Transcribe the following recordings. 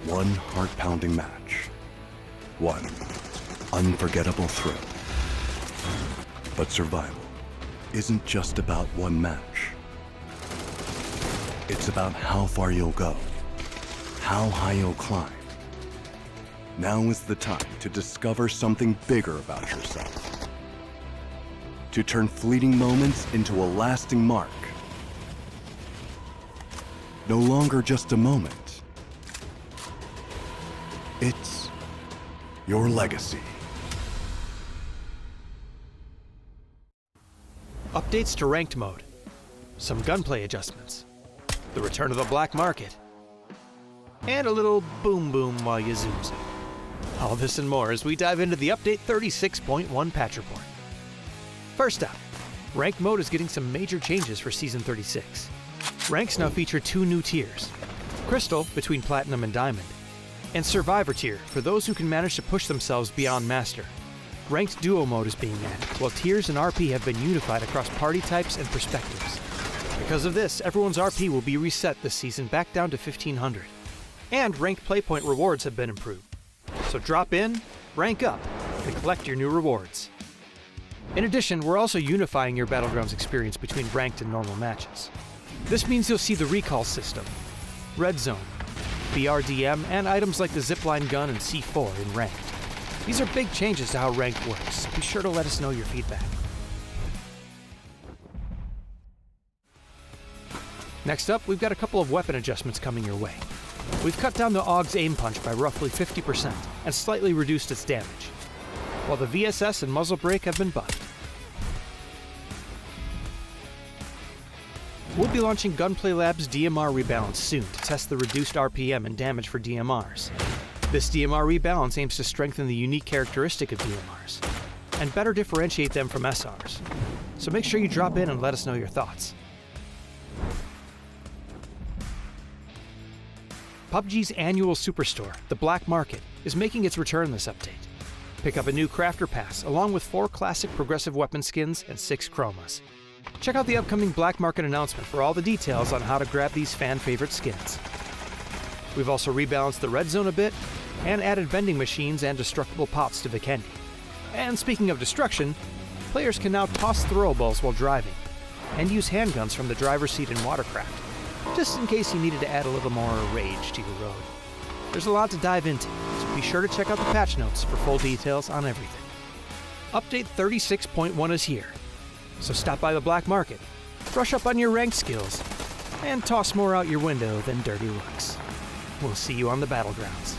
One heart-pounding match. One unforgettable thrill. But survival isn't just about one match. It's about how far you'll go, how high you'll climb. Now is the time to discover something bigger about yourself. To turn fleeting moments into a lasting mark. No longer just a moment. It's your legacy. Updates to ranked mode, some gunplay adjustments, the return of the black market, and a little boom boom while you zoom zoom. All this and more as we dive into the Update 36.1 patch report. First up, ranked mode is getting some major changes for Season 36. Ranks now feature 2 new tiers, Crystal between Platinum and Diamond, and Survivor tier for those who can manage to push themselves beyond Master. Ranked Duo mode is being added, while tiers and RP have been unified across party types and perspectives. Because of this, everyone's RP will be reset this season back down to 1500. And ranked playpoint rewards have been improved. So drop in, rank up, and collect your new rewards. In addition, we're also unifying your Battlegrounds experience between ranked and normal matches. This means you'll see the recall system, Red Zone, BRDM, and items like the zipline gun and C4 in ranked. These are big changes to how ranked works, so be sure to let us know your feedback. Next up, we've got a couple of weapon adjustments coming your way. We've cut down the AUG's aim punch by roughly 50% and slightly reduced its damage, while the VSS and muzzle brake have been buffed. We'll be launching Gunplay Lab's DMR rebalance soon to test the reduced RPM and damage for DMRs. This DMR rebalance aims to strengthen the unique characteristic of DMRs and better differentiate them from SRs. So make sure you drop in and let us know your thoughts. PUBG's annual superstore, the Black Market, is making its return this update. Pick up a new Crafter Pass along with 4 classic progressive weapon skins and 6 chromas. Check out the upcoming Black Market announcement for all the details on how to grab these fan-favorite skins. We've also rebalanced the red zone a bit and added vending machines and destructible pops to Vikendi. And speaking of destruction, players can now toss throwables while driving and use handguns from the driver's seat in Watercraft, just in case you needed to add a little more rage to your road. There's a lot to dive into, so be sure to check out the patch notes for full details on everything. Update 36.1 is here, so stop by the Black Market, brush up on your ranked skills, and toss more out your window than dirty looks. We'll see you on the battlegrounds.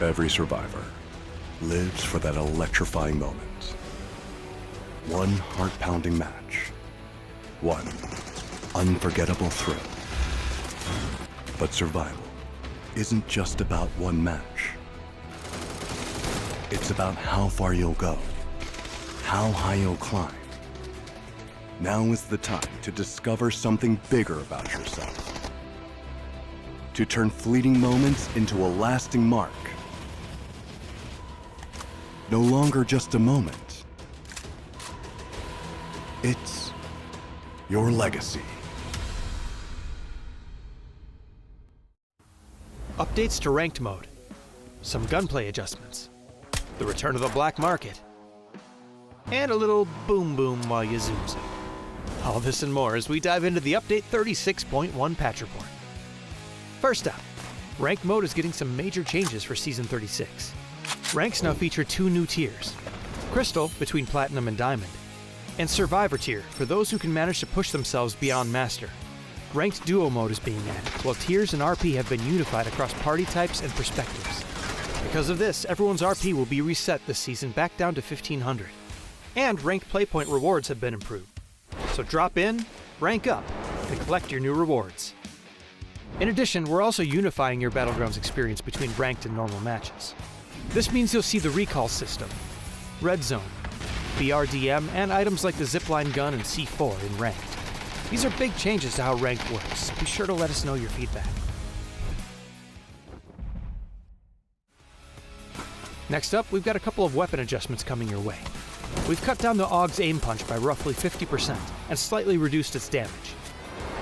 Every survivor lives for that electrifying moment. One heart-pounding match. One unforgettable thrill. But survival isn't just about one match. It's about how far you'll go, how high you'll climb. Now is the time to discover something bigger about yourself. To turn fleeting moments into a lasting mark. No longer just a moment. It's your legacy. Updates to ranked mode, some gunplay adjustments, the return of the black market, and a little boom boom while you zoom zoom. All this and more as we dive into the update 36.1 patch report. First up, ranked mode is getting some major changes for Season 36. Ranks now feature 2 new tiers, Crystal between Platinum and Diamond, and Survivor tier for those who can manage to push themselves beyond Master. Ranked Duo mode is being added, while tiers and RP have been unified across party types and perspectives. Because of this, everyone's RP will be reset this season back down to 1500. And ranked playpoint rewards have been improved. So drop in, rank up, and collect your new rewards. In addition, we're also unifying your Battlegrounds experience between ranked and normal matches. This means you'll see the recall system, Red Zone, BRDM, and items like the zipline gun and C4 in ranked. These are big changes to how ranked works, so be sure to let us know your feedback. Next up, we've got a couple of weapon adjustments coming your way. We've cut down the AUG's aim punch by roughly 50% and slightly reduced its damage,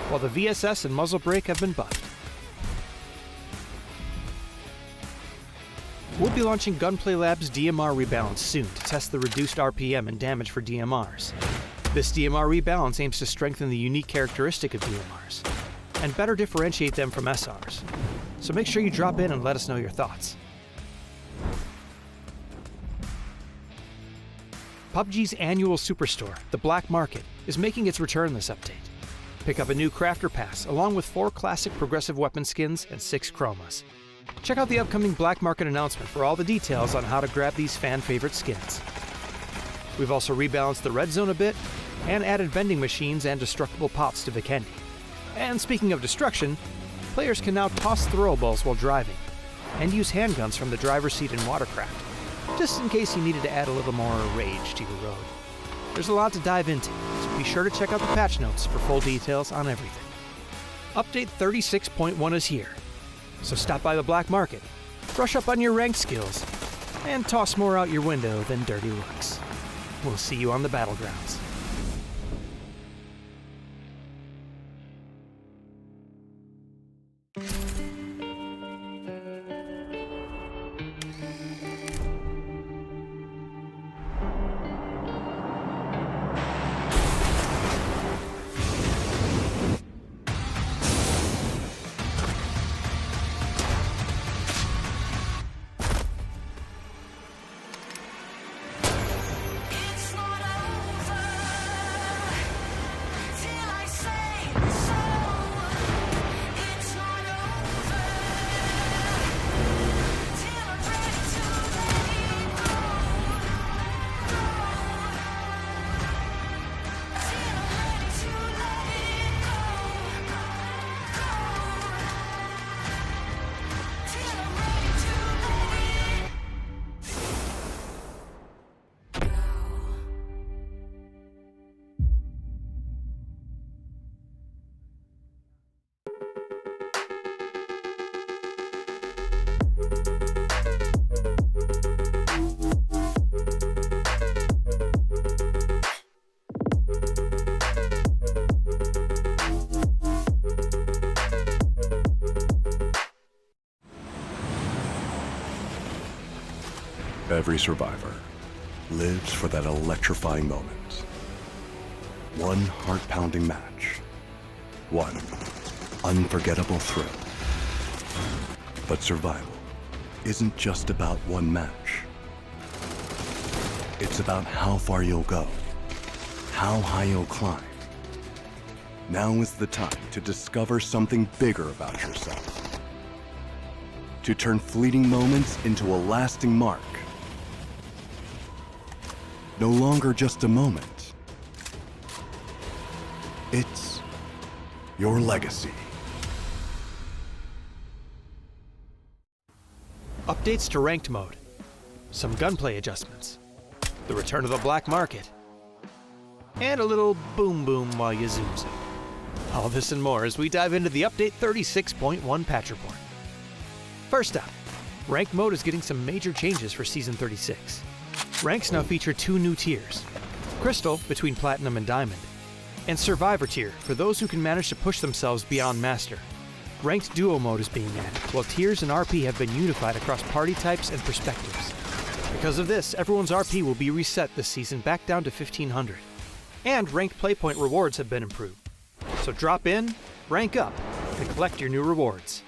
while the VSS and muzzle brake have been buffed. We'll be launching Gunplay Lab's DMR rebalance soon to test the reduced RPM and damage for DMRs. This DMR rebalance aims to strengthen the unique characteristic of DMRs and better differentiate them from SRs. So make sure you drop in and let us know your thoughts. PUBG's annual superstore, the Black Market, is making its return this update. Pick up a new Crafter Pass along with 4 classic progressive weapon skins and 6 chromas. Check out the upcoming Black Market announcement for all the details on how to grab these fan-favorite skins. We've also rebalanced the red zone a bit and added vending machines and destructible pots to Vikendi. And speaking of destruction, players can now toss throwables while driving and use handguns from the driver's seat in Watercraft, just in case you needed to add a little more rage to your road. There's a lot to dive into, so be sure to check out the patch notes for full details on everything. Update 36.1 is here, so stop by the Black Market, brush up on your ranked skills, and toss more out your window than dirty looks. We'll see you on the battlegrounds. Every survivor lives for that electrifying moment. One heart-pounding match. One unforgettable thrill. But survival isn't just about one match. It's about how far you'll go, how high you'll climb. Now is the time to discover something bigger about yourself. To turn fleeting moments into a lasting mark. No longer just a moment. It's your legacy. Updates to ranked mode, some gunplay adjustments, the return of the black market, and a little boom boom while you zoom zoom. All this and more as we dive into the update 36.1 patch report. First up, ranked mode is getting some major changes for Season 36. Ranks now feature 2 new tiers: Crystal between Platinum and Diamond, and Survivor tier for those who can manage to push themselves beyond Master. Ranked Duo mode is being added, while tiers and RP have been unified across party types and perspectives. Because of this, everyone's RP will be reset this season back down to 1500. And ranked playpoint rewards have been improved. So drop in, rank up, and collect your new rewards.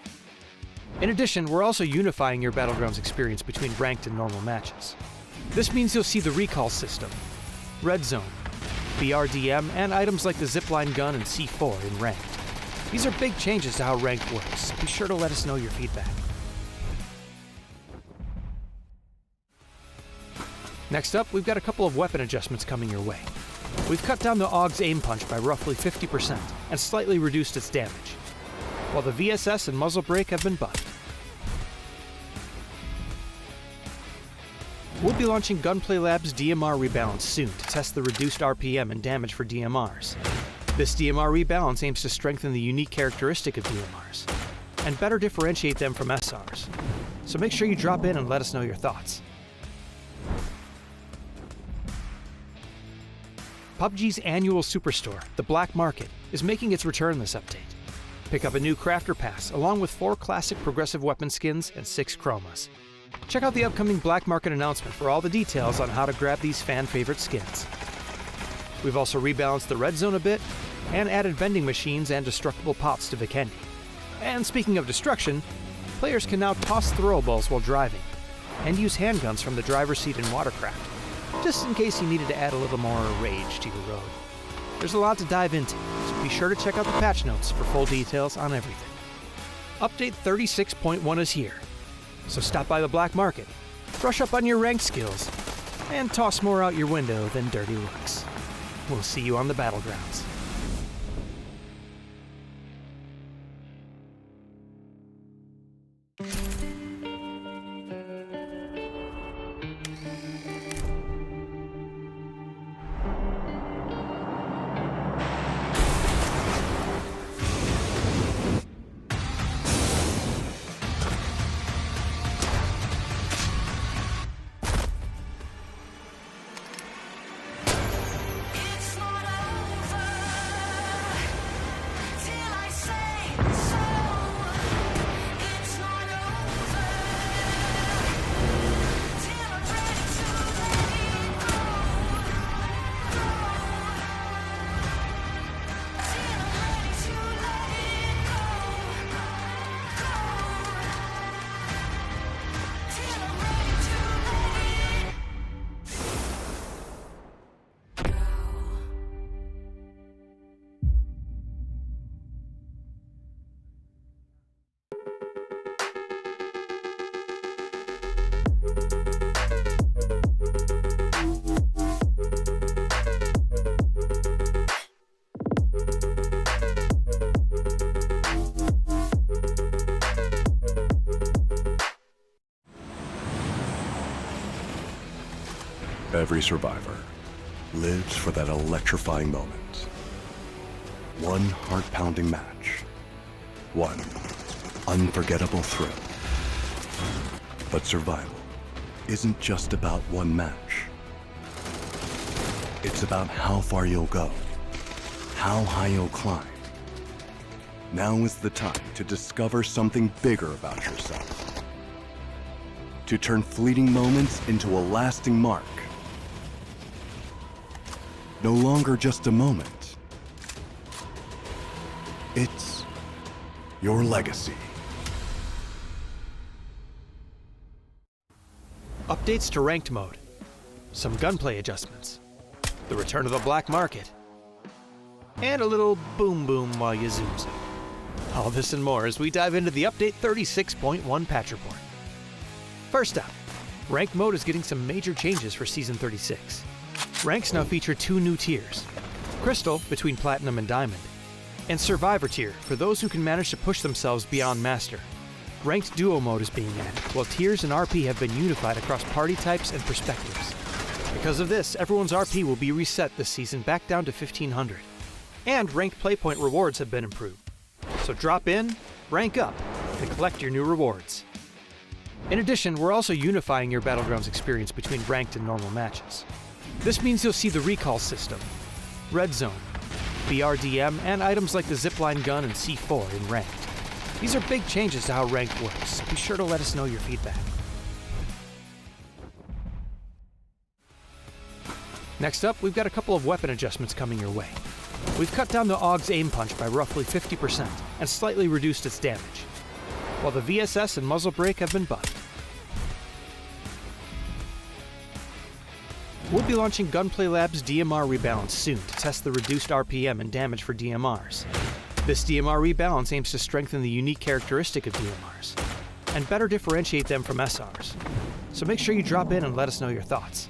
In addition, we're also unifying your Battlegrounds experience between ranked and normal matches. This means you'll see the recall system, Red Zone, BRDM, and items like the zipline gun and C4 in ranked. These are big changes to how ranked works. Be sure to let us know your feedback. Next up, we've got a couple of weapon adjustments coming your way. We've cut down the AUG's aim punch by roughly 50% and slightly reduced its damage, while the VSS and muzzle brake have been buffed. We'll be launching Gunplay Lab's DMR rebalance soon to test the reduced RPM and damage for DMRs. This DMR rebalance aims to strengthen the unique characteristic of DMRs and better differentiate them from SRs. So make sure you drop in and let us know your thoughts. PUBG's annual superstore, the Black Market, is making its return this update. Pick up a new Crafter Pass, along with 4 classic progressive weapon skins and 6 chromas. Check out the upcoming Black Market announcement for all the details on how to grab these fan-favorite skins. We've also rebalanced the red zone a bit, and added vending machines and destructible pops to Vikendi. And speaking of destruction, players can now toss throwables while driving, and use handguns from the driver's seat in Watercraft, just in case you needed to add a little more rage to your road. There's a lot to dive into, so be sure to check out the patch notes for full details on everything. Update 36.1 is here, so stop by the Black Market, brush up on your ranked skills, and toss more out your window than dirty looks. We'll see you on the battlegrounds. Every survivor lives for that electrifying moment. One heart-pounding match. One unforgettable thrill. But survival isn't just about one match. It's about how far you'll go, how high you'll climb. Now is the time to discover something bigger about yourself. To turn fleeting moments into a lasting mark. No longer just a moment. It's your legacy. Updates to ranked mode, some gunplay adjustments, the return of the Black Market, and a little boom boom while you zoom zoom. All this and more as we dive into the Update 36.1 patch report. First up, ranked mode is getting some major changes for Season 36. Ranks now feature 2 new tiers: Crystal between Platinum and Diamond, and Survivor tier for those who can manage to push themselves beyond Master. Ranked Duo mode is being added, while tiers and RP have been unified across party types and perspectives. Because of this, everyone's RP will be reset this season back down to 1500. And ranked playpoint rewards have been improved. So drop in, rank up, and collect your new rewards. In addition, we're also unifying your Battlegrounds experience between ranked and normal matches. This means you'll see the recall system, red zone, BRDM, and items like the zipline gun and C4 in ranked. These are big changes to how ranked works, so be sure to let us know your feedback. Next up, we've got a couple of weapon adjustments coming your way. We've cut down the AUG's aim punch by roughly 50% and slightly reduced its damage, while the VSS and muzzle brake have been buffed. We'll be launching Gunplay Lab's DMR rebalance soon to test the reduced RPM and damage for DMRs. This DMR rebalance aims to strengthen the unique characteristic of DMRs and better differentiate them from SRs. So make sure you drop in and let us know your thoughts.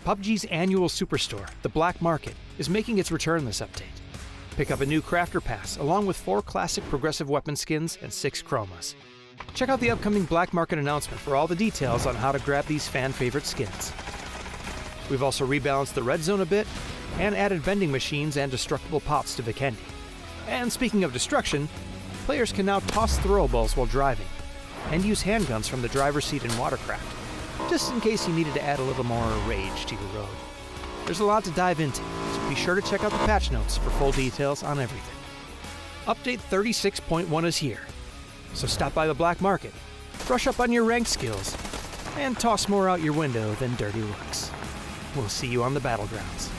PUBG's annual superstore, the Black Market, is making its return this update. Pick up a new Crafter Pass, along with 4 classic progressive weapon skins and 6 chromas. Check out the upcoming Black Market announcement for all the details on how to grab these fan-favorite skins. We've also rebalanced the red zone a bit, and added vending machines and destructible pots to Vikendi. And speaking of destruction, players can now toss throwables while driving, and use handguns from the driver's seat in Watercraft, just in case you needed to add a little more rage to your road. There's a lot to dive into, so be sure to check out the patch notes for full details on everything. Update 36.1 is here, so stop by the Black Market, brush up on your ranked skills, and toss more out your window than dirty looks. We'll see you on the Battlegrounds.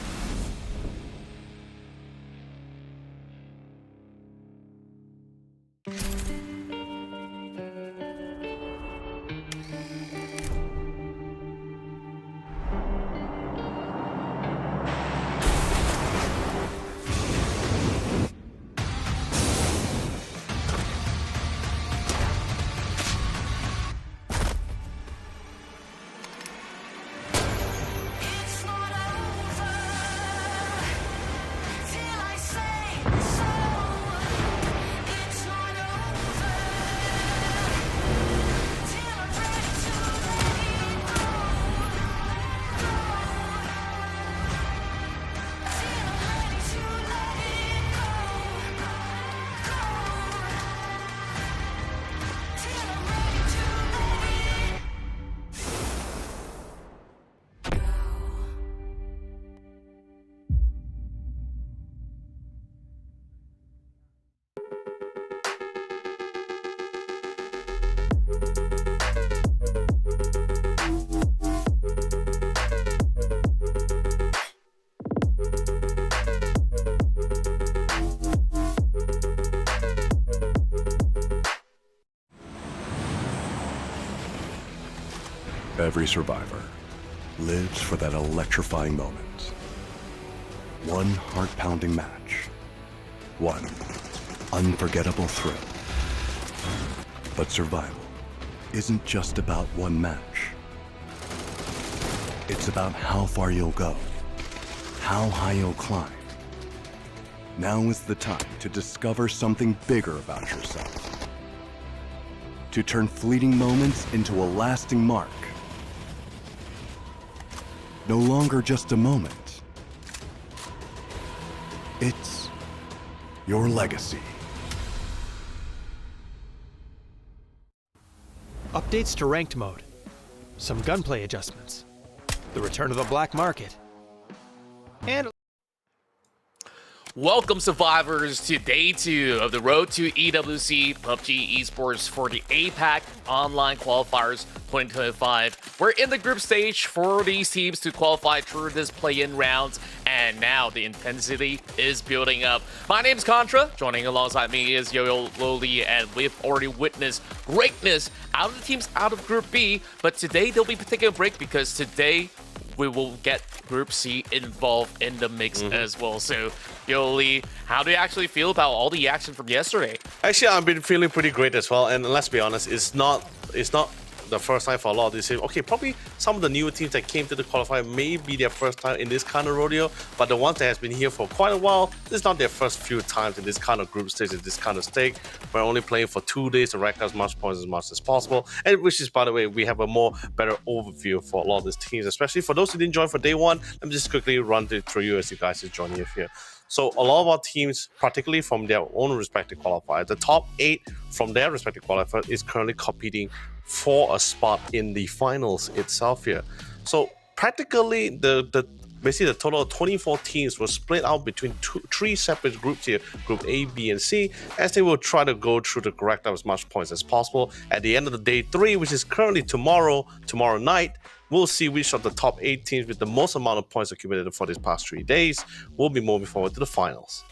Every survivor lives for that electrifying moment. One heart-pounding match. One unforgettable thrill. But survival isn't just about one match. It's about how far you'll go, how high you'll climb. Now is the time to discover something bigger about yourself. To turn fleeting moments into a lasting mark. No longer just a moment. It's your legacy. Updates to ranked mode, some gunplay adjustments, the return of the Black Market, and welcome, survivors, to day 2 of the road to EWC PUBG Esports for the APAC Online Qualifiers 2025. We're in the group stage for these teams to qualify through this play-in round, and now the intensity is building up. My name's Contra. Joining alongside me is Yo-Yo Loli, and we've already witnessed greatness out of the teams out of Group B, but today they'll be taking a break because today we will get Group C involved in the mix as well. So, Yoli, how do you actually feel about all the action from yesterday? Actually, I've been feeling pretty great as well. And let's be honest, it's not the first time for a lot of these teams. Okay, probably some of the newer teams that came to the qualifier may be their first time in this kind of rodeo, but the ones that has been here for quite a while, this is not their first few times in this kind of group stage, in this kind of stake. We're only playing for 2 days to rack as much points as possible, and which is, by the way, we have a better overview for a lot of these teams, especially for those who didn't join for day 1. Let me just quickly run it through you as you guys are joining us here. So a lot of our teams, particularly from their own respective qualifier, the top 8 from their respective qualifier is currently competing for a spot in the finals itself here. So practically basically the total of 24 teams were split out between 3 separate groups here, Group A, B, and C, as they will try to go through to collect as much points as possible. At the end of the day 3, which is currently tomorrow night, we'll see which of the top 8 teams with the most amount of points accumulated for these past 3 days will be moving forward to the finals.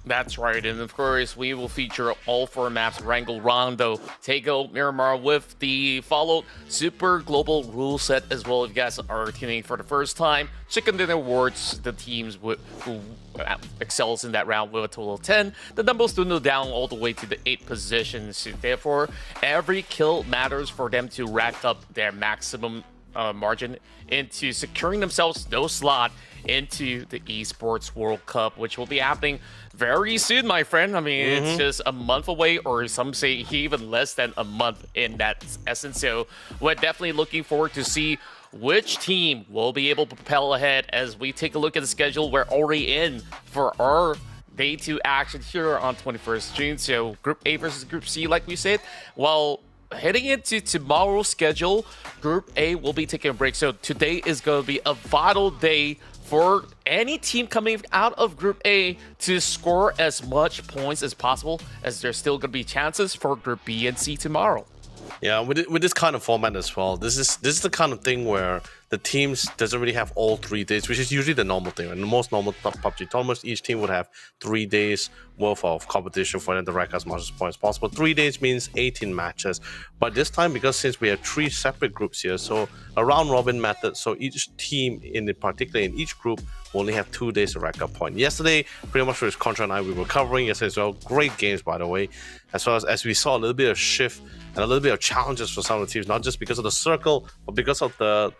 That's right, and of course, we will feature all 4 maps: Wrangle, Rondo, Tego, Miramar, with the followed super global rule set as well. If you guys are tuning for the first time, Chicken Dinner awards the teams who excels in that round with a total of 10. The numbers dwindle down all the way to the 8 positions. Therefore, every kill matters for them to rack up their maximum margin into securing themselves no slot into the Esports World Cup, which will be happening very soon, my friend. I mean, it's just a month away, or some say even less than a month in that essence. So we're definitely looking forward to see which team will be able to propel ahead. As we take a look at the schedule, we're already in for our Day 2 action here on 21st June. So Group A versus Group C, like we said. Well, heading into tomorrow's schedule, Group A will be taking a break. So today is going to be a vital day for any team coming out of Group A to score as much points as possible, as there's still going to be chances for Group B and C tomorrow. Yeah, with this kind of format as well, this is the kind of thing where the teams doesn't really have all 3 days, which is usually the normal thing. And the most normal PUBG tournaments, each team would have 3 days worth of competition for them to rack as much points as possible. 3 days means 18 matches. But this time, because since we have 3 separate groups here, so a round robin method, so each team in particular in each group will only have 2 days to rack up points. Yesterday, pretty much with Contra and I, we were covering yesterday as well. Great games, by the way. As well as we saw a little bit of shift and a little bit of challenges for some of the teams, not just because of the circle, but because of the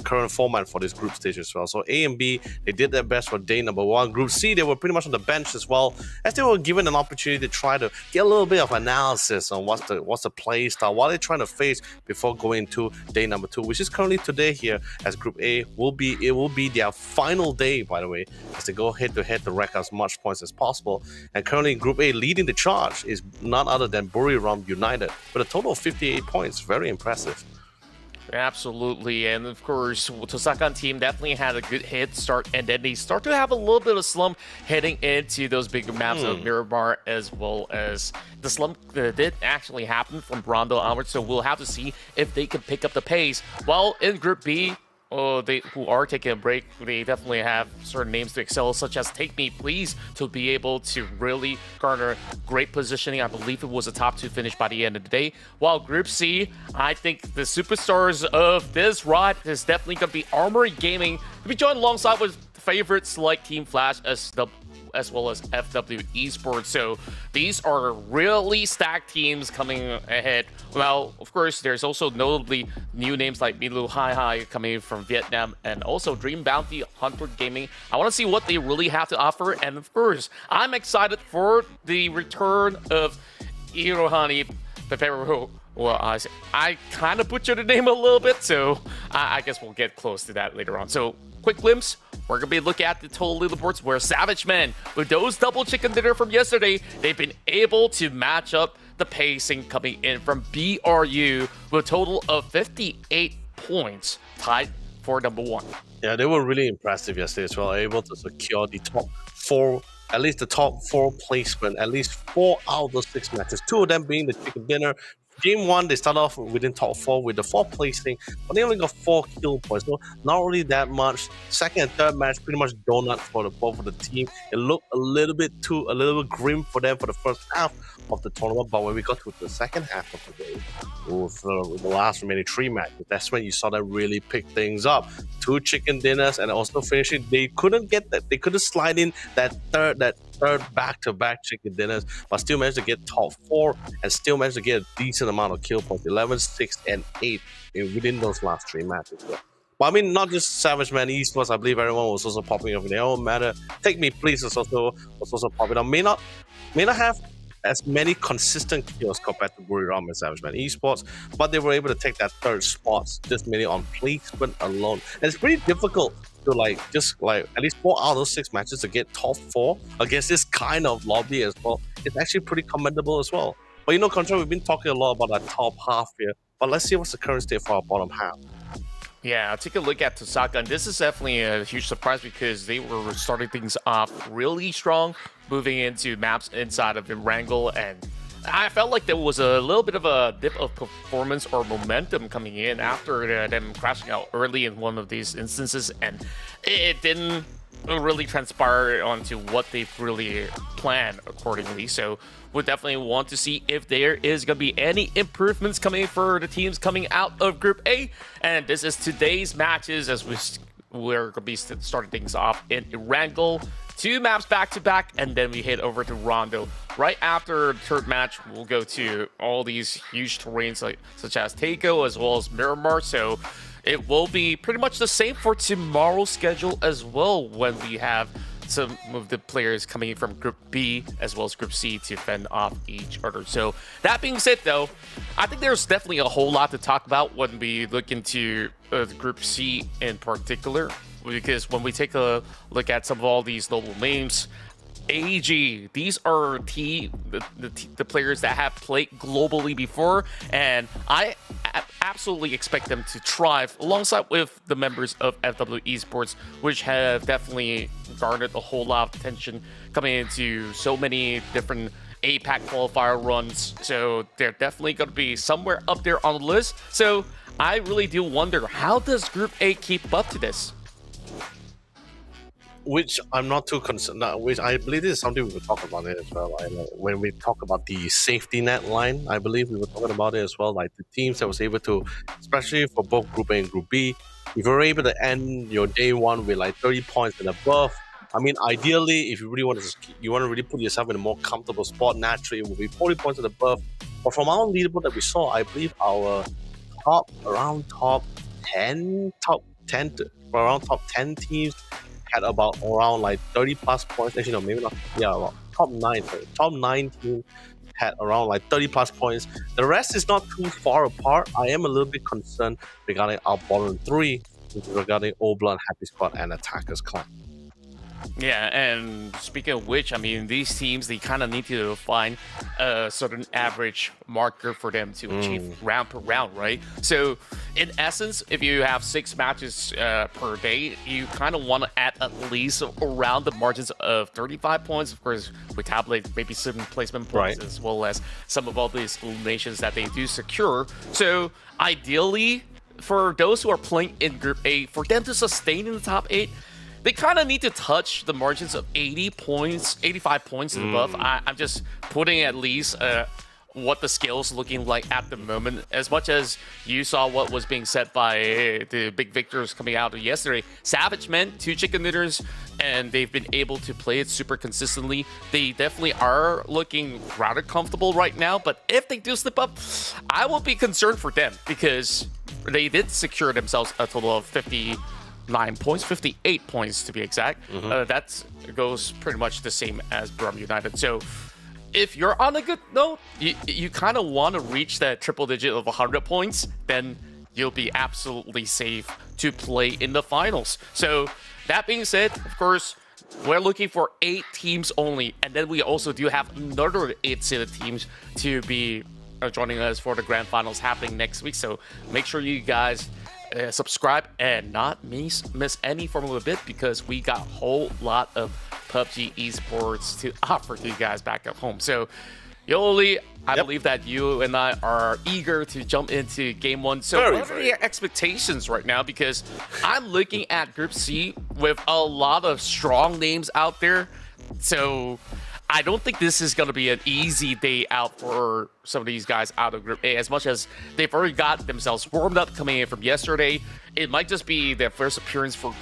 current format for this group stage as well. So A and B, they did their best for day number 1. Group C, they were pretty much on the bench as well, as they were given an opportunity to try to get a little bit of analysis on what's the play style, what they're trying to face before going to day number 2, which is currently today here, as Group A will be their final day, by the way, as they go head to head to rack as much points as possible. And currently Group A leading the charge is none other than Buriram United with a total of 58 points. Very impressive. Absolutely, and of course, Tosakan team definitely had a good head start, and then they start to have a little bit of slump heading into those bigger maps of Miramar, as well as the slump did actually happen from Rondo onwards, so we'll have to see if they can pick up the pace. While in Group B, who are taking a break, they definitely have certain names to excel, such as Take Me Please, to be able to really garner great positioning. I believe it was a top 2 finish by the end of the day. While Group C, I think the superstars of this ride is definitely going to be Armory Gaming, to be joined alongside with favorites like Team Flash as well as FW Esports. So these are really stacked teams coming ahead. Well, of course, there's also notably new names like Milu Hai Hai coming from Vietnam, and also Dream Bounty Hunter Gaming. I want to see what they really have to offer, and of course, I'm excited for the return of Irohani Pepero. Well, I kind of butchered the name a little bit, so I guess we'll get close to that later on. So, quick glimpse, we're going to be looking at the total leaderboards where Savage Men, with those double chicken dinner from yesterday, they've been able to match up the pacing coming in from BRU with a total of 58 points, tied for number 1. Yeah, they were really impressive yesterday as well, able to secure the top 4, at least the top 4 placement, at least 4 out of those 6 matches, 2 of them being the chicken dinner. Game 1, they start off within top 4 with the 4th placing, but they only got 4 kill points. So not really that much. Second and third match, pretty much donuts for both of the team. It looked a little bit grim for them for the first half of the tournament, but when we got to the second half of the game, with the last remaining 3 matches, that's when you saw them really pick things up. 2 chicken dinners, and also finishing. They couldn't get that. They couldn't slide in that third back-to-back chicken dinners, but still managed to get top 4 and still managed to get a decent amount of kill points, 11, 6, and 8 within those last 3 matches. But I mean, not just Savage Man Esports, I believe everyone was also popping up in their own manner. Take Me Please was also popping up. May not have as many consistent kills compared to Buriram and Savage Man Esports, but they were able to take that third spot just mainly on placement alone. And it's pretty difficult to at least 4 out of those 6 matches to get top 4 against this kind of lobby as well. It's actually pretty commendable as well. But Control, we've been talking a lot about our top half here, but let's see what's the current state for our bottom half. Yeah, take a look at Tosaka, and this is definitely a huge surprise because they were starting things off really strong, moving into maps inside of Wrangle, and I felt like there was a little bit of a dip of performance or momentum coming in after them crashing out early in one of these instances, and it didn't really transpire onto what they've really planned accordingly. So we'll definitely want to see if there is going to be any improvements coming for the teams coming out of Group A. And this is today's matches as we're going to be starting things off in Wrangle. 2 maps back-to-back, and then we head over to Rondo. Right after the third match, we'll go to all these huge terrains such as Takeo as well as Miramar. So it will be pretty much the same for tomorrow's schedule as well, when we have some of the players coming in from Group B as well as Group C to fend off each other. So that being said, though, I think there's definitely a whole lot to talk about when we look into Group C in particular, because when we take a look at some of all these notable names, AG, these are the players that have played globally before, and I absolutely expect them to thrive alongside with the members of FW Esports, which have definitely garnered a whole lot of attention coming into so many different APAC qualifier runs. So they're definitely going to be somewhere up there on the list. So I really do wonder, how does Group A keep up to this? Which I'm not too concerned. Which I believe this is something we will talk about it as well. When we talk about the safety net line, I believe we were talking about it as well. Like the teams that was able to, especially for both Group A and Group B, if you're able to end your day one with like 30 points and above, I mean, ideally, if you really want to really put yourself in a more comfortable spot, naturally it will be 40 points and above. But from our leaderboard that we saw, I believe our top 10 teams had about around like 30 plus points. Actually, no, maybe not. Yeah, about top 9. Sorry. Top 9 team had around like 30 plus points. The rest is not too far apart. I am a little bit concerned regarding our bottom 3, which is regarding Obla and Happy Squad and Attackers Clan. Yeah, and speaking of which, I mean, these teams, they kind of need to find a certain average marker for them to achieve round per round, right? So, in essence, if you have 6 matches per day, you kind of want to at least around the margins of 35 points. Of course, we tabulate maybe some placement points, right, as well as some of all these eliminations that they do secure. So, ideally, for those who are playing in Group A, for them to sustain in the top 8, they kind of need to touch the margins of 80 points, 85 points and above. I'm just putting at least what the skill's looking like at the moment. As much as you saw what was being said by the big victors coming out of yesterday, Savage Men, 2 chicken dinners, and they've been able to play it super consistently. They definitely are looking rather comfortable right now, but if they do slip up, I will be concerned for them, because they did secure themselves a total of 58 points to be exact. That goes pretty much the same as Brum United. So if you're on a good note, you kind of want to reach that triple digit of 100 points, then you'll be absolutely safe to play in the finals. So that being said, of course, we're looking for 8 teams only, and then we also do have another 8 seeded teams to be joining us for the grand finals happening next week. So make sure you guys subscribe and not miss any form of a bit, because we got a whole lot of PUBG esports to offer to you guys back at home. So Yoli, I believe that you and I are eager to jump into game 1. So what are your expectations right now? Because I'm looking at Group C with a lot of strong names out there. So I don't think this is going to be an easy day out for some of these guys out of Group A. As much as they've already got themselves warmed up coming in from yesterday, it might just be their first appearance for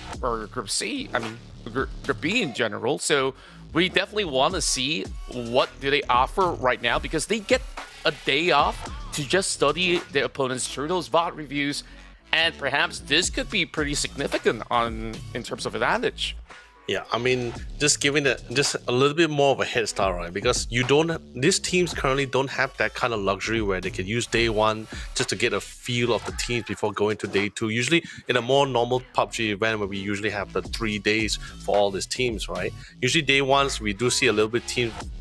Group C. I mean, Group B in general. So we definitely want to see what do they offer right now, because they get a day off to just study their opponents through those VOD reviews, and perhaps this could be pretty significant in terms of advantage. Yeah, I mean, just giving it just a little bit more of a head start, right? Because these teams currently don't have that kind of luxury where they can use day one just to get a feel of the teams before going to day two. Usually, in a more normal PUBG event where we usually have the 3 days for all these teams, right? Usually, day ones we do see a little bit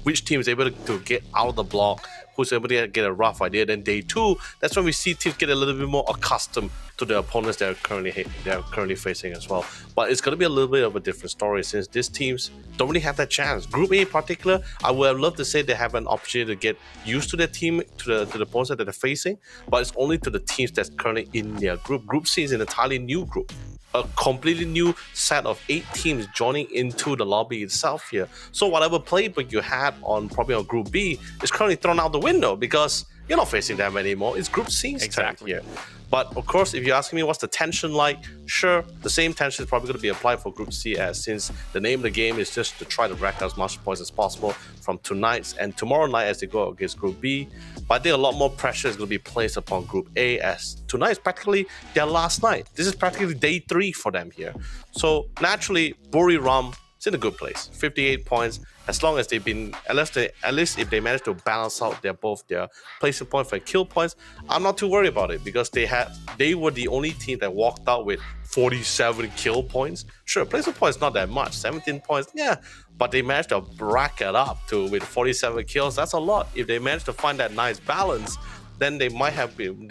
which team is able to get out of the block, who's able to get a rough idea. Then day two, that's when we see teams get a little bit more accustomed to the opponents they're currently facing as well. But it's going to be a little bit of a different story since these teams don't really have that chance. Group A in particular, I would have loved to say they have an opportunity to get used to their team, to the opponents that they're facing, but it's only to the teams that's currently in their group. Group C is an entirely new group. A completely new set of 8 teams joining into the lobby itself here. So whatever playbook you had probably on Group B is currently thrown out the window because you're not facing them anymore. It's Group C's turn here. But of course, if you're asking me what's the tension like, sure, the same tension is probably going to be applied for Group C, as since the name of the game is just to try to rack as much points as possible from tonight's and tomorrow night as they go against Group B. But I think a lot more pressure is going to be placed upon Group A, as tonight is practically their last night. This is practically day 3 for them here. So naturally, Buriram is in a good place, 58 points. As long as they've been, at least if they manage to balance out both their placing points and kill points, I'm not too worried about it because they were the only team that walked out with 47 kill points. Sure, placing points not that much, 17 points, yeah, but they managed to bracket up with 47 kills. That's a lot. If they manage to find that nice balance, then they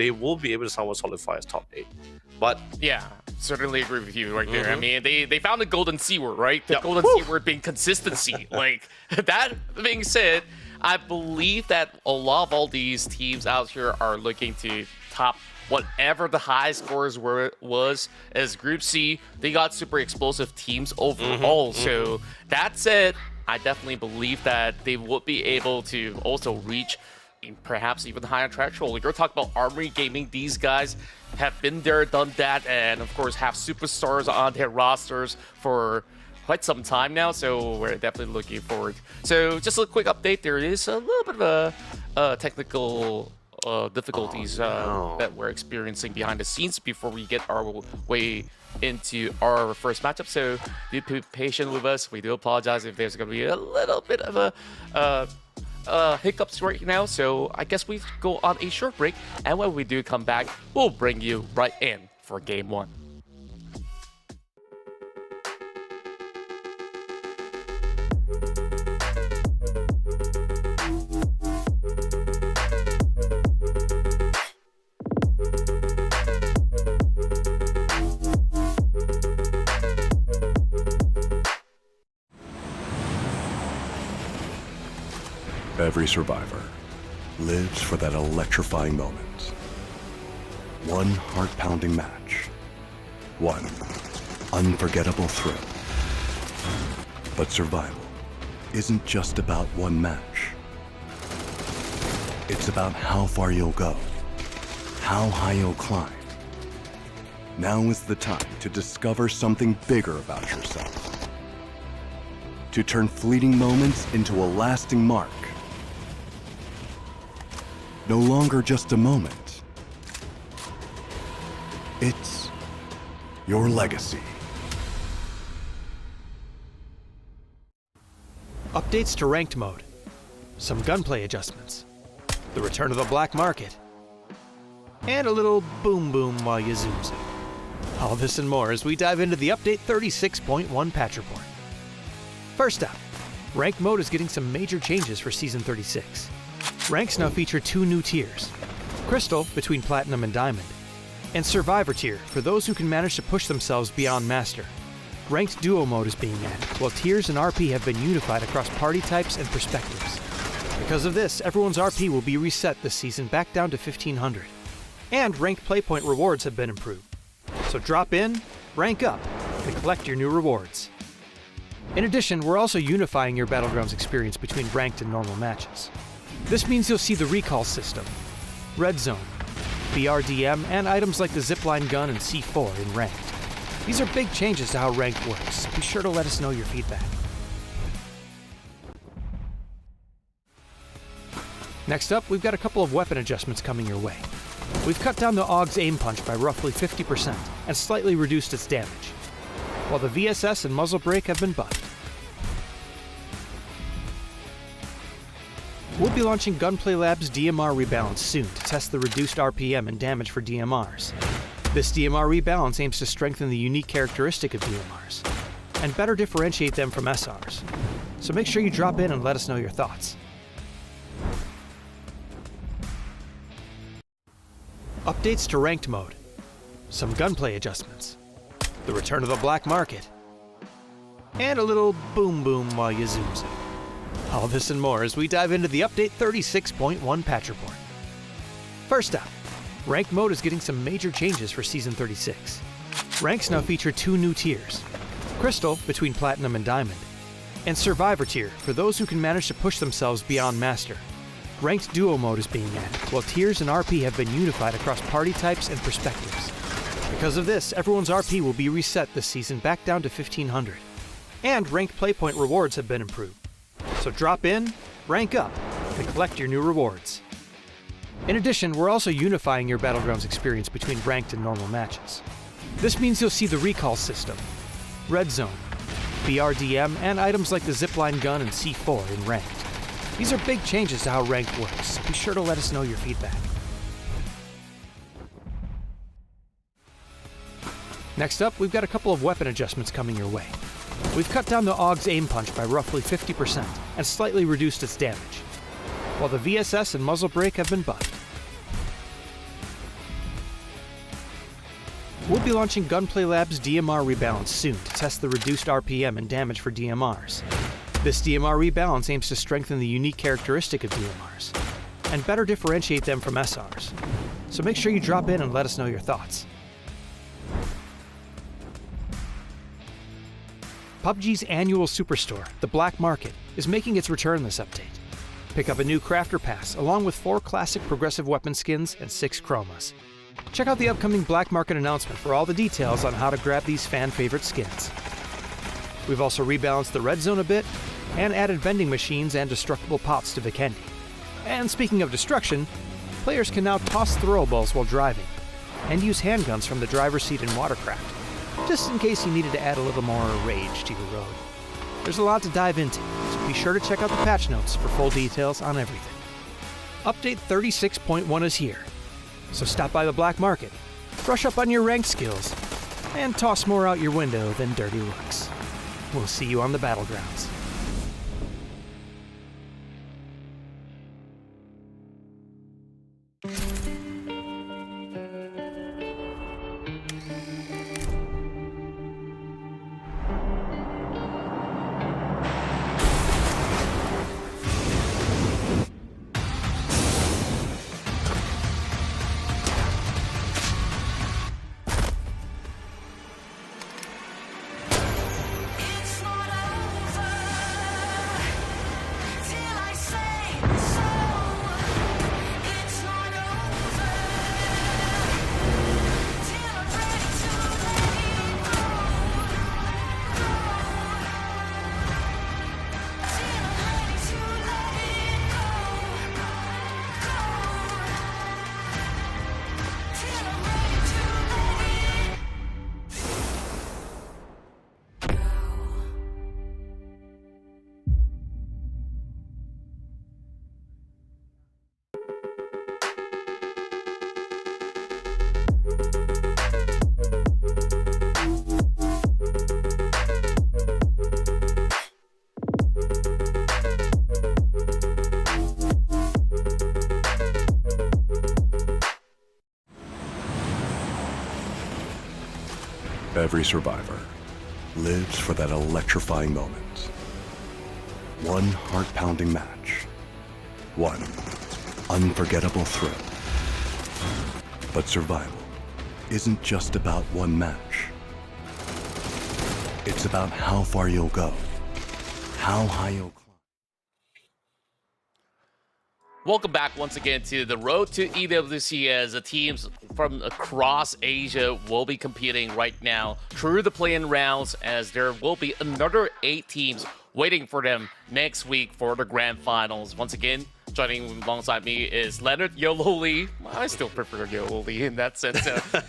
will be able to somewhat solidify as top 8. But yeah, certainly agree with you right there. I mean, they found the golden C word, right? The golden C word being consistency. Like, that being said, I believe that a lot of all these teams out here are looking to top whatever the high scores was as Group C. They got super explosive teams overall. So that said, I definitely believe that they would be able to also reach perhaps even higher threshold. You're talking about Armory Gaming. These guys have been there, done that, and of course have superstars on their rosters for quite some time now, so we're definitely looking forward. So just a quick update, there is a little bit of a technical difficulties that we're experiencing behind the scenes before we get our way into our first matchup, so be patient with us. We do apologize if there's going to be a little bit of hiccups right now, so I guess we go on a short break, and when we do come back, we'll bring you right in for Game 1. Every survivor lives for that electrifying moment. One heart-pounding match. One unforgettable thrill. But survival isn't just about one match. It's about how far you'll go, how high you'll climb. Now is the time to discover something bigger about yourself. To turn fleeting moments into a lasting mark. No longer just a moment. It's your legacy. Updates to ranked mode, some gunplay adjustments, the return of the black market, and a little boom boom while you zoom zoom. All this and more as we dive into the update 36.1 patch report. First up, ranked mode is getting some major changes for Season 36. Ranks now feature 2 new tiers, Crystal between Platinum and Diamond, and Survivor tier for those who can manage to push themselves beyond Master. Ranked Duo mode is being added, while tiers and RP have been unified across party types and perspectives. Because of this, everyone's RP will be reset this season back down to 1500. And ranked playpoint rewards have been improved. So drop in, rank up, and collect your new rewards. In addition, we're also unifying your Battlegrounds experience between ranked and normal matches. This means you'll see the recall system, red zone, BRDM, and items like the zipline gun and C4 in ranked. These are big changes to how ranked works, so be sure to let us know your feedback. Next up, we've got a couple of weapon adjustments coming your way. We've cut down the AUG's aim punch by roughly 50% and slightly reduced its damage. while the VSS and muzzle brake have been buffed. We'll be launching Gunplay Lab's DMR rebalance soon to test the reduced RPM and damage for DMRs. This DMR rebalance aims to strengthen the unique characteristic of DMRs and better differentiate them from SRs. So make sure you drop in and let us know your thoughts. Updates to ranked mode, some gunplay adjustments, the return of the black market, and a little boom boom while you zoom zoom. All this and more as we dive into the update 36.1 patch report. First up, ranked mode is getting some major changes for Season 36. Ranks now feature 2 new tiers, Crystal between Platinum and Diamond, and Survivor tier for those who can manage to push themselves beyond Master. Ranked Duo mode is being added, while tiers and RP have been unified across party types and perspectives. Because of this, everyone's RP will be reset this season back down to 1500. And ranked playpoint rewards have been improved. So drop in, rank up, and collect your new rewards. In addition, we're also unifying your Battlegrounds experience between ranked and normal matches. This means you'll see the recall system, Red Zone, BRDM, and items like the Zipline gun and C4 in ranked. These are big changes to how ranked works, so be sure to let us know your feedback. Next up, we've got a couple of weapon adjustments coming your way. We've cut down the AUG's aim punch by roughly 50% and slightly reduced its damage, while the VSS and muzzle brake have been buffed. We'll be launching Gunplay Lab's DMR rebalance soon to test the reduced RPM and damage for DMRs. This DMR rebalance aims to strengthen the unique characteristic of DMRs and better differentiate them from SRs. So make sure you drop in and let us know your thoughts. PUBG's annual superstore, the Black Market, is making its return this update. Pick up a new Crafter Pass along with 4 classic progressive weapon skins and 6 chromas. Check out the upcoming Black Market announcement for all the details on how to grab these fan-favorite skins. We've also rebalanced the red zone a bit and added vending machines and destructible pots to Vikendi. And speaking of destruction, players can now toss throwables while driving and use handguns from the driver's seat in Watercraft, just in case you needed to add a little more rage to your road. There's a lot to dive into, so be sure to check out the patch notes for full details on everything. Update 36.1 is here, so stop by the Black Market, brush up on your ranked skills, and toss more out your window than dirty looks. We'll see you on the battlegrounds. Every survivor lives for that electrifying moment. One heart-pounding match. One unforgettable thrill. But survival isn't just about one match. It's about how far you'll go, how high you'll climb. Welcome back once again to the road to EWC, as the teams from across Asia will be competing right now through the play-in rounds, as there will be another 8 teams waiting for them next week for the grand finals. Once again, joining alongside me is Leonard YOLO Lee. I still prefer YOLO Lee in that sense.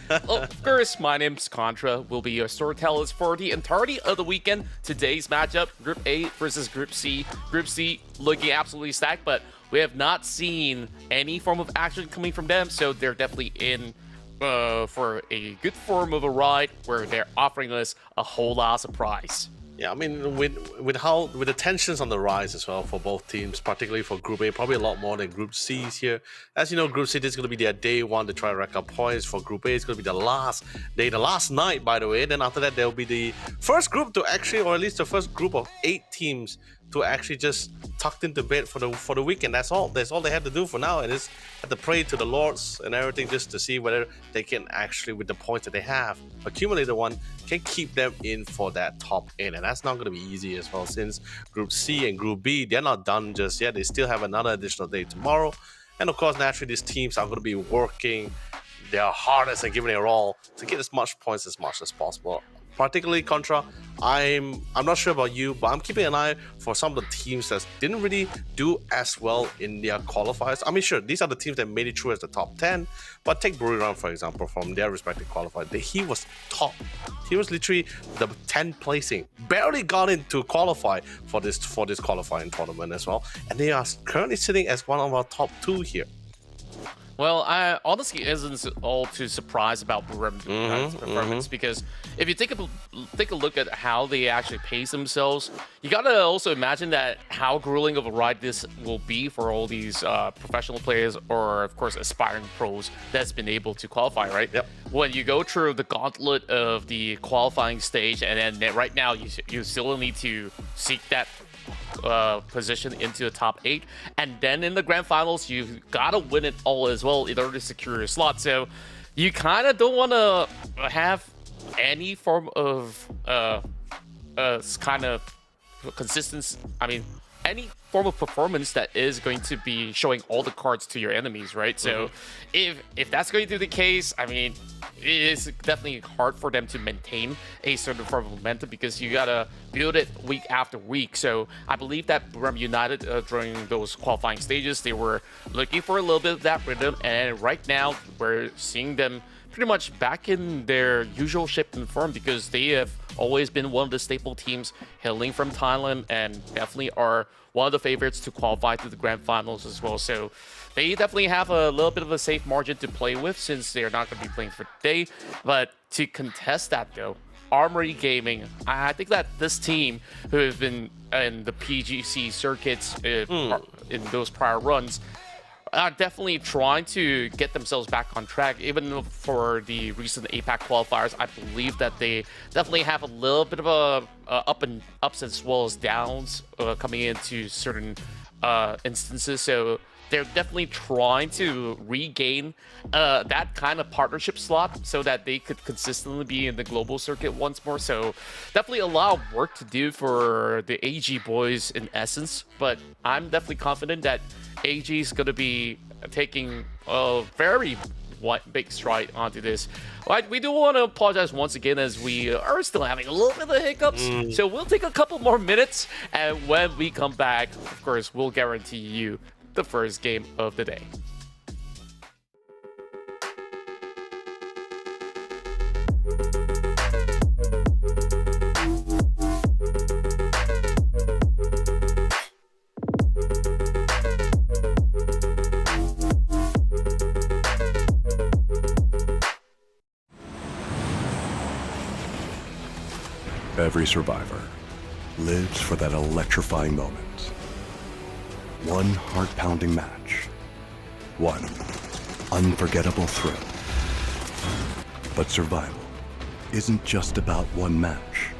Well, of course, my name's Contra. We'll be your storytellers for the entirety of the weekend. Today's matchup, Group A versus Group C. Group C looking absolutely stacked, but we have not seen any form of action coming from them, so they're definitely in for a good form of a ride where they're offering us a whole lot of surprise. Yeah, I mean, with the tensions on the rise as well for both teams, particularly for Group A, probably a lot more than Group C's here. As you know, Group C, this is going to be their day one to try to rack up points. For Group A, it's going to be the last day, the last night, by the way. Then after that, there'll be the first group to actually, or at least the first group of 8 teams to actually just tucked into bed for the weekend. That's all they had to do for now, and is have to pray to the lords and everything just to see whether they can actually, with the points that they have, accumulate one, can keep them in for that top 8. And that's not going to be easy as well, since Group C and Group B, they're not done just yet. They still have another additional day tomorrow. And of course, naturally, these teams are going to be working their hardest and giving their all to get as much points as possible. Particularly Contra, I'm not sure about you, but I'm keeping an eye for some of the teams that didn't really do as well in their qualifiers. I mean, sure, these are the teams that made it through as the top 10, but take Buriram, for example, from their respective qualifiers. He was top. He was literally the 10th placing. Barely got in to qualify for this qualifying tournament as well. And they are currently sitting as one of our top 2 here. Well, I honestly isn't all too surprised about Buriram's performance because if you take a look at how they actually pace themselves, you gotta also imagine that how grueling of a ride this will be for all these professional players or, of course, aspiring pros that's been able to qualify, right? Yep. When you go through the gauntlet of the qualifying stage, and then right now you still need to seek that position into the top 8, and then in the grand finals you gotta win it all as well in order to secure your slot. So you kind of don't want to have any form of kind of consistency. I mean, any form of performance that is going to be showing all the cards to your enemies, right? So if that's going to be the case, I mean, it is definitely hard for them to maintain a certain form of momentum because you gotta build it week after week. So I believe that Buriram United during those qualifying stages, they were looking for a little bit of that rhythm, and right now we're seeing them pretty much back in their usual shape and form because they have always been one of the staple teams hailing from Thailand and definitely are one of the favorites to qualify to the grand finals as well. So they definitely have a little bit of a safe margin to play with since they're not going to be playing for today. But to contest that though, Armory Gaming, I think that this team who has been in the PGC circuits in those prior runs are definitely trying to get themselves back on track. Even for the recent APAC qualifiers, I believe that they definitely have a little bit of a ups as well as downs coming into certain instances. So they're definitely trying to regain that kind of partnership slot so that they could consistently be in the global circuit once more. So definitely a lot of work to do for the AG boys in essence, but I'm definitely confident that AG is going to be taking a very big stride onto this. Right, we do want to apologize once again as we are still having a little bit of hiccups. So we'll take a couple more minutes, and when we come back, of course, we'll guarantee you the first game of the day. Every survivor lives for that electrifying moment. One heart-pounding match. One unforgettable thrill. But survival isn't just about one match.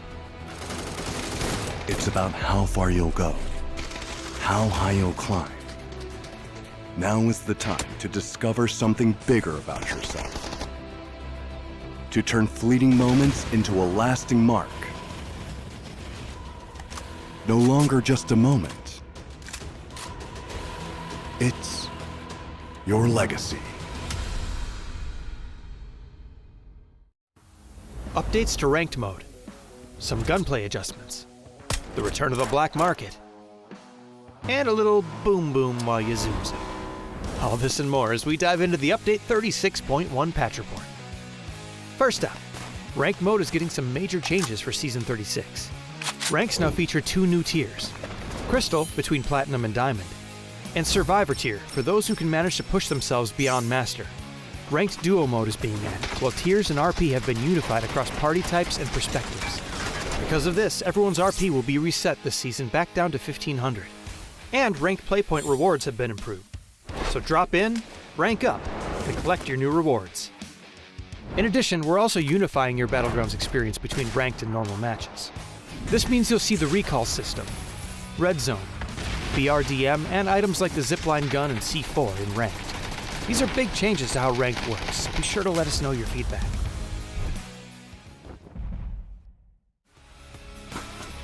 It's about how far you'll go, how high you'll climb. Now is the time to discover something bigger about yourself. To turn fleeting moments into a lasting mark. No longer just a moment. It's your legacy. Updates to ranked mode, some gunplay adjustments, the return of the black market, and a little boom boom while you zoom zoom. All this and more as we dive into the Update 36.1 patch report. First up, Ranked mode is getting some major changes for Season 36. Ranks now feature 2 new tiers: Crystal between Platinum and Diamond, and Survivor tier for those who can manage to push themselves beyond Master. Ranked Duo mode is being added, while tiers and RP have been unified across party types and perspectives. Because of this, everyone's RP will be reset this season back down to 1500. And ranked playpoint rewards have been improved. So drop in, rank up, and collect your new rewards. In addition, we're also unifying your Battlegrounds experience between ranked and normal matches. This means you'll see the recall system, Red Zone, BRDM, and items like the Zipline gun and C4 in ranked. These are big changes to how ranked works, so be sure to let us know your feedback.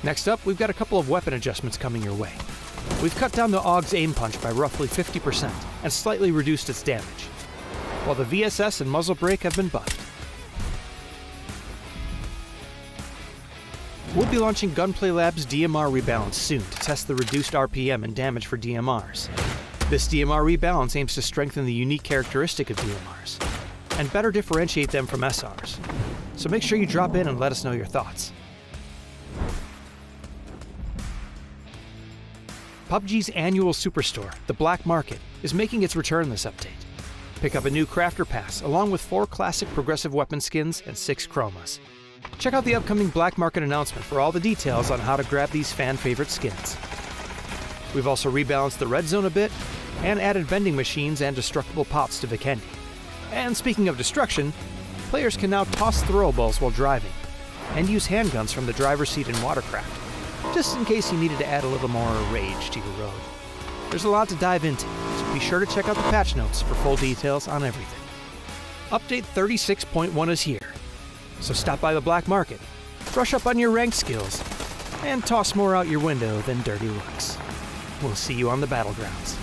Next up, we've got a couple of weapon adjustments coming your way. We've cut down the AUG's aim punch by roughly 50% and slightly reduced its damage, while the VSS and muzzle brake have been buffed. We'll be launching Gunplay Lab's DMR rebalance soon to test the reduced RPM and damage for DMRs. This DMR rebalance aims to strengthen the unique characteristic of DMRs and better differentiate them from SRs. So make sure you drop in and let us know your thoughts. PUBG's annual superstore, the Black Market, is making its return this update. Pick up a new Crafter Pass along with 4 classic progressive weapon skins and 6 chromas. Check out the upcoming Black Market announcement for all the details on how to grab these fan-favorite skins. We've also rebalanced the red zone a bit and added vending machines and destructible pops to Vikendi. And speaking of destruction, players can now toss throwables while driving and use handguns from the driver's seat in Watercraft, just in case you needed to add a little more rage to your road. There's a lot to dive into, so be sure to check out the patch notes for full details on everything. Update 36.1 is here, so stop by the Black Market, brush up on your ranked skills, and toss more out your window than dirty looks. We'll see you on the battlegrounds.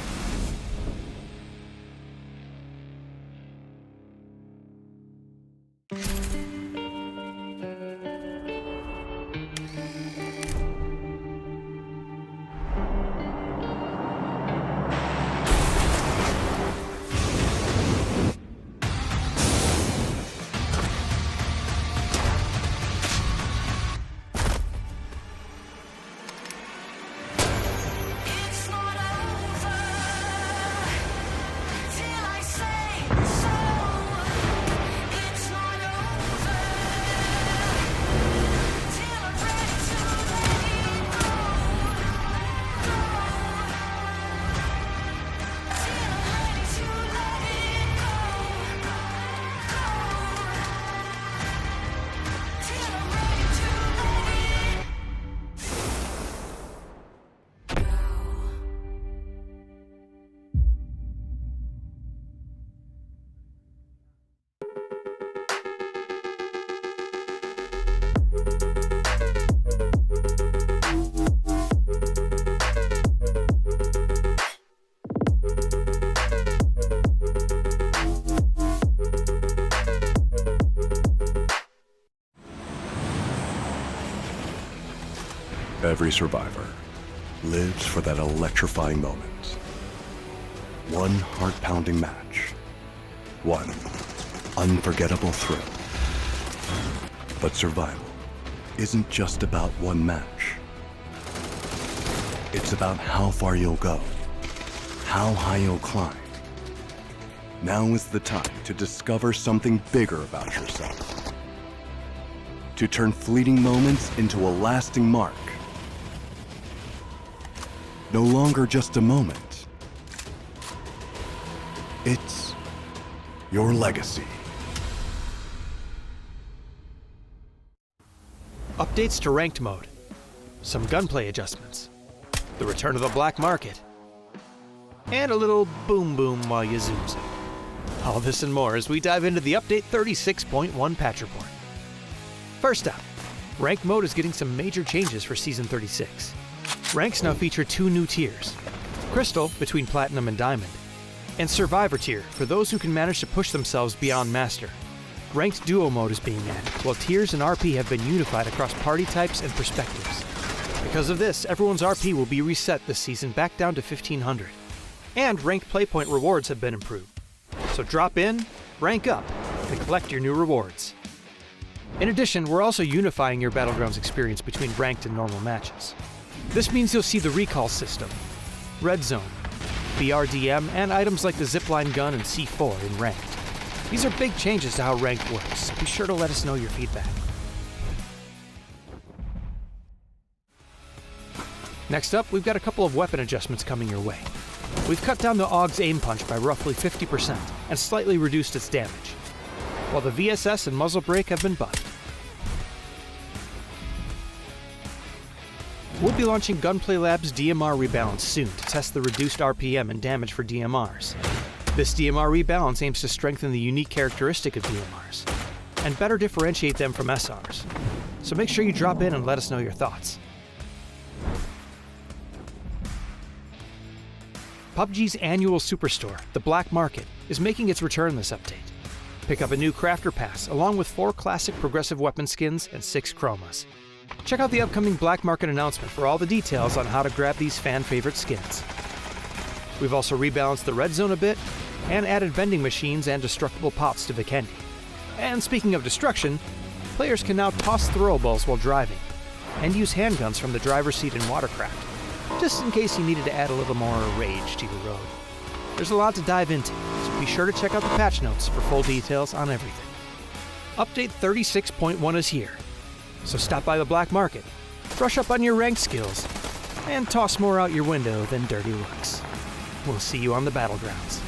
Every survivor lives for that electrifying moment. One heart-pounding match. One unforgettable thrill. But survival isn't just about one match. It's about how far you'll go, how high you'll climb. Now is the time to discover something bigger about yourself. To turn fleeting moments into a lasting mark. No longer just a moment. It's your legacy. Updates to ranked mode, some gunplay adjustments, the return of the Black Market, and a little boom boom while you zoom zoom. All this and more as we dive into the Update 36.1 patch report. First up, ranked mode is getting some major changes for Season 36. Ranks now feature 2 new tiers: Crystal between Platinum and Diamond, and Survivor tier for those who can manage to push themselves beyond Master. Ranked Duo mode is being added, while tiers and RP have been unified across party types and perspectives. Because of this, everyone's RP will be reset this season back down to 1500. And ranked play point rewards have been improved. So drop in, rank up, and collect your new rewards. In addition, we're also unifying your Battlegrounds experience between ranked and normal matches. This means you'll see the recall system, red zone, BRDM, and items like the zipline gun and C4 in ranked. These are big changes to how ranked works. Be sure to let us know your feedback. Next up, we've got a couple of weapon adjustments coming your way. We've cut down the AUG's aim punch by roughly 50% and slightly reduced its damage, while the VSS and muzzle brake have been buffed. We'll be launching Gunplay Lab's DMR rebalance soon to test the reduced RPM and damage for DMRs. This DMR rebalance aims to strengthen the unique characteristic of DMRs and better differentiate them from SRs. So make sure you drop in and let us know your thoughts. PUBG's annual superstore, the Black Market, is making its return this update. Pick up a new Crafter Pass, along with 4 classic progressive weapon skins and 6 chromas. Check out the upcoming Black Market announcement for all the details on how to grab these fan-favorite skins. We've also rebalanced the red zone a bit, and added vending machines and destructible pops to Vikendi. And speaking of destruction, players can now toss throwables while driving, and use handguns from the driver's seat in Watercraft, just in case you needed to add a little more rage to your road. There's a lot to dive into, so be sure to check out the patch notes for full details on everything. Update 36.1 is here, so stop by the Black Market, brush up on your ranked skills, and toss more out your window than dirty looks. We'll see you on the battlegrounds.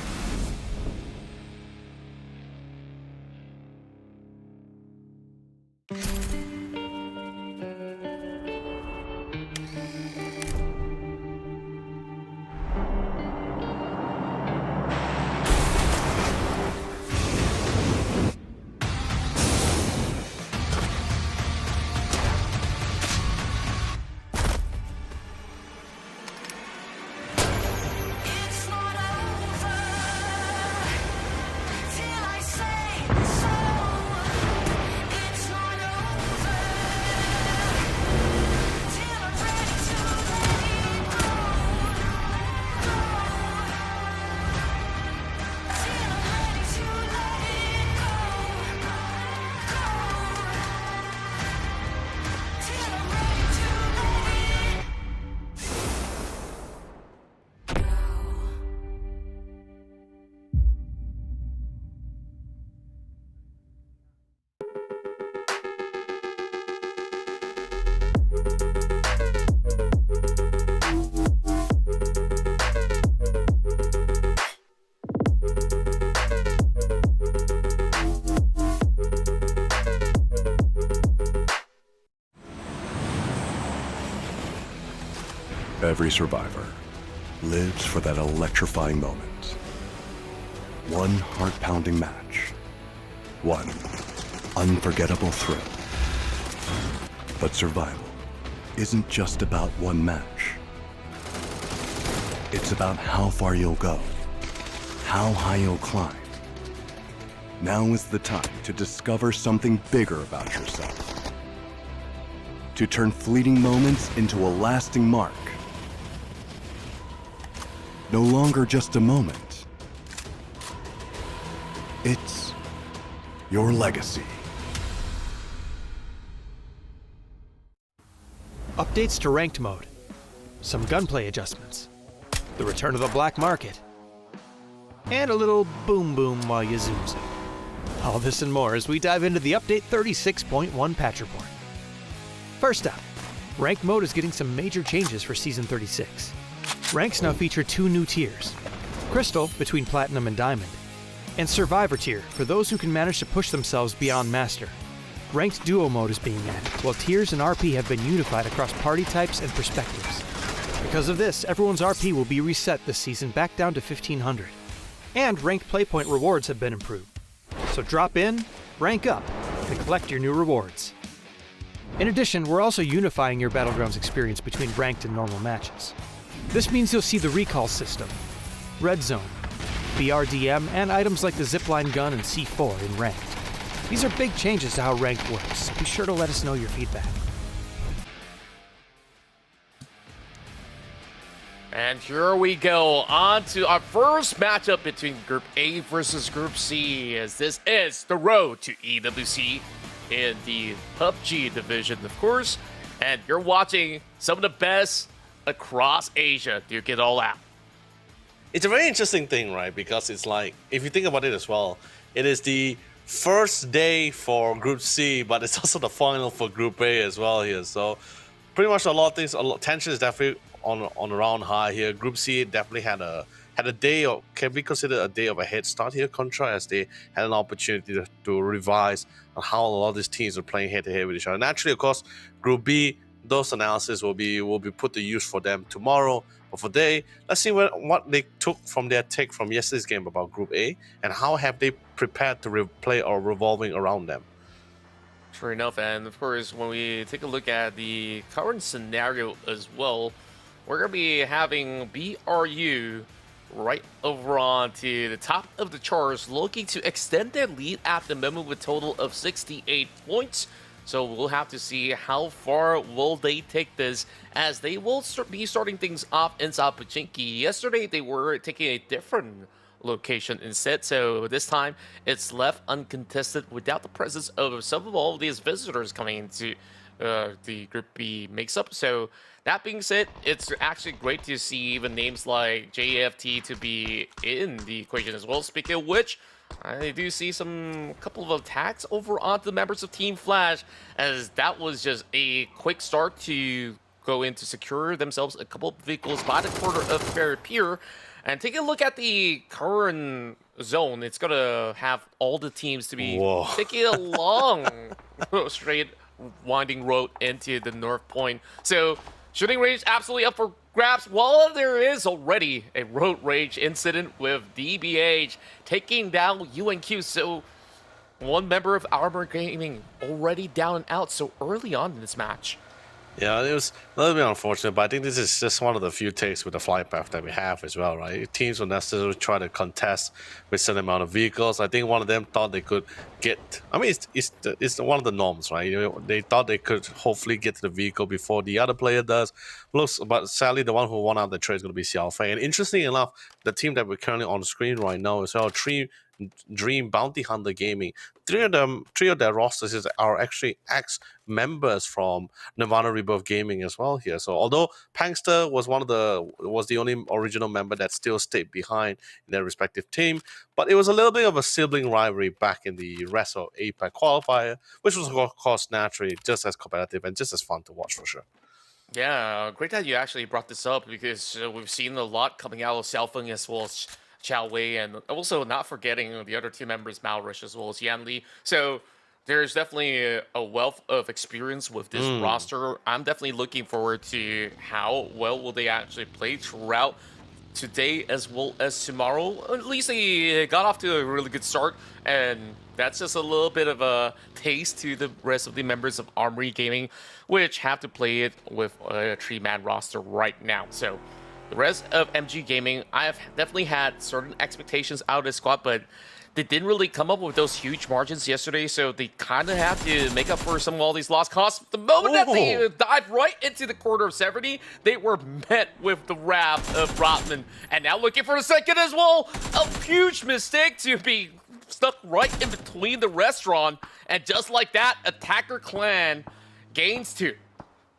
Every survivor lives for that electrifying moment. One heart-pounding match. One unforgettable thrill. But survival isn't just about one match. It's about how far you'll go, how high you'll climb. Now is the time to discover something bigger about yourself. To turn fleeting moments into a lasting mark. No longer just a moment. It's your legacy. Updates to ranked mode, some gunplay adjustments, the return of the Black Market, and a little boom boom while you zoom zoom. All this and more as we dive into the update 36.1 patch report. First up, ranked mode is getting some major changes for Season 36. Ranks now feature 2 new tiers, Crystal between Platinum and Diamond, and Survivor tier for those who can manage to push themselves beyond Master. Ranked Duo mode is being added, while tiers and RP have been unified across party types and perspectives. Because of this, everyone's RP will be reset this season back down to 1500. And ranked play point rewards have been improved. So drop in, rank up, and collect your new rewards. In addition, we're also unifying your Battlegrounds experience between ranked and normal matches. This means you'll see the recall system, red zone, BRDM, and items like the zipline gun and C4 in ranked. These are big changes to how ranked works. Be sure to let us know your feedback. And here we go on to our first matchup between Group A versus Group C, as this is the road to EWC in the PUBG division, of course. And you're watching some of the best across Asia duke it all out. It's a very interesting thing, right? Because it's like, if you think about it as well, it is the first day for Group C, but it's also the final for Group A as well here. So pretty much a lot of things, tension is definitely on around high here. Group C definitely had a day, or can be considered a day of a head start here, Contra, as they had an opportunity to revise on how a lot of these teams are playing head to head with each other. Naturally, of course, Group B, those analysis will be put to use for them tomorrow. But for today, let's see what they took from their take from yesterday's game about Group A, and how have they prepared to play or revolving around them. Sure enough, and of course, when we take a look at the current scenario as well, we're going to be having BRU right over on to the top of the charts, looking to extend their lead at the moment with a total of 68 points. So we'll have to see how far will they take this, as they will be starting things off inside Pachinki. Yesterday, they were taking a different location instead, so this time it's left uncontested without the presence of some of all these visitors coming into the Group B mix-up. So that being said, it's actually great to see even names like JFT to be in the equation as well. Speaking of which, I do see a couple of attacks over onto the members of Team Flash, as that was just a quick start to go in to secure themselves a couple of vehicles by the corner of Fair Pier. And take a look at the current zone. It's going to have all the teams to be taking a long straight winding road into the North Point. So shooting range absolutely up for grabs, while there is already a road rage incident with DBH taking down UNQ. So one member of Armor Gaming already down and out so early on in this match. Yeah, it was a little bit unfortunate, but I think this is just one of the few takes with the flight path that we have as well, right? Teams will necessarily try to contest with a certain amount of vehicles. I think one of them thought they could get, I mean, it's one of the norms, right? You know, they thought they could hopefully get to the vehicle before the other player does. But sadly, the one who won out the trade is going to be Xiaofei. And interestingly enough, the team that we're currently on the screen right now is our Dream Bounty Hunter Gaming. Three of their rosters are actually ex-members from Nirvana Rebirth Gaming as well here. So although Pangster was the only original member that still stayed behind in their respective team, but it was a little bit of a sibling rivalry back in the rest of APAC Qualifier, which was of course naturally just as competitive and just as fun to watch for sure. Yeah, great that you actually brought this up, because we've seen a lot coming out of Xiaofeng as well as Chao Wei, and also not forgetting the other two members, Malrush as well as Yan Li. So there's definitely a wealth of experience with this roster. I'm definitely looking forward to how well will they actually play throughout today as well as tomorrow. At least they got off to a really good start, and that's just a little bit of a taste to the rest of the members of Armory Gaming, which have to play it with a 3-man roster right now. So the rest of MG Gaming, I have definitely had certain expectations out of this squad, but they didn't really come up with those huge margins yesterday, so they kind of have to make up for some of all these lost costs. The moment that they dived right into the corner of Severity, they were met with the wrath of Rotman. And now looking for a second as well, a huge mistake to be stuck right in between the restaurant. And just like that, Attacker Clan gains 2.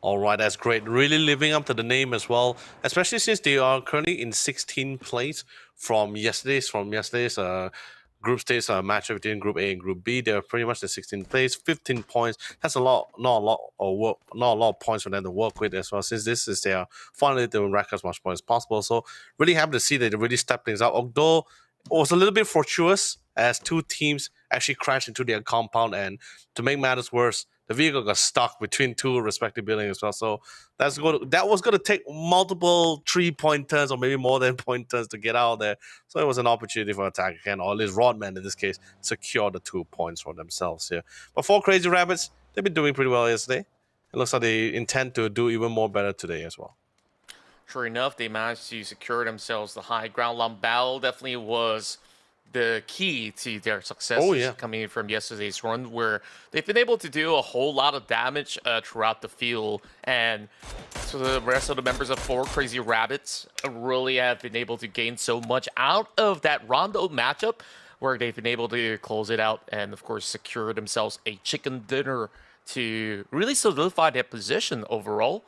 All right, that's great. Really living up to the name as well, especially since they are currently in 16th place from yesterday's group stage matchup between Group A and Group B. They're pretty much the 16th place, 15 points. That's not a lot of points for them to work with as well, since this is their finally to rack as much points as possible. So really happy to see that they really stepped things up. Although it was a little bit fortuitous, as two teams actually crashed into their compound, and to make matters worse, the vehicle got stuck between two respective buildings as well. So that was going to take multiple 3-point turns, or maybe more than point turns, to get out of there. So it was an opportunity for Attacker Clan, or at least Rodman in this case, secure the 2 points for themselves here. But for Crazy Rabbits, they've been doing pretty well yesterday. It looks like they intend to do even more better today as well. Sure enough, they managed to secure themselves the high ground. Lambao definitely was the key to their success coming from yesterday's run, where they've been able to do a whole lot of damage throughout the field. And to the rest of the members of 4 Crazy Rabbits really have been able to gain so much out of that Rondo matchup, where they've been able to close it out and, of course, secure themselves a chicken dinner to really solidify their position overall.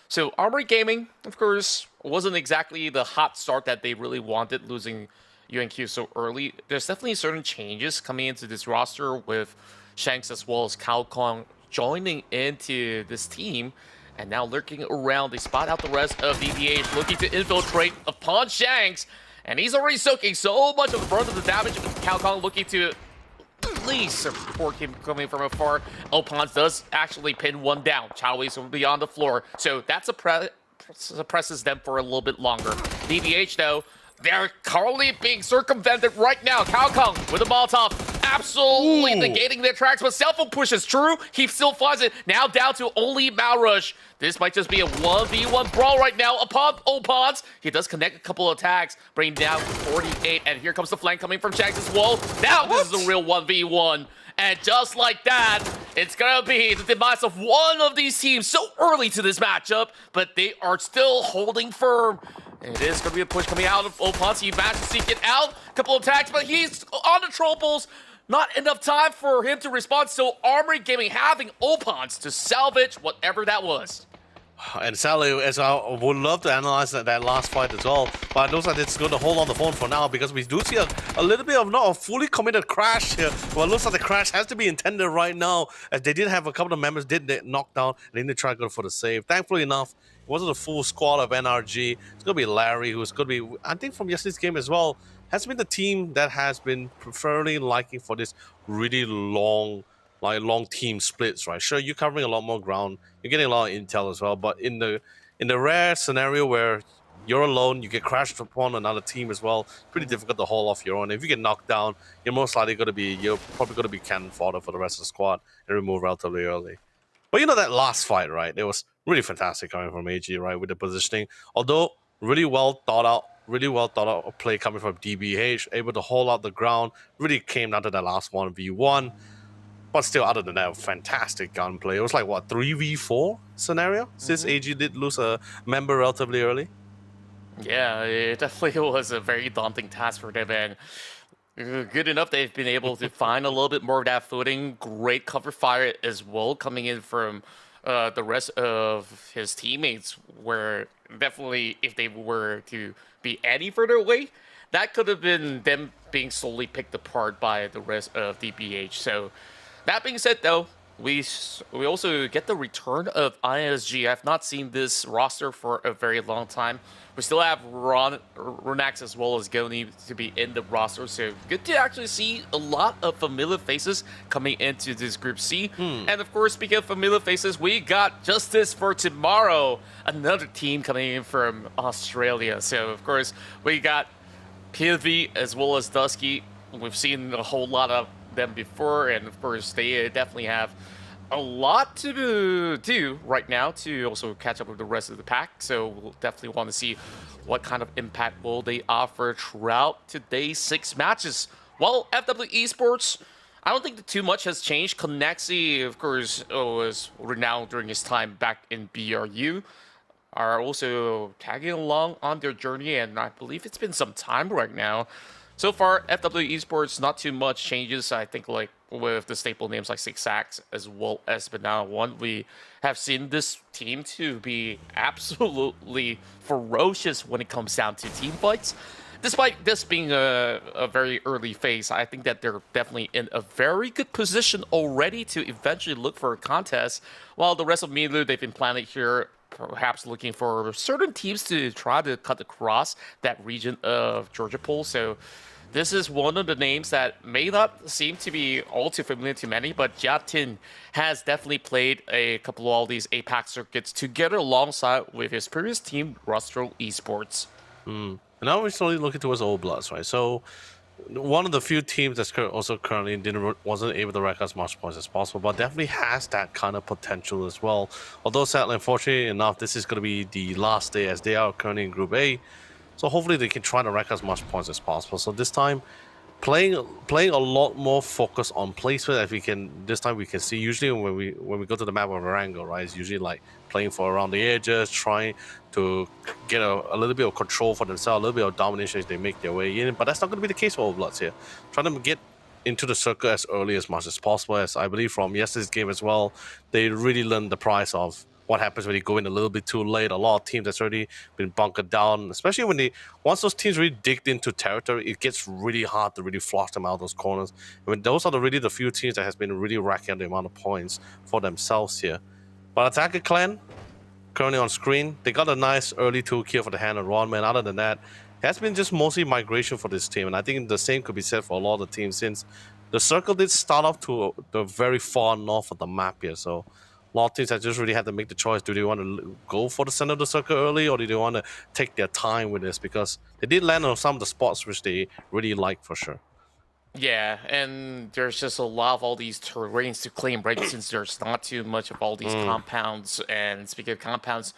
So Armory Gaming, of course, wasn't exactly the hot start that they really wanted, losing UNQ so early. There's definitely certain changes coming into this roster with Shanks as well as Cao Kong joining into this team. And now lurking around, they spot out the rest of DBH, looking to infiltrate upon Shanks. And he's already soaking so much of the brunt of the damage. Cao Kong looking to at least support him coming from afar. Opans does actually pin one down. Chao Wei's will be on the floor. So that suppresses them for a little bit longer. DBH, though, they're currently being circumvented right now. Cao Kong with a Molotov, absolutely negating their tracks, but cell phone pushes true. He still finds it. Now down to only Malrush. This might just be a 1v1 brawl right now upon Opans. He does connect a couple of attacks, bringing down 48, and here comes the flank coming from Shanks as well. Now this is a real 1v1. And just like that, it's gonna be the demise of one of these teams so early to this matchup, but they are still holding firm. And it is gonna be a push coming out of Opans. He manages to get out, a couple of attacks, but he's on the troubles. Not enough time for him to respond, so Armory Gaming having Opans to salvage whatever that was. And sadly, as I would love to analyze that last fight as well, but it looks like it's going to hold on the phone for now, because we do see a little bit of not a fully committed crash here. Well, it looks like the crash has to be intended right now, as they did have a couple of members did get knocked down, and they did try to go for the save. Thankfully enough, it wasn't a full squad of NRG. It's going to be Larry, who's going to be, I think from yesterday's game as well, has been the team that has been preferably liking for this really long team splits, right? Sure, you're covering a lot more ground, you're getting a lot of intel as well, but in the rare scenario where you're alone, you get crashed upon another team as well, it's pretty difficult to hold off your own. If you get knocked down, you're probably going to be cannon fodder for the rest of the squad and remove relatively early. But you know that last fight, right? It was really fantastic coming from AG, right, with the positioning. Although really well thought out play coming from DBH, able to hold out the ground, really came down to that last 1v1. But still, other than that, fantastic gunplay. It was like, what, 3v4 scenario? Since AG did lose a member relatively early? Yeah, it definitely was a very daunting task for them, and good enough they've been able to find a little bit more of that footing. Great cover fire as well coming in from the rest of his teammates, where definitely if they were to be any further away, that could have been them being solely picked apart by the rest of DBH. So that being said, though, we also get the return of ISG. I've not seen this roster for a very long time. We still have Runax as well as Goni to be in the roster, so good to actually see a lot of familiar faces coming into this Group C. And of course, speaking of familiar faces, we got Justice for Tomorrow, another team coming in from Australia. So of course, we got PV as well as Dusky. We've seen a whole lot of them before, and of course they definitely have a lot to do right now to also catch up with the rest of the pack, so we'll definitely want to see what kind of impact will they offer throughout today's 6 matches. Well, FW Esports, I don't think too much has changed. Connexi, of course, was renowned during his time back in BRU, are also tagging along on their journey, and I believe it's been some time right now. So far, FW Esports, not too much changes. I think like with the staple names like Six Sacks as well as Banana One, we have seen this team to be absolutely ferocious when it comes down to team fights. Despite this being a very early phase, I think that they're definitely in a very good position already to eventually look for a contest, while the rest of Milu, they've been planning here, perhaps looking for certain teams to try to cut across that region of Georgia Pool. So this is one of the names that may not seem to be all too familiar to many, but Jatin has definitely played a couple of all these APAC circuits together alongside with his previous team, Rostro Esports. And now we're slowly looking towards Old Bloods, right? So one of the few teams that's also currently wasn't able to rack as much points as possible, but definitely has that kind of potential as well. Although sadly, unfortunately enough, this is going to be the last day as they are currently in Group A. So hopefully they can try to rack as much points as possible. So this time, playing a lot more focus on placement. If we can this time we can see usually when we go to the map of Varango, right, it's usually like playing for around the edges, trying to get a little bit of control for themselves, a little bit of domination as they make their way in. But that's not going to be the case for Overbloods here. Trying to get into the circle as early as much as possible, as I believe from yesterday's game as well, they really learned the price of what happens when you go in a little bit too late. A lot of teams that's already been bunkered down, especially when once those teams really digged into territory, it gets really hard to really flush them out of those corners. I mean, those are really the few teams that has been really racking up the amount of points for themselves here. But Attacker Clan, currently on screen, they got a nice early 2 kill for the hand and run, man. Other than that, it has been just mostly migration for this team, and I think the same could be said for a lot of the teams, since the circle did start off to the very far north of the map here, so a lot of teams have just really had to make the choice. Do they want to go for the center of the circle early, or do they want to take their time with this? Because they did land on some of the spots which they really like for sure. Yeah, and there's just a lot of all these terrains to claim, right? Since there's not too much of all these compounds. And speaking of compounds,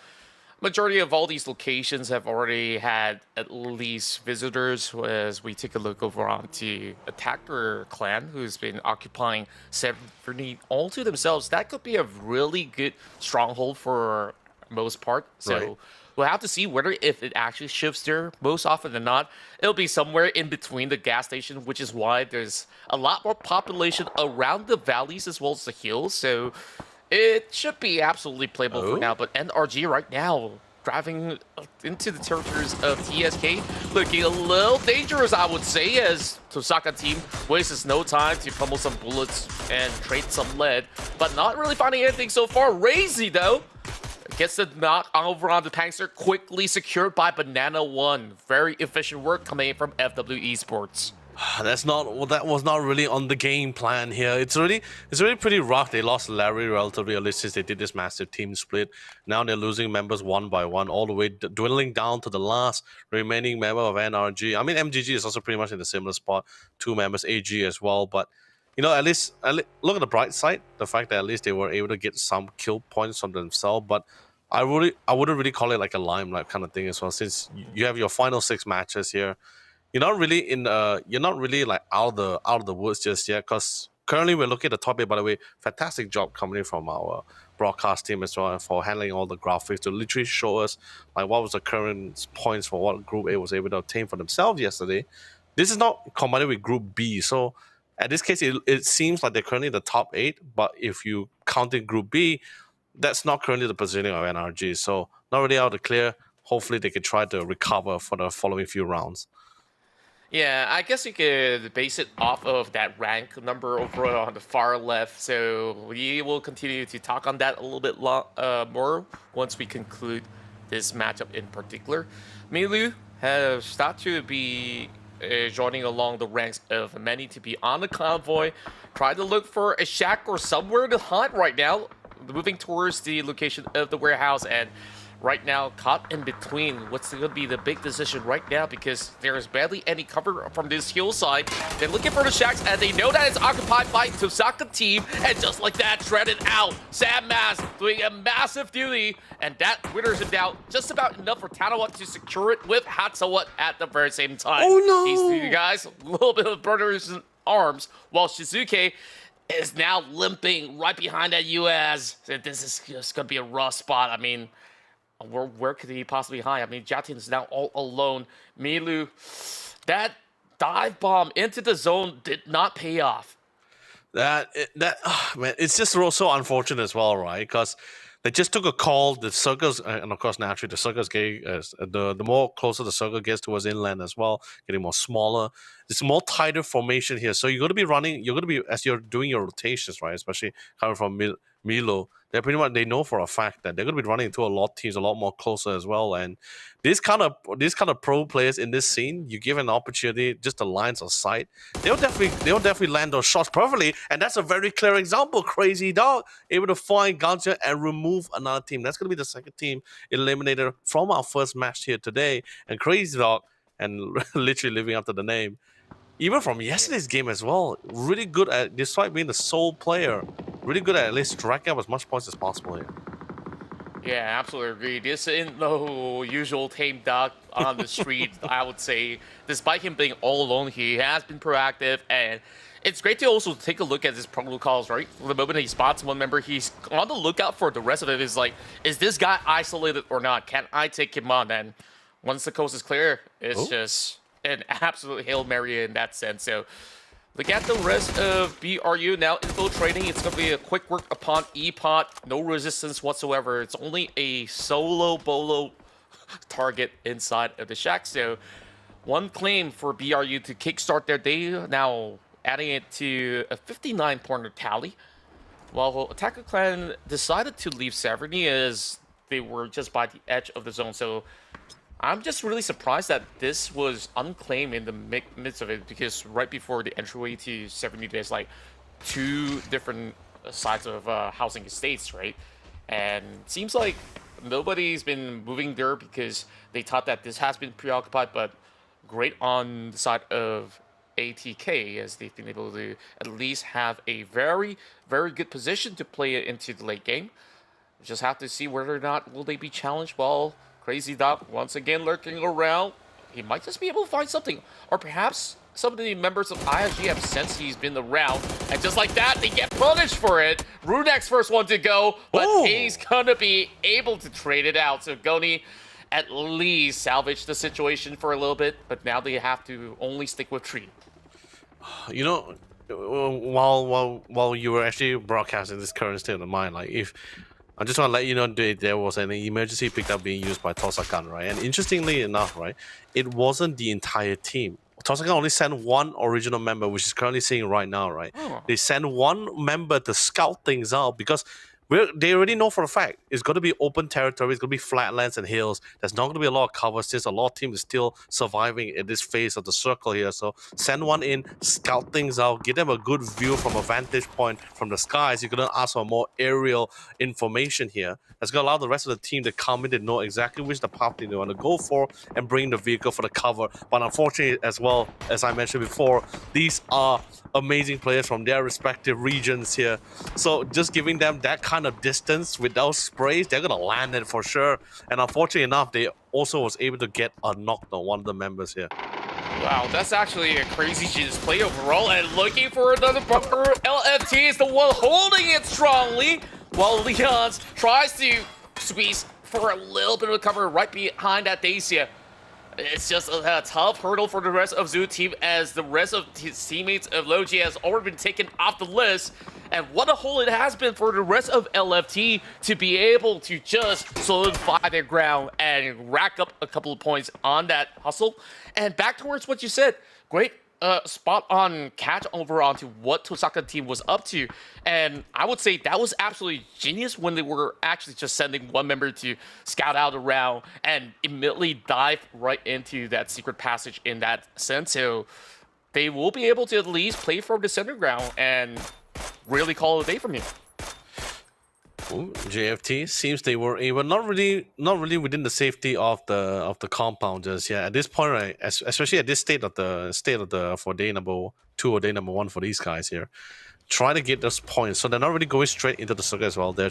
majority of all these locations have already had at least visitors. As we take a look over onto Attacker Clan, who's been occupying 70 all to themselves. That could be a really good stronghold for most part. So Right. we'll have to see whether if it actually shifts there. Most often than not, it'll be somewhere in between the gas station, which is why there's a lot more population around the valleys as well as the hills. So it should be absolutely playable for now, but NRG right now driving into the territories of TSK, looking a little dangerous, I would say, as Tosaka team wastes no time to pummel some bullets and trade some lead, but not really finding anything so far. Razy, though, gets the knock over on the Pangster, quickly secured by Banana One. Very efficient work coming in from FW Esports. That was not really on the game plan here. It's really pretty rough. They lost Larry relatively early since they did this massive team split. Now they're losing members one by one, all the way dwindling down to the last remaining member of NRG. I mean, MGG is also pretty much in a similar spot. 2 members, AG as well. But you know, at least look at the bright side. The fact that at least they were able to get some kill points from themselves. But I wouldn't really call it like a limelight kind of thing as well, since you have your final 6 matches here. You're not really like out of the woods just yet, because currently we're looking at the top 8. By the way, fantastic job coming in from our broadcast team as well for handling all the graphics to literally show us like what was the current points for what Group A was able to obtain for themselves yesterday. This is not combined with Group B, so at this case it seems like they're currently the top 8. But if you count in Group B, that's not currently the positioning of NRG, so not really out of the clear. Hopefully they can try to recover for the following few rounds. Yeah, I guess you could base it off of that rank number over on the far left. So we will continue to talk on that a little bit more once we conclude this matchup in particular. Milu has started to be joining along the ranks of many to be on the convoy. Try to look for a shack or somewhere to hunt right now. Moving towards the location of the warehouse, and right now caught in between. What's going to be the big decision right now, because there is barely any cover from this hillside. They're looking for the shacks, and they know that it's occupied by Tosaka team, and just like that, shredded out. Sam Mass doing a massive duty, and that withers him down just about enough for Tanawa to secure it with Hatsawa at the very same time. Oh no! These two guys, a little bit of brothers in arms, while Shizuke is now limping right behind that US. This is just going to be a rough spot. I mean, where could he possibly hide? I mean, Jatin is now all alone. Milu, that dive bomb into the zone did not pay off. Man, it's just so unfortunate as well, right? Because they just took a call. The circles, and of course, naturally, the circles get the more closer the circle gets towards inland as well, getting more smaller. It's more tighter formation here. So you're going to be running. You're going to be, as you're doing your rotations, right? Especially coming from Milo, they know for a fact that they're going to be running into a lot of teams a lot more closer as well. And these kind of pro players in this scene, you give an opportunity, just the lines of sight, they'll definitely land those shots perfectly. And that's a very clear example. Crazy Dog able to find Ganja and remove another team. That's going to be the second team eliminated from our first match here today. And Crazy Dog, and literally living up to the name, even from yesterday's game as well, really good at, despite being the sole player, really good at least racking up as much points as possible here. Yeah, absolutely agree. This isn't the usual tame dog on the street, I would say. Despite him being all alone, he has been proactive, and it's great to also take a look at his protocols, right? The moment he spots one member, he's on the lookout for the rest of it. Is like, is this guy isolated or not? Can I take him on? And once the coast is clear, it's just an absolute Hail Mary in that sense. So look at the rest of BRU now infiltrating. It's going to be a quick work upon EPOT. No resistance whatsoever. It's only a solo bolo target inside of the shack. So one claim for BRU to kickstart their day, now adding it to a 59-pointer tally. While Attacker Clan decided to leave Severny as they were just by the edge of the zone. So I'm just really surprised that this was unclaimed in the midst of it, because right before the entryway to Severny, there's like 2 different sides of housing estates, right? And it seems like nobody's been moving there because they thought that this has been preoccupied, but great on the side of ATK, as they've been able to at least have a very, very good position to play it into the late game. We just have to see whether or not will they be challenged. While Crazy Doc once again lurking around, he might just be able to find something, or perhaps some of the members of ISG have sensed he's been around, and just like that, they get punished for it. Runek's first one to go, but he's gonna be able to trade it out. So Goni at least salvage the situation for a little bit, but now they have to only stick with Tree. You know, while you were actually broadcasting this current state of mind, like, if I just want to let you know that there was an emergency pickup being used by Tosakan, right? And interestingly enough, right, it wasn't the entire team. Tosakan only sent one original member, which is currently seeing right now, right? They sent one member to scout things out because they already know for a fact it's going to be open territory, it's going to be flatlands and hills. There's not going to be a lot of cover since a lot of teams is still surviving in this phase of the circle here. So send one in, scout things out, give them a good view from a vantage point from the skies. You're going to ask for more aerial information here. That's going to allow the rest of the team to come in and know exactly which the path they want to go for and bring the vehicle for the cover. But unfortunately, as well, as I mentioned before, these are amazing players from their respective regions here. So just giving them that kind of distance with those sprays, they're gonna land it for sure. And unfortunately enough, they also was able to get a knock on one of the members here. Wow, that's actually a crazy genius play overall. And looking for another bunker, LFT is the one holding it strongly, while Leons tries to squeeze for a little bit of cover right behind that Dacia. It's just a tough hurdle for the rest of Zoo team, as the rest of his teammates of Logi has already been taken off the list. And what a hole it has been for the rest of LFT to be able to just solidify their ground and rack up a couple of points on that hustle. And back towards what you said, great spot on catch over onto what Tosaka team was up to. And I would say that was absolutely genius when they were actually just sending one member to scout out around and immediately dive right into that secret passage in that sense. So they will be able to at least play from the center ground and really call it a day from here. Ooh, JFT seems they were able, not really within the safety of the compound just yet. At this point, right, especially at this state of the for day number 2 or day number 1 for these guys here, trying to get those points. So they're not really going straight into the circle as well. They're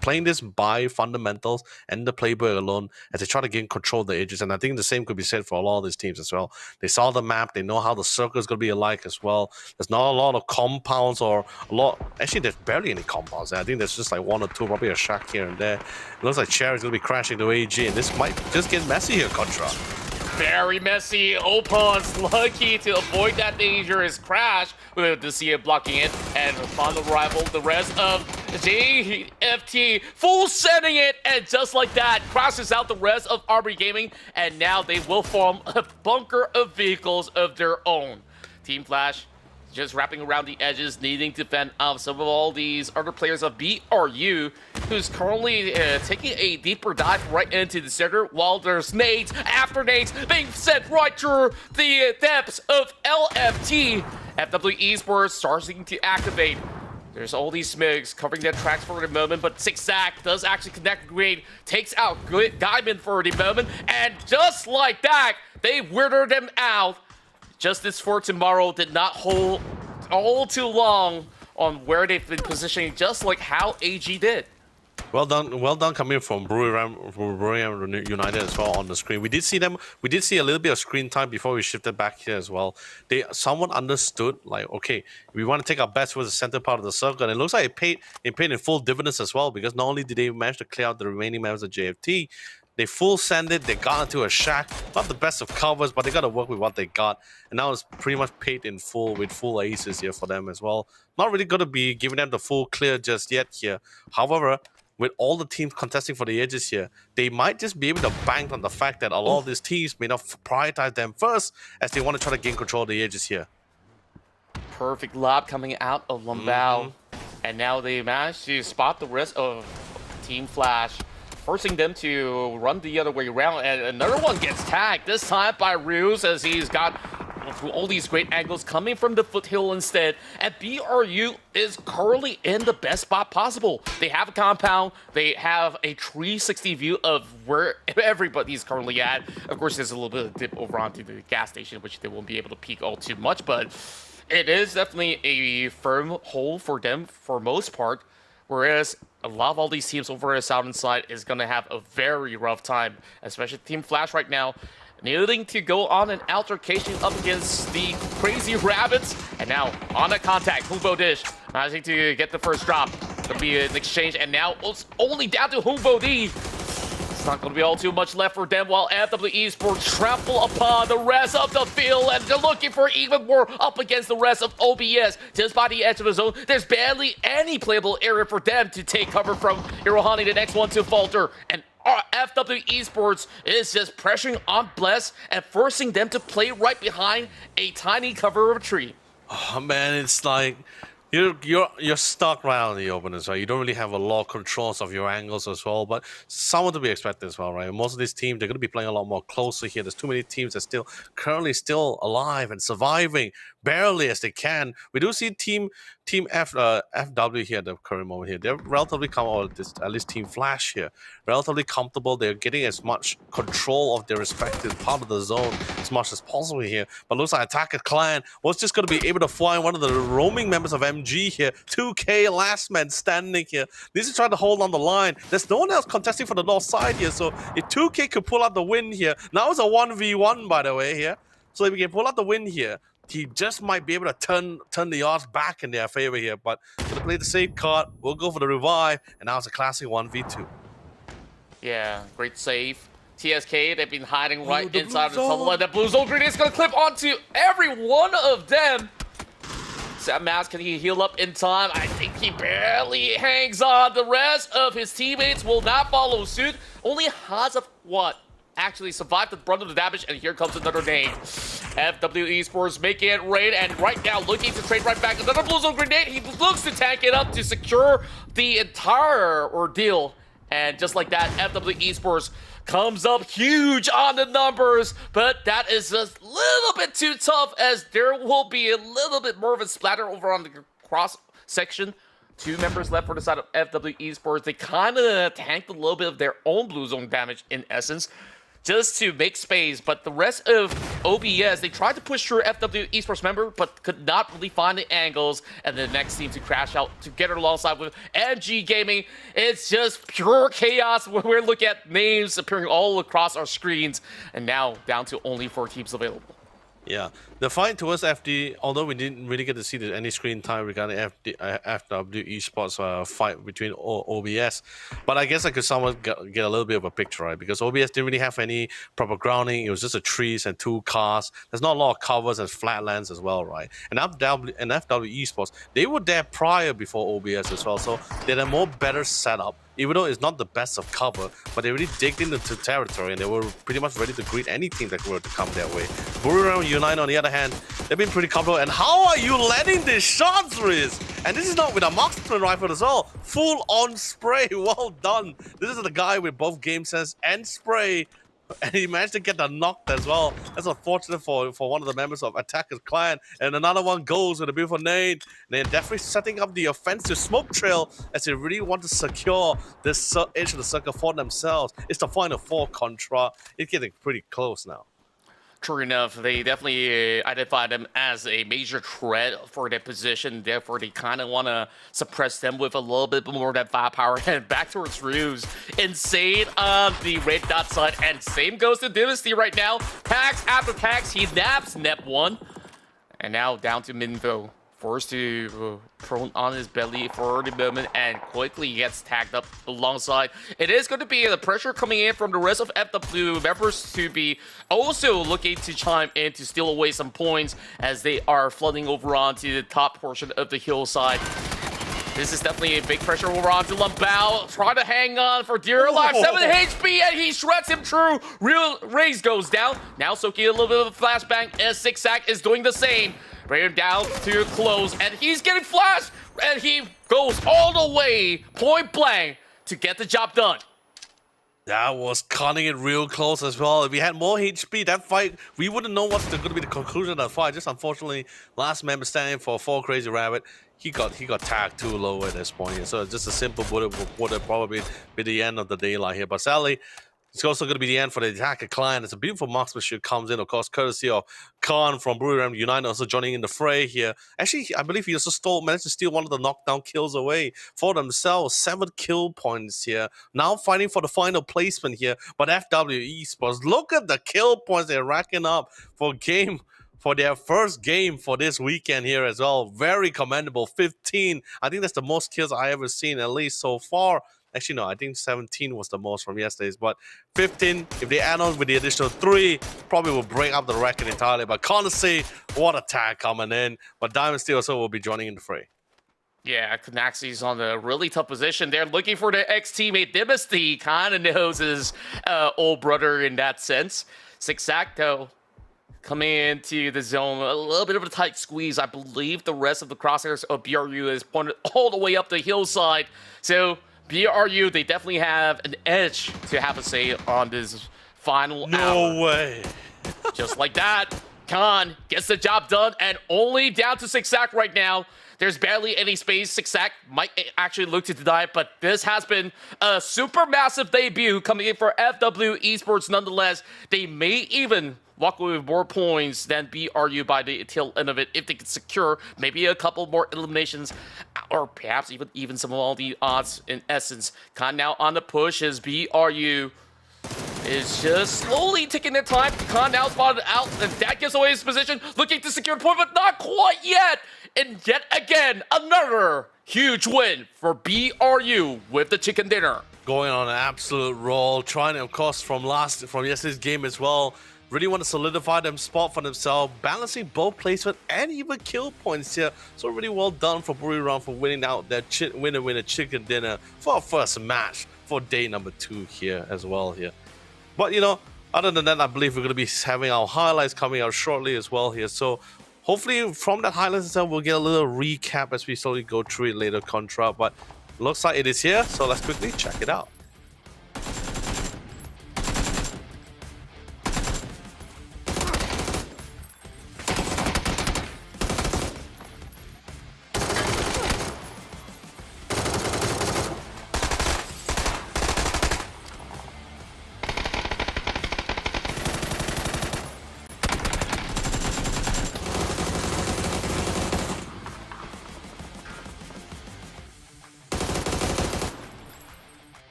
playing this by fundamentals and the playbook alone as they try to gain control of the edges. And I think the same could be said for a lot of these teams as well. They saw the map, they know how the circle is going to be alike as well. There's not a lot of compounds or a lot. Actually, there's barely any compounds. I think there's just like 1 or 2, probably a shack here and there. It looks like Cherry's going to be crashing to AG, and this might just get messy here, Contra. Very messy. Opon's lucky to avoid that dangerous crash with the CA blocking it. And upon arrival, the rest of JFT full sending it, and just like that, crashes out the rest of RB Gaming, and now they will form a bunker of vehicles of their own. Team Flash just wrapping around the edges, needing to fend off some of all these other players of BRU, who's currently taking a deeper dive right into the center, while there's nades after nades being sent right through the depths of LFT. FW Esports starting to activate. There's all these smigs covering their tracks for the moment, but Zigzag does actually connect Green, takes out Diamond for the moment, and just like that, they withered them out. Justice for Tomorrow did not hold all too long on where they've been positioning, just like how AG did. Well done coming from Buriram United as well on the screen. We did see a little bit of screen time before we shifted back here as well. Someone understood, like, okay, we want to take our best towards the center part of the circle, and it looks like it paid in full dividends as well, because not only did they manage to clear out the remaining members of JFT, they full sended, they got into a shack, not the best of covers, but they got to work with what they got, and now it's pretty much paid in full with full aces here for them as well. Not really going to be giving them the full clear just yet here. However, with all the teams contesting for the edges here, they might just be able to bank on the fact that a lot of these teams may not prioritize them first, as they want to try to gain control of the edges here. Perfect lob coming out of Lombao. And now they managed to spot the rest of Team Flash, forcing them to run the other way around. And another one gets tagged, this time by Ruse, as he's got all these great angles coming from the foothill instead. And BRU is currently in the best spot possible. They have a compound, they have a 360 view of where everybody's currently at. Of course, there's a little bit of dip over onto the gas station, which they won't be able to peek all too much, but it is definitely a firm hold for them for most part. Whereas a lot of all these teams over the southern side is going to have a very rough time, especially Team Flash right now, needing to go on an altercation up against the Crazy Rabbits. And now on a contact, Humbo Dish managing to get the first drop. It'll be an exchange, and now it's only down to Humbo D. It's not going to be all too much left for them, while FW Esports trample upon the rest of the field, and they're looking for even more up against the rest of OBS. Just by the edge of the zone, there's barely any playable area for them to take cover from. Irohani, the next one to falter, and FW Esports is just pressuring on Bless and forcing them to play right behind a tiny cover of a tree. Oh man, it's like you're stuck right out in the open as well. You don't really have a lot of controls of your angles as well, but somewhat to be expected as well, right? Most of these teams, they're going to be playing a lot more closely here. There's too many teams that currently still alive and surviving barely as they can. We do see Team FW here at the current moment here. They're relatively comfortable, at least Team Flash here. Relatively comfortable. They're getting as much control of their respective part of the zone as much as possible here. But looks like APAC Clan was just going to be able to find one of the roaming members of MG here. 2K last man standing here. Needs to try to hold on the line. There's no one else contesting for the north side here. So if 2K could pull out the win here, now it's a 1v1 by the way here. So if we can pull out the win here, he just might be able to turn the odds back in their favor here, but gonna play the safe card. We'll go for the revive, and now it's a classic 1v2. Yeah, great save. TSK, they've been hiding right inside of the tunnel, and that blue zone grenade is gonna clip onto every one of them. Sam Mass, can he heal up in time? I think he barely hangs on. The rest of his teammates will not follow suit. Only Haas of what? Actually survived the brunt of the damage, and here comes another name. FW Esports making it rain, and right now looking to trade right back. Another blue zone grenade. He looks to tank it up to secure the entire ordeal. And just like that, FW Esports comes up huge on the numbers, but that is just a little bit too tough, as there will be a little bit more of a splatter over on the cross section. 2 members left for the side of FW Esports. They kind of tanked a little bit of their own blue zone damage in essence, just to make space, but the rest of OBS, they tried to push through FW Esports member, but could not really find the angles, and the next team to crash out together alongside with MG Gaming. It's just pure chaos when we're looking at names appearing all across our screens, and now down to only 4 teams available. Yeah, the fight towards FD, although we didn't really get to see any screen time regarding FW Esports fight between OBS, but I guess I could somewhat get a little bit of a picture, right? Because OBS didn't really have any proper grounding. It was just a trees and 2 cars. There's not a lot of covers and flatlands as well, right? And FW Esports, they were there prior before OBS as well, so they had a more better setup. Even though it's not the best of cover, but they really digged into territory, and they were pretty much ready to greet any team that were to come their way. Buriram United, on the other hand, they've been pretty comfortable. And how are you letting these shots, Riz? And this is not with a marksman rifle as well. Full on spray. Well done. This is the guy with both game sense and spray. And he managed to get the knocked as well. That's unfortunate for one of the members of APAC Clan. And another one goes with a beautiful nade. And they're definitely setting up the offensive smoke trail, as they really want to secure this edge of the circle for themselves. It's the final 4 contra. It's getting pretty close now. true enough, they definitely identified them as a major threat for their position. Therefore, they kind of want to suppress them with a little bit more of that firepower. And back towards Ruse. Insane on the red dot side. And same goes to Dynasty right now. Tags after tags. He naps Nep 1. And now down to Minvo. Forced to prone on his belly for the moment and quickly gets tagged up alongside. It is going to be the pressure coming in from the rest of FW members to be also looking to chime in to steal away some points as they are flooding over onto the top portion of the hillside. This is definitely a big pressure over onto Lambao. Trying to hang on for dear life. 7 HP and he shreds him through. Real Raze goes down. Now soaking a little bit of a flashbang as Zigzag is doing the same. Bring him down to close, and he's getting flashed, and he goes all the way, point blank, to get the job done. That was cutting it real close as well. If we had more HP, that fight, we wouldn't know what's going to be the conclusion of that fight. Just unfortunately, last member standing for 4 Crazy Rabbit, he got tagged too low at this point here. So just a simple would have probably be the end of the daylight here. But sadly, it's also going to be the end for the attacker client. It's a beautiful marksmanship comes in, of course, courtesy of Khan from Buriram United also joining in the fray here. Actually, I believe he also managed to steal one of the knockdown kills away for themselves. 7 kill points here. Now fighting for the final placement here. But FW Esports, look at the kill points they're racking up for their first game for this weekend here as well. Very commendable. 15. I think that's the most kills I ever seen, at least so far. Actually, no, I think 17 was the most from yesterday's, but 15, if they add on with the additional 3, probably will break up the record entirely. But can't see what a tag coming in. But Diamond Steel also will be joining in the fray. Yeah, Kanaxi's on a really tough position. They're looking for the ex-teammate Dynasty. Kind of knows his old brother in that sense. Zigzag, though, coming into the zone, a little bit of a tight squeeze. I believe the rest of the crosshairs of BRU is pointed all the way up the hillside. So BRU, they definitely have an edge to have a say on this final hour. No way. Just like that, Khan gets the job done and only down to Zigzag right now. There's barely any space. Zigzag might actually look to deny it, but this has been a super massive debut coming in for FW Esports nonetheless. They may even walk away with more points than BRU by the tail end of it if they could secure maybe a couple more eliminations or perhaps even some of all the odds in essence. Khan now on the push as BRU is just slowly taking their time. Khan now spotted out, and that gives away his position, looking to secure the point, but not quite yet. And yet again, another huge win for BRU with the chicken dinner. Going on an absolute roll, trying to, of course, from yesterday's game as well. Really want to solidify them spot for themselves, balancing both placement and even kill points here. So really well done for Buriram for winning out their winner chicken dinner for our first match for day number 2 here as well here. But, you know, other than that, I believe we're going to be having our highlights coming out shortly as well here. So hopefully from that highlights itself, we'll get a little recap as we slowly go through it later, Contra. But looks like it is here, so let's quickly check it out.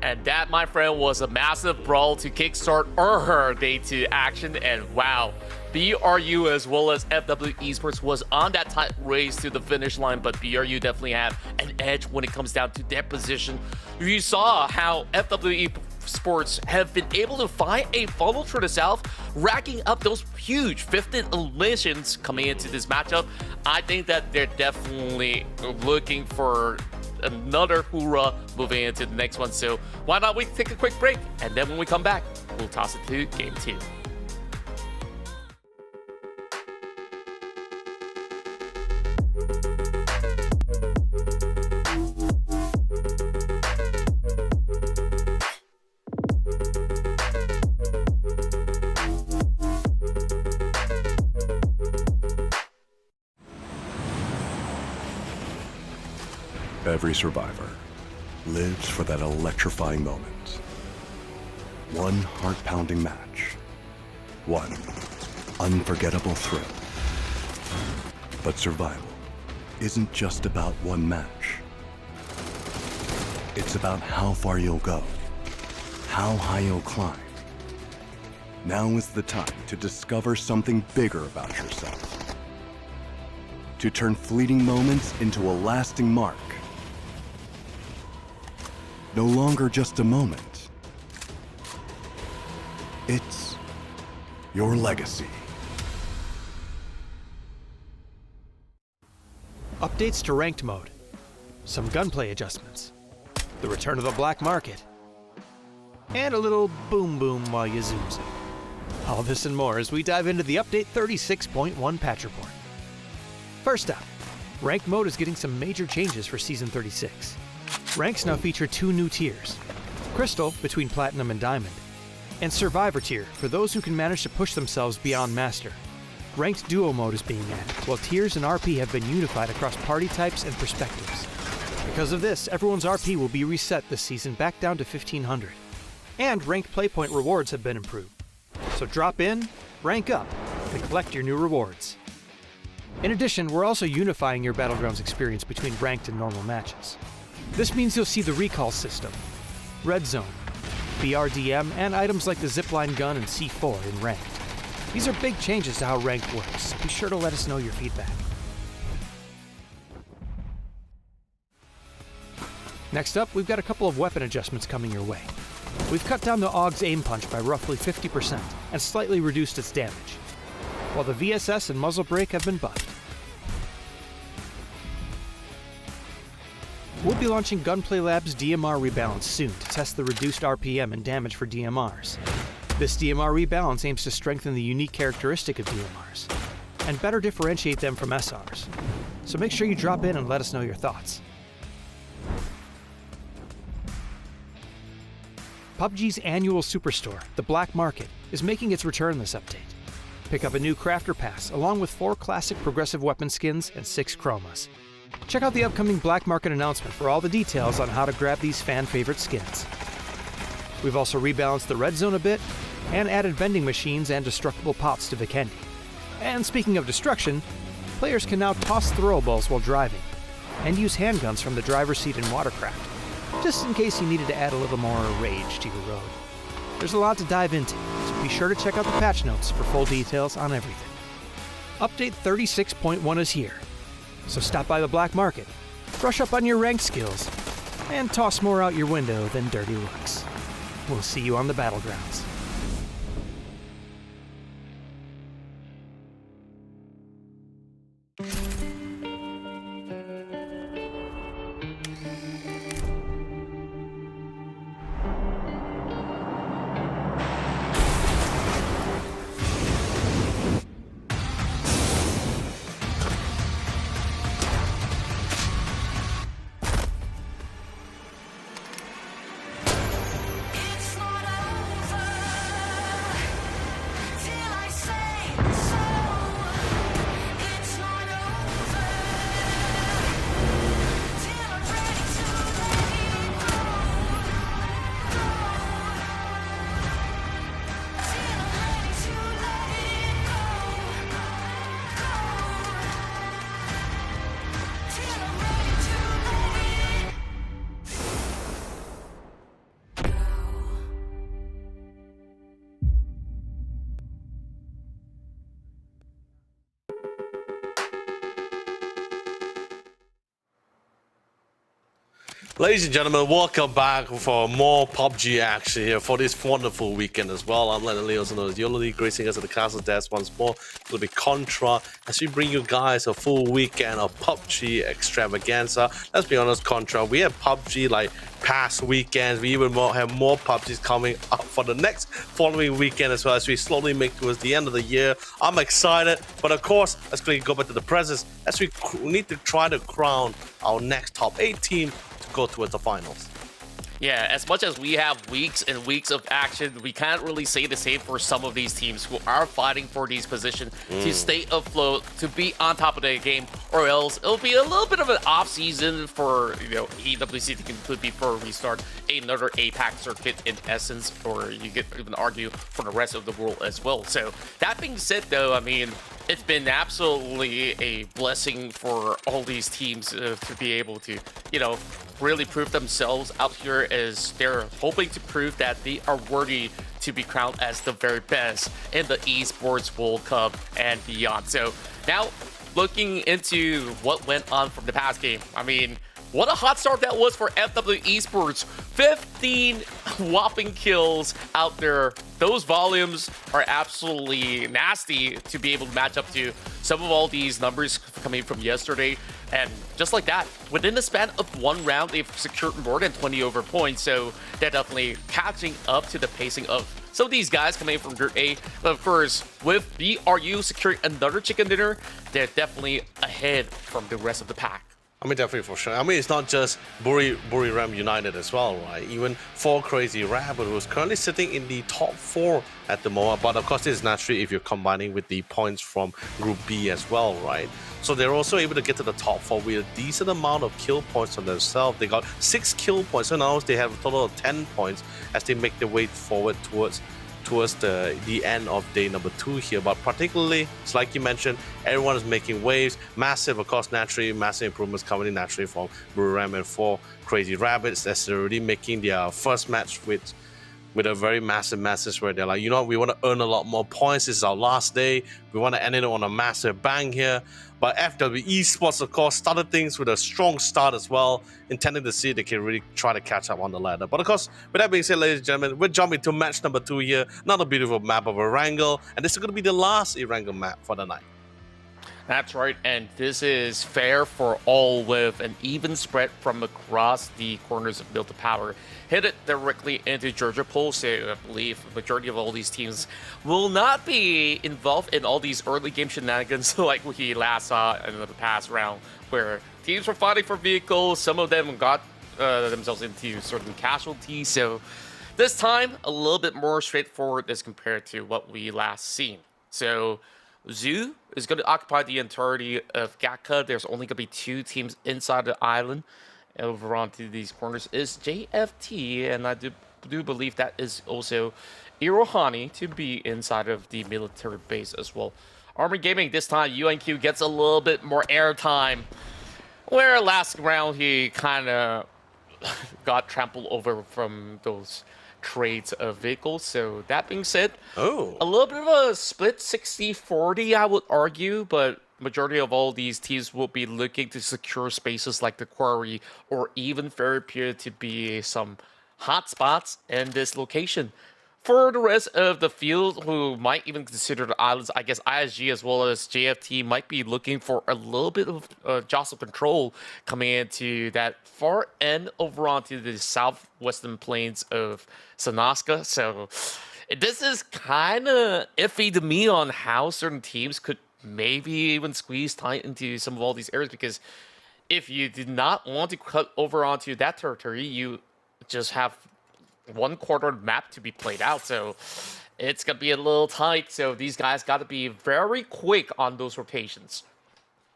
And that, my friend, was a massive brawl to kickstart our Day 2 action. And wow, BRU as well as FW Esports was on that tight race to the finish line, but BRU definitely have an edge when it comes down to their position. You saw how FW Esports have been able to find a funnel through the south, racking up those huge 15 eliminations coming into this matchup. I think that they're definitely looking for another hoorah moving into the next one. So why not we take a quick break, and then when we come back, we'll toss it to game 2. Every survivor lives for that electrifying moment. One heart-pounding match. One unforgettable thrill. But survival isn't just about one match. It's about how far you'll go, how high you'll climb. Now is the time to discover something bigger about yourself. To turn fleeting moments into a lasting mark. No longer just a moment. It's your legacy. Updates to ranked mode, some gunplay adjustments, the return of the black market, and a little boom boom while you zoom. All this and more as we dive into the update 36.1 patch report. First up, ranked mode is getting some major changes for Season 36. Ranks now feature 2 new tiers, Crystal between Platinum and Diamond, and Survivor tier for those who can manage to push themselves beyond Master. Ranked Duo mode is being added, while tiers and RP have been unified across party types and perspectives. Because of this, everyone's RP will be reset this season back down to 1500, and ranked playpoint rewards have been improved. So drop in, rank up, and collect your new rewards. In addition, we're also unifying your Battlegrounds experience between ranked and normal matches. This means you'll see the recall system, red zone, BRDM, and items like the zipline gun and C4 in ranked. These are big changes to how ranked works, so be sure to let us know your feedback. Next up, we've got a couple of weapon adjustments coming your way. We've cut down the AUG's aim punch by roughly 50% and slightly reduced its damage, while the VSS and muzzle brake have been buffed. We'll be launching Gunplay Lab's DMR rebalance soon to test the reduced RPM and damage for DMRs. This DMR rebalance aims to strengthen the unique characteristic of DMRs and better differentiate them from SRs. So make sure you drop in and let us know your thoughts. PUBG's annual superstore, the Black Market, is making its return this update. Pick up a new Crafter Pass along with 4 classic progressive weapon skins and 6 chromas. Check out the upcoming Black Market announcement for all the details on how to grab these fan-favorite skins. We've also rebalanced the red zone a bit and added vending machines and destructible pots to Vikendi. And speaking of destruction, players can now toss throwables while driving and use handguns from the driver's seat in Watercraft, just in case you needed to add a little more rage to your road. There's a lot to dive into, so be sure to check out the patch notes for full details on everything. Update 36.1 is here. So stop by the Black Market, brush up on your ranked skills, and toss more out your window than dirty looks. We'll see you on the battlegrounds. Ladies and gentlemen, welcome back for more PUBG action here for this wonderful weekend as well. I'm Leonard Leos, and you're only gracing us at the Castle Desk once more. It'll be Contra as we bring you guys a full weekend of PUBG extravaganza. Let's be honest, Contra, we have PUBG like past weekends. We even have more PUBGs coming up for the next following weekend as well as we slowly make towards the end of the year. I'm excited, but of course, let's go back to the presents as we need to try to crown our next top 8 team to go towards the finals. Yeah, as much as we have weeks and weeks of action, we can't really say the same for some of these teams who are fighting for these positions to stay afloat, to be on top of the game, or else it'll be a little bit of an off season for EWC to conclude before we start another APAC circuit in essence, or you could even argue for the rest of the world as well. So that being said, though, I mean, it's been absolutely a blessing for all these teams to be able to, really prove themselves out here as they're hoping to prove that they are worthy to be crowned as the very best in the Esports World Cup and beyond. So now looking into what went on from the past game, I mean, what a hot start that was for FW Esports. 15 whopping kills out there. Those volumes are absolutely nasty to be able to match up to some of all these numbers coming from yesterday. And just like that, within the span of one round, they've secured more than 20 over points. So they're definitely catching up to the pacing of some of these guys coming from Group A. But of course, with BRU securing another chicken dinner, they're definitely ahead from the rest of the pack. I mean, definitely for sure. I mean, it's not just Buriram United as well, right? Even 4 Crazy Rabbit, who's currently sitting in the top 4 at the moment. But of course, this is naturally if you're combining with the points from Group B as well, right? So they're also able to get to the top 4 with a decent amount of kill points on themselves. They got 6 kill points, so now they have a total of 10 points as they make their way forward towards the end of day number 2 here. But particularly, it's like you mentioned, everyone is making waves. Massive, of course, naturally, massive improvements coming in naturally from Buriram and 4 Crazy Rabbits as they're already making their first match with a very massive message where they're like, we want to earn a lot more points. This is our last day. We want to end it on a massive bang here. But FW Esports, of course, started things with a strong start as well, intending to see if they can really try to catch up on the ladder. But of course, with that being said, ladies and gentlemen, we're jumping to match number 2 here. Another beautiful map of Erangel, and this is going to be the last Erangel map for the night. That's right, and this is fair for all with an even spread from across the corners of Build to Power. Hit it directly into Georgia Pool, so I believe the majority of all these teams will not be involved in all these early game shenanigans like we last saw in the past round, where teams were fighting for vehicles, some of them got themselves into certain casualties, so this time a little bit more straightforward as compared to what we last seen. So Zoo is going to occupy the entirety of Gatka. There's only going to be 2 teams inside the island. Over onto these corners is JFT, and I do believe that is also Irohani to be inside of the military base as well. Army Gaming this time, UNQ gets a little bit more airtime, where last round he kind of got trampled over from those trades of vehicles. So that being said, a little bit of a split 60-40, I would argue, but majority of all these teams will be looking to secure spaces like the Quarry or even Ferry Pier to be some hot spots in this location. For the rest of the field, who might even consider the islands, I guess ISG as well as JFT might be looking for a little bit of jostle control coming into that far end over onto the southwestern plains of Sanaska. So this is kind of iffy to me on how certain teams could maybe even squeeze tight into some of all these areas, because if you did not want to cut over onto that territory, you just have 1/4 map to be played out, so it's gonna be a little tight. So these guys got to be very quick on those rotations.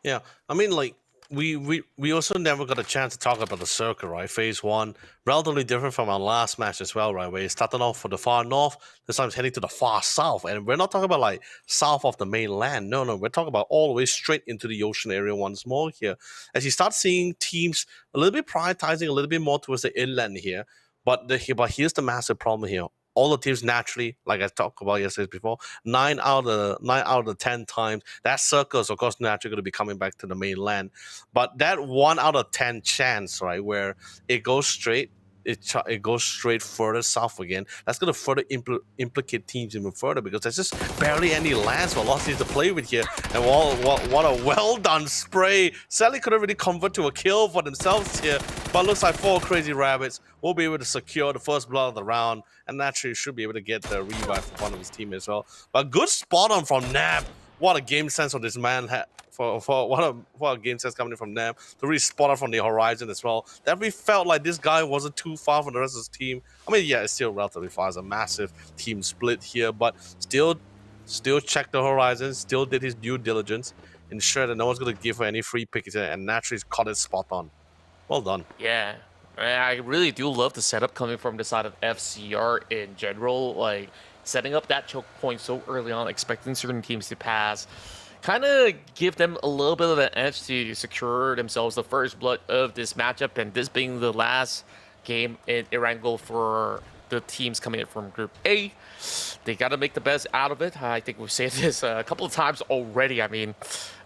Yeah, I mean, like, we also never got a chance to talk about the circle, right? Phase 1, relatively different from our last match as well, right? Where it started off for the far north, this time it's heading to the far south. And we're not talking about like south of the mainland. No, we're talking about all the way straight into the ocean area once more here. As you start seeing teams a little bit prioritizing a little bit more towards the inland here. But here's the massive problem here. all the teams naturally, like I talked about yesterday before, 9 out of 10 times, that circle is of course naturally going to be coming back to the mainland. But that 1 out of 10 chance, right, where it goes straight, it goes straight further south again. That's going to further implicate teams even further because there's just barely any lands for Lost Teams to play with here. And what a well done spray. Sadly couldn't really convert to a kill for themselves here, but looks like 4 Crazy Rabbits will be able to secure the first blood of the round, and naturally should be able to get the revive for one of his teammates as well. But good spot on from Nab. What a game sense of this man had. What a game sense coming in from them to really spot out from the horizon as well. Definitely felt like this guy wasn't too far from the rest of his team. I mean, yeah, it's still relatively far. It's a massive team split here, but still checked the horizon, still did his due diligence, ensured that no one's going to give her any free pickets, and naturally caught it spot on. Well done. Yeah, I really do love the setup coming from the side of FCR in general. Like, setting up that choke point so early on, expecting certain teams to pass, kind of give them a little bit of an edge to secure themselves the first blood of this matchup, and this being the last game in Erangel for the teams coming in from Group A. They got to make the best out of it. I think we've said this a couple of times already. I mean,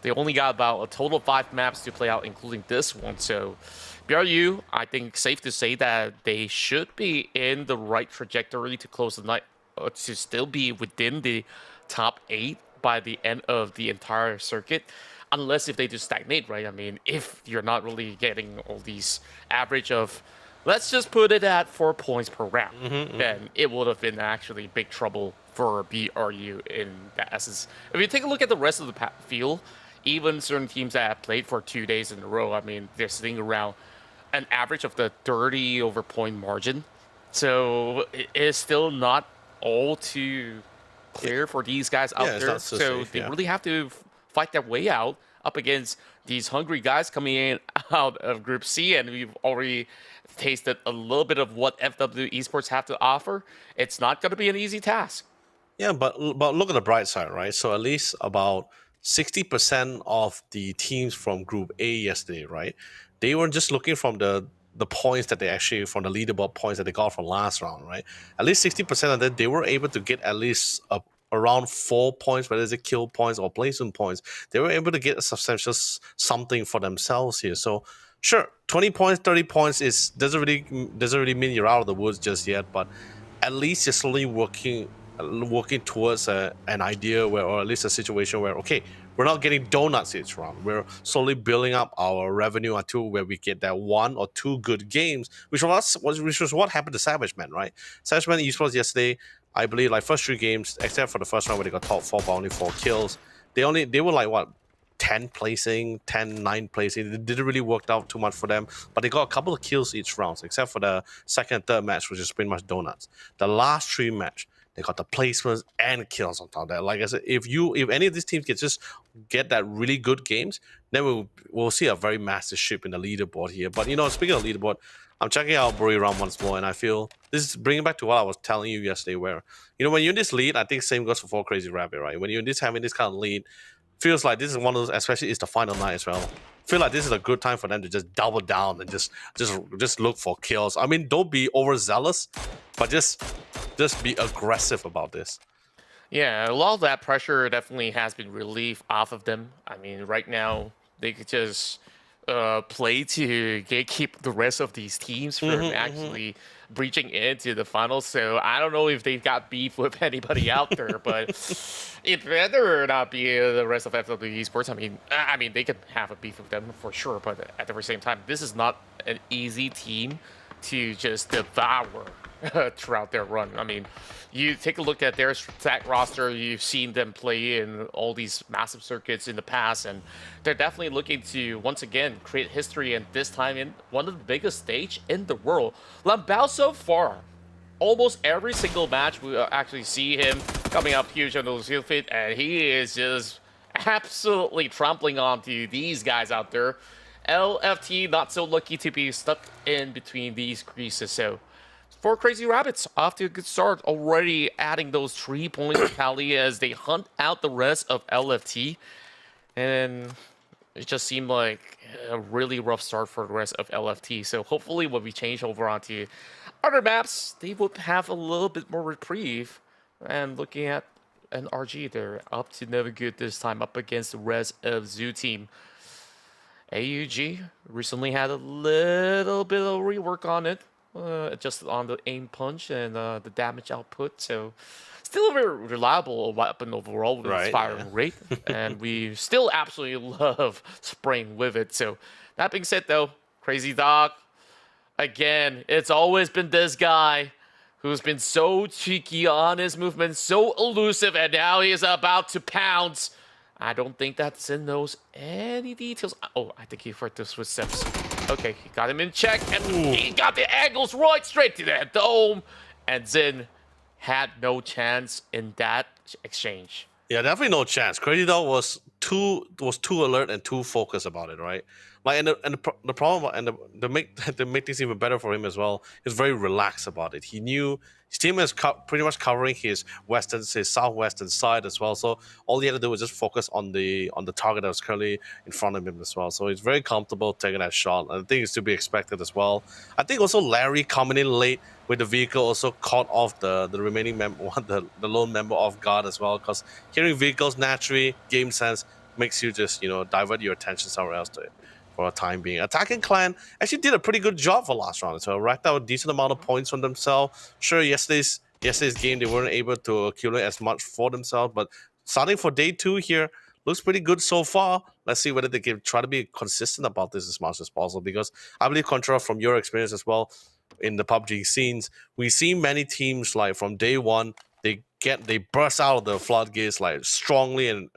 they only got about a total of 5 maps to play out, including this one. So BRU, I think safe to say that they should be in the right trajectory to close the night, to still be within the top 8 by the end of the entire circuit, unless if they just stagnate, right? I mean, if you're not really getting all these average of, let's just put it at 4 points per round, then it would have been actually big trouble for BRU in that essence. If you take a look at the rest of the field, even certain teams that have played for 2 days in a row, I mean, they're sitting around an average of the 30 over point margin. So it is still not all too clear for these guys out there. So safe, they really have to fight their way out up against these hungry guys coming in out of Group C, and we've already tasted a little bit of what FW Esports have to offer. It's not going to be an easy task. Yeah, but look at the bright side, right? So at least about 60% of the teams from Group A yesterday, right? They were just looking from the points that they actually, from the leaderboard points that they got from last round, right? At least 60% of them, they were able to get at least around 4 points, whether it's a kill points or placement points. They were able to get a substantial something for themselves here. So sure, 20 points, 30 points doesn't really mean you're out of the woods just yet, but at least you're slowly working towards an idea where, or at least a situation where, okay, we're not getting donuts each round. We're slowly building up our revenue until where we get that 1 or 2 good games, which was what happened to Savage Man, right? Savage Man Esports yesterday, I believe, like first 3 games, except for the first round where they got top 4 by only 4 kills, they were like what, 10 placing, 10, 9 placing. It didn't really work out too much for them, but they got a couple of kills each round, except for the second and third match, which is pretty much donuts. The last 3 match, they got the placements and kills on top of that. Like I said, if any of these teams can just get that really good games, then we'll see a very massive shift in the leaderboard here. But speaking of leaderboard, I'm checking out Buri round once more, and I feel this is bringing back to what I was telling you yesterday, where when you're in this lead, I think same goes for 4 Crazy Rabbit, right? When you're having this kind of lead, feels like this is one of those, especially it's the final night as well. Feel like this is a good time for them to just double down and just look for kills. I mean, don't be overzealous, but just be aggressive about this. Yeah, a lot of that pressure definitely has been relieved off of them. I mean, right now they could just play to keep the rest of these teams from actually breaching into the finals. So I don't know if they've got beef with anybody out there, but it better not be the rest of FW Esports. I mean, they could have a beef with them for sure, but at the same time, this is not an easy team to just devour throughout their run. I mean, you take a look at their stack roster, you've seen them play in all these massive circuits in the past, and they're definitely looking to, once again, create history, and this time in one of the biggest stage in the world. Lambao so far, almost every single match, we actually see him coming up huge on those heel fit, and he is just absolutely trampling onto these guys out there. LFT not so lucky to be stuck in between these creases, so 4 Crazy Rabbits off to a good start, already adding those 3 points to tally as they hunt out the rest of LFT. And it just seemed like a really rough start for the rest of LFT. So hopefully when we change over onto Other maps, they would have a little bit more reprieve. And looking at an RG, they're up to no good this time, up against the rest of Zoo Team. AUG recently had a little bit of rework on it, just on the aim punch and the damage output. So still a very reliable weapon overall with its firing rate, and we still absolutely love spraying with it. So that being said, though, Crazy Dog, again, it's always been this guy who's been so cheeky on his movement, so elusive, and now he is about to pounce. I don't think that Zen knows any details. Oh, I think he heard this with steps. Okay, he got him in check, and he got the angles right straight to the dome. And Zen had no chance in that exchange. Yeah, definitely no chance. Crazy Dog was too alert and too focused about it, right? Like, and the problem, and the make things even better for him as well, he was very relaxed about it. He knew his team is pretty much covering his southwestern side as well. So all he had to do was just focus on the target that was currently in front of him as well. So he's very comfortable taking that shot, and I think it's to be expected as well. I think also Larry coming in late with the vehicle also caught off the remaining member, the lone member off guard as well, because hearing vehicles naturally, game sense, makes you just, divert your attention somewhere else to it for a time being. Attacking Clan actually did a pretty good job for last round, so racked out a decent amount of points on themselves. Sure, yesterday's game they weren't able to accumulate as much for themselves, but starting for day 2 here, looks pretty good so far. Let's see whether they can try to be consistent about this as much as possible, because I believe, Contra, from your experience as well in the PUBG scenes, we see many teams like from day 1, they burst out of the floodgates like strongly and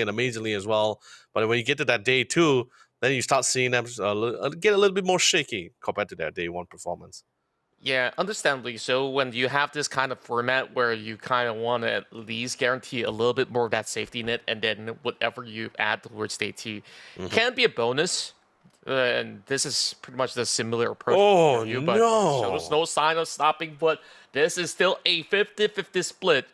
amazingly as well. But when you get to that day 2, then you start seeing them get a little bit more shaky compared to their day 1 performance. Yeah, understandably so. When you have this kind of format where you kind of want to at least guarantee a little bit more of that safety net, and then whatever you add towards day 2 can be a bonus. And this is pretty much the similar approach. Oh, but shows no sign of stopping. But this is still a 50-50 split.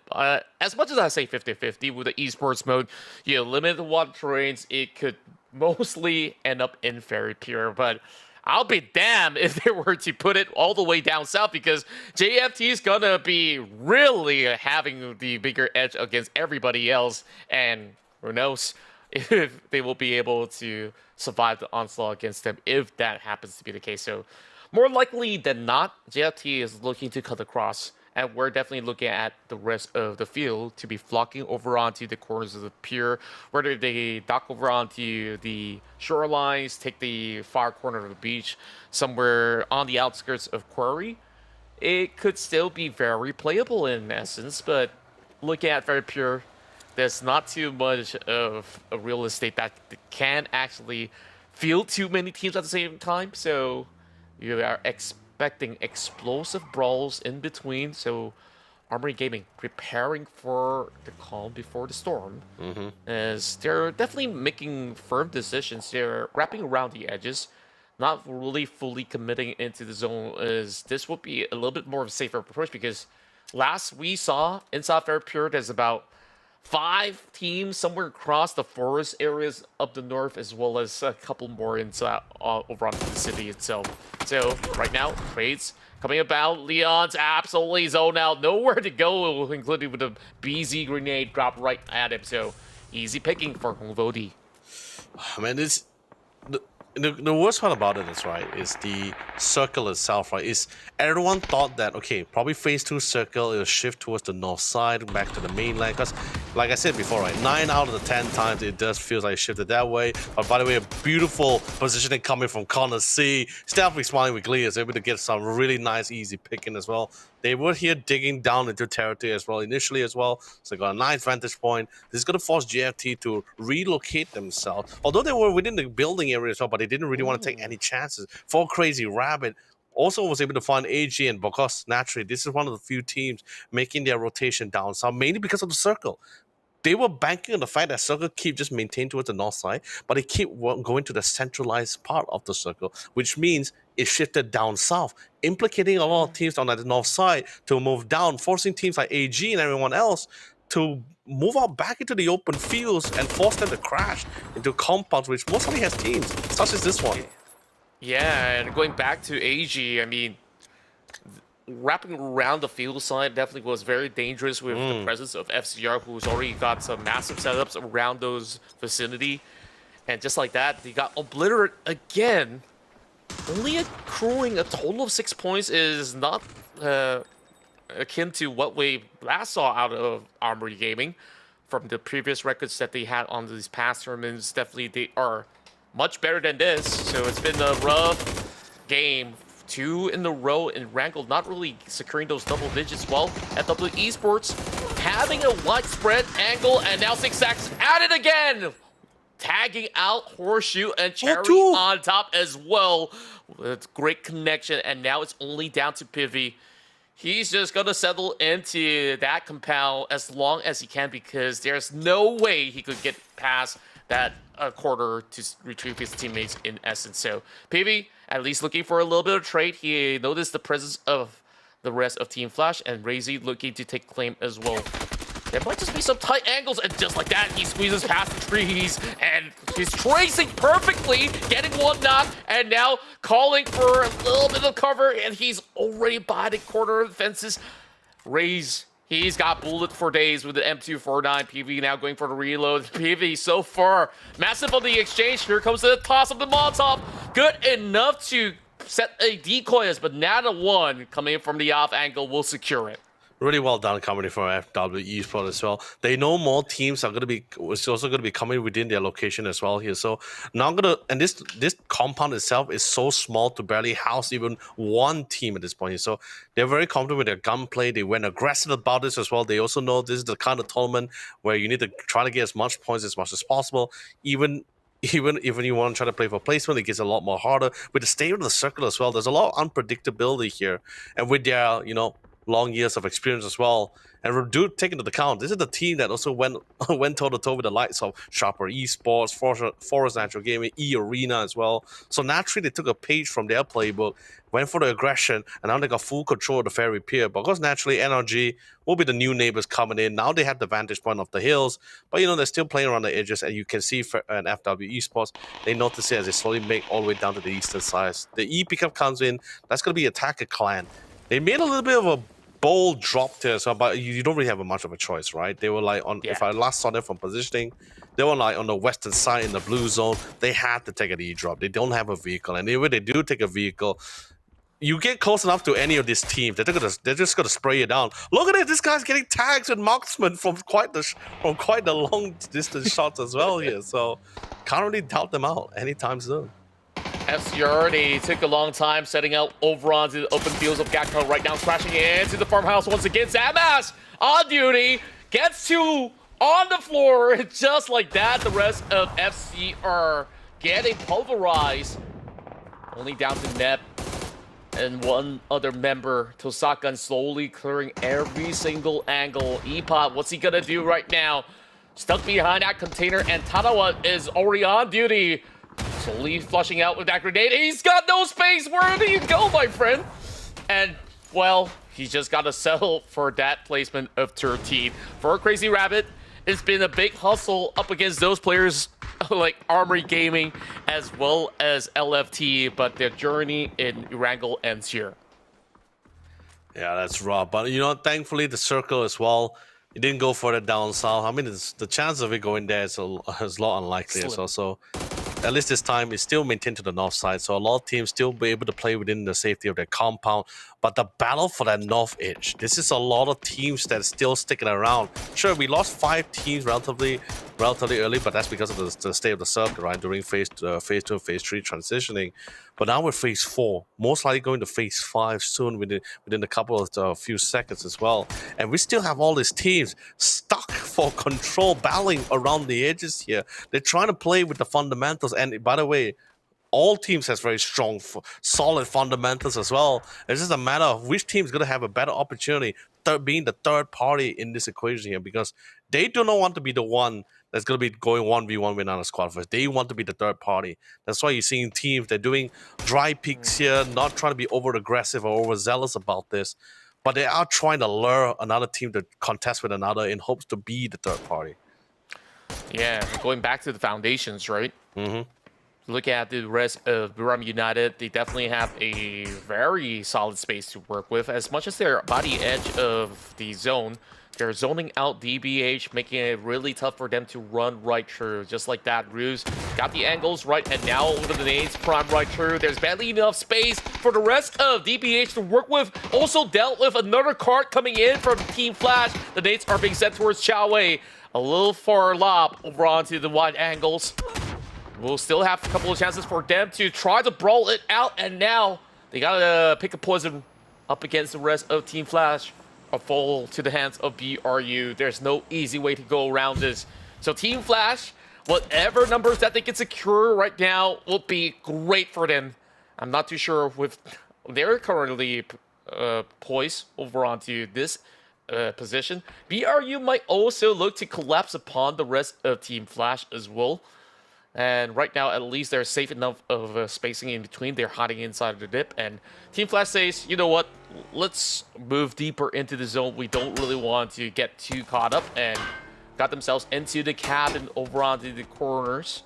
As much as I say 50-50 with the esports mode, you limit the water terrains, it could mostly end up in very pure. But I'll be damned if they were to put it all the way down south, because JFT is going to be really having the bigger edge against everybody else. And who knows if they will be able to survive the onslaught against them, if that happens to be the case. So more likely than not, JFT is looking to cut across, and we're definitely looking at the rest of the field to be flocking over onto the corners of the pier, whether they dock over onto the shorelines, take the far corner of the beach, somewhere on the outskirts of Quarry. It could still be very playable in essence, but looking at very pure, there's not too much of a real estate that can actually field too many teams at the same time. So you are expecting explosive brawls in between. So Armory Gaming preparing for the calm before the storm, as they're definitely making firm decisions. They're wrapping around the edges, not really fully committing into the zone, as this would be a little bit more of a safer approach, because last we saw inside Fair Pure, there's about 5 teams somewhere across the forest areas up the north, as well as a couple more inside over on the city itself. So right now, trades coming about. Leon's absolutely zoned out, nowhere to go, including with a BZ grenade dropped right at him. So easy picking for Hongvodi. I mean, it's the worst part about it is the circle itself, right? Is everyone thought that, okay, probably phase 2 circle, it'll shift towards the north side, back to the mainland, because like I said before, right, 9 out of the 10 times it does feel like it shifted that way. But by the way, a beautiful positioning coming from Connor C. Stealth responding with Glee is able to get some really nice easy picking as well. They were here digging down into territory as well initially as well, so they got a nice vantage point. This is going to force JFT to relocate themselves, although they were within the building area as well, but they didn't really want to take any chances. For Crazy Rabbit also was able to find AG, and because naturally this is one of the few teams making their rotation down south, mainly because of the circle. They were banking on the fact that circle keep just maintained towards the north side, but they keep going to the centralized part of the circle, which means it shifted down south, implicating a lot of teams on the north side to move down, forcing teams like AG and everyone else to move out back into the open fields and force them to crash into compounds, which mostly has teams, such as this one. Yeah, and going back to AG, I mean, wrapping around the field side definitely was very dangerous with the presence of FCR, who's already got some massive setups around those vicinity. And just like that, they got obliterated again. Only accruing a total of 6 points is not akin to what we last saw out of Armory Gaming from the previous records that they had on these past tournaments. Definitely, they are much better than this. So it's been a rough game. 2 in a row in Wrangle, not really securing those double digits well. FW Esports having a widespread angle, and now 6 sacks at it again. Tagging out Horseshoe and Cherry on top as well. With great connection, and now it's only down to Pivy. He's just going to settle into that compound as long as he can, because there's no way he could get past that quarter to retrieve his teammates in essence. So Pivy, at least looking for a little bit of trade. He noticed the presence of the rest of Team Flash, and Razy looking to take claim as well. There might just be some tight angles, and just like that, he squeezes past the trees, and he's tracing perfectly, getting one knock, and now calling for a little bit of cover, and he's already by the corner of the fences. Raze, he's got bullet for days with the M249. PV now going for the reload. PV so far, massive on the exchange. Here comes the toss of the Molotov. Good enough to set a decoy, but now the one coming in from the off angle will secure it. Really well done company from FW Esports as well. They know more teams are it's also gonna be coming within their location as well here. So now this compound itself is so small to barely house even one team at this point here. So they're very confident with their gunplay. They went aggressive about this as well. They also know this is the kind of tournament where you need to try to get as much points as much as possible. Even if you want to try to play for placement, it gets a lot more harder. With the state of the circle as well, there's a lot of unpredictability here. And with their, long years of experience as well. And do take into account, this is the team that also went toe-to-toe with the likes of Sharper Esports, Forest Natural Gaming, E-Arena as well. So naturally, they took a page from their playbook, went for the aggression, and now they got full control of the fair repair. But of course, naturally, NRG will be the new neighbors coming in. Now they have the vantage point of the hills, but they're still playing around the edges, and you can see an FW Esports, they notice it as they slowly make all the way down to the eastern side. The E pickup comes in, that's going to be Attacker Clan. They made a little bit of a bold drop there, so but you don't really have much of a choice, right? They were like if I last saw them from positioning, they were like on the western side in the blue zone. They had to take an E-drop. They don't have a vehicle, and even they do take a vehicle, you get close enough to any of these teams, they're just gonna spray you down. Look at it, this guy's getting tags with marksman from quite the long distance shots as well here. So can't really doubt them out anytime soon. FCR, they took a long time setting out over onto the open fields of Gakko. Right now crashing into the farmhouse once again. Zamass on duty, gets two on the floor. Just like that, the rest of FCR getting pulverized. Only down to Nep and one other member. Tosakan slowly clearing every single angle. Epot, what's he gonna do right now? Stuck behind that container, and Tanawa is already on duty. Slowly flushing out with that grenade. He's got no space. Where do you go, my friend? And, well, he's just got to settle for that placement of 13. For Crazy Rabbit, it's been a big hustle up against those players like Armory Gaming as well as LFT, but their journey in Wrangle ends here. Yeah, that's rough. But, thankfully, the circle as well, it didn't go further down south. I mean, the chance of it going there is a lot unlikely as well. So at least this time, it's still maintained to the north side. So a lot of teams still be able to play within the safety of their compound. But the battle for that north edge, this is a lot of teams that are still sticking around. Sure, we lost 5 teams relatively early, but that's because of the state of the circle, right? During phase 2 and phase 3 transitioning. But now we're phase 4, most likely going to phase 5 soon within a couple of few seconds as well. And we still have all these teams stuck for control, battling around the edges here. They're trying to play with the fundamentals. And by the way, all teams has very strong, solid fundamentals as well. It's just a matter of which team is going to have a better opportunity, being the third party in this equation here, because they do not want to be the one that's going to be going 1v1 with another squad first. They want to be the third party. That's why you're seeing teams, they're doing dry peaks here, not trying to be over-aggressive or overzealous about this, but they are trying to lure another team to contest with another in hopes to be the third party. Yeah, going back to the foundations, right? Mm-hmm. Look at the rest of Buram United, they definitely have a very solid space to work with. As much as they're by the edge of the zone, they're zoning out DBH, making it really tough for them to run right through. Just like that, Ruse got the angles right, and now with the nades prime right through. There's barely enough space for the rest of DBH to work with. Also dealt with another card coming in from Team Flash. The nades are being sent towards Chao Wei. A little far lob over onto the wide angles. We'll still have a couple of chances for them to try to brawl it out, and now they gotta pick a poison up against the rest of Team Flash. A fall to the hands of BRU. There's no easy way to go around this. So Team Flash, whatever numbers that they can secure right now will be great for them. I'm not too sure with they're currently poised over onto this position. BRU might also look to collapse upon the rest of Team Flash as well. And right now, at least they're safe enough of spacing in between. They're hiding inside of the dip. And Team Flash says, you know what? Let's move deeper into the zone. We don't really want to get too caught up, and got themselves into the cabin over onto the corners,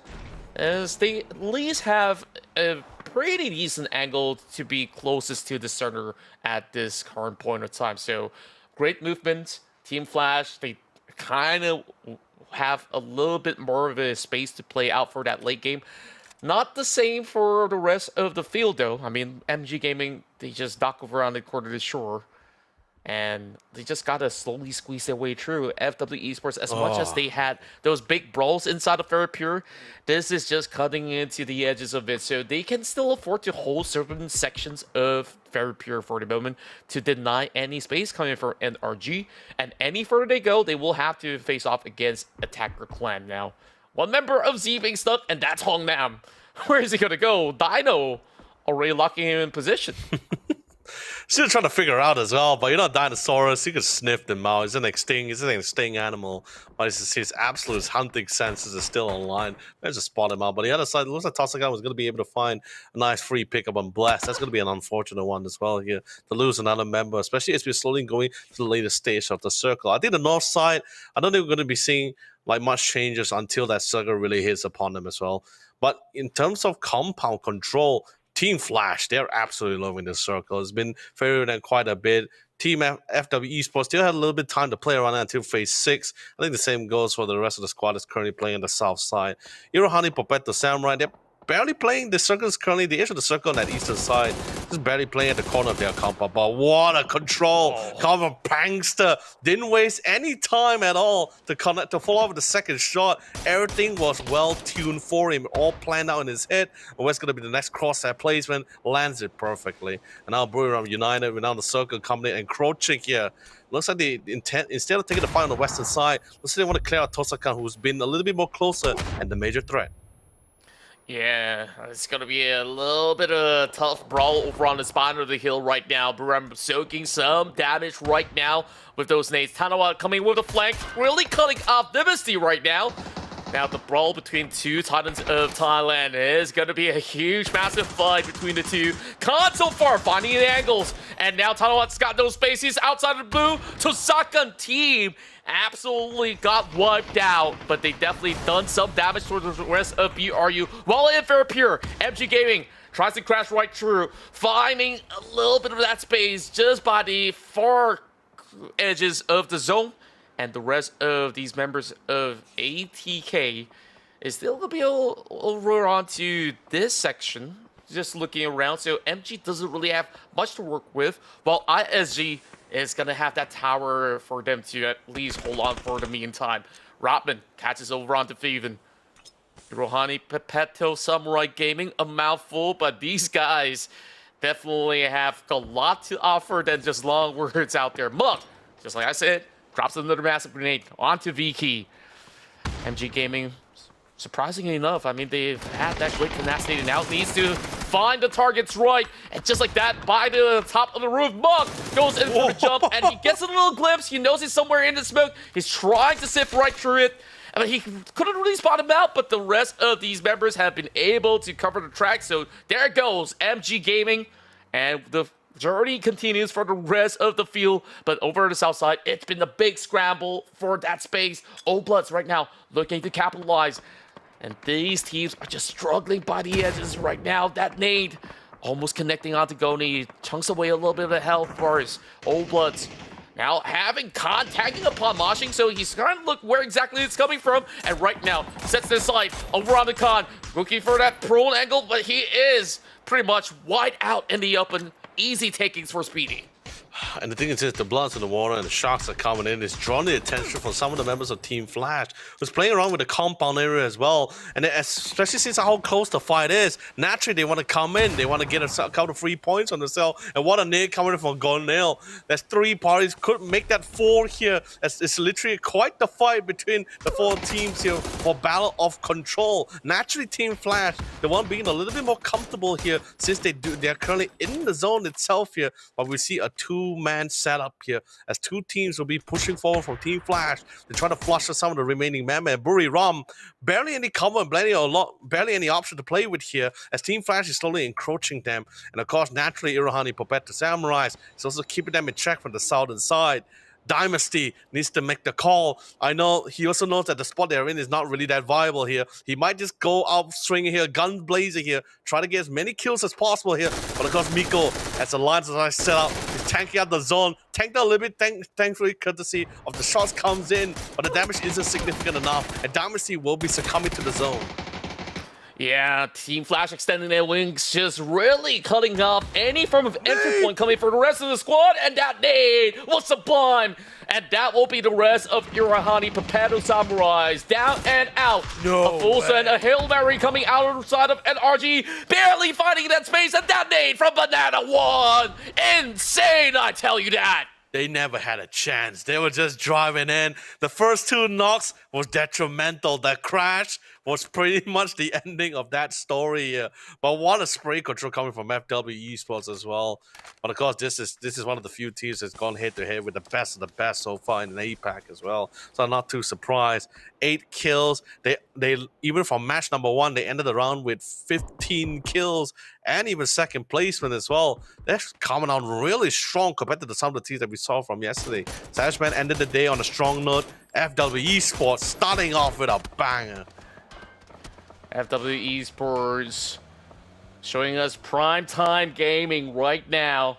as they at least have a pretty decent angle to be closest to the center at this current point of time. So great movement. Team Flash, they kind of have a little bit more of a space to play out for that late game. Not the same for the rest of the field, though. I mean, MG Gaming, they just dock over on the corner of the shore, and they just gotta slowly squeeze their way through. FW Esports, as much as they had those big brawls inside of Very Pure, this is just cutting into the edges of it, so they can still afford to hold certain sections of Very Pure for the moment to deny any space coming from NRG, and any further they go, they will have to face off against Attacker Clan now. One member of Z being stuck, and that's Hong Nam. Where is he gonna go? Dino already locking him in position. Still trying to figure out as well, but Dinosaurus, you could sniff them out. He's an extinct animal, but his absolute hunting senses are still online. There's to spot him out. But the other side, it looks like Tosagan was going to be able to find a nice free pickup on Bless. That's going to be an unfortunate one as well here, to lose another member, especially as we're slowly going to the later stage of the circle. I think the north side, I don't think we're going to be seeing like much changes until that circle really hits upon them as well. But in terms of compound control, Team Flash, they're absolutely loving this circle. It's been favoring them quite a bit. Team FW Esports still had a little bit of time to play around until phase 6. I think the same goes for the rest of the squad that's currently playing on the south side. Irohani, Popetto, Samurai, they're barely playing. The circle is currently the edge of the circle on that eastern side. Just barely playing at the corner of their compound. But what a control! Cover Prankster didn't waste any time at all to connect, to follow up with the second shot. Everything was well tuned for him, all planned out in his head. And what's going to be the next crosshair placement? Lands it perfectly. And now Buram United, with now the circle coming in, encroaching here. Looks like the intent, instead of taking the fight on the western side, looks like they want to clear out Tosakan, who's been a little bit more closer and the major threat. Yeah, it's going to be a little bit of a tough brawl over on the spine of the hill right now. Buram soaking some damage right now with those nades. Tanawa coming with a flank, really cutting off Dynasty right now. Now the brawl between two Titans of Thailand is going to be a huge, massive fight between the two. Khan so far finding the angles, and now Tanawa's got no space. He's outside of the blue. Tosakan team absolutely got wiped out, but they definitely done some damage to the rest of BRU. While in Very Pure, MG Gaming tries to crash right through, finding a little bit of that space just by the far edges of the zone. And the rest of these members of ATK is still going to be over onto this section, just looking around. So MG doesn't really have much to work with, while ISG is going to have that tower for them to at least hold on for the meantime. Rotman catches over onto Feven. Rohani, Pepetto, Samurai Gaming, a mouthful, but these guys definitely have a lot to offer than just long words out there. Muck, just like I said, drops another massive grenade onto VK. MG Gaming, surprisingly enough, I mean, they've had that great tenacity and now needs to find the targets right. And just like that, by the top of the roof, Muck goes in for the jump and he gets a little glimpse. He knows he's somewhere in the smoke. He's trying to sift right through it. I mean, he couldn't really spot him out, but the rest of these members have been able to cover the track. So there it goes, MG Gaming. And the journey continues for the rest of the field, but over the south side, it's been a big scramble for that space. Old Bloods right now looking to capitalize. And these teams are just struggling by the edges right now. That nade almost connecting onto Goni, chunks away a little bit of the health for his Old Bloods. Now having contacting upon moshing, so he's trying to look where exactly it's coming from. And right now, sets this side over on the con, looking for that prone angle, but he is pretty much wide out in the open. Easy takings for Speedy. And the thing is, the Bloods in the water and the Sharks are coming in. It's drawing the attention from some of the members of Team Flash, who's playing around with the compound area as well. And especially since how close the fight is, naturally they want to come in. They want to get a couple of 3 points on the cell. And what a nade coming in from Gonale. There's 3 parties. Could make that 4 here. It's literally quite the fight between the 4 teams here for battle of control. Naturally, Team Flash, the one being a little bit more comfortable here since they're currently in the zone itself here. But we see a 2-man setup here as 2 teams will be pushing forward from Team Flash to try to flush some of the remaining men. Buri Ram, barely any cover and barely any option to play with here as Team Flash is slowly encroaching them. And of course, naturally, Irohani Popet to Samurais is also keeping them in check from the southern side. Dynasty needs to make the call. I know he also knows that the spot they're in is not really that viable here. He might just go out swinging here, gun blazing here, try to get as many kills as possible here. But of course, Miko, as the lines are set up, is tanking out the zone. Tanked a little bit, thankfully, courtesy of the shots comes in, but the damage isn't significant enough, and Dynasty will be succumbing to the zone. Yeah, Team Flash extending their wings, just really cutting off any form of entry point coming for the rest of the squad, and that nade was sublime. And that will be the rest of Irohani Papato Samurais. Down and out. No a full way. send, a Hail Mary coming out of the side of NRG, barely finding that space, and that nade from Banana One. Insane, I tell you that. They never had a chance. They were just driving in. The first 2 knocks was detrimental. The crash was pretty much the ending of that story here. But what a spray control coming from FW Esports as well. But of course, this is one of the few teams that's gone head-to-head with the best of the best so far in APAC as well. So I'm not too surprised. 8 kills. They even from match number 1, they ended the round with 15 kills and even second placement as well. They're coming on really strong compared to some of the teams that we saw from yesterday. Sashman ended the day on a strong note. FW Esports starting off with a banger. FW Esports showing us primetime gaming right now.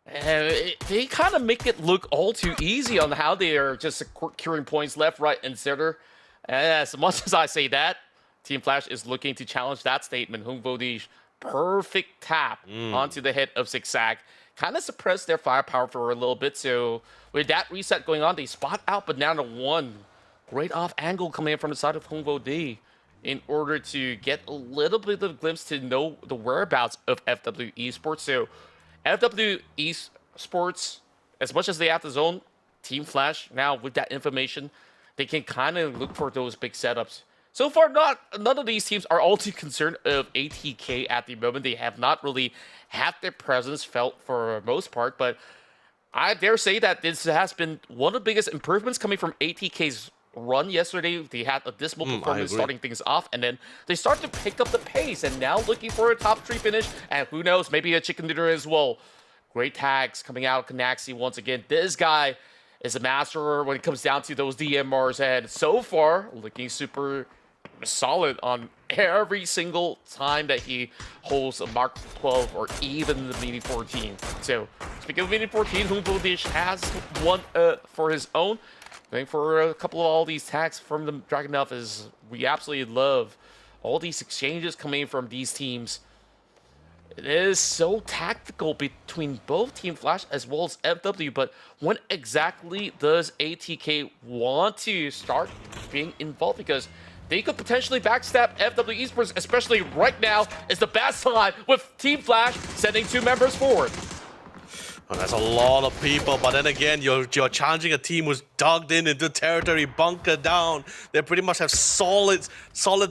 And they kind of make it look all too easy on how they are just securing points left, right, and center. As much as I say that, Team Flash is looking to challenge that statement. Hung Vodish, perfect tap onto the head of Zigzag. Kind of suppressed their firepower for a little bit. So with that reset going on, they spot out Banana One. Great off angle coming in from the side of Hung Vodish in order to get a little bit of a glimpse to know the whereabouts of FW Esports. So FW Esports, as much as they have the zone, Team Flash, now with that information, they can kind of look for those big setups. So far, none of these teams are all too concerned of ATK at the moment. They have not really had their presence felt for the most part, but I dare say that this has been one of the biggest improvements coming from ATK's run yesterday. They had a dismal performance starting things off, and then they start to pick up the pace, and now looking for a top 3 finish, and who knows, maybe a chicken dinner as well. Great tags coming out of Kanaxi once again. This guy is a master when it comes down to those DMRs, and so far, looking super solid on every single time that he holds a Mark 12 or even the Mini 14. So, speaking of Mini 14, Hung Vodish has one for his own. Going for a couple of all these tags from the Dragunov is we absolutely love all these exchanges coming from these teams. It is so tactical between both Team Flash as well as FW, but when exactly does ATK want to start being involved? Because they could potentially backstab FW Esports, especially right now is the best time with Team Flash sending 2 members forward. Oh, that's a lot of people, but then again, you're challenging a team who's dug into territory, bunker down. They pretty much have solid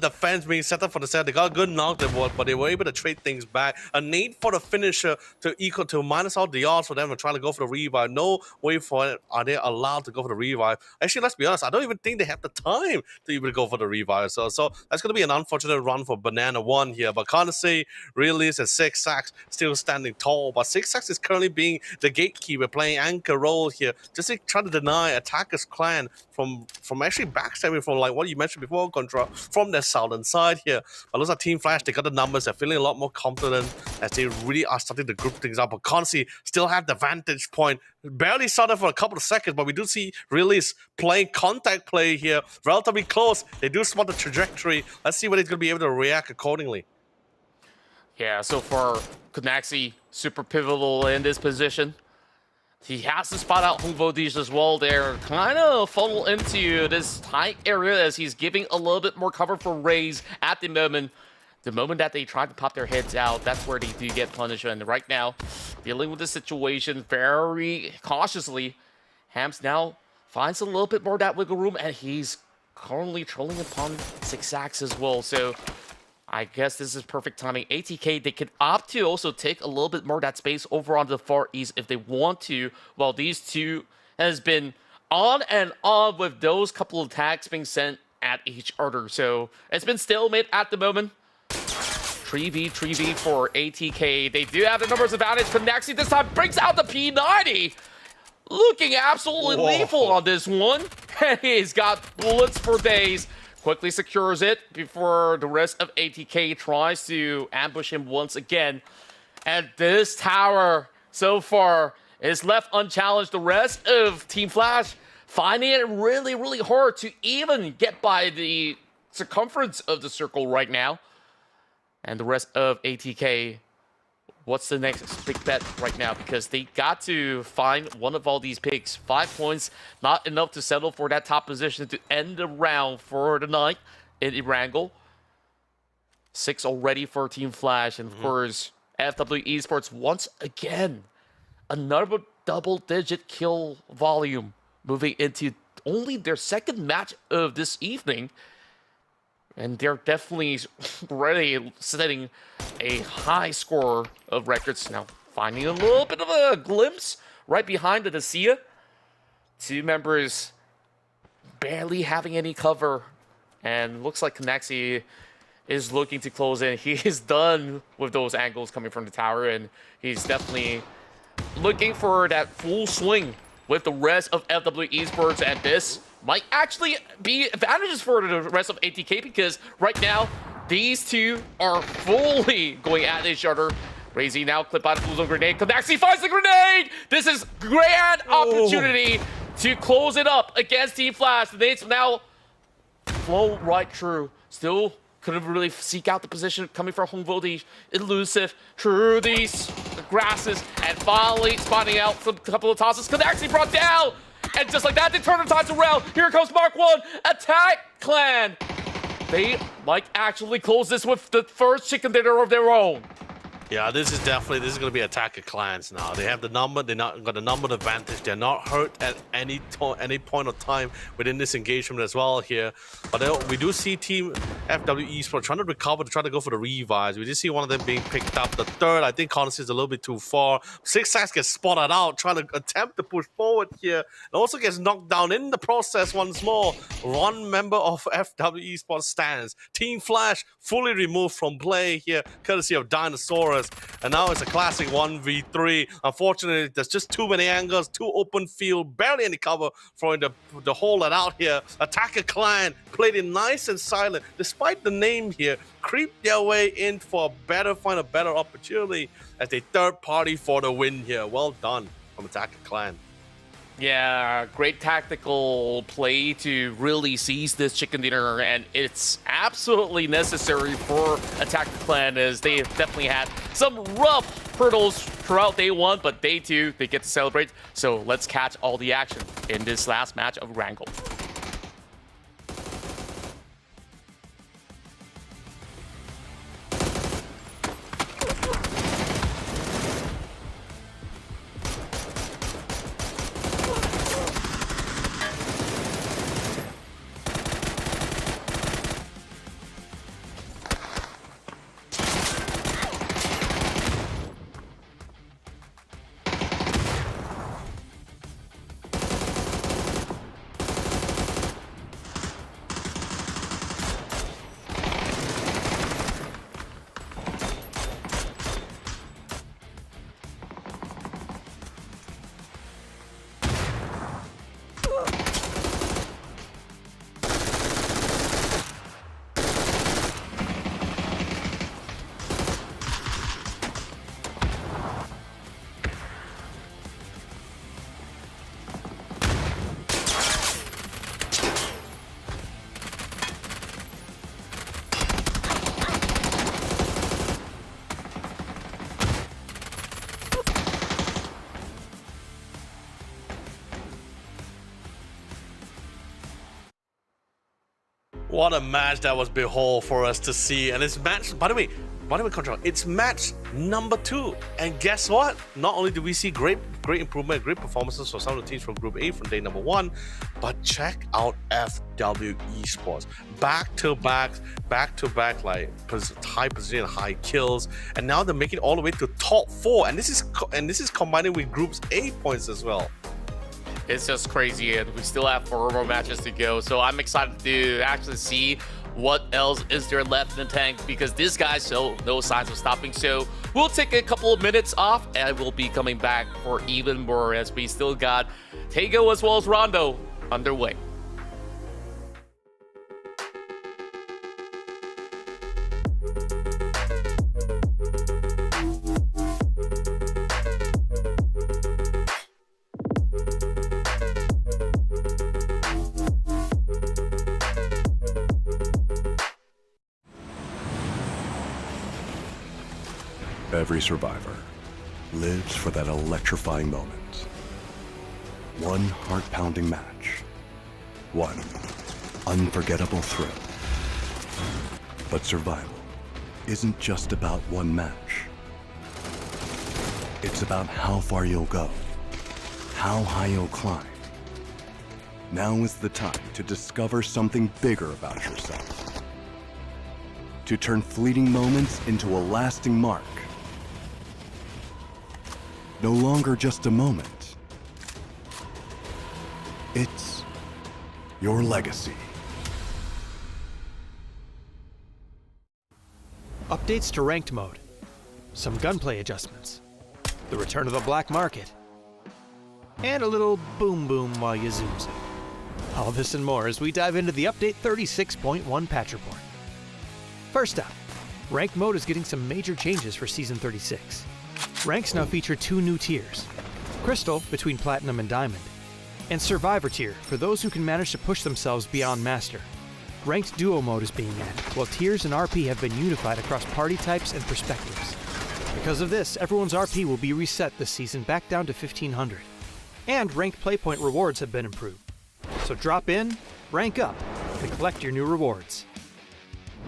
defense being set up for the set. They got a good knock, but they were able to trade things back. A need for the finisher to minus out the odds for them to try to go for the revive. No way for it are they allowed to go for the revive. Actually, let's be honest, I don't even think they have the time to even go for the revive. So that's going to be an unfortunate run for Banana One here. But can't say really is a 6 sacks still standing tall. But 6 sacks is currently being the gatekeeper, playing anchor role here, just to try to deny Attacker's clan from actually backstabbing from like what you mentioned before, Contra, from their southern side here. But looks like Team Flash, they got the numbers, they're feeling a lot more confident as they really are starting to group things up. But Consi still have the vantage point. Barely started for a couple of seconds, but we do see Release playing contact play here, relatively close. They do spot the trajectory. Let's see when he's going to be able to react accordingly. Yeah, so far, Konaxi super pivotal in this position. He has to spot out Hongvodish as well. They're kind of funnel into this tight area as he's giving a little bit more cover for Raze at the moment. The moment that they try to pop their heads out, that's where they do get punished. And right now, dealing with the situation very cautiously, Hams now finds a little bit more of that wiggle room, and he's currently trolling upon Zigzags as well. So I guess this is perfect timing. ATK, they could opt to also take a little bit more of that space over on the far east if they want to, while these two has been on and on with those couple of tags being sent at each other. So it's been stalemate at the moment. 3v for ATK. They do have the numbers advantage. Konaxi this time brings out the P90. Looking absolutely lethal on this one. And he's got bullets for days. Quickly secures it before the rest of ATK tries to ambush him once again. And this tower, so far, is left unchallenged. The rest of Team Flash finding it really, really hard to even get by the circumference of the circle right now. And the rest of ATK, what's the next big bet right now? Because they got to find one of all these picks. 5 points, not enough to settle for that top position to end the round for the night in Erangel. 6 already for Team Flash. And of course, FW Esports once again, another double-digit kill volume, moving into only their second match of this evening. And they're definitely already setting a high score of records. Now, finding a little bit of a glimpse right behind the Dacia. 2 members barely having any cover. And looks like Konaxi is looking to close in. He is done with those angles coming from the tower. And he's definitely looking for that full swing with the rest of FW Esports. And this might actually be advantages for the rest of ATK because right now, these two are fully going at each other. Razy now clip out a grenade. Konaxi finds the grenade! This is grand opportunity to close it up against Team Flash. The nades now flow right through. Still couldn't really seek out the position coming from Hongvodish. Elusive through these grasses and finally spotting out some couple of tosses. Konaxi brought down! And just like that, they turn the tides around. Here comes Mark 1. Attack Clan. They might actually close this with the first chicken dinner of their own. Yeah, this is going to be Attacker Clans now. They have the number, they're not got the number advantage. They're not hurt at any point of time within this engagement as well here. But we do see Team FW Esports trying to recover, to try to go for the revives. We did see one of them being picked up. The third, I think Connors is a little bit too far. Zigzags gets spotted out, trying to attempt to push forward here. And also gets knocked down in the process once more. One member of FW Esports stands. Team Flash fully removed from play here, courtesy of Dinosaurus. And now it's a classic 1v3. Unfortunately, there's just too many angles, too open field, barely any cover for the hole let out here. Attacker Clan played it nice and silent, despite the name here, creeped their way in for find a better opportunity as a third party for the win here. Well done from Attacker Clan. Yeah, great tactical play to really seize this chicken dinner, and it's absolutely necessary for Attack the Clan as they have definitely had some rough hurdles throughout day 1, but day 2, they get to celebrate. So let's catch all the action in this last match of Wrangle. What a match that was, behold, for us to see. And it's match, by the way, Control, it's match number 2. And guess what? Not only do we see great improvement, great performances for some of the teams from Group A from day number 1, but check out FW Esports. Back to back, like high position, high kills, and now they're making it all the way to top 4. And this is combining with Group's A points as well. It's just crazy, and we still have 4 more matches to go. So I'm excited to actually see what else is there left in the tank, because this guy show no signs of stopping. So we'll take a couple of minutes off, and we'll be coming back for even more, as we still got Tego as well as Rondo underway. Every survivor lives for that electrifying moment. One heart-pounding match. One unforgettable thrill. But survival isn't just about one match. It's about how far you'll go, how high you'll climb. Now is the time to discover something bigger about yourself. To turn fleeting moments into a lasting mark. No longer just a moment. It's your legacy. Updates to ranked mode, some gunplay adjustments, the return of the black market, and a little boom boom while you zoom zoom. All this and more as we dive into the update 36.1 patch report. First up, ranked mode is getting some major changes for Season 36. Ranks now feature 2 new tiers: Crystal between Platinum and Diamond, and Survivor tier for those who can manage to push themselves beyond Master. Ranked Duo mode is being added, while tiers and RP have been unified across party types and perspectives. Because of this, everyone's RP will be reset this season back down to 1500. And ranked playpoint rewards have been improved. So drop in, rank up, and collect your new rewards.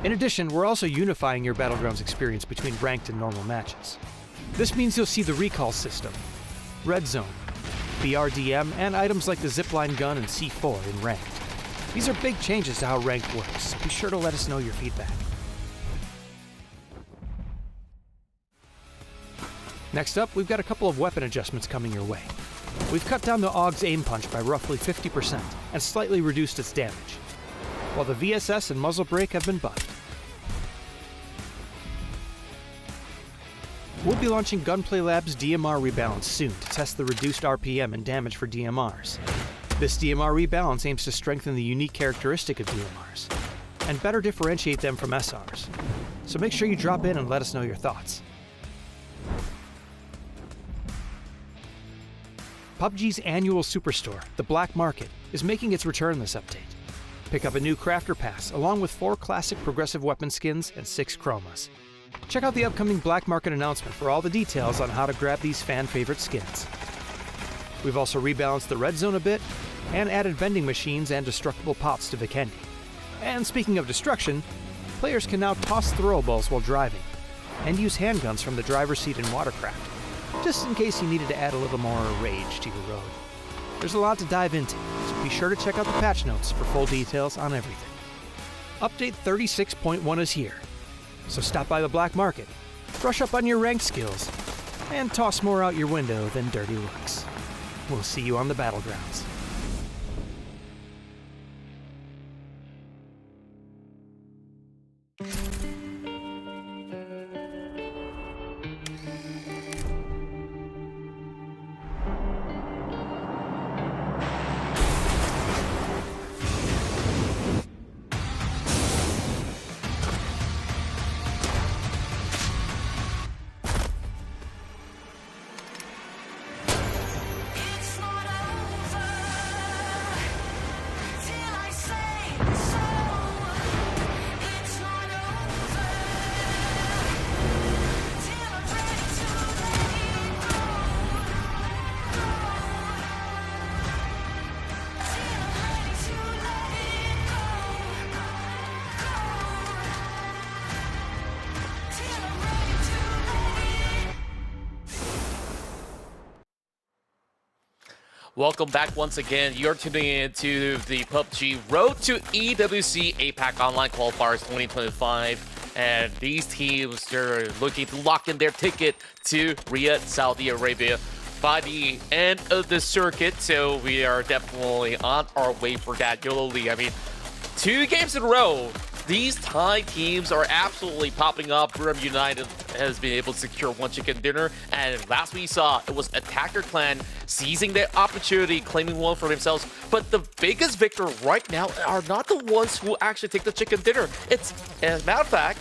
In addition, we're also unifying your Battlegrounds experience between ranked and normal matches. This means you'll see the recall system, red zone, BRDM, and items like the zipline gun and C4 in ranked. These are big changes to how ranked works, so be sure to let us know your feedback. Next up, we've got a couple of weapon adjustments coming your way. We've cut down the AUG's aim punch by roughly 50% and slightly reduced its damage, while the VSS and muzzle brake have been buffed. We'll be launching Gunplay Lab's DMR rebalance soon to test the reduced RPM and damage for DMRs. This DMR rebalance aims to strengthen the unique characteristic of DMRs and better differentiate them from SRs. So make sure you drop in and let us know your thoughts. PUBG's annual superstore, the Black Market, is making its return this update. Pick up a new Crafter Pass along with 4 classic progressive weapon skins and 6 chromas. Check out the upcoming Black Market announcement for all the details on how to grab these fan-favorite skins. We've also rebalanced the red zone a bit and added vending machines and destructible pops to Vikendi. And speaking of destruction, players can now toss throwables while driving and use handguns from the driver's seat in Watercraft, just in case you needed to add a little more rage to your road. There's a lot to dive into, so be sure to check out the patch notes for full details on everything. Update 36.1 is here. So stop by the Black Market, brush up on your ranked skills, and toss more out your window than dirty looks. We'll see you on the battlegrounds. Welcome back once again. You're tuning into the PUBG Road to EWC APAC Online Qualifiers 2025. And these teams, they're looking to lock in their ticket to Riyadh, Saudi Arabia by the end of the circuit. So we are definitely on our way for that YOLO League. I mean, 2 games in a row. These Thai teams are absolutely popping up. Brim United has been able to secure 1 chicken dinner. And last we saw, it was Attacker Clan seizing their opportunity, claiming 1 for themselves. But the biggest victor right now are not the ones who actually take the chicken dinner. It's, as a matter of fact,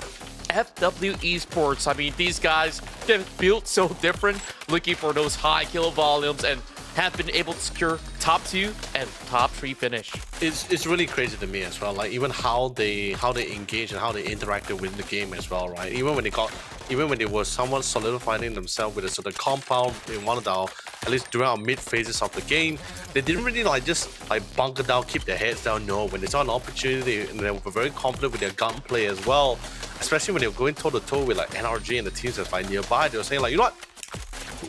FW Esports. I mean, these guys, they're built so different, looking for those high kill volumes and have been able to secure top 2 and top 3 finish. It's really crazy to me as well. Like even how they engage and how they interacted with the game as well, right? Even when they were someone solidifying themselves with a sort of compound in one of our, at least during our mid phases of the game, they didn't really just bunker down, keep their heads down. No, when they saw an opportunity, they were very confident with their gunplay as well. Especially when they were going toe to toe with NRG and the teams that's nearby, they were saying you know what?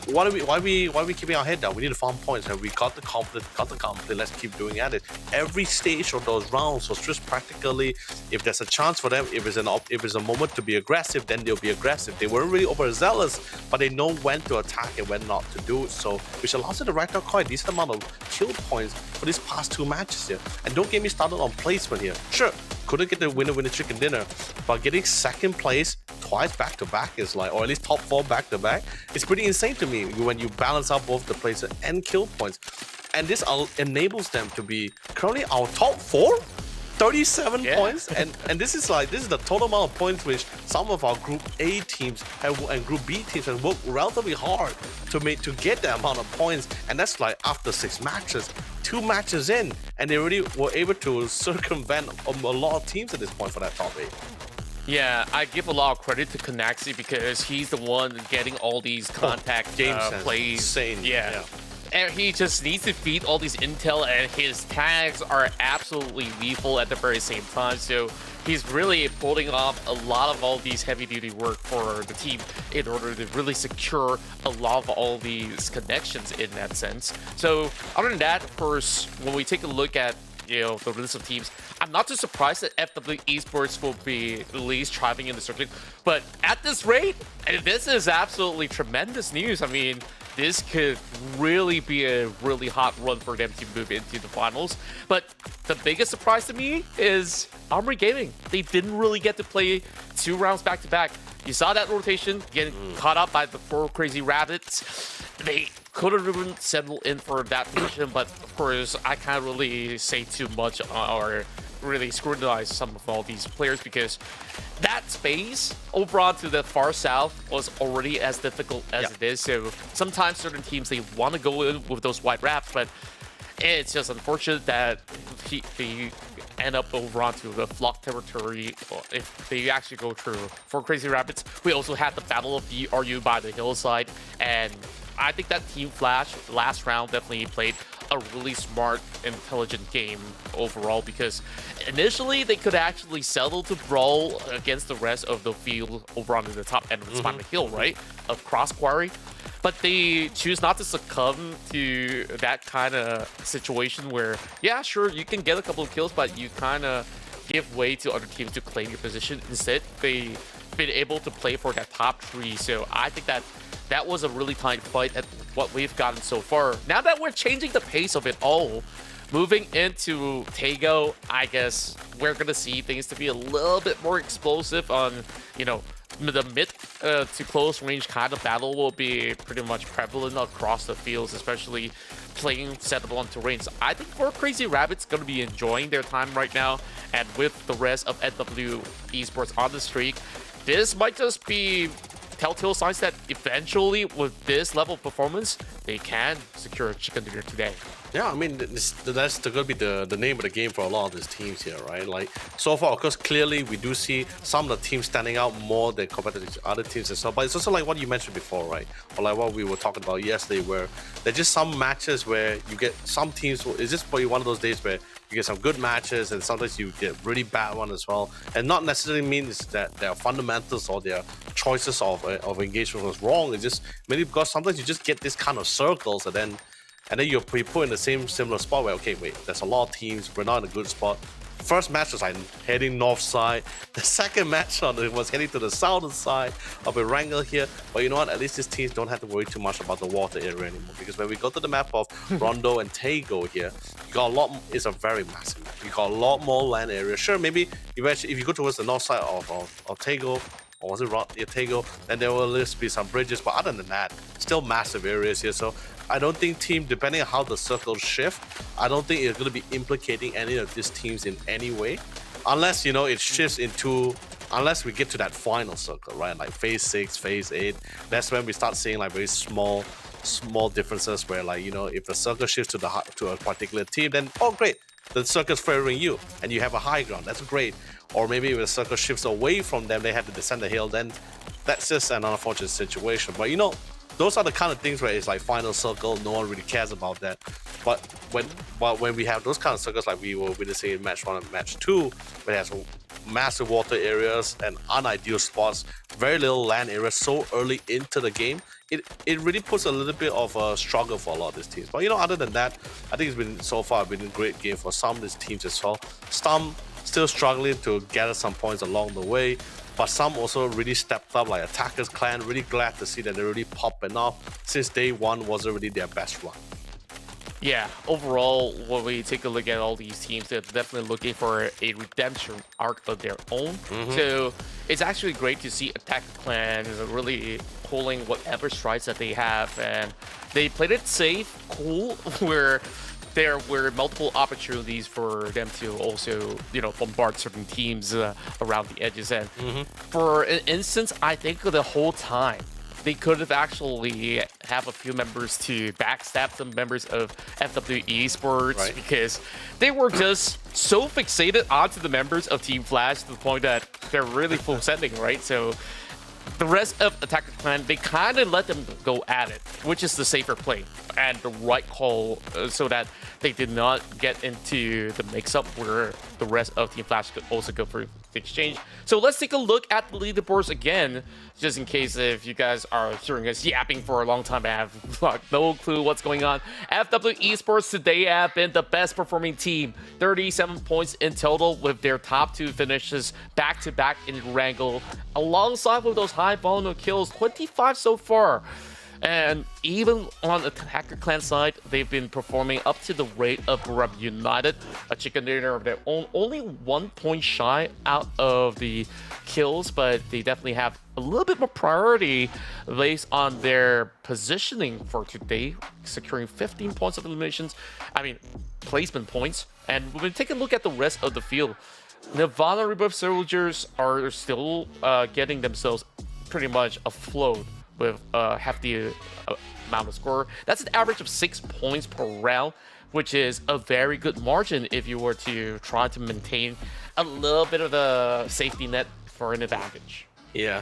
Why are we keeping our head down? We need to farm points, and we got the confidence, got the confidence. Let's keep doing at it. Every stage of those rounds was just practically, if there's a chance for them, if it's a moment to be aggressive, then they'll be aggressive. They weren't really overzealous, but they know when to attack and when not to do it. So, which allows them to rack up quite a decent amount of kill points for these past 2 matches here. And don't get me started on placement here. Sure, couldn't get the winner chicken dinner, but getting 2nd place twice back-to-back is or at least top 4 back-to-back, it's pretty insane to me when you balance out both the placement and kill points. And this enables them to be currently our top 4, 37 points, and this is the total amount of points which some of our Group A teams and Group B teams have worked relatively hard to get that amount of points, and that's after 6 matches, 2 matches in, and they already were able to circumvent a lot of teams at this point for that top 8. Yeah, I give a lot of credit to Canaxi because he's the one getting all these contact plays. Insane. Yeah. And he just needs to feed all these intel, and his tags are absolutely lethal at the very same time. So he's really pulling off a lot of all these heavy-duty work for the team in order to really secure a lot of all these connections in that sense. So other than that, of course, when we take a look at the list of teams, I'm not too surprised that FW Esports will be at least thriving in the circuit. But at this rate, this is absolutely tremendous news. I mean, this could really be a really hot run for them to move into the finals. But the biggest surprise to me is Armory Gaming. They didn't really get to play 2 rounds back-to-back. You saw that rotation getting caught up by the 4 Crazy Rabbits. They could have even settled in for that position, but of course, I can't really say too much or really scrutinize some of all these players because that space over onto the far south was already as difficult as it is. So sometimes certain teams, they want to go in with those white wraps, but it's just unfortunate that they end up over onto the flock territory if they actually go through. For Crazy Rabbits, we also had the Battle of the RU by the hillside, and I think that Team Flash last round definitely played a really smart, intelligent game overall because initially they could actually settle to brawl against the rest of the field over onto the top end of the Spider Hill, right? Of Cross Quarry. But they choose not to succumb to that kind of situation where, yeah, sure, you can get a couple of kills, but you kind of give way to other teams to claim your position. Instead, they've been able to play for that top 3. So I think that was a really tight fight at what we've gotten so far. Now that we're changing the pace of it all, moving into Tago, I guess we're going to see things to be a little bit more explosive on, the mid to close range kind of battle will be pretty much prevalent across the fields, especially playing settable on terrains. I think for Crazy Rabbits going to be enjoying their time right now, and with the rest of FW Esports on the streak, this might just be telltale signs that eventually with this level of performance, they can secure a chicken dinner today. Yeah, I mean, that's going to be the name of the game for a lot of these teams here, right? So far, of course, clearly we do see some of the teams standing out more than compared to other teams and stuff. But it's also like what you mentioned before, right? Or like what we were talking about yesterday, where there's just some matches where you get some teams. It's just probably one of those days where you get some good matches and sometimes you get really bad ones as well. And not necessarily means that their fundamentals or their choices of engagement was wrong. It's just maybe because sometimes you just get this kind of circles and then and then you're put in the similar spot where, okay, wait, there's a lot of teams, we're not in a good spot. First match was like heading north side. The second match was heading to the southern side of Erangel here. But you know what? At least these teams don't have to worry too much about the water area anymore. Because when we go to the map of Rondo and Tago here, you got a lot. It's a very massive map. You got a lot more land area. Sure, maybe eventually if you go towards the north side of Tago, or was it Tago, then there will at least be some bridges. But other than that, still massive areas here. So I don't think team, depending on how the circles shift, I don't think it's going to be implicating any of these teams in any way. Unless, you know, it shifts into, unless we get to that final circle, right? Like phase 6, phase 8, that's when we start seeing like very small differences where, like, you know, if the circle shifts to a particular team, then, oh great, the circle's favoring you and you have a high ground, that's great. Or maybe if the circle shifts away from them, they have to descend the hill, then that's just an unfortunate situation. But you know, those are the kind of things where it's like final circle, no one really cares about that. But when we have those kind of circles like we were witnessing in match 1 and match 2, where it has massive water areas and unideal spots, very little land area so early into the game, it really puts a little bit of a struggle for a lot of these teams. But you know, other than that, I think it's been so far a great game for some of these teams as well. Some still struggling to gather some points along the way, but some also really stepped up, like Attackers Clan. Really glad to see that they're really popping off since day one wasn't really their best run. Yeah, overall, when we take a look at all these teams, they're definitely looking for a redemption arc of their own. So it's actually great to see Attack Clan really pulling whatever strides that they have, and they played it safe, cool, where there were multiple opportunities for them to also, you know, bombard certain teams around the edges. And for an instance, I think the whole time they could have actually have a few members to backstab some members of FWE Esports, right? Because they were just so fixated onto the members of Team Flash to the point that they're really full sending, right? So the rest of Attacker Clan, they kind of let them go at it, which is the safer play and the right call, so that they did not get into the mix-up where the rest of Team Flash could also go for the exchange. So let's take a look at the leaderboards again, just in case if you guys are hearing us yapping for a long time, I have no clue what's going on. FW Esports today have been the best performing team, 37 points in total, with their top 2 finishes back-to-back in Wrangle, alongside with those high volume of kills, 25 so far. And even on the Attacker Clan side, they've been performing up to the rate of Grub United, a chicken dinner of their own, only 1 point shy out of the kills, but they definitely have a little bit more priority based on their positioning for today, securing 15 points of eliminations, placement points. And when we take a look at the rest of the field, Nirvana Rebirth Soldiers are still getting themselves pretty much afloat with a hefty amount of score. That's an average of 6 points per round, which is a very good margin if you were to try to maintain a little bit of a safety net for an advantage. Yeah,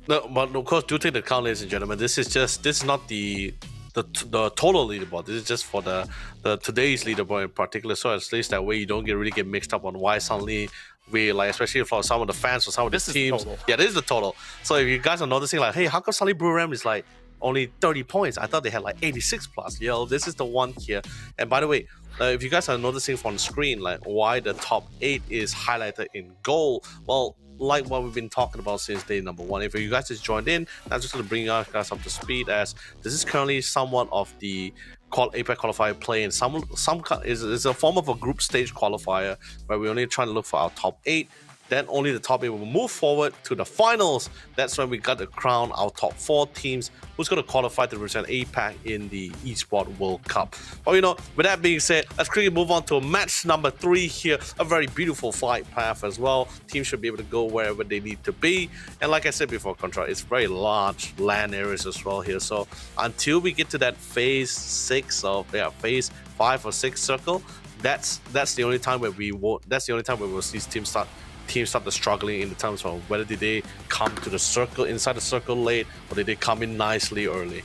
no, but of course, do take the count, ladies and gentlemen. This is not the total leaderboard. This is just for the today's leaderboard in particular. So at least that way you don't really get mixed up on why suddenly we, like, especially for some of the fans or some of the teams. Yeah, this is the total. So if you guys are noticing, like, hey, how come suddenly Blue Ram is like only 30 points? I thought they had like 86 plus. Yo, this is the one here. And by the way, if you guys are noticing from the screen, like, why the top 8 is highlighted in gold, well, like what we've been talking about since day number 1. If you guys just joined in, I'm just going to bring you guys up to speed, as this is currently somewhat of the APAC Qualifier Play-In. It's a form of a group stage qualifier where we're only trying to look for our top 8. Then only the top 8 will move forward to the finals. That's when we got to crown our top 4 teams who's going to qualify to represent APAC in the Esports World Cup. But you know, with that being said, let's quickly move on to match number 3 here. A very beautiful flight path as well. Teams should be able to go wherever they need to be. And like I said before, Contra, it's very large land areas as well here. So until we get to that phase 6 of phase 5 or 6 circle, that's the only time where we'll see teams start to struggling in the terms of whether did they come to the circle, inside the circle late, or did they come in nicely early.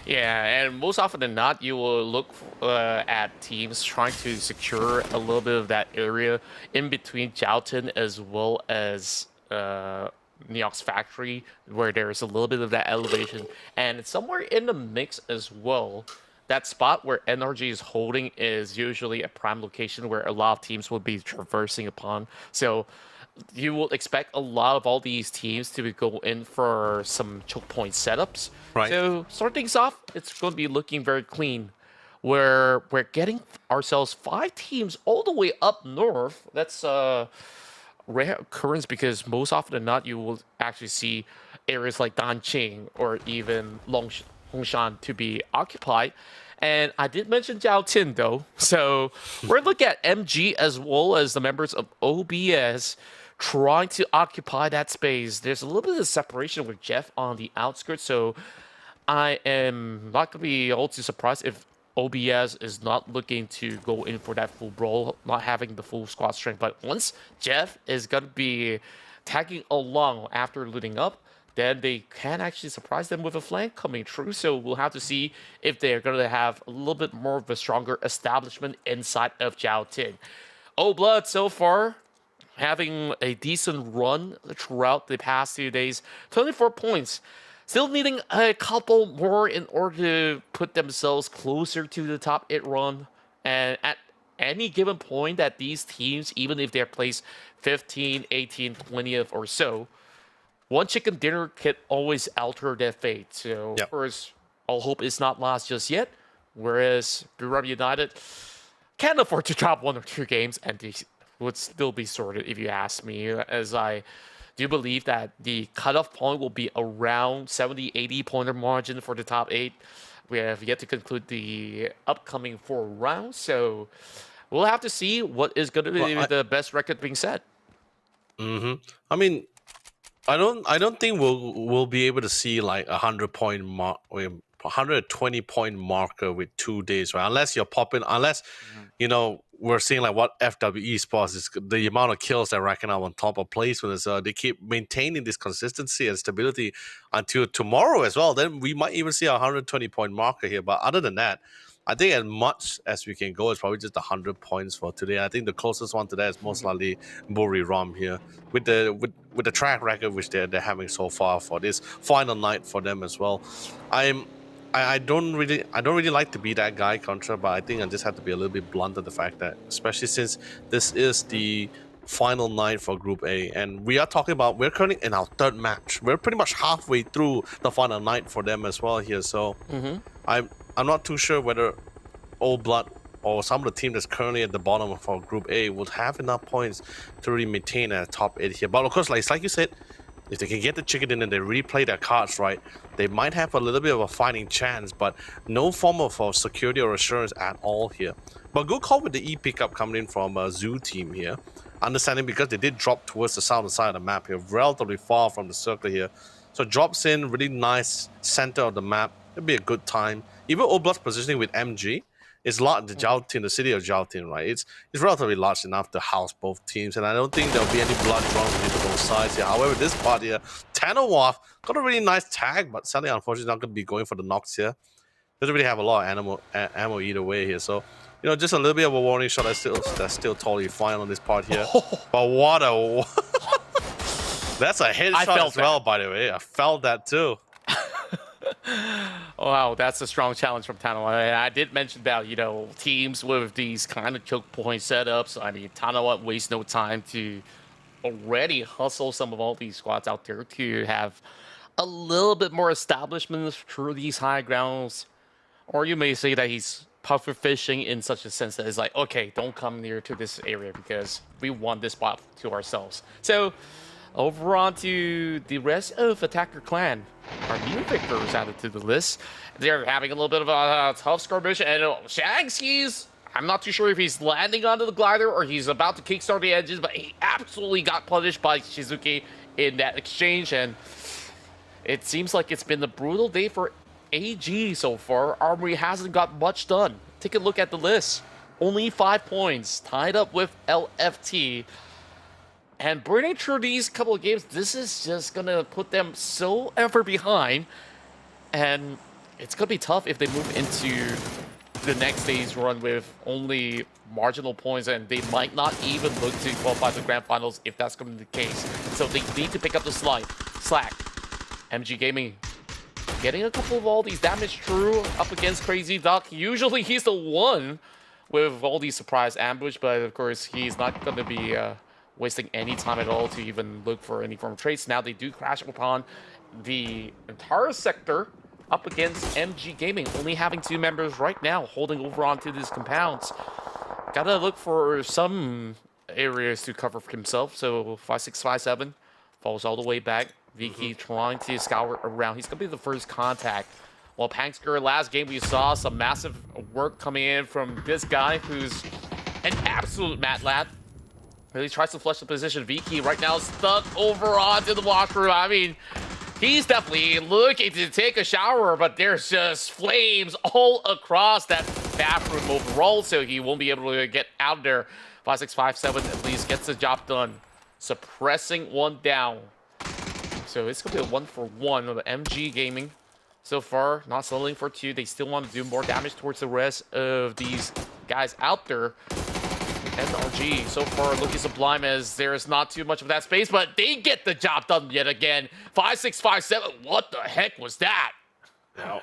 Yeah, and most often than not, you will look at teams trying to secure a little bit of that area in between Joughton as well as Neox Factory, where there's a little bit of that elevation, and somewhere in the mix as well, that spot where NRG is holding is usually a prime location where a lot of teams will be traversing upon. So you will expect a lot of all these teams to go in for some choke point setups. Right. So start things off, it's going to be looking very clean. Where we're getting ourselves 5 teams all the way up north. That's a rare occurrence because most often than not, you will actually see areas like Danqing or even Longshan to be occupied. And I did mention Jiaotin though. So we're looking at MG as well as the members of OBS trying to occupy that space. There's a little bit of separation with Jeff on the outskirts. So I am not going to be all too surprised if OBS is not looking to go in for that full brawl, not having the full squad strength. But once Jeff is going to be tagging along after looting up, then they can actually surprise them with a flank coming through. So we'll have to see if they're going to have a little bit more of a stronger establishment inside of Jiaotin. Blood so far having a decent run throughout the past 2 days. 24 points. Still needing a couple more in order to put themselves closer to the top 8 run. And at any given point that these teams, even if they're placed 15, 18, 20th or so, one chicken dinner can always alter their fate. So, Yep. Of course, all hope is not lost just yet. Whereas Buram United can't afford to drop 1 or 2 games, and they would still be sorted if you ask me, as I do believe that the cutoff point will be around 70-80 pointer margin for the top 8. We have yet to conclude the upcoming 4 rounds, so we'll have to see what is going to be the best record being set. I mean, I don't think we'll be able to see like 100-point mark, 120-point marker with 2 days, right? Unless you're popping, you know, we're seeing like what FW Esports is, the amount of kills they're racking up on top of placements. They keep maintaining this consistency and stability until tomorrow as well. Then we might even see a 120-point marker here. But other than that, I think as much as we can go is probably just 100 points for today. I think the closest one to that is most likely Buri Ram here with the track record which they're having so far for this final night for them as well. I don't really like to be that guy, Contra, but I think I just have to be a little bit blunt at the fact that, especially since this is the final night for Group A, and we are talking about, we're currently in our 3rd match. We're pretty much halfway through the final night for them as well here. So I'm not too sure whether Old Blood or some of the team that's currently at the bottom for Group A would have enough points to really maintain a top 8 here. But of course, like you said, if they can get the chicken in and they really play their cards right, they might have a little bit of a fighting chance, but no form of security or assurance at all here. But good call with the E pickup coming in from Zoo team here. Understanding because they did drop towards the southern side of the map here, relatively far from the circle here. So drops in really nice center of the map. It'll be a good time. Even Oblad's positioning with MG is large. The Jiaotin, the city of Jiaotin, right? It's relatively large enough to house both teams, and I don't think there'll be any blood drawn between both sides here. However, this part here, Tanawaf got a really nice tag, but sadly, unfortunately, not going to be going for the knocks here. Doesn't really have a lot of ammo either way here. So, you know, just a little bit of a warning shot. That's still totally fine on this part here. But what a that's a headshot as well, by the way. I felt that too. Wow, that's a strong challenge from Tanawa. I did mention about, you know, teams with these kind of choke point setups. I mean, Tanawa wastes no time to already hustle some of all these squads out there to have a little bit more establishment through these high grounds. Or you may say that he's puffer fishing in such a sense that it's like, okay, don't come near to this area because we want this spot to ourselves. So over on to the rest of Attacker Clan. Our new victors added to the list. They're having a little bit of a tough skirmish, and Shags, I'm not too sure if he's landing onto the glider or he's about to kickstart the engines, but he absolutely got punished by Shizuki in that exchange, and it seems like it's been a brutal day for AG so far. Armory hasn't got much done. Take a look at the list. Only 5 points, tied up with LFT. And burning through these couple of games, this is just going to put them so ever behind. And it's going to be tough if they move into the next day's run with only marginal points, and they might not even look to qualify for the grand finals if that's going to be the case. So they need to pick up the slack. MG Gaming getting a couple of all these damage through up against Crazy Duck. Usually he's the one with all these surprise ambush, but of course he's not going to be wasting any time at all to even look for any form of trace. Now they do crash upon the entire sector up against MG Gaming, only having 2 members right now holding over onto these compounds. Gotta look for some areas to cover for himself. So 5657 falls all the way back. Vicky trying to scour around. He's gonna be the first contact. While Panksker, last game we saw some massive work coming in from this guy who's an absolute mat lad. Really tries to flush the position. Vicky right now stuck over onto the washroom. I mean, he's definitely looking to take a shower, but there's just flames all across that bathroom overall, so he won't be able to get out there. 5657 at least gets the job done, suppressing one down. So it's going to be a 1-for-1 with MG Gaming. So far, not settling for 2. They still want to do more damage towards the rest of these guys out there. NRG so far looking sublime as there's not too much of that space, but they get the job done yet again. 5657, what the heck was that? Wow.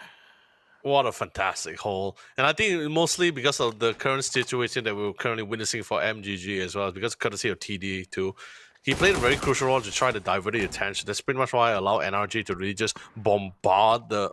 What a fantastic hole. And I think mostly because of the current situation that we're currently witnessing for MGG as well, because courtesy of TD too. He played a very crucial role to try to divert the attention. That's pretty much why I allow NRG to really just bombard the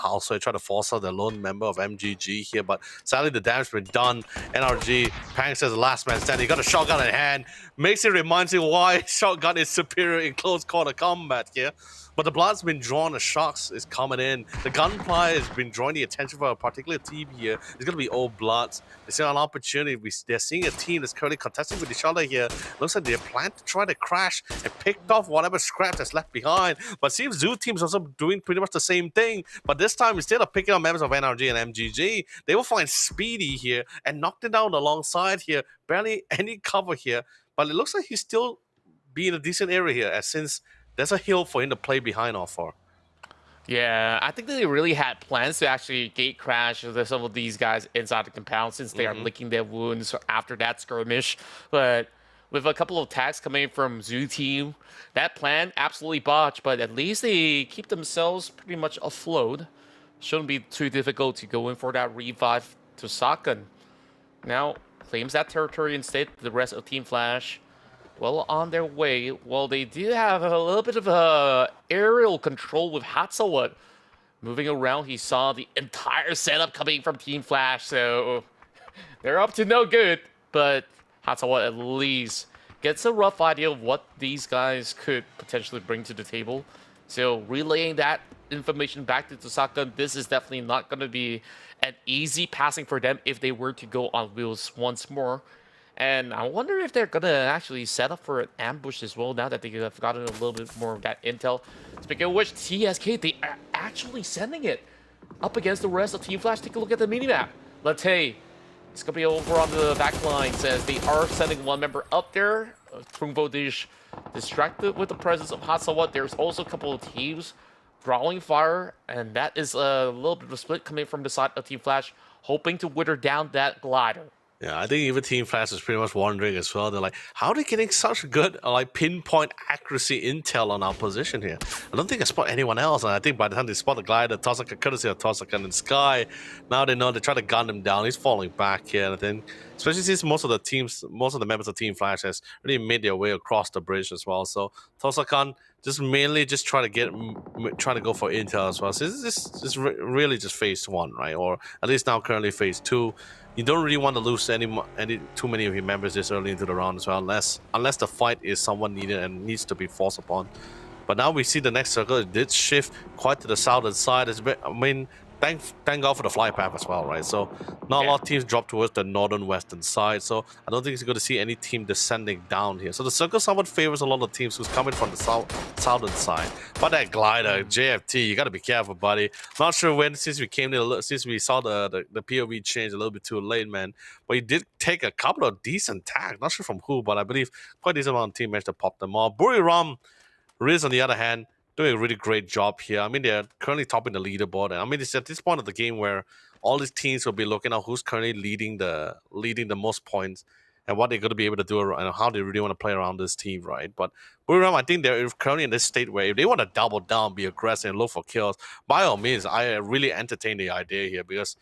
house. So I try to force out the lone member of MGG here. But sadly, the damage has been done. NRG, Pang says the last man standing. He got a shotgun in hand. Makes it reminds you why shotgun is superior in close quarter combat here. But the blood's been drawn, the shots is coming in. The Gunplay has been drawing the attention for a particular team here. It's going to be all bloods. They see an opportunity. They're seeing a team that's currently contesting with each other here. Looks like they plan to try to crash and picked off whatever scrap that's left behind. But seems Zoo team's also doing pretty much the same thing. But this time, instead of picking up members of NRG and MGG, they will find Speedy here and knocked it down alongside here. Barely any cover here. But it looks like he's still being in a decent area here, as since there's a hill for him to play behind off for. Yeah, I think they really had plans to actually gate crash some of these guys inside the compound since they are licking their wounds after that skirmish. But with a couple of attacks coming from Zoo Team, that plan absolutely botched, but at least they keep themselves pretty much afloat. Shouldn't be too difficult to go in for that revive to Sakan. Now, claims that territory instead. The rest of Team Flash well on their way. Well, they do have a little bit of aerial control with Hatsawat moving around. He saw the entire setup coming from Team Flash, so they're up to no good. But Hatsawat at least gets a rough idea of what these guys could potentially bring to the table. So relaying that information back to Tosaka, this is definitely not going to be an easy passing for them if they were to go on wheels once more. And I wonder if they're going to actually set up for an ambush as well now that they have gotten a little bit more of that intel. Speaking of which, TSK, they are actually sending it up against the rest of Team Flash. Take a look at the minimap. Latte, it's going to be over on the back line, says they are sending one member up there. Trungvo Dish distracted with the presence of Hatsawat. There's also a couple of teams drawing fire, and that is a little bit of a split coming from the side of Team Flash, hoping to wither down that glider. Yeah, I think even Team Flash is pretty much wondering as well. They're like, how are they getting such good like pinpoint accuracy intel on our position here? I don't think I spot anyone else. And I think by the time they spot the glider, Tosaka, courtesy of Tosaka and Sky, now they know they try to gun him down. He's falling back here. And then, especially since most of the members of Team Flash has really made their way across the bridge as well. So Tosaka just mainly just trying to go for intel as well. So this is really just phase 1, right? Or at least now currently phase 2. You don't really want to lose too many of your members this early into the round as well, unless the fight is someone needed and needs to be forced upon. But now we see the next circle. It did shift quite to the southern side. I mean, thank God for the fly path as well, right? So not a lot of teams drop towards the northern western side. So I don't think it's going to see any team descending down here. So the circle somewhat favors a lot of teams who's coming from the southern side. But that glider, JFT, you got to be careful, buddy. Not sure when since we saw the POV change a little bit too late, man. But he did take a couple of decent tags. Not sure from who, but I believe quite a decent amount of team managed to pop them off. Buriram, Riz on the other hand, doing a really great job here. I mean, they're currently topping the leaderboard, and I mean, it's at this point of the game where all these teams will be looking at who's currently leading the most points. and what they're going to be able to do and how they really want to play around this team, right? But Buriram, I think they're currently in this state where if they want to double down, be aggressive, and look for kills, by all means, I really entertain the idea here because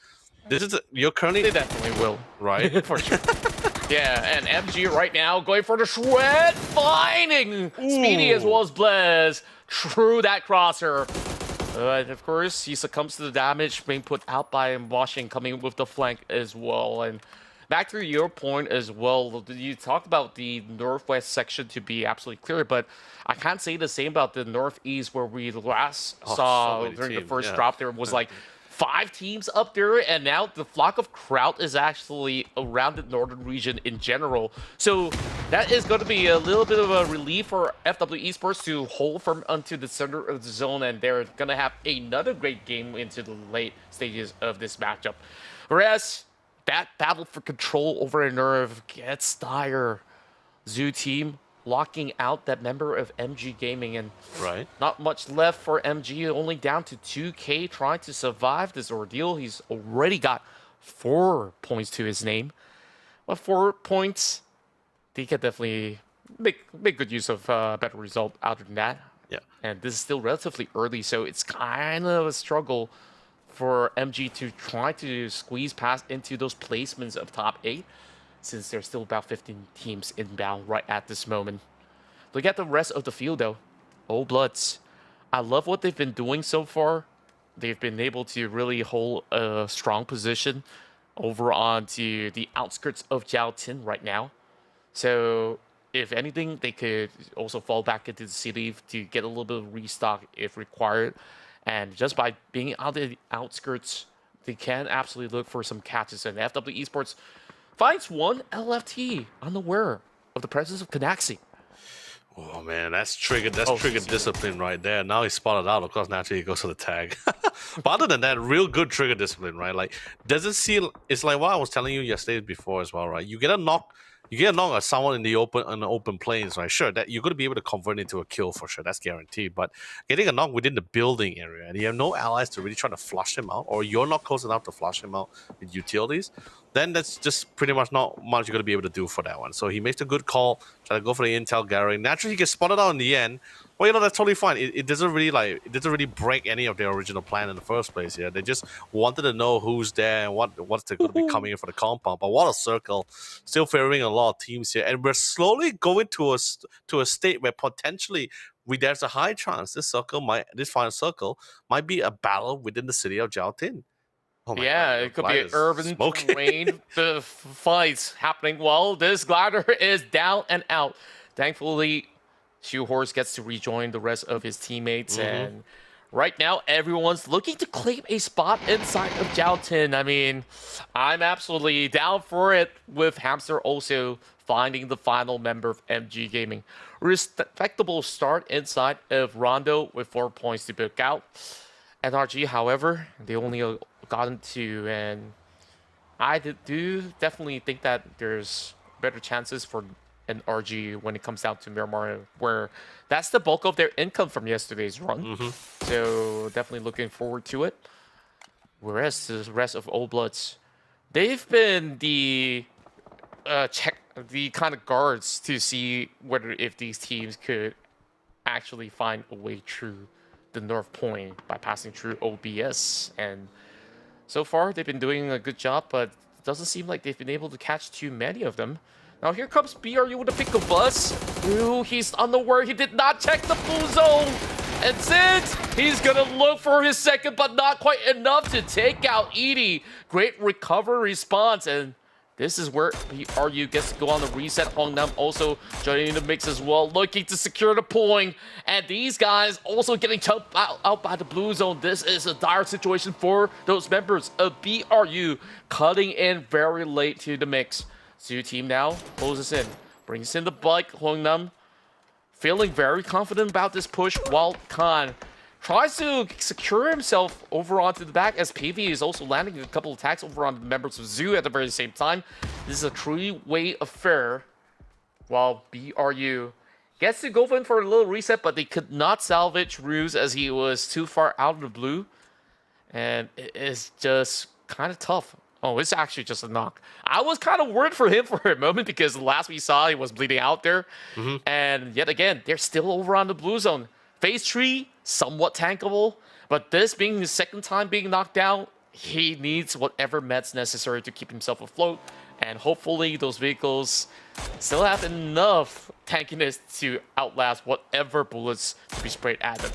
this is you're currently They definitely will. right. For sure. Yeah, and MG right now going for the shred, finding Speedy as well as Blez through that crosser. And of course, he succumbs to the damage being put out by Washing coming with the flank as well. And back to your point as well, you talked about the northwest section to be absolutely clear, but I can't say the same about the northeast where we last saw so many during the teams, first yeah. drop. There was like 5 teams up there, and now the flock of crowd is actually around the northern region in general. So that is going to be a little bit of a relief for FW Esports to hold firm onto the center of the zone, and they're going to have another great game into the late stages of this matchup. Whereas that battle for control over a nerve gets dire. Zoo team locking out that member of MG Gaming, and Right. not much left for MG, only down to 2K trying to survive this ordeal. He's already got 4 points to his name. But 4 points, they can definitely make good use of a better result out of that. Yeah. And this is still relatively early, so it's kind of a struggle for MG to try to squeeze past into those placements of top 8, since there's still about 15 teams inbound right at this moment. Look at the rest of the field, though. Old Bloods. I love what they've been doing so far. They've been able to really hold a strong position over onto the outskirts of Jiaotin right now. So, if anything, they could also fall back into the city to get a little bit of restock if required. And just by being on the outskirts, they can absolutely look for some catches. And FW Esports finds one LFT unaware of the presence of Canaxi. Oh man, that's triggered. That's triggered discipline right there. Now he's spotted out. Of course, naturally he goes for the tag. But other than that, real good trigger discipline, right? Like, does it seem? It's like what I was telling you yesterday before as well, right? You get a knock at someone in the open plains, right? Sure, that you're going to be able to convert into a kill for sure. That's guaranteed. But getting a knock within the building area, and you have no allies to really try to flush him out, or you're not close enough to flush him out with utilities, then that's just pretty much not much you're going to be able to do for that one. So he makes a good call, try to go for the intel gathering. Naturally, he gets spotted out in the end. Well, that's totally fine. It doesn't really break any of their original plan in the first place. Yeah, they just wanted to know who's there and what's going to be coming in for the compound. But what a circle! Still favoring a lot of teams here, and we're slowly going to a state where potentially there's a high chance this final circle might be a battle within the city of Jiaotin. Oh my God, It could be an urban smoking. terrain. The fights happening. Well, this glider is down and out. Thankfully, Shoe Horse gets to rejoin the rest of his teammates, and right now everyone's looking to claim a spot inside of Jiaotin. I mean, I'm absolutely down for it, with Hamster also finding the final member of MG Gaming. Respectable start inside of Rondo with 4 points to book out. NRG, however, they only gotten 2, and I do definitely think that there's better chances for NRG when it comes down to Miramar, where that's the bulk of their income from yesterday's run. So definitely looking forward to it. Whereas the rest of Old Bloods, they've been the kind of guards to see if these teams could actually find a way through the North Point by passing through OBS, and so far they've been doing a good job, but it doesn't seem like they've been able to catch too many of them. Now here comes BRU with a pick of bus. Ooh, he's unaware. He did not check the blue zone. And since he's gonna look for his second, but not quite enough to take out Edie. Great recovery response, and this is where BRU gets to go on the reset. Hongnam also joining the mix as well, looking to secure the point. And these guys also getting jumped out by the blue zone. This is a dire situation for those members of BRU, cutting in very late to the mix. Zoo team now closes in, brings in the bike. Hongnam feeling very confident about this push, while Khan tries to secure himself over onto the back, as PV is also landing a couple of attacks over on the members of Zoo at the very same time. This is a three-way affair, while BRU gets to go in for a little reset, but they could not salvage Ruse as he was too far out of the blue. And it is just kind of tough Oh, it's actually just a knock. I was kind of worried for him for a moment because the last we saw, he was bleeding out there. And yet again, they're still over on the blue zone. Phase 3, somewhat tankable. But this being his second time being knocked down, he needs whatever meds necessary to keep himself afloat. And hopefully those vehicles still have enough tankiness to outlast whatever bullets to be sprayed at them.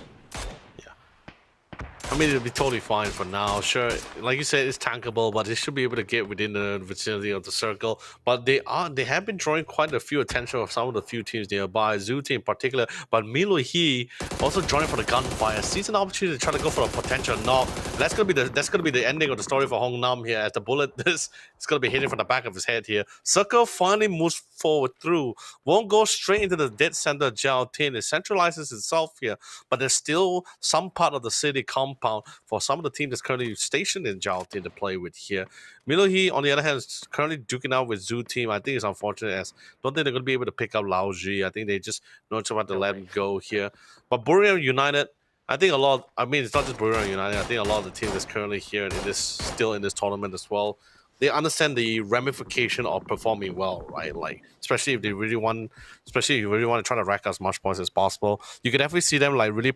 I mean, it'll be totally fine for now. Sure, like you said, it's tankable, but they should be able to get within the vicinity of the circle. But they have been drawing quite a few attention of some of the few teams nearby, Zuti in particular. But Milo He also joining for the gunfire, sees an opportunity to try to go for a potential knock. That's gonna be the ending of the story for Hong Nam here, as the bullet is gonna be hitting from the back of his head here. Circle finally moves forward through, won't go straight into the dead center of Jiao Tin. It centralizes itself here, but there's still some part of the city compound for some of the team that's currently stationed in Jiao Tin to play with here. Milo He, on the other hand, is currently duking out with Zhu team. I think it's unfortunate, as I don't think they're going to be able to pick up Lao Ji. I think they just know about to let him go here. But Buriram United, I think it's not just Buriram United. I think a lot of the team that's currently here still in this tournament as well, they understand the ramification of performing well, right? Like, especially if you really want to try to rack as much points as possible. You can definitely see them like really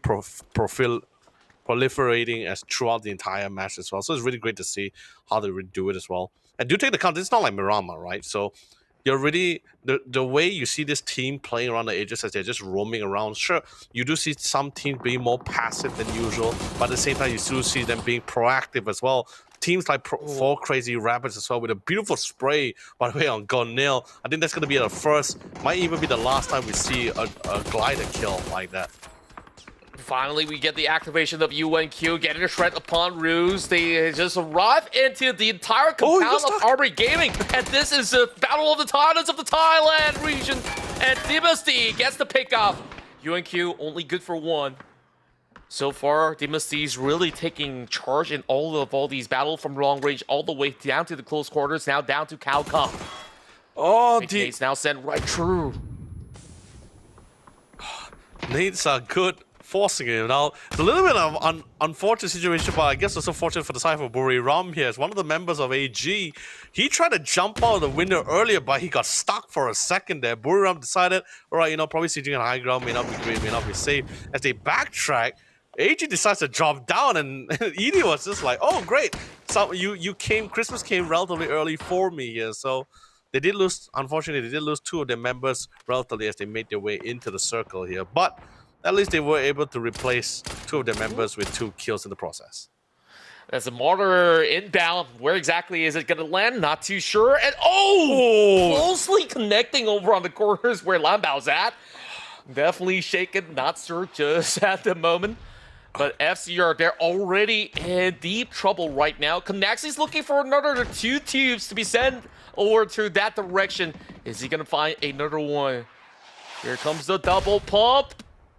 proliferating as throughout the entire match as well. So it's really great to see how they really do it as well. And do take the count, it's not like Mirama, right? So you're really, the way you see this team playing around the edges as they're just roaming around, sure, you do see some teams being more passive than usual, but at the same time, you still see them being proactive as well. Teams like 4 Crazy Rabbits as well, with a beautiful spray, by the way, on Gonil. I think that's going to be the first, might even be the last time we see a glider kill like that. Finally, we get the activation of UNQ, getting a shred upon Ruse. They just arrive into the entire compound of Armory Gaming. And this is a battle of the Titans of the Thailand region. And Dynasty gets the pick off. UNQ only good for 1. So far, Dynasty's really taking charge in all these battles from long range all the way down to the close quarters, now down to Calcom. Oh, Nate's now sent right through. Nate's are good. Forcing it now. It's a little bit of an unfortunate situation, but I guess also fortunate for the side for Buriram here. As one of the members of AG, he tried to jump out of the window earlier, but he got stuck for a second there. Buriram decided, all right, probably sitting on high ground may not be great, may not be safe. As they backtrack, AG decides to drop down, and Edie was just like, oh, great. So Christmas came relatively early for me here, so they did lose, unfortunately, they did lose 2 of their members relatively as they made their way into the circle here, but at least they were able to replace 2 of their members with 2 kills in the process. There's a mortar inbound. Where exactly is it going to land? Not too sure. And closely connecting over on the corners where Lambao's at. Definitely shaken, not sure just at the moment. But FCR, they're already in deep trouble right now. Canaxi's looking for another 2 tubes to be sent over to that direction. Is he going to find another one? Here comes the double pump.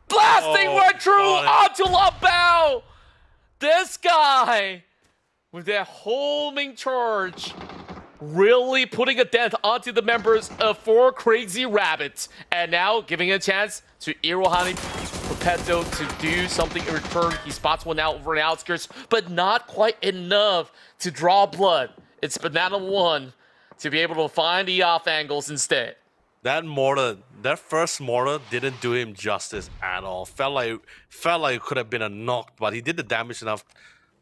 Blasting right through onto Lambao! This guy, with that homing charge, really putting a dent onto the members of 4 Crazy Rabbits. And now giving a chance to Irohani Perpetuo to do something in return. He spots one out over the outskirts, but not quite enough to draw blood. It's Banana 1 to be able to find the off angles instead. That first mortar didn't do him justice at all. Felt like it could have been a knock, but he did the damage enough.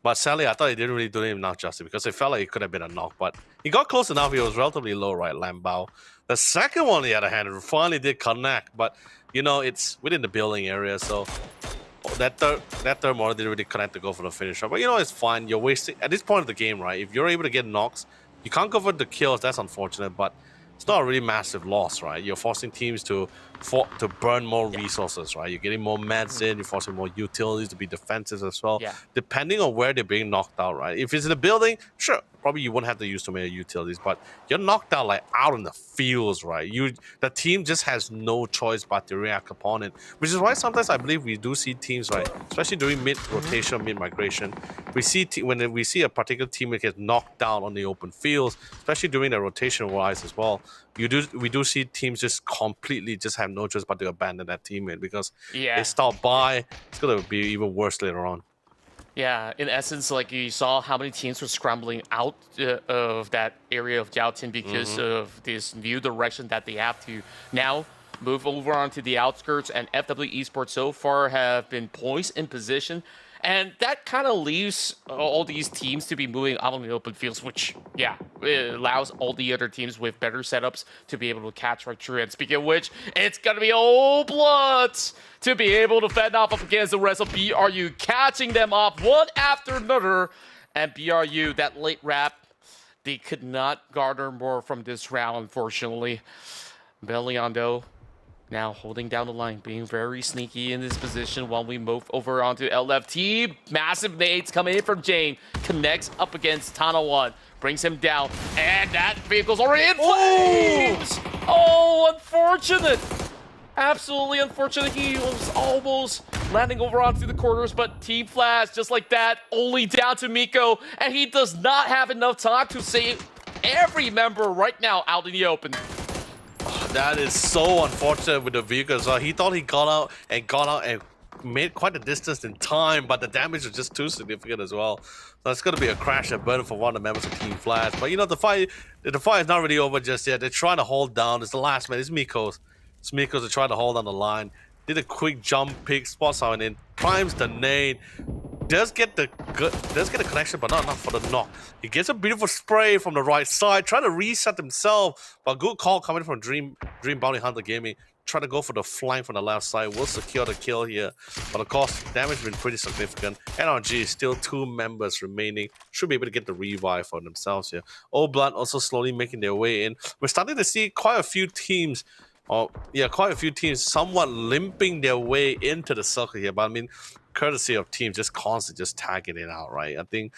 But sadly, I thought he didn't really do him enough justice because it felt like it could have been a knock. But he got close enough. He was relatively low, right, Lambao. The second one, on the other hand, finally did connect. But, it's within the building area, so that third mortar didn't really connect to go for the finisher. But, it's fine. You're wasting... At this point of the game, right, if you're able to get knocks, you can't go for the kills. That's unfortunate, but it's not a really massive loss, right? You're forcing teams to burn more resources, right? You're getting more meds in, you're forcing more utilities to be defensive as well. Yeah. Depending on where they're being knocked out, right? If it's in a building, sure, probably you wouldn't have to use too many utilities, but you're knocked out like out in the fields, right? The team just has no choice but to react upon it, which is why sometimes I believe we do see teams, right, especially during mid-rotation, mid-migration, we see when we see a particular teammate get knocked down on the open fields, especially during the rotation-wise as well, we do see teams just completely just have no choice but to abandon that teammate because they stop by. It's going to be even worse later on. Yeah, in essence, like you saw how many teams were scrambling out of that area of Jiaotin because of this new direction that they have to now move over onto the outskirts. And FW Esports so far have been poised in position. And that kind of leaves all these teams to be moving out on the open fields, which, yeah, it allows all the other teams with better setups to be able to catch right through. And speaking of which, it's going to be Old Bloods to be able to fend off up against the rest of BRU, catching them off one after another. And BRU, that late wrap, they could not garner more from this round, unfortunately. Beliando now holding down the line, being very sneaky in this position while we move over onto LFT. Massive nades coming in from Jane. Connects up against Tana1. Brings him down. And that vehicle's already in flames! Oh, unfortunate! Absolutely unfortunate. He was almost landing over onto the corners, but Team Flash, just like that, only down to Miko. And he does not have enough time to save every member right now out in the open. That is so unfortunate with the vehicle as well. He thought he got out and made quite a distance in time, but the damage was just too significant as well. So it's going to be a crash and burn for one of the members of Team Flash. But you know, the fight is not really over just yet. They're trying to hold down. It's the last man. It's Miko's. It's Miko's to try to hold on the line. Did a quick jump pick, spots someone in, primes the nade. Does get the connection, but not enough for the knock. He gets a beautiful spray from the right side, trying to reset himself. But good call coming from Dream Bounty Hunter Gaming. Try to go for the flank from the left side. Will secure the kill here. But of course, damage has been pretty significant. NRG, still 2 members remaining. Should be able to get the revive for themselves here. Old Blood also slowly making their way in. We're starting to see quite a few teams somewhat limping their way into the circle here. But I mean, courtesy of teams just constantly just tagging it out, right? I think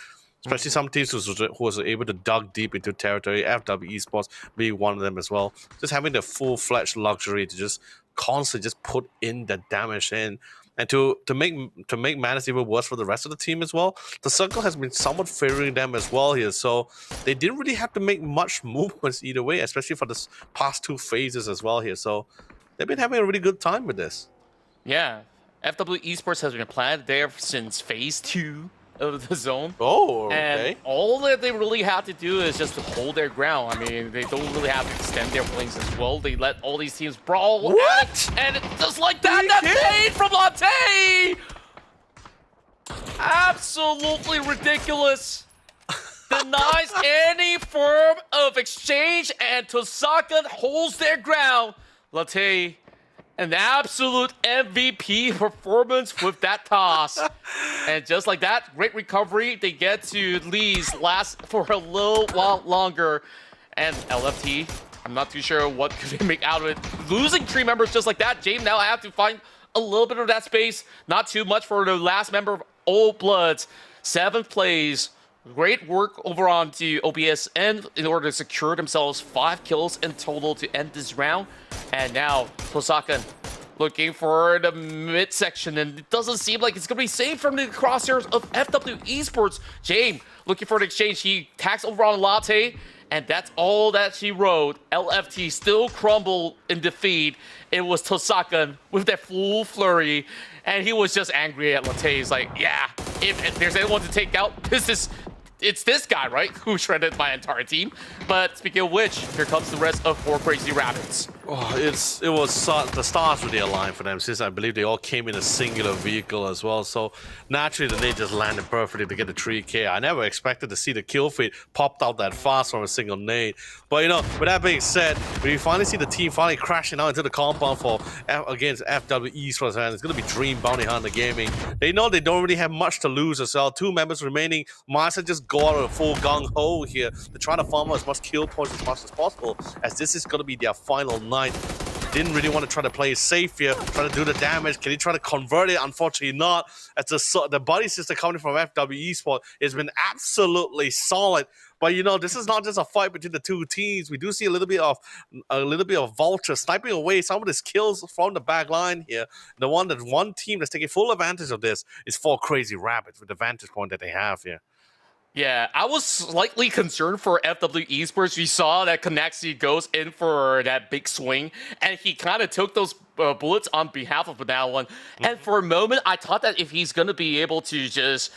especially some teams who was able to dug deep into territory, FW Esports being one of them as well. Just having the full-fledged luxury to just constantly just put in the damage in. And to make matters even worse for the rest of the team as well, the circle has been somewhat favoring them as well here. So they didn't really have to make much movements either way, especially for the past 2 phases as well here. So they've been having a really good time with this. Yeah, FW Esports has been planned there since phase 2 of the zone. Oh, okay. And all that they really have to do is just to hold their ground. I mean, they don't really have to extend their wings as well. They let all these teams brawl. What? And just like that, that fade from Latte! Absolutely ridiculous. Denies any form of exchange, and Tosakan holds their ground. Latte, an absolute MVP performance with that toss. And just like that, great recovery. They get to Lee's last for a little while longer. And LFT, I'm not too sure what could they make out of it. Losing 3 members just like that, James now have to find a little bit of that space. Not too much for the last member of Old Bloods. 7th plays. Great work over on to OBSN in order to secure themselves 5 kills in total to end this round. And now Tosakan looking for the midsection, and it doesn't seem like it's going to be safe from the crosshairs of FW Esports. James looking for the exchange. He tacks over on Latte, and that's all that she wrote. LFT still crumbled in defeat. It was Tosakan with that full flurry, and he was just angry at Latte. He's like, yeah, if there's anyone to take out, it's this guy, right? Who shredded my entire team. But speaking of which, here comes the rest of 4 Crazy Rabbits. Oh, the stars really aligned for them, since I believe they all came in a singular vehicle as well. So naturally, the nade just landed perfectly to get the 3K. I never expected to see the kill feed popped out that fast from a single nade. But you know, with that being said, we finally see the team finally crashing out into the compound against FW Esports, and it's going to be Dream Bounty Hunter Gaming. They know they don't really have much to lose as well. 2 members remaining. Masa just go out of a full gung-ho here to try to farm as much kill points as much as possible, as this is going to be their final night. Didn't really want to try to play it safe here, try to do the damage. Can he try to convert it? Unfortunately not, as the buddy system coming from FW Esports has been absolutely solid. But you know, this is not just a fight between the 2 teams. We do see a little bit of Vulture sniping away some of his kills from the back line here. The one team that's taking full advantage of this is 4 Crazy Rabbits with the vantage point that they have here. Yeah, I was slightly concerned for FW Esports. We saw that Connexi goes in for that big swing, and he kind of took those bullets on behalf of that one. And for a moment, I thought that if he's going to be able to just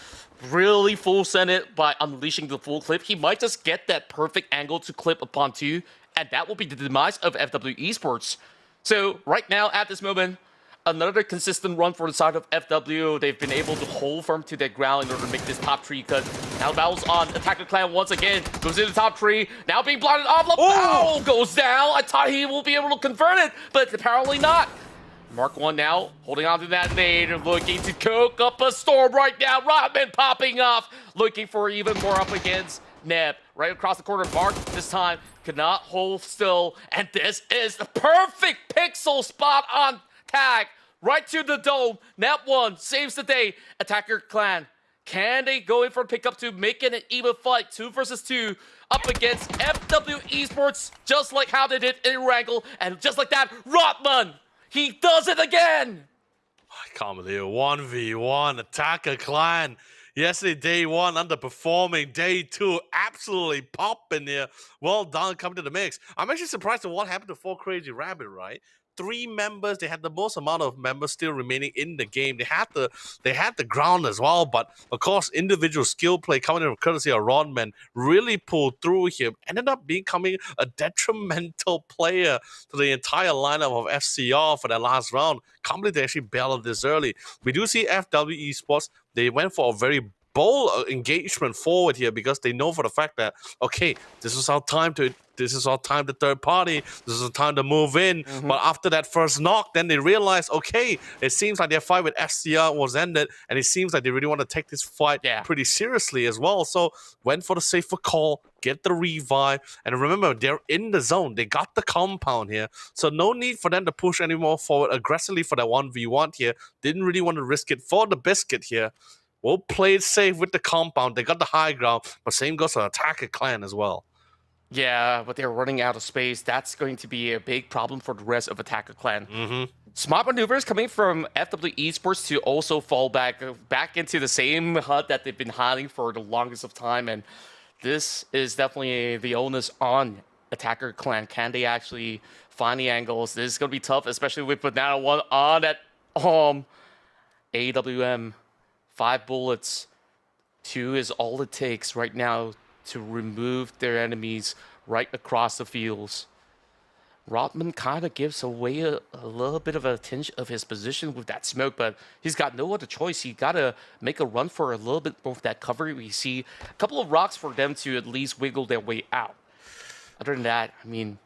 really full send it by unleashing the full clip, he might just get that perfect angle to clip upon two, and that will be the demise of FW Esports. So right now, at this moment, another consistent run for the side of FW. They've been able to hold firm to their ground in order to make this top tree cut. Now battles on Attacker Clan once again. Goes into the top tree. Now being blinded off. Lapao goes down. I thought he will be able to convert it, but apparently not. Mark 1 now, holding on to that nade and looking to coke up a storm right now. Rodman popping off, looking for even more up against Neb. Right across the corner, Mark this time cannot hold still. And this is the perfect pixel spot on tag. Right to the dome. Neb 1 saves the day. Attacker Clan, can they go in for a pickup to make it an even fight? 2 versus 2 up against FW Esports, just like how they did in Wrangle. And just like that, Rotman, he does it again! I can't believe it. 1v1, Attacker Clan. Yesterday, day 1, underperforming. Day 2, absolutely popping here. Well done, coming to the mix. I'm actually surprised at what happened to 4 Crazy Rabbit, right? 3 members, they had the most amount of members still remaining in the game. They had the ground as well, but of course, individual skill play coming in courtesy of Rodman really pulled through here. Ended up becoming a detrimental player to the entire lineup of FCR for that last round. Can't believe they actually bailed this early. We do see FW Esports, they went for a very bold engagement forward here because they know for the fact that, okay, this is our time to third party. This is the time to move in. But after that first knock, then they realize, okay, it seems like their fight with FCR was ended, and it seems like they really want to take this fight pretty seriously as well. So went for the safer call, get the revive, and remember, they're in the zone. They got the compound here, so no need for them to push any more forward aggressively for that 1v1 here. Didn't really want to risk it for the biscuit here. Well, played safe with the compound. They got the high ground, but same goes for Attacker Clan as well. Yeah, but they're running out of space. That's going to be a big problem for the rest of Attacker Clan. Smart maneuvers coming from FW Esports to also fall back into the same hut that they've been hiding for the longest of time. And this is definitely the onus on Attacker Clan. Can they actually find the angles? This is going to be tough, especially with Banana 1 on that AWM. 5 bullets. 2 is all it takes right now to remove their enemies right across the fields. Rotman kind of gives away a little bit of a tinge of his position with that smoke, but he's got no other choice. He got to make a run for a little bit more of that cover. We see a couple of rocks for them to at least wiggle their way out. Other than that, I mean,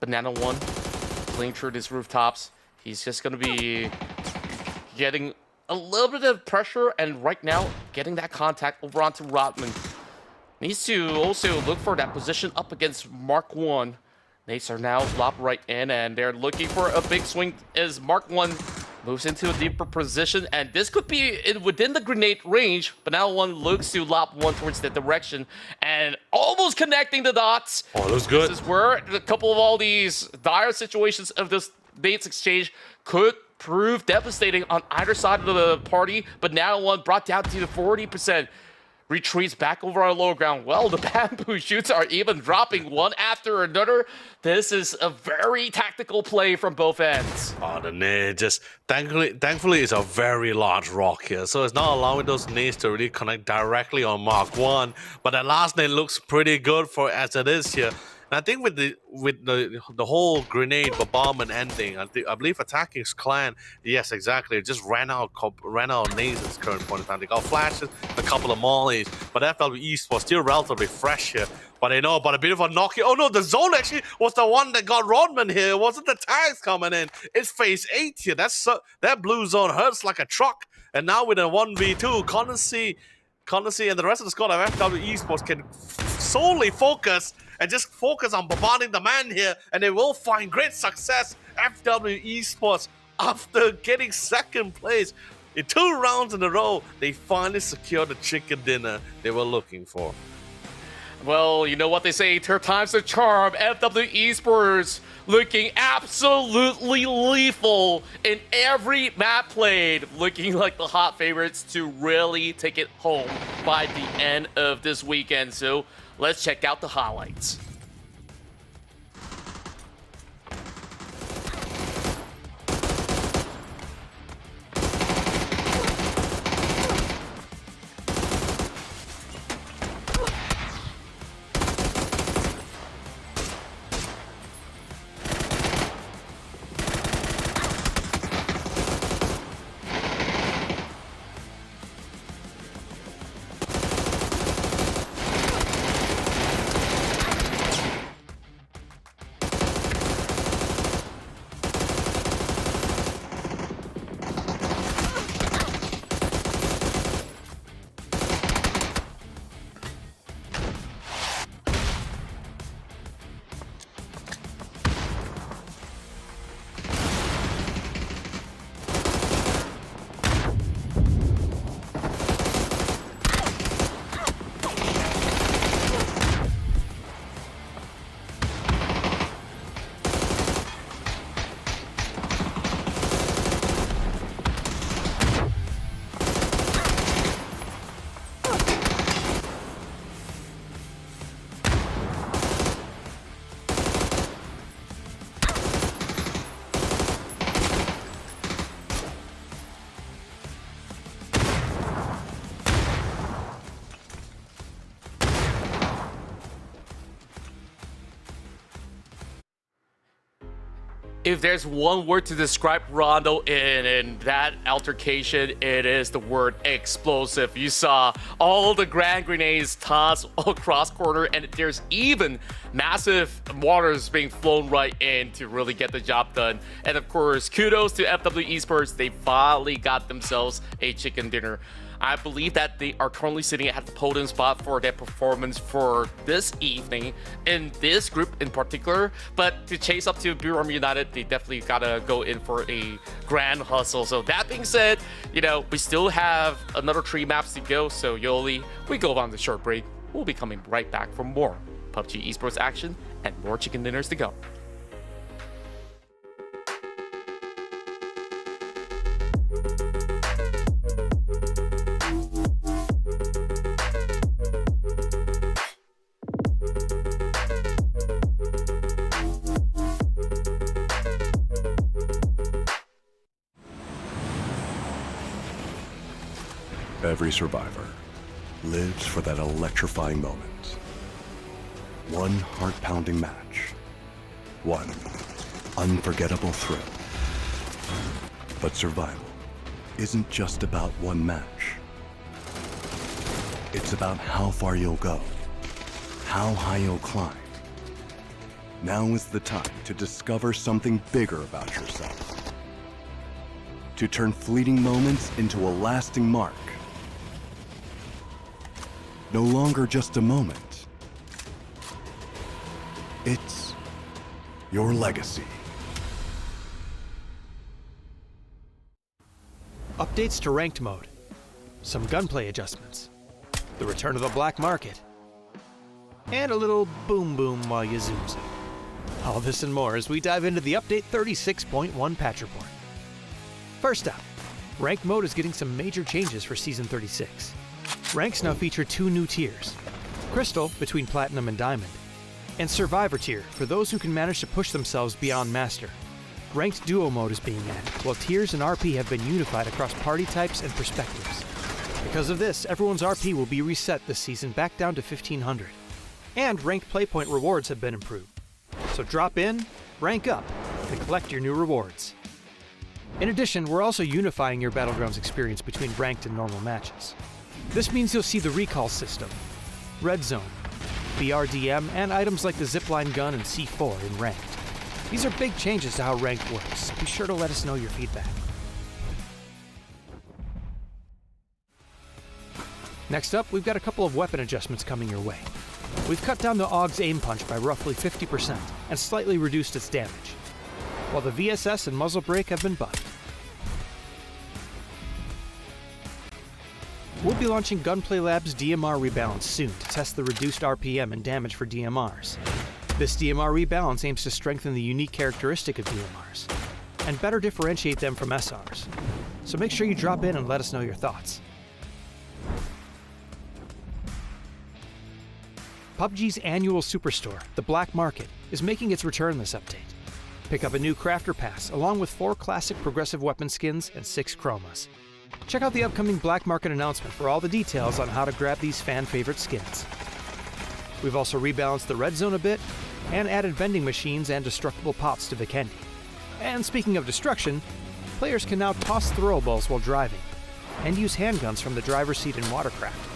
Banana 1 playing through these rooftops. He's just going to be getting a little bit of pressure, and right now, getting that contact over onto Rotman. Needs to also look for that position up against Mark 1. Nates are now lopped right in, and they're looking for a big swing as Mark 1 moves into a deeper position, and this could be within the grenade range, but now 1 looks to lop 1 towards that direction, and almost connecting the dots. Oh, that was good. This is where a couple of all these dire situations of this Nates exchange could prove devastating on either side of the party, but now 1 brought down to the 40%. Retreats back over our lower ground. Well, the bamboo shoots are even dropping one after another. This is a very tactical play from both ends. Oh, the nade just thankfully it's a very large rock here, so it's not allowing those nades to really connect directly on Mark 1. But that last nade looks pretty good for as it is here. And I think with the whole grenade bombardment ending, I believe Attacking Clan, yes, exactly, just ran out of nades at this current point in time. They got flashes, a couple of mollies, but FW East was still relatively fresh here. But they know about a bit of a knock here. Oh no, the zone actually was the one that got Rodman here. It wasn't the tags coming in. It's phase 8 here. That blue zone hurts like a truck. And now with a 1v2, Condensy and the rest of the squad of FW Esports can solely focus on bombarding the man here, and they will find great success. FW Esports, after getting second place in 2 rounds in a row, they finally secured the chicken dinner they were looking for. Well, you know what they say, third time's the charm. FW Esports looking absolutely lethal in every map played, looking like the hot favorites to really take it home. by the end of this weekend. So let's check out the highlights. If there's one word to describe Rondo in that altercation, it is the word explosive. You saw all the grand grenades tossed across corner, and there's even massive waters being flown right in to really get the job done. And of course, kudos to FW Esports. They finally got themselves a chicken dinner. I believe that they are currently sitting at the podium spot for their performance for this evening in this group in particular. But to chase up to Blue Army United, they definitely gotta go in for a grand hustle. So that being said, you know, we still have another 3 maps to go. So Yoli, we go on the short break. We'll be coming right back for more PUBG Esports action and more chicken dinners to go. Every survivor lives for that electrifying moment. One heart-pounding match. One unforgettable thrill. But survival isn't just about one match. It's about how far you'll go, how high you'll climb. Now is the time to discover something bigger about yourself. To turn fleeting moments into a lasting mark. No longer just a moment. It's your legacy. Updates to ranked mode, some gunplay adjustments, the return of the black market, and a little boom boom while you zoom zoom. All this and more as we dive into the update 36.1 patch report. First up, ranked mode is getting some major changes for Season 36. Ranks now feature 2 new tiers, Crystal between Platinum and Diamond, and Survivor tier for those who can manage to push themselves beyond Master. Ranked Duo mode is being added, while tiers and RP have been unified across party types and perspectives. Because of this, everyone's RP will be reset this season back down to 1500. And ranked playpoint rewards have been improved. So drop in, rank up, and collect your new rewards. In addition, we're also unifying your Battlegrounds experience between ranked and normal matches. This means you'll see the recall system, red zone, BRDM, and items like the zipline gun and C4 in ranked. These are big changes to how ranked works. Be sure to let us know your feedback. Next up, we've got a couple of weapon adjustments coming your way. We've cut down the AUG's aim punch by roughly 50% and slightly reduced its damage, while the VSS and muzzle brake have been buffed. We'll be launching Gunplay Lab's DMR rebalance soon to test the reduced RPM and damage for DMRs. This DMR rebalance aims to strengthen the unique characteristic of DMRs and better differentiate them from SRs. So make sure you drop in and let us know your thoughts. PUBG's annual superstore, the Black Market, is making its return this update. Pick up a new Crafter Pass along with 4 classic progressive weapon skins and 6 chromas. Check out the upcoming Black Market announcement for all the details on how to grab these fan-favorite skins. We've also rebalanced the red zone a bit and added vending machines and destructible pots to Vikendi. And speaking of destruction, players can now toss throwables while driving and use handguns from the driver's seat in Watercraft,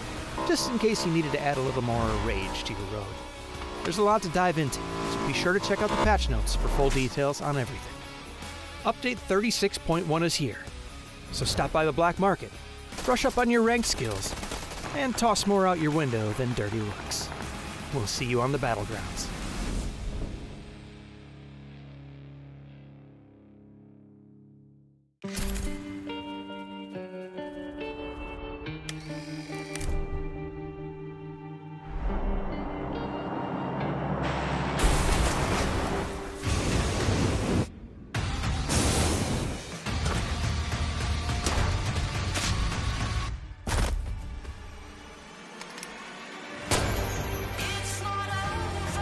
just in case you needed to add a little more rage to your road. There's a lot to dive into, so be sure to check out the patch notes for full details on everything. Update 36.1 is here, so stop by the Black Market, brush up on your ranked skills, and toss more out your window than dirty looks. We'll see you on the battlegrounds. It's not over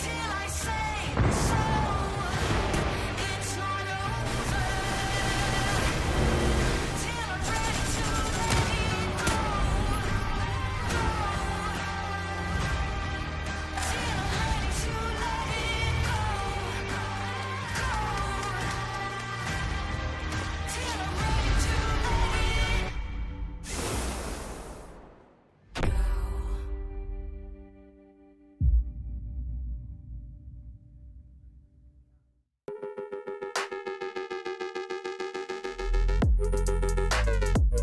till I say so. It's not over till I'm ready to let it go. Till I'm ready to let it go. Till I'm ready to let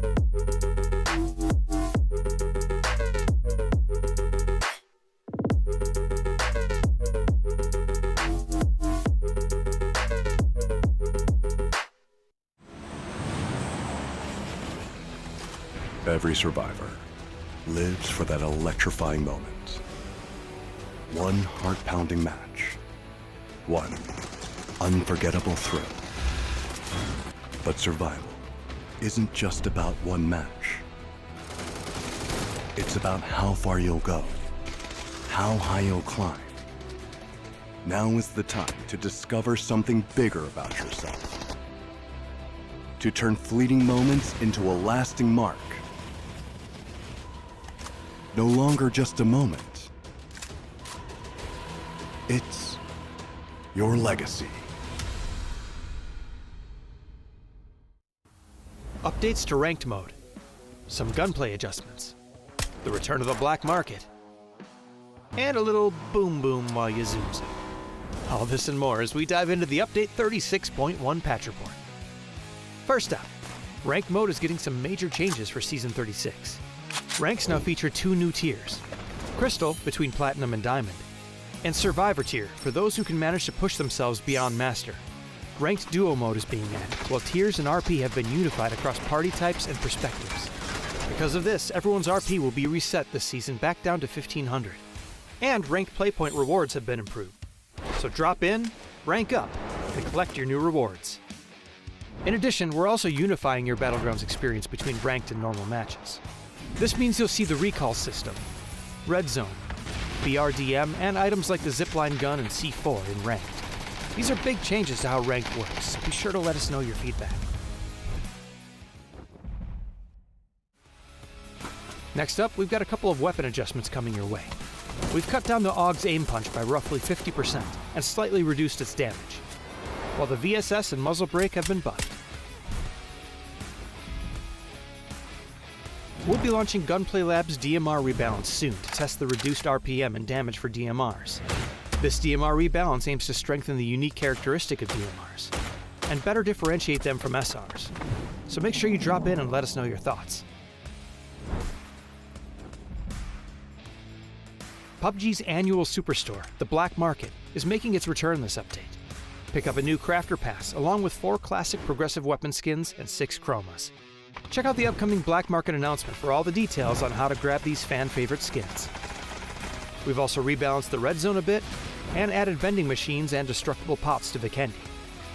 it Every survivor lives for that electrifying moment. One heart-pounding match. One unforgettable thrill. But survival isn't just about one match. It's about how far you'll go, how high you'll climb. Now is the time to discover something bigger about yourself. To turn fleeting moments into a lasting mark. No longer just a moment. It's your legacy. Updates to ranked mode, some gunplay adjustments, the return of the Black Market, and a little boom boom while you zoom zoom. All this and more as we dive into the Update 36.1 patch report. First up, ranked mode is getting some major changes for Season 36. Ranks now feature 2 new tiers, Crystal between Platinum and Diamond, and Survivor tier for those who can manage to push themselves beyond Master. Ranked Duo mode is being added, while tiers and RP have been unified across party types and perspectives. Because of this, everyone's RP will be reset this season back down to 1500. And ranked playpoint rewards have been improved. So drop in, rank up, and collect your new rewards. In addition, we're also unifying your Battlegrounds experience between ranked and normal matches. This means you'll see the recall system, red zone, BRDM, and items like the zipline gun and C4 in ranked. These are big changes to how ranked works, so be sure to let us know your feedback. Next up, we've got a couple of weapon adjustments coming your way. We've cut down the AUG's aim punch by roughly 50% and slightly reduced its damage, while the VSS and muzzle brake have been buffed. We'll be launching Gunplay Lab's DMR rebalance soon to test the reduced RPM and damage for DMRs. This DMR rebalance aims to strengthen the unique characteristic of DMRs and better differentiate them from SRs. So make sure you drop in and let us know your thoughts. PUBG's annual superstore, the Black Market, is making its return this update. Pick up a new Crafter Pass along with 4 classic progressive weapon skins and 6 chromas. Check out the upcoming Black Market announcement for all the details on how to grab these fan-favorite skins. We've also rebalanced the red zone a bit and added vending machines and destructible pots to Vikendi.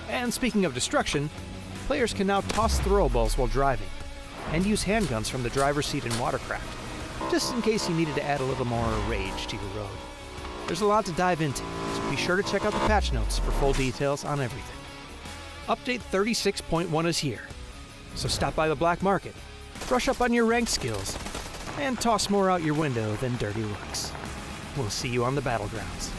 And speaking of destruction, players can now toss throwables while driving and use handguns from the driver's seat in Watercraft, just in case you needed to add a little more rage to your road. There's a lot to dive into, so be sure to check out the patch notes for full details on everything. Update 36.1 is here, so stop by the black market, brush up on your ranked skills, and toss more out your window than dirty looks. We'll see you on the battlegrounds.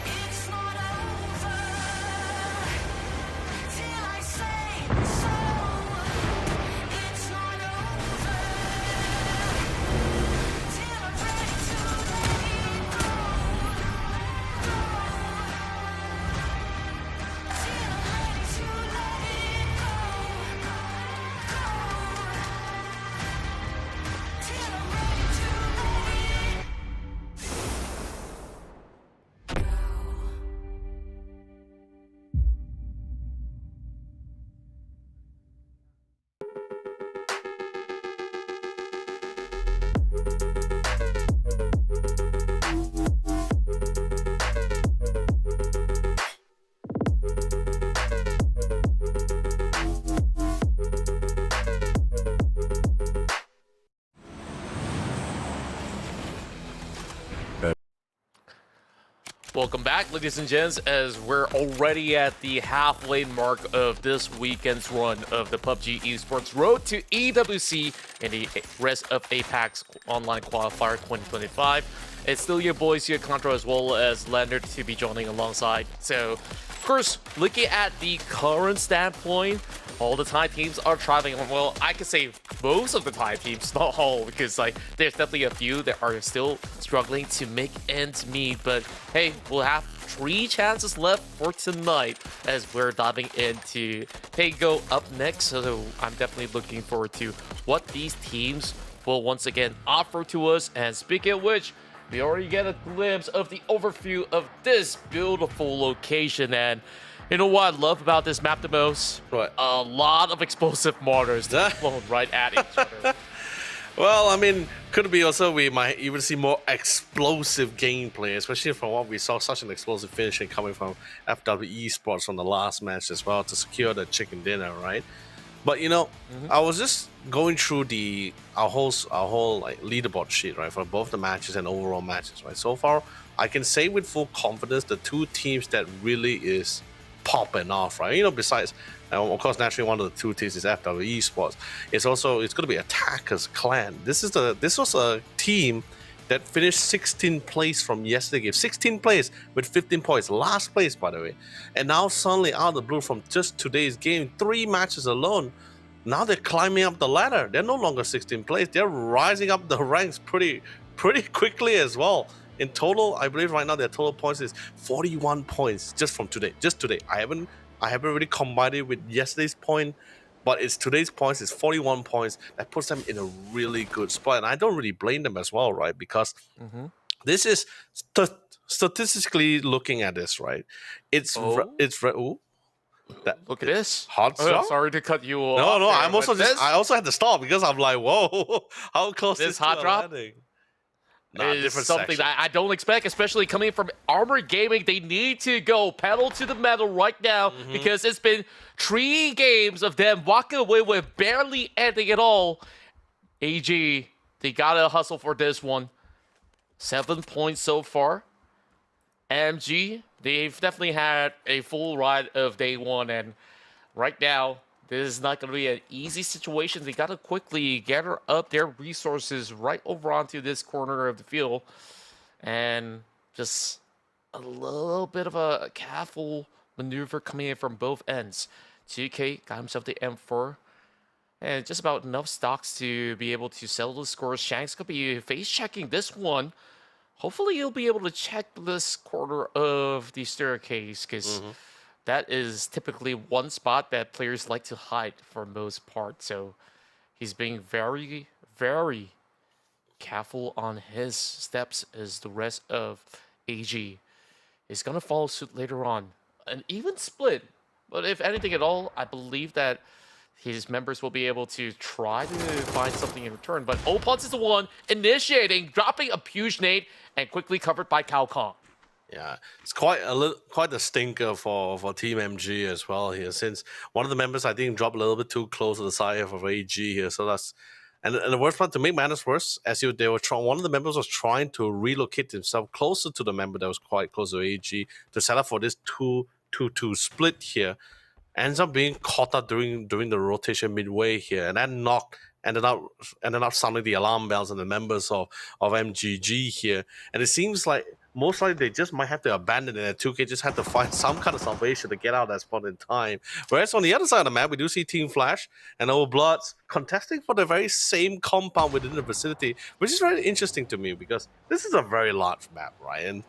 It's not over till I say so. It's not over till I'm ready to let it go. Till I'm ready to let it go. Till I'm ready to let it Welcome back, ladies and gents, as we're already at the halfway mark of this weekend's run of the PUBG Esports Road to EWC and the rest of APAC's Online Qualifier 2025. It's still your boys here, Contra, as well as Leonard, to be joining alongside. So, of course, looking at the current standpoint, all the Thai teams are thriving. Well, I could say most of the Thai teams, not all, because there's definitely a few that are still struggling to make ends meet. But hey, we'll have 3 chances left for tonight as we're diving into Paygo up next. So I'm definitely looking forward to what these teams will once again offer to us. And speaking of which, we already get a glimpse of the overview of this beautiful location. And you know what I love about this map the most? What? A lot of explosive mortars that are flown right at each other. Well, I mean, could be also we might even see more explosive gameplay, especially from what we saw, such an explosive finishing coming from FW Esports from the last match as well to secure the chicken dinner, right? But you know, I was just going through our whole like leaderboard sheet, right, for both the matches and overall matches, right? So far, I can say with full confidence the 2 teams that really is popping off, right? You know, besides, of course, naturally one of the 2 teams is FW Esports. It's going to be Attackers Clan. This was a team that finished 16th place from yesterday game. 16th place with 15 points. Last place, by the way. And now suddenly out of the blue from just today's game, 3 matches alone, now they're climbing up the ladder. They're no longer 16th place. They're rising up the ranks pretty quickly as well. In total, I believe right now their total points is 41 points just from today. Just today. I haven't really combined it with yesterday's point, but it's today's points is 41 points. That puts them in a really good spot, and I don't really blame them as well, right? Because this is statistically looking at this, right? Ooh, Look at this. hot Oh, stuff. sorry to cut you off. No, there, I'm but also I also had to stop because I'm like, whoa, how close This is hot to drop? landing? Is different something section. that I don't expect, especially coming from Armor Gaming. They need to go pedal to the metal right now because it's been 3 games of them walking away with barely anything at all. AG, they gotta hustle for this one. 7 points so far. MG, they've definitely had a full ride of day 1, and right now, this is not going to be an easy situation. They got to quickly gather up their resources right over onto this corner of the field. And just a little bit of a careful maneuver coming in from both ends. 2K got himself the M4. And just about enough stocks to be able to settle the scores. Shanks could be face checking this one. Hopefully he'll be able to check this corner of the staircase, because that is typically one spot that players like to hide for most part. So he's being very, very careful on his steps as the rest of AG is going to follow suit later on. An even split, but if anything at all, I believe that his members will be able to try to find something in return. But Opons is the one initiating, dropping a huge nade, and quickly covered by Cao Kong. Yeah, it's quite a stinker for Team MG as well here, since one of the members I think dropped a little bit too close to the side of AG here. So that's and the worst part, to make matters worse, one of the members was trying to relocate himself closer to the member that was quite close to AG to set up for this 2-2-2 split here. Ends up being caught up during the rotation midway here, and that ended up sounding the alarm bells on the members of MGG here. And it seems like most likely they just might have to abandon it, and 2K just have to find some kind of salvation to get out of that spot in time. Whereas on the other side of the map, we do see Team Flash and Old Bloods contesting for the very same compound within the vicinity, which is very interesting to me because this is a very large map, right? And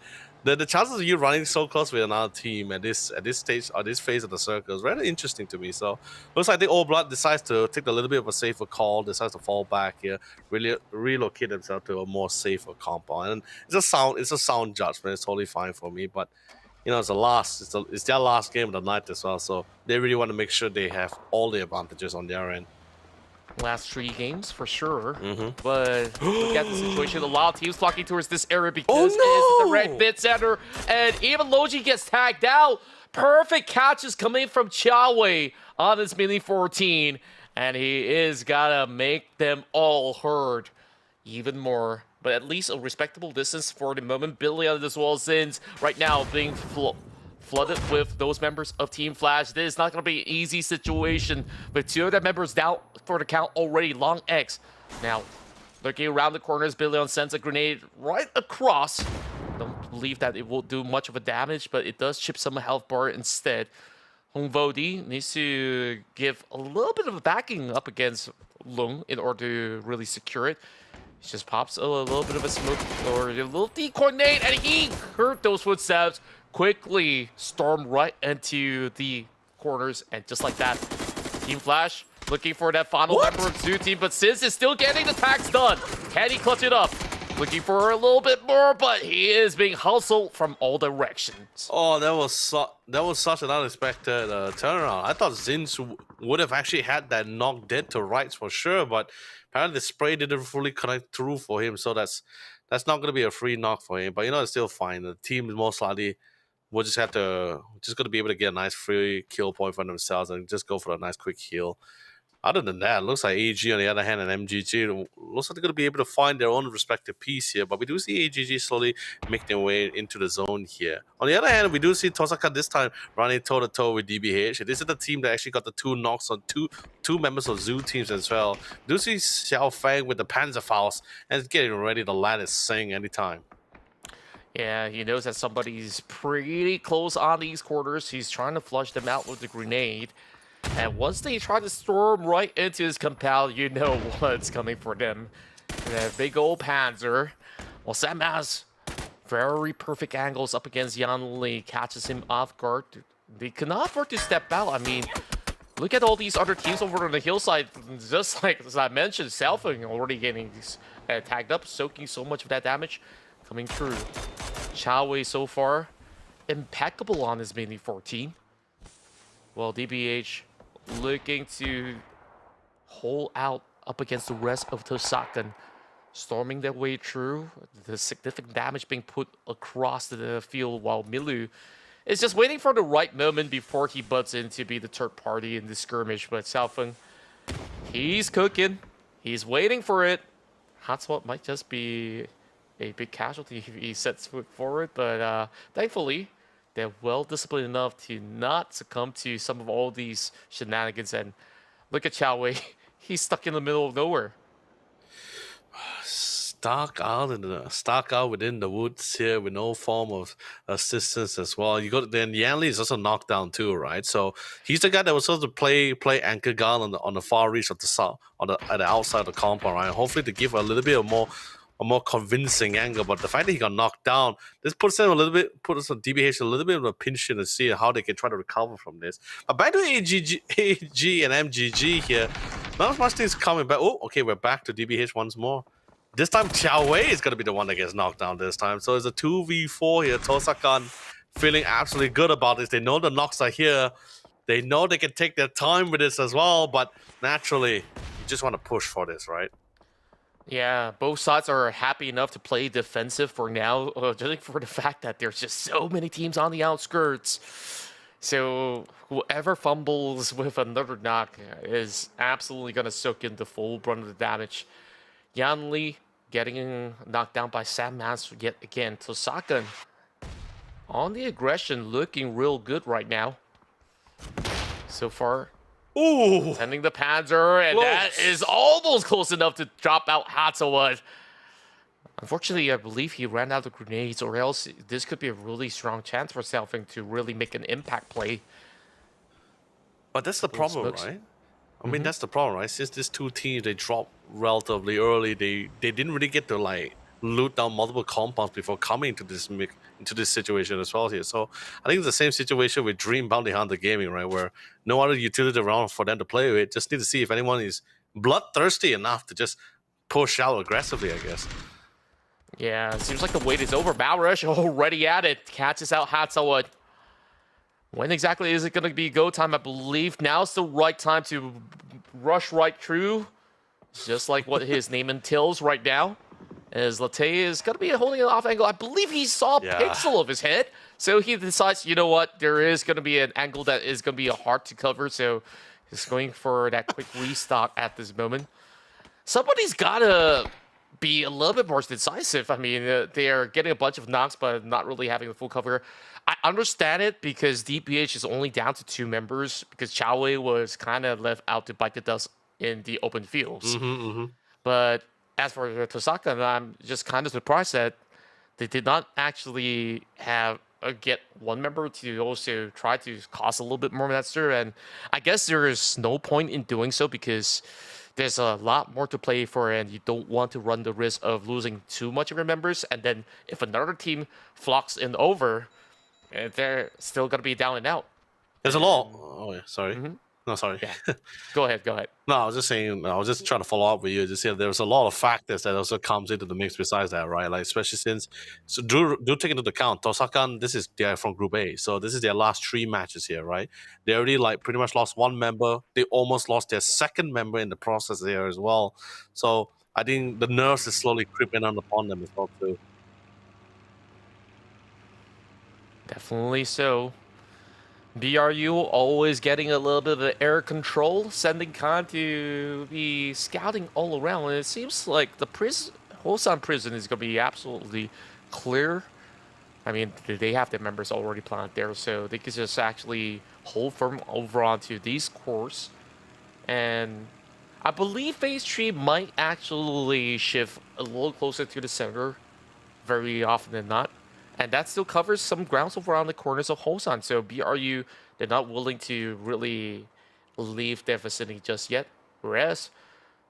the chances of you running so close with another team at this stage or this phase of the circle is very interesting to me. So looks like the Old Blood decides to take a little bit of a safer call, decides to fall back here, really relocate himself to a more safer compound. And it's a sound judgment. It's totally fine for me. But you know, it's their last game of the night as well. So they really want to make sure they have all the advantages on their end. Last 3 games for sure, but look at the situation. A lot of teams flocking towards this area because it's the red bit center, and even Logi gets tagged out. Perfect catches coming from Chaowei on this mini 14, and he is gotta make them all heard even more. But at least a respectable distance for the moment. Billy as well, since right now being flooded with those members of Team Flash. This is not going to be an easy situation with 2 of their members down for the count already. Long X now looking around the corners. Billion sends a grenade right across. Don't believe that it will do much of a damage, but it does chip some health bar instead. Hong Vodi needs to give a little bit of a backing up against Lung in order to really secure it. He just pops a little bit of a smoke or a little decoy nade, and he heard those footsteps. Quickly storm right into the corners, and just like that, Team Flash looking for that final member of Zoo Team, but Sis is still getting the tags done. Can he clutch it up? Looking for a little bit more, but he is being hustled from all directions. Oh, that was such an unexpected turnaround. I thought Zins would have actually had that knock dead to rights for sure, but apparently the spray didn't fully connect through for him, so that's not going to be a free knock for him. But you know, it's still fine. The team is most likely we'll just going to be able to get a nice free kill point for themselves and just go for a nice quick heal. Other than that, it looks like AG on the other hand and MGG looks like they're going to be able to find their own respective piece here, but we do see AGG slowly make their way into the zone here. On the other hand, we do see Tosaka this time running toe-to-toe with DBH. This is the team that actually got the 2 knocks on two members of Zoo teams as well. We do see Xiao Fang with the Panzerfaust and getting ready to land his Sing anytime. Yeah, he knows that somebody's pretty close on these quarters. He's trying to flush them out with the grenade. And once they try to storm right into his compound, you know what's coming for them. That big old Panzer. Well, Sam has very perfect angles up against Yan Li. Catches him off guard. They cannot afford to step out. I mean, look at all these other teams over on the hillside. Just like as I mentioned, Selfing already getting tagged up, soaking so much of that damage coming through. Chaowei so far, impeccable on his mini 14. Well, DBH looking to hold out up against the rest of Tosakan, storming their way through. The significant damage being put across the field, while Milu is just waiting for the right moment before he butts in to be the third party in the skirmish. But Xiaofeng, he's cooking. He's waiting for it. Hotspot might just be a big casualty if he sets foot forward, but thankfully, they're well disciplined enough to not succumb to some of all these shenanigans. And look at Chaowei. He's stuck in the middle of nowhere. Stuck out within the woods here with no form of assistance as well. You got then Yanli is also knocked down too, right? So he's the guy that was supposed to play anchor guard on the far reach of the south, at the outside of the compound, right? Hopefully to give a little bit of a more convincing angle, but the fact that he got knocked down, this puts us on DBH a little bit of a pinch in to see how they can try to recover from this. But back to AG and MGG here, not much things coming back. Oh, okay, we're back to DBH once more. This time, Xiao Wei is going to be the one that gets knocked down this time. So it's a 2v4 here. Tosakan feeling absolutely good about this. They know the knocks are here. They know they can take their time with this as well. But naturally, you just want to push for this, right? Yeah, both sides are happy enough to play defensive for now, just for the fact that there's just so many teams on the outskirts. So whoever fumbles with another knock is absolutely going to soak in the full brunt of the damage. Yan Li getting knocked down by Sam Mans yet again. Tosakan on the aggression, looking real good right now. So far, Ooh! sending the Panzer, and that Close. is almost close enough to drop out Hatzawa. Unfortunately, I believe he ran out of grenades, or else this could be a really strong chance for Selfing to really make an impact play. But that's the problem, smokes. right? I mean, that's the problem, right? Since these two teams, they dropped relatively early, they didn't really get to, like, loot down multiple compounds before coming into this situation as well here. So I think it's the same situation with Dream Bounty Hunter Gaming, right? Where no other utility around for them to play with. Just need to see if anyone is bloodthirsty enough to just push out aggressively, I guess. Yeah, it seems like the wait is over. Balrush already at it. Catches out Hatzawa. When exactly is it going to be go time? I believe now's the right time to rush right through. Just like what his name entails right now. As Latte is going to be holding an off angle. I believe he saw a pixel of his head. So he decides, you know what, there is going to be an angle that is going to be hard to cover. So he's going for that quick restock at this moment. Somebody's got to be a little bit more decisive. I mean, they are getting a bunch of knocks, but not really having the full cover. I understand it because DPH is only down to 2 members because Xiao Wei was kind of left out to bite the dust in the open fields. But as for Tosaka, I'm just kind of surprised that they did not actually have get one member to also try to cause a little bit more master. And I guess there is no point in doing so because there's a lot more to play for, and you don't want to run the risk of losing too much of your members. And then if another team flocks in over, they're still going to be down and out. There's a lot. Oh, yeah, sorry. No, sorry. Yeah. Go ahead. No, I was just saying, I was just trying to follow up with you. Just say there's a lot of factors that also comes into the mix besides that, right? Like, especially since, so do take into account, Tosakan, they're from Group A. So this is their last 3 matches here, right? They already, like, pretty much lost 1 member. They almost lost their 2nd member in the process there as well. So I think the nerves is slowly creeping on upon them as well, too. Definitely so. BRU always getting a little bit of the air control, sending Khan to be scouting all around. And it seems like the Hosan prison is going to be absolutely clear. I mean, they have their members already planted there, so they could just actually hold firm over onto these cores. And I believe Phase 3 might actually shift a little closer to the center very often than not. And that still covers some grounds over around the corners of Hosan. So BRU, they're not willing to really leave their vicinity just yet. Whereas,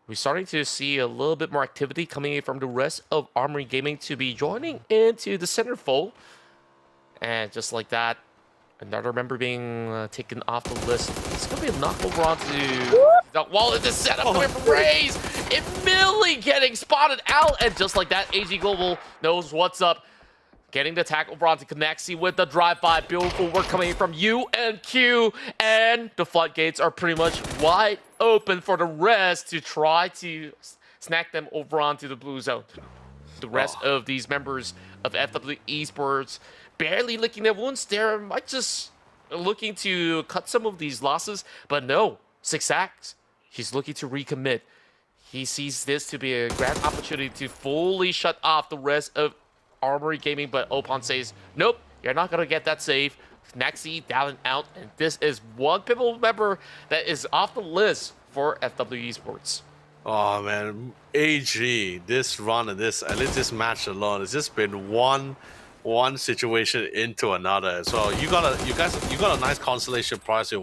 we're starting to see a little bit more activity coming in from the rest of Armory Gaming to be joining into the centerfold. And just like that, another member being taken off the list. It's going to be a knockover onto the wall in the setup with Raze. Immediately getting spotted out. And just like that, AG Global knows what's up. Getting the attack over onto Connexi with the drive-by. Beautiful work coming from UNQ. And the floodgates are pretty much wide open for the rest to try to snack them over onto the blue zone. The rest of these members of FW Esports barely licking their wounds. They're might just looking to cut some of these losses. But no, 6ax, he's looking to recommit. He sees this to be a grand opportunity to fully shut off the rest of Armory Gaming, but Opon says, nope, you're not going to get that save. Nexi down and out, and this is one pivotal member that is off the list for FW Esports. Oh, man. AG, this run and at least this match alone, it's just been one situation into another. So you got a nice consolation prize with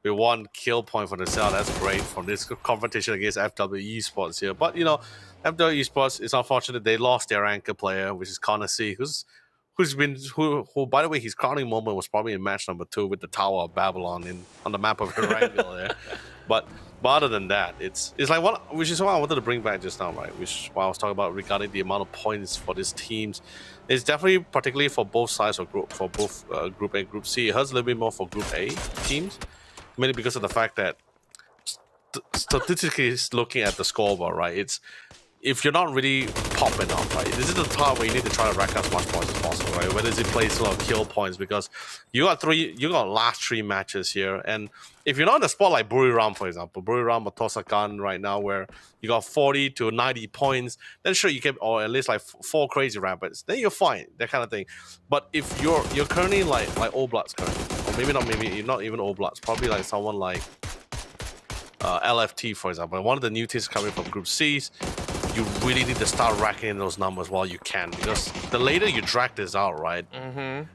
one kill point for the cell. That's great from this confrontation against FW Esports here. But, you know, FW Esports, it's unfortunate they lost their anchor player, which is Connor C, who by the way, his crowning moment was probably in match number 2 with the Tower of Babylon on the map of Erangel there. But But other than that, it's like what, which is what I wanted to bring back just now, right? Which what I was talking about regarding the amount of points for these teams. It's definitely, particularly for both sides of group, for both Group A and Group C, it hurts a little bit more for Group A teams, mainly because of the fact that statistically looking at the scoreboard, right? It's if you're not really popping up, right? This is the part where you need to try to rack up as much points as possible, right? Whether it's place or kill points, because you got last 3 matches here, and if you're not in the spot like Buriram, for example, Buriram or Tosakan right now, where you got 40 to 90 points, then sure you can, or at least like 4 crazy rapids, then you're fine, that kind of thing. But if you're currently like Oblats currently, or maybe not even Oblats, probably like someone like LFT, for example, one of the new teams coming from Group C's, you really need to start racking in those numbers while you can, because the later you drag this out, right,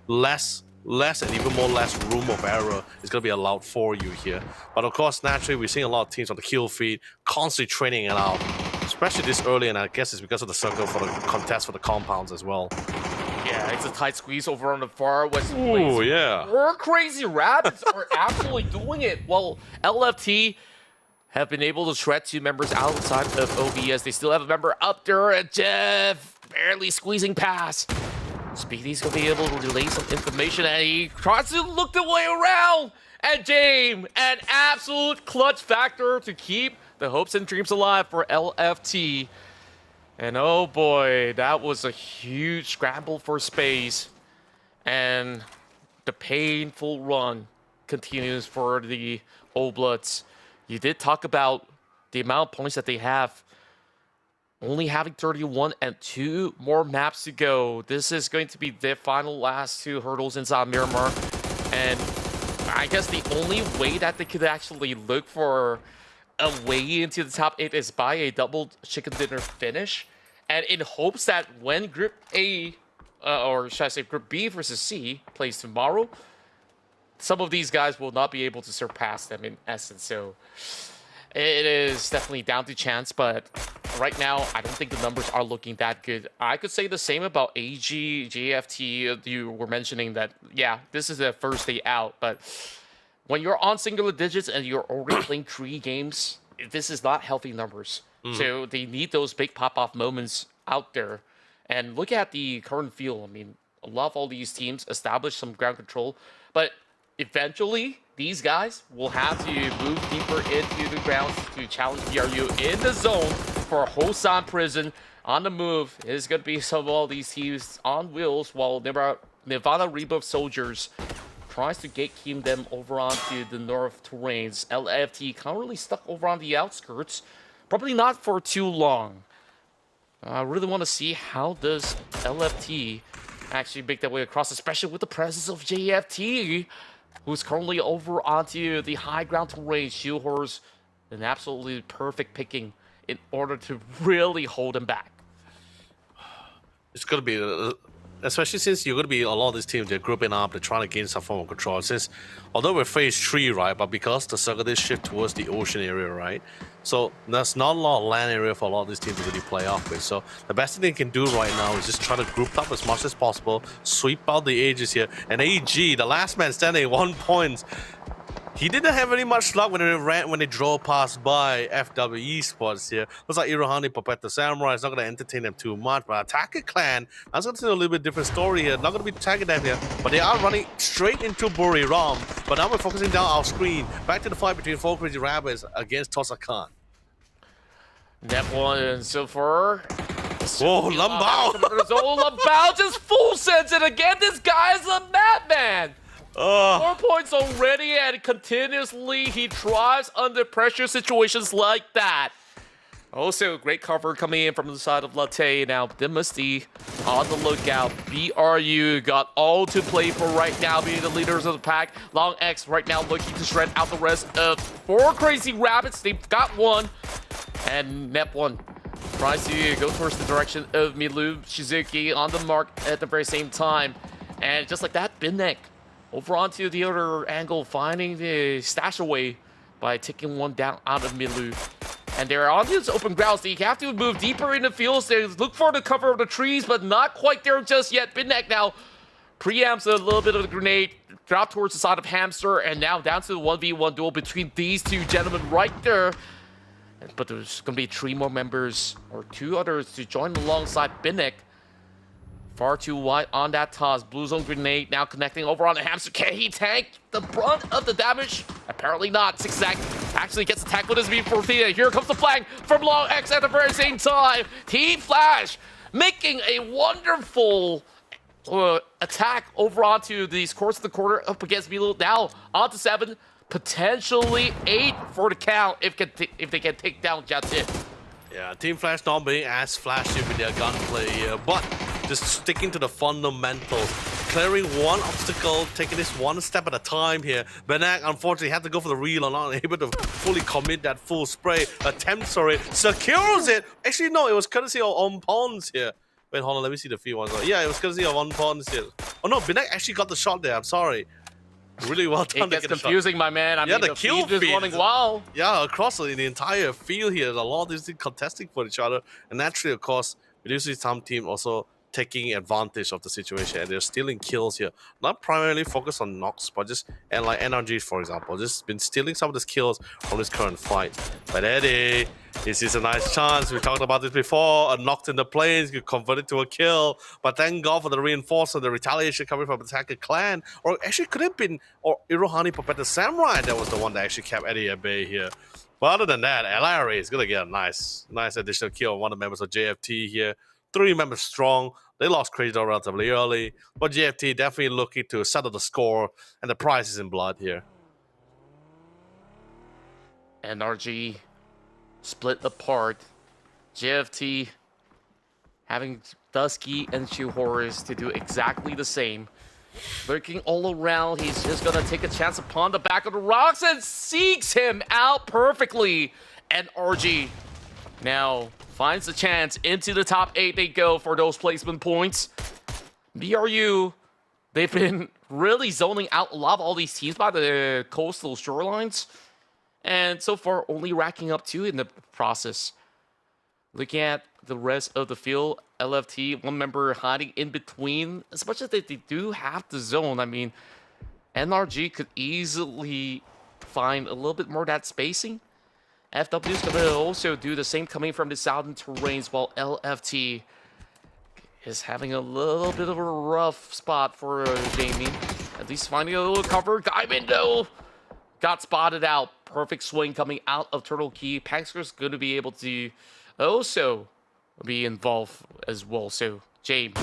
less and even more less room of error is going to be allowed for you here. But of course, naturally, we're seeing a lot of teams on the kill feed constantly training it out, especially this early, and I guess it's because of the circle for the contest for the compounds as well. Yeah, it's a tight squeeze over on the far west. Oh, yeah. We're crazy rabbits are absolutely doing it. Well, LFT have been able to shred 2 members outside of OBS. They still have a member up there, and Jeff barely squeezing past. Speedy's gonna be able to relay some information, and he tries to look the way around. And James, an absolute clutch factor to keep the hopes and dreams alive for LFT. And oh boy, that was a huge scramble for space. And the painful run continues for the Oblats. You did talk about the amount of points that they have, only having 31 and 2 more maps to go. This is going to be their final last 2 hurdles inside Miramar. And I guess the only way that they could actually look for a way into the top 8 is by a double chicken dinner finish. And in hopes that when Group A, or should I say Group B versus C, plays tomorrow, some of these guys will not be able to surpass them in essence. So it is definitely down to chance, but right now I don't think the numbers are looking that good. I could say the same about AG, JFT. You were mentioning that, yeah, this is the first day out, but when you're on singular digits and you're already playing 3 games, this is not healthy numbers. So they need those big pop-off moments out there. And look at the current field. I mean, I love all these teams establish some ground control, but eventually, these guys will have to move deeper into the grounds to challenge BRU in the zone for Hosan Prison. On the move is going to be some of all these teams on wheels, while Nirvana Rebirth Soldiers tries to gatekeep them over onto the north terrains. LFT currently stuck over on the outskirts, probably not for too long. I really want to see how does LFT actually make their way across, especially with the presence of JFT, who's currently over onto the high ground terrain. Shield Horse, an absolutely perfect picking in order to really hold him back. It's going to be, especially since you're going to be a lot of these teams, they're grouping up, they're trying to gain some form of control. Since, although we're phase 3, right, but because the circle did shift towards the ocean area, right, so there's not a lot of land area for a lot of these teams to really play off with. So the best thing they can do right now is just try to group up as much as possible, sweep out the edges here. And AG, the last man standing, 1 point. He didn't have any much luck when they drove past by FW Esports here. Looks like Irohani Papetta Samurai is not going to entertain them too much. But Attacker Clan, that's going to tell a little bit different story here. Not going to be tagging them here, but they are running straight into Buriram. But now we're focusing down our screen. Back to the fight between 4 Crazy Rabbits against Tosakan. Net 1 and so far. Whoa, Lambao! Lambao just full sends it again. This guy is a madman. 4 points already, and continuously he thrives under pressure situations like that. Also, great cover coming in from the side of Latte. Now, Dynasty on the lookout. BRU got all to play for right now, being the leaders of the pack. Long X right now looking to shred out the rest of 4 Crazy Rabbits. They've got 1. And Nep1 tries to go towards the direction of Milu Shizuki on the mark at the very same time. And just like that, Binnek over onto the other angle, finding the stash away by taking 1 down out of Milu. And they're on these open grounds. They have to move deeper in the fields. They look for the cover of the trees, but not quite there just yet. Binnek now Preamps a little bit of a grenade, drop towards the side of Hamster, and now down to the 1v1 duel between these two gentlemen right there. But there's going to be 3 more members, or 2 others, to join alongside Binnick. Far too wide on that toss. Blue zone grenade now connecting over on the Hamster. Can he tank the brunt of the damage? Apparently not. Zigzag actually gets attacked with his B14. Here comes the flag from Long X at the very same time. Team Flash making a wonderful attack over onto these courts of the corner up against Milo. Now onto 7, potentially 8 for the count if they can take down Jatin. Yeah, Team Flash not being as flashy with their gunplay here, but just sticking to the fundamentals, clearing one obstacle, taking this one step at a time here. Benak unfortunately had to go for the reel, not able to fully commit that full spray. Attempts for it, secures it. Actually, no, it was courtesy of On Pons here. Wait, hold on, let me see the feed one. Yeah, it was courtesy of On Pons here. Oh no, Benak actually got the shot there. I'm sorry. Really well done. It gets confusing, my man. I mean, the kill feed is running wild. Yeah, across the entire field here, a lot of these things contesting for each other, and naturally, of course, we do see some team also taking advantage of the situation, and they're stealing kills here. Not primarily focused on knocks, but just, and like NRG, for example, just been stealing some of these kills from this current fight. But Eddie, this is a nice chance. We talked about this before. A knocked in the planes, you convert it to a kill. But thank God for the reinforcement, the retaliation coming from Attacker Clan. Or actually could have been, or Irohani Puppet the Samurai that was the one that actually kept Eddie at bay here. But other than that, LRA is going to get a nice additional kill on one of the members of JFT here. 3 members strong. They lost Crazy Dog relatively early, but JFT definitely looking to settle the score, and the prize is in blood here. NRG split apart. JFT having Dusky and Shoe Horrors to do exactly the same. Lurking all around, he's just gonna take a chance upon the back of the rocks and seeks him out perfectly. NRG now finds the chance. Into the top 8 they go for those placement points. BRU, they've been really zoning out a lot of all these teams by the coastal shorelines. And so far, only racking up 2 in the process. Looking at the rest of the field, LFT, 1 member hiding in between. As much as they do have the zone, I mean, NRG could easily find a little bit more of that spacing. FW is going to also do the same coming from the southern terrains, while LFT is having a little bit of a rough spot for Jamie. At least finding a little cover. Diamond, though, got spotted out. Perfect swing coming out of Turtle Key. Paxker's going to be able to also be involved as well. So, James,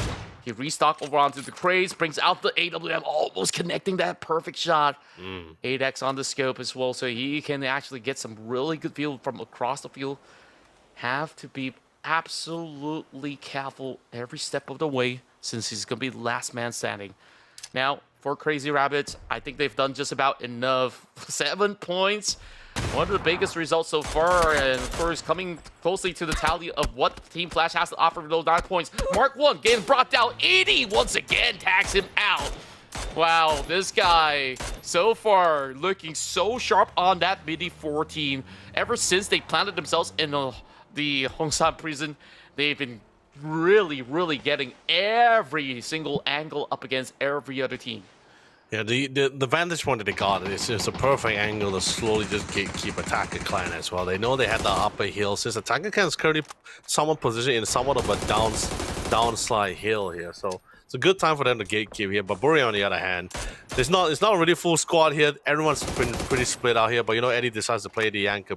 he restocked over onto the craze, brings out the AWM, almost connecting that perfect shot. 8x on the scope as well, so he can actually get some really good feel from across the field. Have to be absolutely careful every step of the way, since he's going to be the last man standing. Now, for Crazy Rabbits, I think they've done just about enough. 7 points. One of the biggest results so far, and of course coming closely to the tally of what Team Flash has to offer for those 9 points. Mark 1 getting brought down. 80 once again tags him out. Wow, this guy so far looking so sharp on that midi 14. Ever since they planted themselves in the Hongsan prison, they've been really getting every single angle up against every other team. Yeah, the vantage point that they got is just a perfect angle to slowly just keep Attacker Clan as well. They know they had the upper hill, since Attacker Clan is currently somewhat positioned in somewhat of a downslide hill here. So it's a good time for them to gatekeep here. But Buri, on the other hand, it's not a really full squad here. Everyone's been pretty split out here. But you know, Eddie decides to play the anchor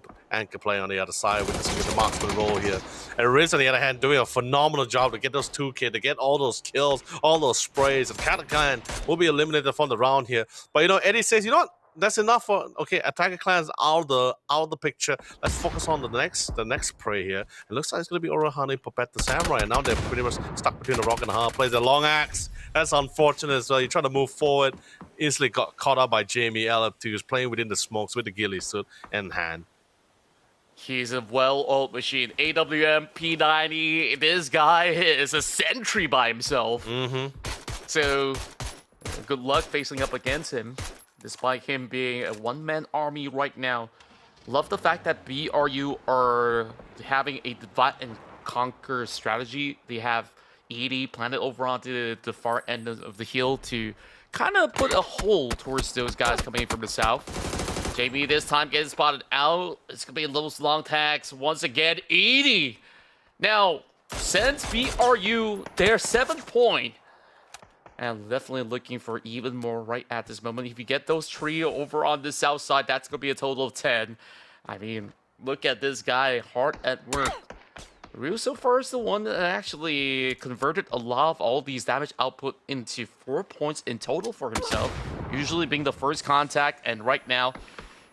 play on the other side with the marksman role here. And Riz, on the other hand, doing a phenomenal job to get those 2 kills, to get all those kills, all those sprays. And Clan will be eliminated from the round here. But you know, Eddie says, you know what? That's enough for, okay, Attacker Clan's out of the picture. Let's focus on the next prey here. It looks like it's gonna be Orohane Puppet the Samurai, and now they're pretty much stuck between the rock and a hard place. A long axe. That's unfortunate as well. You try to move forward, easily got caught up by Jamie LFT, who's playing within the smokes with the ghillie suit in hand. He's a well-oiled machine. AWM P90. This guy is a sentry by himself. So good luck facing up against him, despite him being a one-man army right now. Love the fact that BRU are having a divide and conquer strategy. They have ED planted over onto the far end of the hill to kind of put a hole towards those guys coming in from the south. JB this time getting spotted out. It's going to be a little long tags. Once again, ED. Now, since BRU, their 7th point, and definitely looking for even more right at this moment. If you get those trio over on the south side, that's going to be a total of 10. I mean, look at this guy, hard at work. Ryu so far is the one that actually converted a lot of all these damage output into 4 points in total for himself, usually being the first contact, and right now,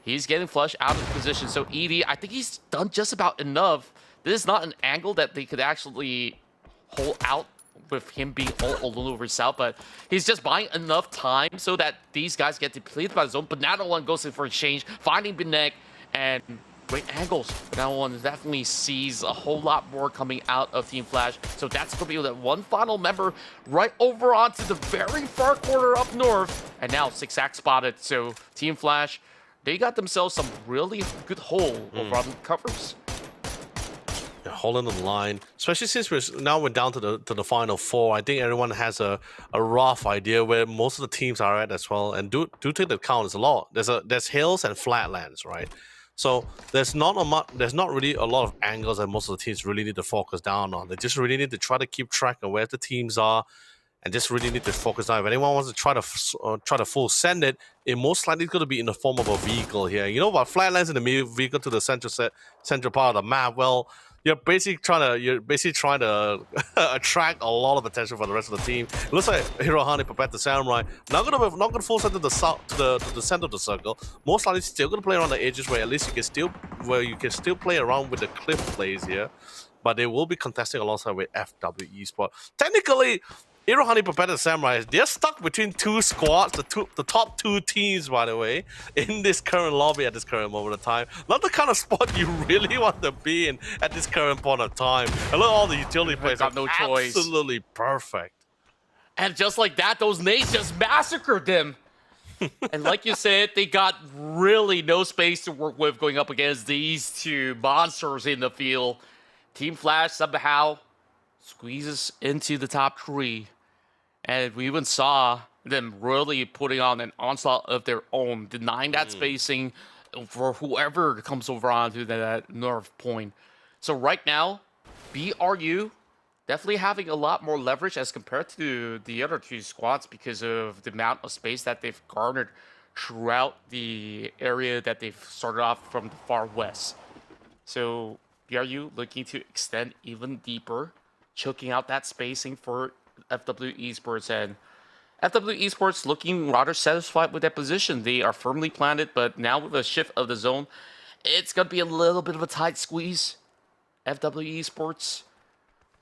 he's getting flushed out of position. So ED, I think he's done just about enough. This is not an angle that they could actually hold out with him being all alone over south, but he's just buying enough time so that these guys get depleted by the zone. Banana One goes in for a change, finding Binek, and great angles. Banana One definitely sees a whole lot more coming out of Team Flash. So that's going to be that one final member right over onto the very far corner up north. And now Zigzag spotted. So Team Flash, they got themselves some really good hole over on the covers. Yeah, holding the line, especially since we're down to the final 4. I think everyone has a rough idea where most of the teams are at as well. And do take the count, there's a lot. There's hills and flatlands, right? So there's not really a lot of angles that most of the teams really need to focus down on. They just really need to try to keep track of where the teams are, and just really need to focus on. If anyone wants to try to full send it, it most likely is going to be in the form of a vehicle here. You know what? Flatlands in the vehicle to the central part of the map. Well, you're basically trying to attract a lot of attention from the rest of the team. It looks like Hirohane prepared the Samurai. Not gonna full send to the south to the center of the circle. Most likely still gonna play around the edges where at least you can still play around with the cliff plays here. But they will be contesting alongside with FW Esports. Technically, Hirohane prepared the Samurai. They're stuck between 2 squads, the top 2 teams, by the way, in this current lobby at this current moment of time. Not the kind of spot you really want to be in at this current point of time. And look at all the utility players got no choice. Absolutely perfect. And just like that, those nades just massacred them. And like you said, they got really no space to work with going up against these 2 monsters in the field. Team Flash somehow squeezes into the top 3. And we even saw them really putting on an onslaught of their own, denying that spacing for whoever comes over onto that north point. So right now, BRU definitely having a lot more leverage as compared to the other 2 squads because of the amount of space that they've garnered throughout the area that they've started off from the far west. So BRU looking to extend even deeper, choking out that spacing for FW Esports, and FW Esports looking rather satisfied with their position. They are firmly planted, but now with a shift of the zone, it's going to be a little bit of a tight squeeze. FW Esports,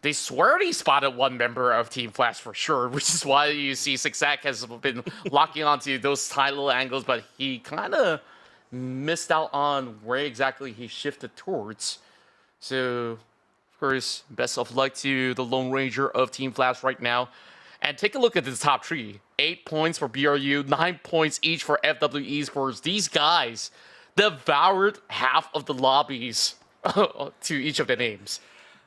they swear they spotted one member of Team Flash for sure, which is why you see Zigzag has been locking onto those tight little angles, but he kind of missed out on where exactly he shifted towards. So, of course, best of luck to the Lone Ranger of Team Flash right now. And take a look at the top 3. 8 points for BRU, 9 points each for FW Esports. These guys devoured half of the lobbies to each of the names.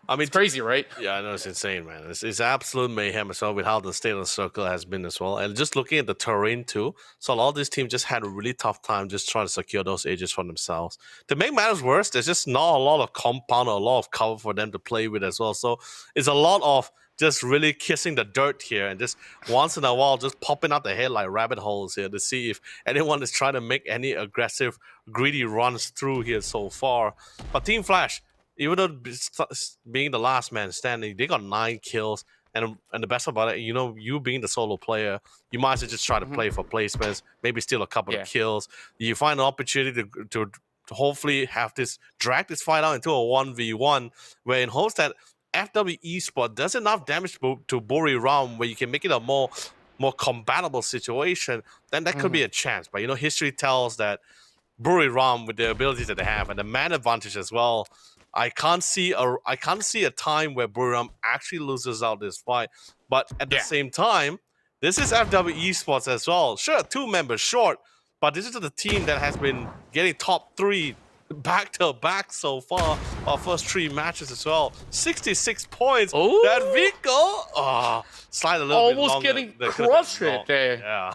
I mean, it's crazy, right? Yeah, I know, it's insane, man. It's absolute mayhem as well with how the state of the circle has been as well. And just looking at the terrain too, so a lot of these teams just had a really tough time just trying to secure those edges for themselves. To make matters worse, there's just not a lot of compound or a lot of cover for them to play with as well. So it's a lot of just really kissing the dirt here and just once in a while just popping out the head like rabbit holes here to see if anyone is trying to make any aggressive, greedy runs through here so far. But Team Flash, even though being the last man standing, they got 9 kills. And the best about it, you know, you being the solo player, you might as well just try to play for placements, maybe steal a couple of kills. You find an opportunity to hopefully have drag this fight out into a 1v1, where in hopes that FW Esports does enough damage to Buri Ram where you can make it a more compatible situation, then that could be a chance. But, you know, history tells that Buri Ram, with the abilities that they have and the man advantage as well, I can't see a time where Buriram actually loses out this fight. But at the same time, this is FW Esports as well. Sure, 2 members short, but this is the team that has been getting top 3 back-to-back so far. Our first 3 matches as well. 66 points. Ooh. That Vico, slide a little bit Almost longer. getting They could've crushed been right there. Yeah.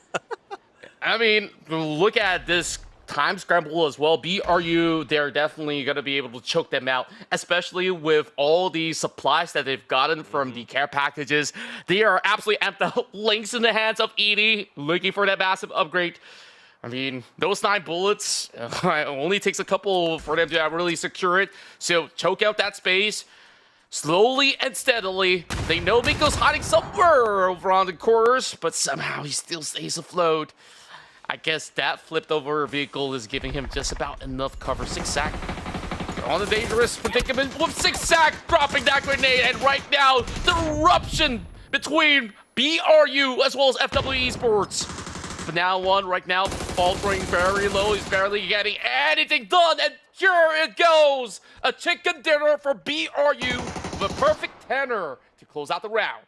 I mean, look at this time scramble as well. BRU, they're definitely going to be able to choke them out, especially with all the supplies that they've gotten from the care packages. They are absolutely at the links in the hands of Edie, looking for that massive upgrade. I mean, those 9 bullets, it only takes a couple for them to really secure it. So choke out that space. Slowly and steadily, they know Miko's hiding somewhere over on the corners, but somehow he still stays afloat. I guess that flipped over vehicle is giving him just about enough cover. Zigzag on the dangerous predicament with Zigzag dropping that grenade, and right now the eruption between BRU as well as FW Esports. But now right now faltering very low. He's barely getting anything done, and here it goes, a chicken dinner for BRU with a perfect tenor to close out the round.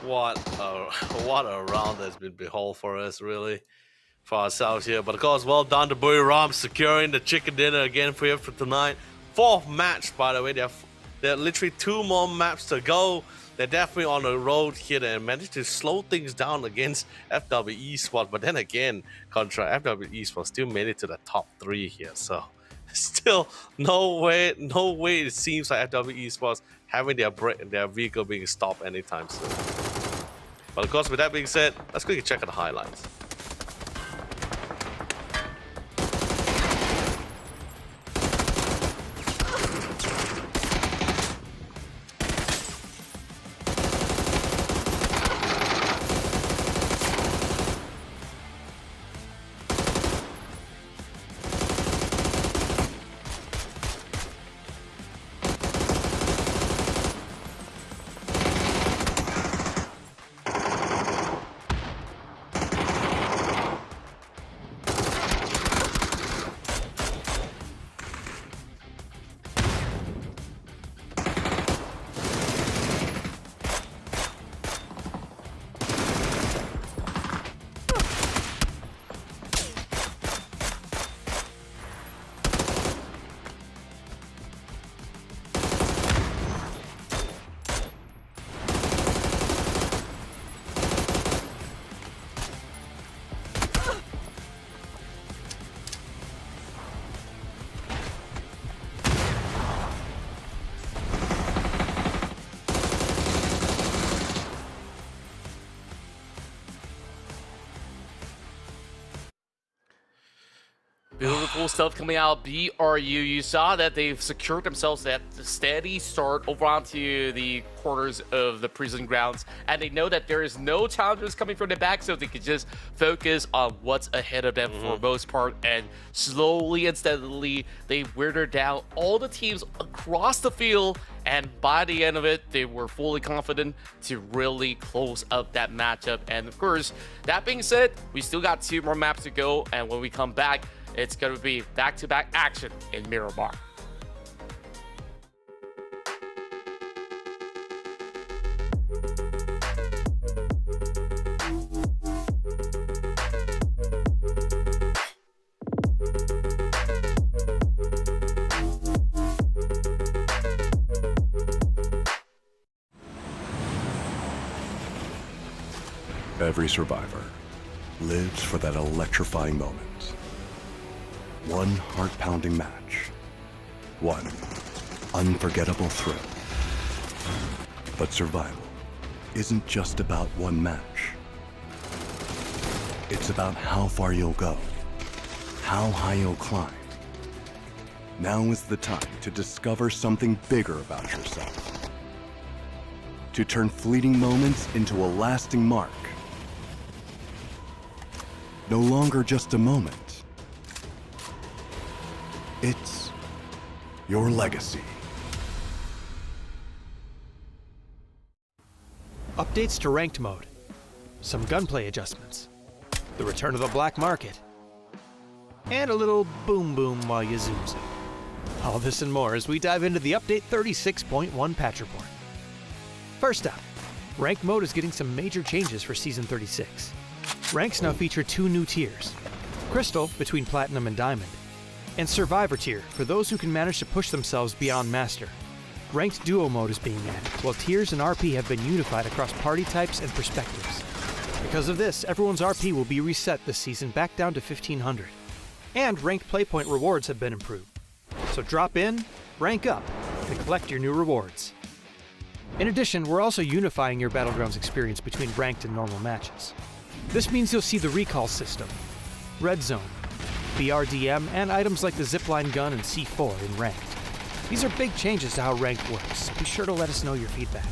What a round that's been behold for us, really, for ourselves here. But of course, well done to Boy Ram securing the chicken dinner again for you for tonight. 4th match, by the way. There are literally 2 more maps to go. They're definitely on the road here. They managed to slow things down against FW Esports, but then again, contra FW Esports still made it to the top 3 here. So still no way it seems like FW Esports having their vehicle being stopped anytime soon. But of course, with that being said, let's quickly check out the highlights. Beautiful stuff coming out of BRU. You saw that they've secured themselves that steady start over onto the corners of the prison grounds, and they know that there is no challengers coming from the back, so they can just focus on what's ahead of them for the most part, and slowly and steadily they withered down all the teams across the field, and by the end of it, they were fully confident to really close up that matchup. And of course, that being said, we still got 2 more maps to go, and when we come back, it's going to be back-to-back action in Miramar. Every survivor lives for that electrifying moment. One heart-pounding match. One unforgettable thrill. But survival isn't just about one match. It's about how far you'll go, how high you'll climb. Now is the time to discover something bigger about yourself. To turn fleeting moments into a lasting mark. No longer just a moment. It's your legacy. Updates to ranked mode, some gunplay adjustments, the return of the black market, and a little boom boom while you zoom zoom. All this and more as we dive into the update 36.1 patch report. First up, ranked mode is getting some major changes for Season 36. Ranks now feature 2 new tiers, Crystal between Platinum and Diamond, and Survivor tier for those who can manage to push themselves beyond Master. Ranked Duo mode is being added, while tiers and RP have been unified across party types and perspectives. Because of this, everyone's RP will be reset this season back down to 1500. And ranked playpoint rewards have been improved. So drop in, rank up, and collect your new rewards. In addition, we're also unifying your Battlegrounds experience between ranked and normal matches. This means you'll see the recall system, Red Zone, BRDM, and items like the Zipline gun and C4 in ranked. These are big changes to how ranked works. Be sure to let us know your feedback.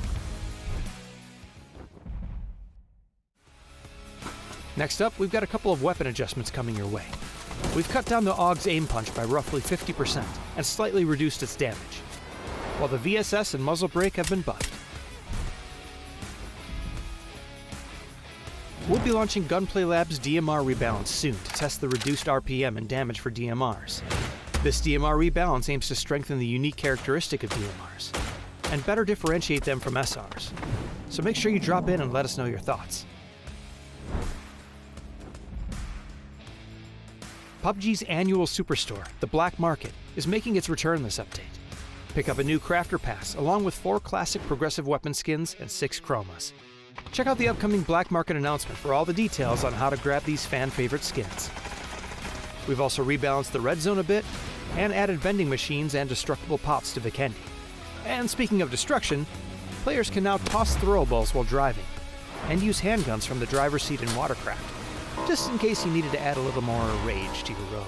Next up, we've got a couple of weapon adjustments coming your way. We've cut down the AUG's aim punch by roughly 50% and slightly reduced its damage, while the VSS and muzzle brake have been buffed. We'll be launching Gunplay Lab's DMR rebalance soon to test the reduced RPM and damage for DMRs. This DMR rebalance aims to strengthen the unique characteristic of DMRs and better differentiate them from SRs. So make sure you drop in and let us know your thoughts. PUBG's annual superstore, the Black Market, is making its return this update. Pick up a new Crafter Pass along with 4 classic progressive weapon skins and 6 chromas. Check out the upcoming Black Market announcement for all the details on how to grab these fan-favorite skins. We've also rebalanced the red zone a bit and added vending machines and destructible pots to Vikendi. And speaking of destruction, players can now toss throwables while driving and use handguns from the driver's seat in Watercraft, just in case you needed to add a little more rage to your road.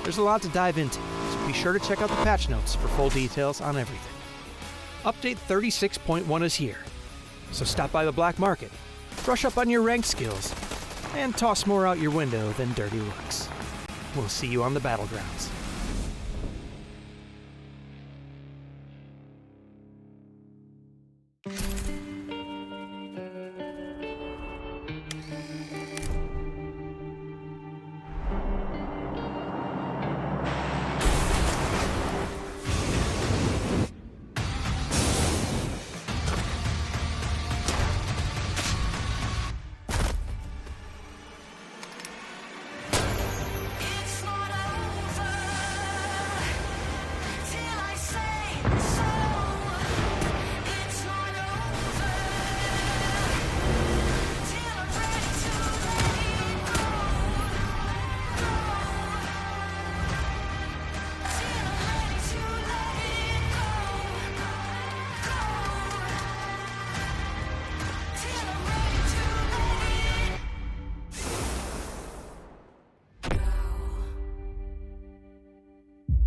There's a lot to dive into, so be sure to check out the patch notes for full details on everything. Update 36.1 is here, so stop by the Black Market, brush up on your ranked skills, and toss more out your window than dirty looks. We'll see you on the battlegrounds. It's not over till I say so. It's not over till I'm ready to let it go. Till I'm ready to let it go. Till I'm ready to let it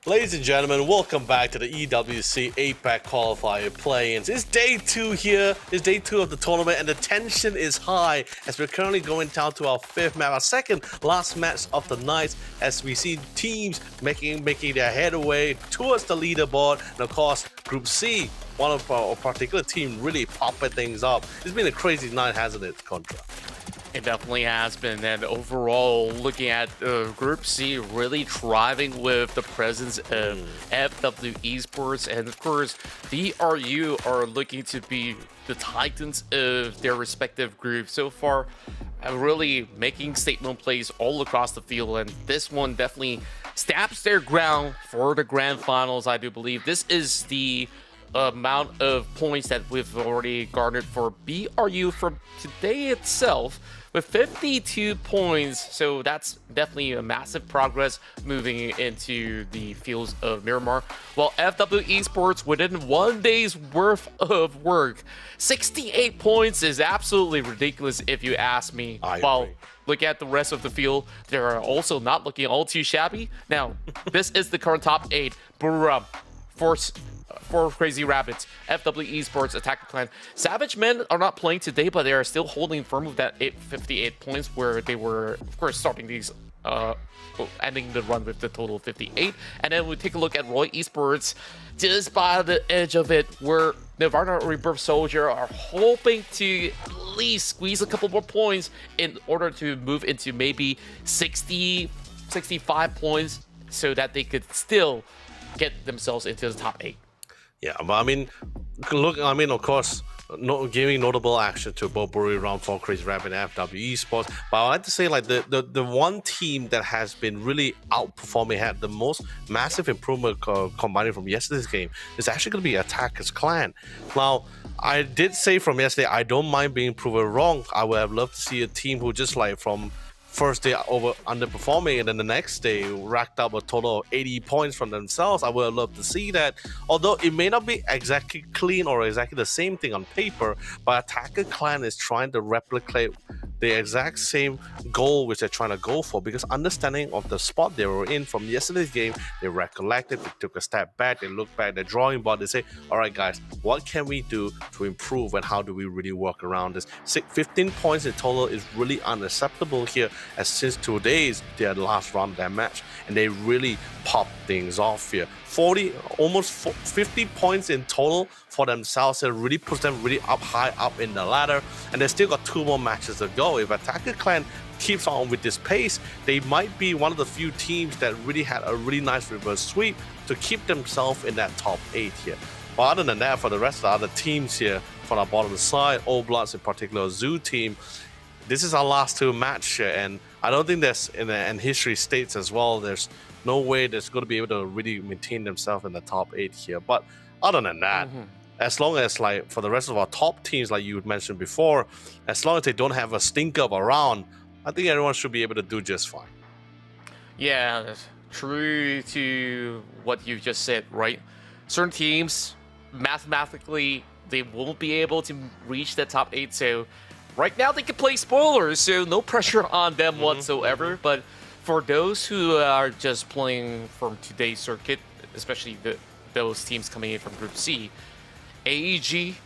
Ladies and gentlemen, welcome back to the EWC APAC Qualifier Play-Ins. It's day 2 here. It's day 2 of the tournament, and the tension is high as we're currently going down to our 5th map, our second last match of the night, as we see teams making their headway towards the leaderboard. And of course, Group C, one of our particular team really popping things up. It's been a crazy night, hasn't it, Contra? It definitely has been, and overall, looking at Group C, really thriving with the presence of FW Esports, and of course, VRU are looking to be the titans of their respective groups so far, really making statement plays all across the field, and this one definitely stamps their ground for the grand finals. I do believe this is the amount of points that we've already garnered for BRU from today itself, with 52 points, so that's definitely a massive progress moving into the fields of Miramar. While FW Esports, within 1 day's worth of work, 68 points is absolutely ridiculous if you ask me. While look at the rest of the field, they're also not looking all too shabby. Now, this is the current top 8. Burra, Four Crazy Rabbits, FW Esports, Attacker Clan. Savage Men are not playing today, but they are still holding firm with that 58 points, where they were, of course, starting these, ending the run with the total of 58. And then we take a look at Roy Esports, just by the edge of it, where Nirvana Rebirth Soldier are hoping to least squeeze a couple more points in order to move into maybe 60, 65 points so that they could still get themselves into the top 8. Yeah, but I mean, look, I mean, of course, giving notable action to both Buri, Round 4, Crazy Rabbit, and FW Esports. But I like to say, like, the one team that has been really outperforming, had the most massive improvement combining from yesterday's game, is actually going to be Attackers Clan. Now, I did say from yesterday, I don't mind being proven wrong. I would have loved to see a team who just like from first day underperforming and then the next day racked up a total of 80 points from themselves. I would have loved to see that. Although it may not be exactly clean or exactly the same thing on paper, but Attacker Clan is trying to replicate the exact same goal which they're trying to go for, because understanding of the spot they were in from yesterday's game, they recollected, they took a step back, they looked back at the drawing board, they say, all right guys, what can we do to improve and how do we really work around this? 15 points in total is really unacceptable here, as since today is their last round of that match, and they really popped things off here. 50 points in total for themselves. It really puts them really up high up in the ladder, and they still got 2 more matches to go. If Attacker Clan keeps on with this pace, they might be one of the few teams that really had a really nice reverse sweep to keep themselves in that top 8 here. But other than that, for the rest of the other teams here from our bottom side, All Bloods in particular, Zoo team, this is our last 2 match here, and I don't think there's, and history states as well, there's no way that's going to be able to really maintain themselves in the top 8 here. But other than that, as long as, like, for the rest of our top teams, like you mentioned before, as long as they don't have a stink up around, I think everyone should be able to do just fine. Yeah, that's true to what you just said, right? Certain teams, mathematically, they won't be able to reach the top 8, so right now they can play spoilers, so no pressure on them whatsoever. But for those who are just playing from today's circuit, especially those teams coming in from Group C, AEG,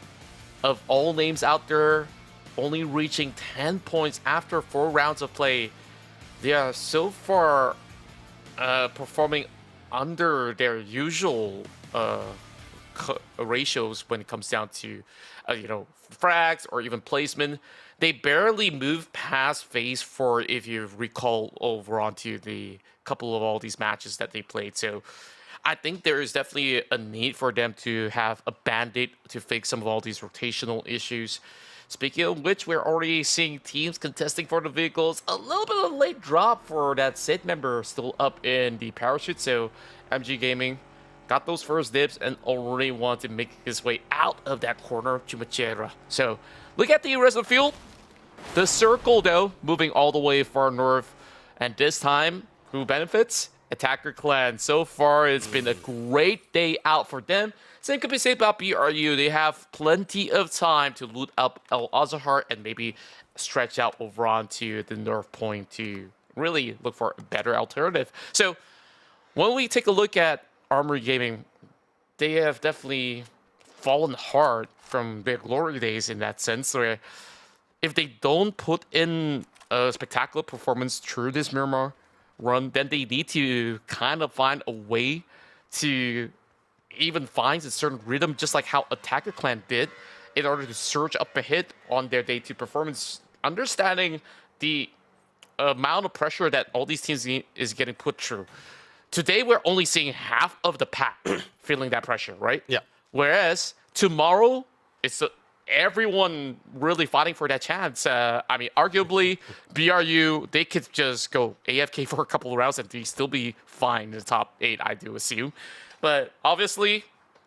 of all names out there, only reaching 10 points after 4 rounds of play. They are so far performing under their usual ratios when it comes down to, frags or even placement. They barely move past phase 4, if you recall, over onto the couple of all these matches that they played. So I think there is definitely a need for them to have a band-aid to fix some of all these rotational issues. Speaking of which, we're already seeing teams contesting for the vehicles. A little bit of a late drop for that Sid member still up in the parachute. So MG Gaming got those first dips and already want to make his way out of that corner of Chumachera. So look at the rest of the field. The circle, though, moving all the way far north. And this time, who benefits? Attacker Clan. So far, it's been a great day out for them. Same could be said about BRU. They have plenty of time to loot up El Azahar and maybe stretch out over onto the North Point to really look for a better alternative. So when we take a look at Armory Gaming, they have definitely fallen hard from their glory days in that sense, where if they don't put in a spectacular performance through this Miramar run, then they need to kind of find a way to even find a certain rhythm, just like how Attacker Clan did, in order to surge up a hit on their day 2 performance, understanding the amount of pressure that all these teams is getting put through. Today, we're only seeing half of the pack feeling that pressure, right? Yeah. Whereas tomorrow, it's everyone really fighting for that chance. I mean, arguably, BRU, they could just go AFK for a couple of rounds and they still be fine in the top 8, I do assume. But obviously,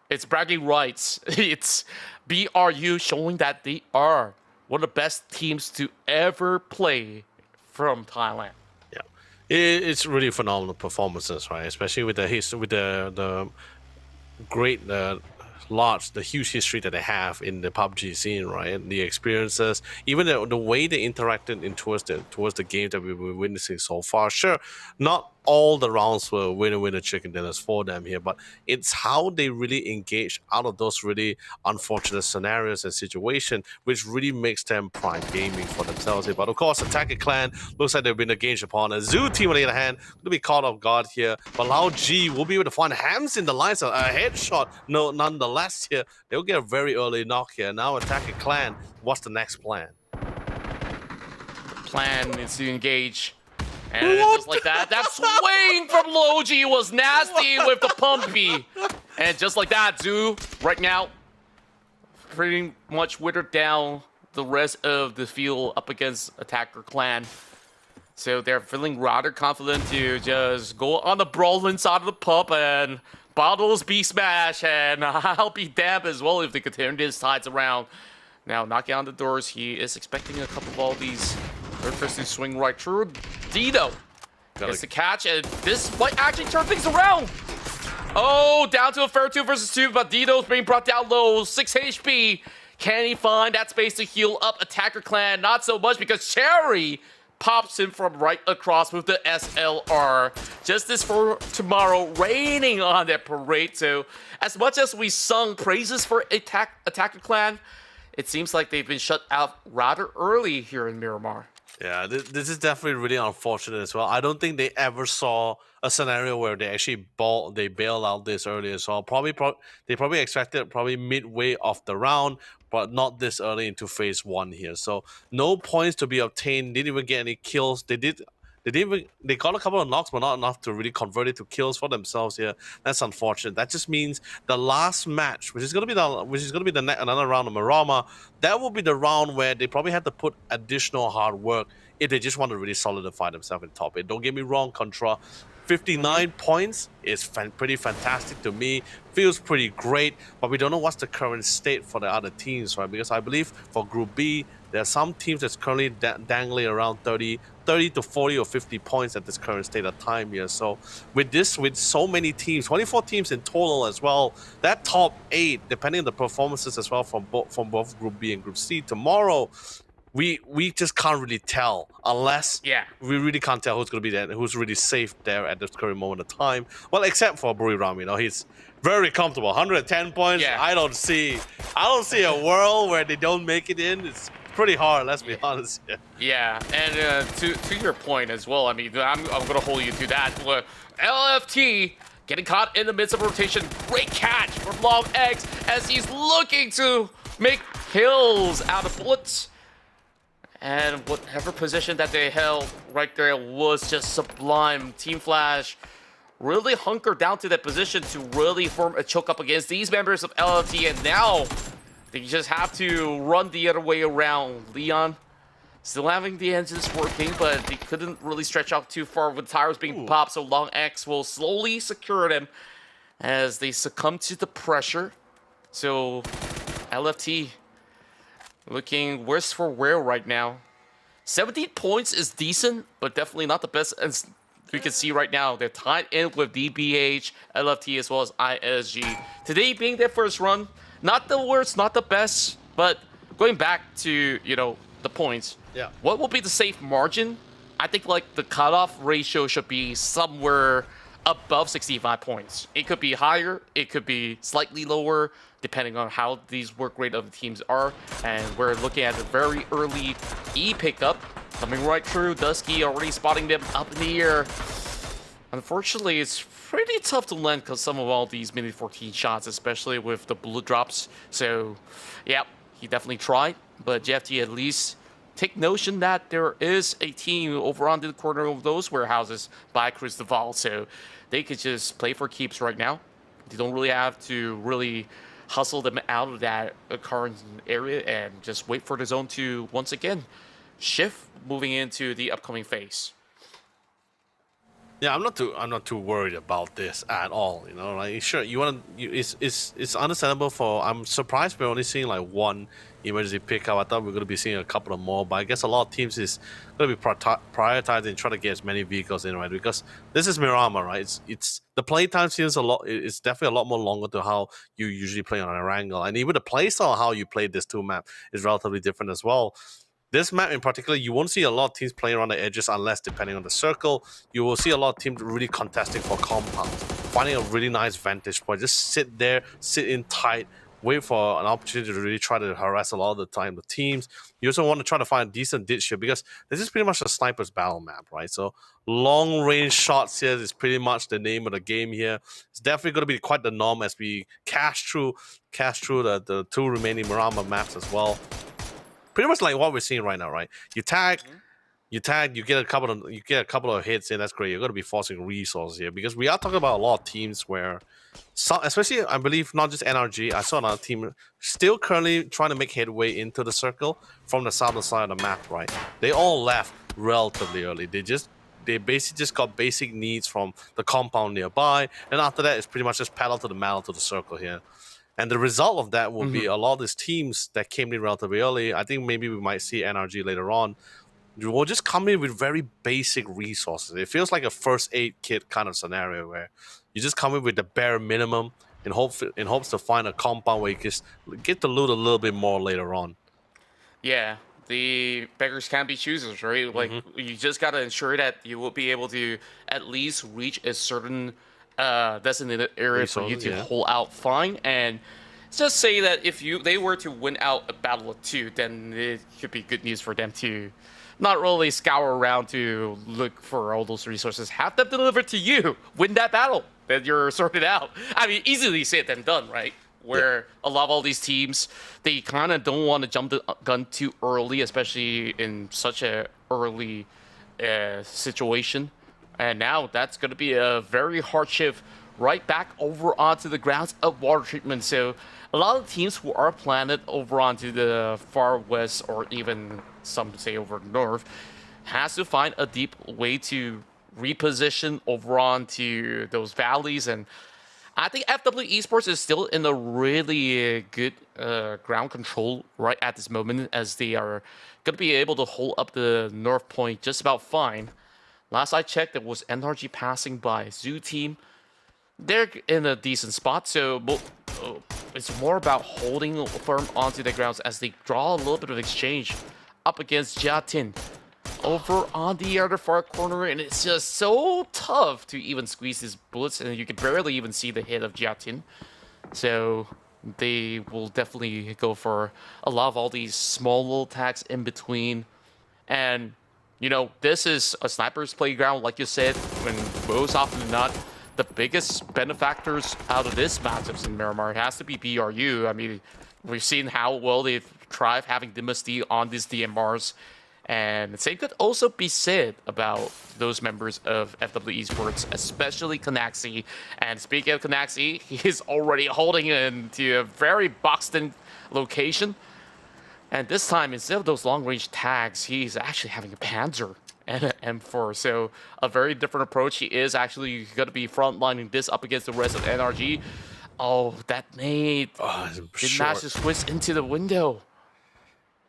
it's bragging rights. It's BRU showing that they are one of the best teams to ever play from Thailand. Yeah, it's really phenomenal performances, right? Especially with the great the huge history that they have in the PUBG scene, right? The experiences, even the way they interacted towards the game that we've been witnessing so far. Sure, not all the rounds were winner chicken dinners for them here, but it's how they really engage out of those really unfortunate scenarios and situations, which really makes them prime gaming for themselves here. But of course, Attacker Clan looks like they've been engaged upon. A Zoo team, on the other hand, going to be caught off guard here. But Lao G will be able to find Hams in the lines. A headshot, no, nonetheless here. They'll get a very early knock here. Now Attacker Clan, what's the next plan? plan is to engage. And just like that, that swing from Logi was nasty with the pumpy. And just like that, Zoo, right now, pretty much withered down the rest of the field up against Attacker Clan. So they're feeling rather confident to just go on the brawling side of the pub and bottles be smashed, and I'll be damned as well if they could turn these sides around. Now, knocking on the doors, he is expecting a couple of all these first to swing right through. Dito gets the catch, and this might actually turn things around. Oh, down to a fair 2 versus 2, but Dito's being brought down low, 6 HP. Can he find that space to heal up Attacker Clan? Not so much, because Cherry pops him from right across with the SLR. Justice for tomorrow raining on that parade. So as much as we sung praises for Attacker Clan, it seems like they've been shut out rather early here in Miramar. Yeah, this is definitely really unfortunate as well. I don't think they ever saw a scenario where they actually bailed out this early as well. They probably expected midway of the round, but not this early into phase 1 here. So no points to be obtained. Didn't even get any kills. They got a couple of knocks, but not enough to really convert it to kills for themselves here. That's unfortunate. That just means the last match, which is gonna be another round of Marama, that will be the round where they probably had to put additional hard work if they just want to really solidify themselves in top 8. Don't get me wrong, Contra. 59 points is pretty fantastic to me. Feels pretty great, but we don't know what's the current state for the other teams, right? Because I believe for Group B, there are some teams that's currently dangling around 30 to 40 or 50 points at this current state of time here. So with so many teams, 24 teams in total as well, that top 8, depending on the performances as well from both Group B and Group C, tomorrow, we just can't really tell unless we really can't tell who's going to be there, who's really safe there at this current moment of time. Well, except for Buriram, you know, he's very comfortable. 110 points. Yeah. I don't see a world where they don't make it in. It's pretty hard, let's be honest. Yeah, and to your point as well, I mean, I'm going to hold you to that. LFT getting caught in the midst of rotation. Great catch from Long X as he's looking to make kills out of bullets. And whatever position that they held right there was just sublime. Team Flash really hunkered down to that position to really form a choke up against these members of LFT. And now they just have to run the other way around. Leon still having the engines working, but they couldn't really stretch out too far with tires being popped. So Long X will slowly secure them as they succumb to the pressure. So LFT looking worse for wear right now. 17 points is decent, but definitely not the best. As we can see right now, they're tied in with DBH, LFT, as well as ISG. Today being their first run, not the worst, not the best, but going back to, you know, the points. Yeah. What will be the safe margin? I think like the cutoff ratio should be somewhere above 65 points. It could be higher, it could be slightly lower, depending on how these work rate of the teams are. And we're looking at a very early E pickup coming right through. Dusky already spotting them up in the air. Unfortunately, it's pretty tough to land because some of all these mini 14 shots, especially with the bullet drops. So, yeah, he definitely tried, but JFT at least take notion that there is a team over on the corner of those warehouses by Chris Duval, so they could just play for keeps right now. They don't really have to really hustle them out of that current area and just wait for the zone to once again shift moving into the upcoming phase. Yeah, I'm not too worried about this at all. You know, like sure it's understandable for. I'm surprised we're only seeing like one emergency pickup. I thought we were going to be seeing a couple of more, but I guess a lot of teams is going to be prioritizing trying to get as many vehicles in, right? Because this is Miramar, right? It's the playtime seems a lot. It's definitely a lot more longer to how you usually play on an Erangel, and even the playstyle of how you play this 2 map is relatively different as well. This map in particular, you won't see a lot of teams playing around the edges unless, depending on the circle, you will see a lot of teams really contesting for compounds, finding a really nice vantage point. Just sit there, sit in tight, wait for an opportunity to really try to harass a lot of the time the teams. You also want to try to find a decent ditch here because this is pretty much a sniper's battle map, right? So long range shots here is pretty much the name of the game here. It's definitely going to be quite the norm as we cash through the 2 remaining Marama maps as well. Pretty much like what we're seeing right now, right? You tag, You tag, you get a couple of hits in. That's great. You're going to be forcing resources here because we are talking about a lot of teams where, some, especially I believe not just NRG. I saw another team still currently trying to make headway into the circle from the southern side of the map. Right, they all left relatively early. They basically just got basic needs from the compound nearby, and after that, it's pretty much just pedal to the metal to the circle here. And the result of that will be a lot of these teams that came in relatively early. I think maybe we might see NRG later on. Will just come in with very basic resources. It feels like a first aid kit kind of scenario where you just come in with the bare minimum in hopes to find a compound where you just get to loot a little bit more later on. Yeah, the beggars can't be choosers, right? Like, you just got to ensure that you will be able to at least reach a certain designated area for you to hold out fine. And just say that if they were to win out a battle of 2, then it could be good news for them to not really scour around to look for all those resources. Have them delivered to you. Win that battle. Then you're sorted out. I mean, easily said than done, right? Where a lot of all these teams, they kind of don't want to jump the gun too early, especially in such a early situation. And now that's going to be a very hard shift right back over onto the grounds of water treatment. So a lot of teams who are planted over onto the far west, or even some say over north, has to find a deep way to reposition over onto those valleys. And I think FW Esports is still in a really good ground control right at this moment, as they are going to be able to hold up the north point just about fine. Last I checked, there was NRG passing by Zoo Team. They're in a decent spot, so it's more about holding firm onto the grounds as they draw a little bit of exchange up against Jiatin over on the other far corner, and it's just so tough to even squeeze these bullets, and you can barely even see the hit of Jiatin. So they will definitely go for a lot of all these small little attacks in between. And, you know, this is a sniper's playground, like you said, when most often than not, the biggest benefactors out of this matchups in Miramar has to be BRU. I mean, we've seen how well they've thrived having Dynasty on these DMRs. And the same could also be said about those members of FW Esports, especially Kanaxi. And speaking of Kanaxi, he is already holding into a very boxed-in location. And this time, instead of those long-range tags, he's actually having a Panzer and an M4. So a very different approach. He is actually going to be frontlining this up against the rest of NRG. Oh, that nade did not just whisk into the window.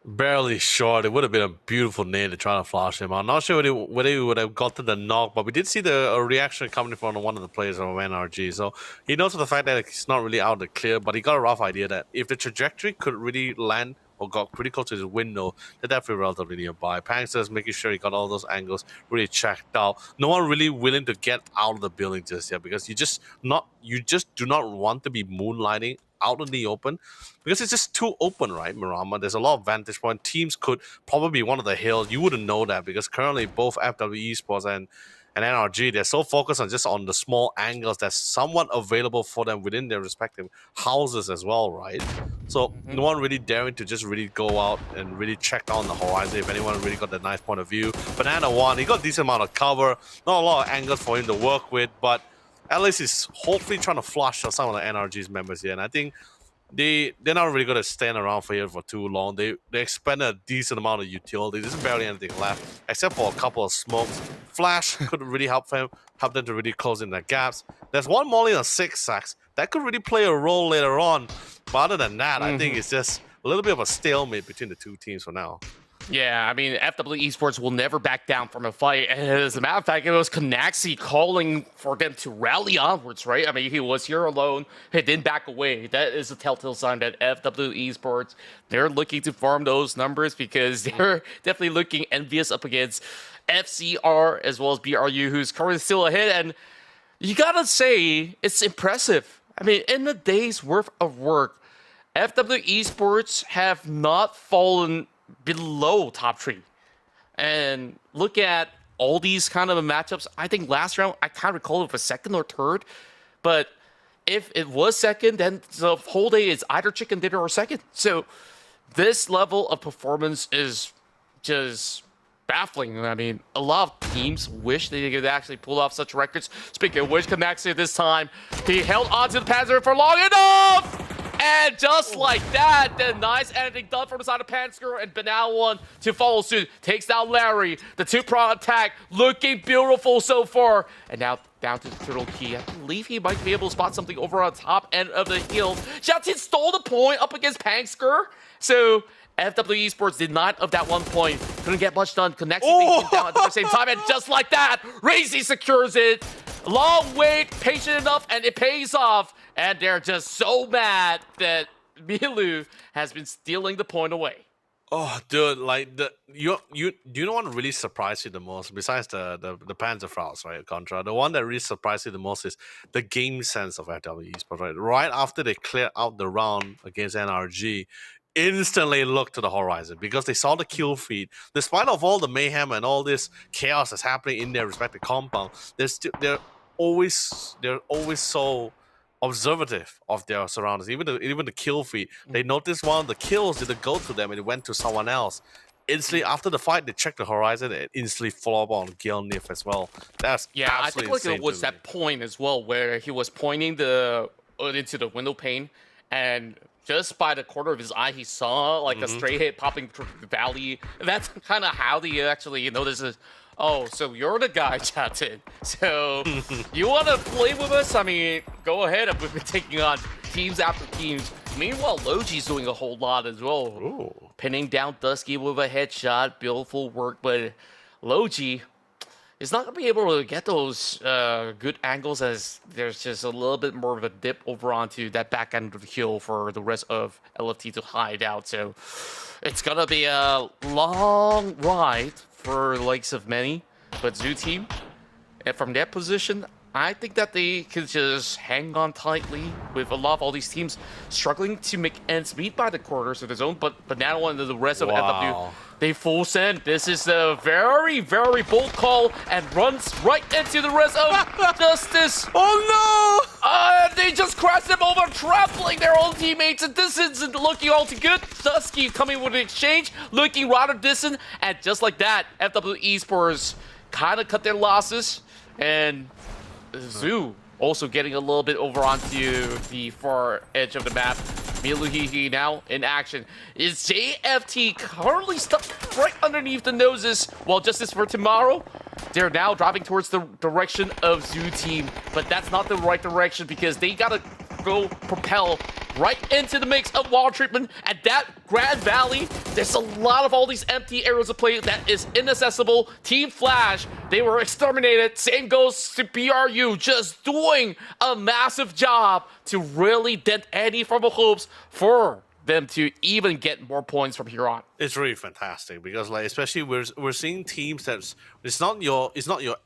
Barely short. It would have been a beautiful nade to try to flash him. I'm not sure whether he would have gotten the knock, but we did see the reaction coming from one of the players of NRG. So he knows for the fact that he's not really out of the clear, but he got a rough idea that if the trajectory could really land or got pretty close to his window, they're definitely relatively nearby. Pangster's making sure he got all those angles really checked out. No one really willing to get out of the building just yet because you just do not want to be moonlighting out in the open because it's just too open, right, Miramar? There's a lot of vantage point. Teams could probably be one of the hills. You wouldn't know that because currently both FW Esports and NRG, they're so focused on the small angles that's somewhat available for them within their respective houses as well, right? So no one really daring to just really go out and really check down the horizon if anyone really got that nice point of view. Banana one, he got a decent amount of cover, not a lot of angles for him to work with, but at least he's hopefully trying to flush out some of the NRG's members here. And I think they're not really going to stand around for here for too long. They expended a decent amount of utility. There's barely anything left except for a couple of smokes. Flash could really help them to really close in the gaps. There's one molly on 6 sacks that could really play a role later on. But other than that, I think it's just a little bit of a stalemate between the two teams for now. Yeah, I mean, FW Esports will never back down from a fight. As a matter of fact, it was Kanaxi calling for them to rally onwards, right? I mean, he was here alone. He didn't back away. That is a telltale sign that FW Esports, they're looking to farm those numbers because they're definitely looking envious up against FCR as well as BRU, who's currently still ahead. And you gotta say, it's impressive. I mean, in a day's worth of work, FW Esports have not fallen below top 3. And look at all these kind of matchups. I think last round, I can't recall if it was second or third, but if it was second, then the whole day is either chicken dinner or second. So this level of performance is just baffling. I mean, a lot of teams wish they could actually pull off such records. Speaking of which, Connexia this time, he held onto the Panzer for long enough! And just like that, the nice ending done from the side of Pansker, and Banal1 to follow suit. Takes down Larry. The two-prong attack looking beautiful so far. And now down to the Turtle Key. I believe he might be able to spot something over on top end of the hill. Xiaotin stole the point up against Pansker. So FW Esports did not of that 1 point. Couldn't get much done. Connexia came down at the same time. And just like that, Razy secures it. Long wait, patient enough, and it pays off. And they're just so mad that Milu has been stealing the point away. Oh, dude, like do you know what really surprised you the most besides the Panzerfaust, right, Contra? The one that really surprised you the most is the game sense of FW Esports, right? Right after they cleared out the round against NRG, instantly looked to the horizon because they saw the kill feed. Despite of all the mayhem and all this chaos that's happening in their respective compound, they're always so observative of their surroundings. Even the kill feed, they noticed one of the kills didn't go to them and it went to someone else. Instantly after the fight, they checked the horizon and instantly follow up on Gil Nif as well. That's I think like it was that point as well where he was pointing into the window pane, and just by the corner of his eye, he saw like a stray hit popping through the valley. And that's kind of how they actually noticed. Oh, so you're the guy, Chatin. So you want to play with us? I mean, go ahead. We've been taking on teams after teams. Meanwhile, Logi's doing a whole lot as well. Ooh. Pinning down Dusky with a headshot, beautiful work. But Logi is not going to be able to get those good angles as there's just a little bit more of a dip over onto that back end of the hill for the rest of LFT to hide out. So it's going to be a long ride for the likes of many, but Zoo team, and from that position, I think that they could just hang on tightly with a lot of all these teams struggling to make ends meet by the quarters of the zone, but now under the rest of FW, they full send. This is a very, very bold call and runs right into the rest of Justice. Oh no! They just crashed them over, trampling their own teammates, and this isn't looking all too good. Dusky coming with an exchange, looking rather distant, and just like that, FW Esports kind of cut their losses, and Zoo also getting a little bit over onto the far edge of the map. Miluhihi now in action. Is JFT currently stuck right underneath the noses while Justice for Tomorrow? They're now driving towards the direction of Zoo team, but that's not the right direction because they gotta go propel right into the mix of wall treatment. At that Grand Valley, there's a lot of all these empty areas of play that is inaccessible. Team Flash, they were exterminated. Same goes to BRU, just doing a massive job to really dent any form of hopes for them to even get more points from here on. It's really fantastic because, like, especially we're seeing teams that's it's not your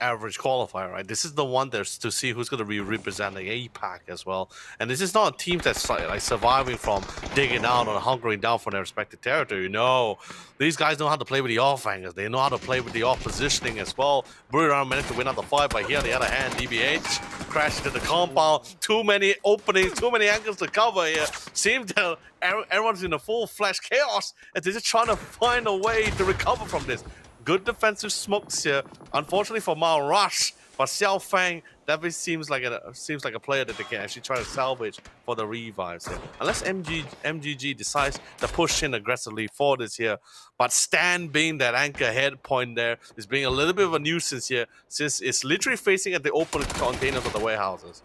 average qualifier, right? This is the one that's to see who's going to be representing APAC as well. And this is not a team that's like surviving from digging out or hunkering down for their respective territory. No, these guys know how to play with the off angles. They know how to play with the off positioning as well. Buriram managed to win out the fight, but here on the other hand, DBH crashed into the compound. Too many openings, too many angles to cover here. Seems that everyone's in a full flash chaos and they're just trying to find a way to recover from this. Good defensive smokes here, unfortunately for Mao Rush, but Xiao Fang definitely seems like a player that they can actually try to salvage for the revives here. Unless MGG decides to push in aggressively for this here, but Stan being that anchor head point there is being a little bit of a nuisance here since it's literally facing at the open containers of the warehouses.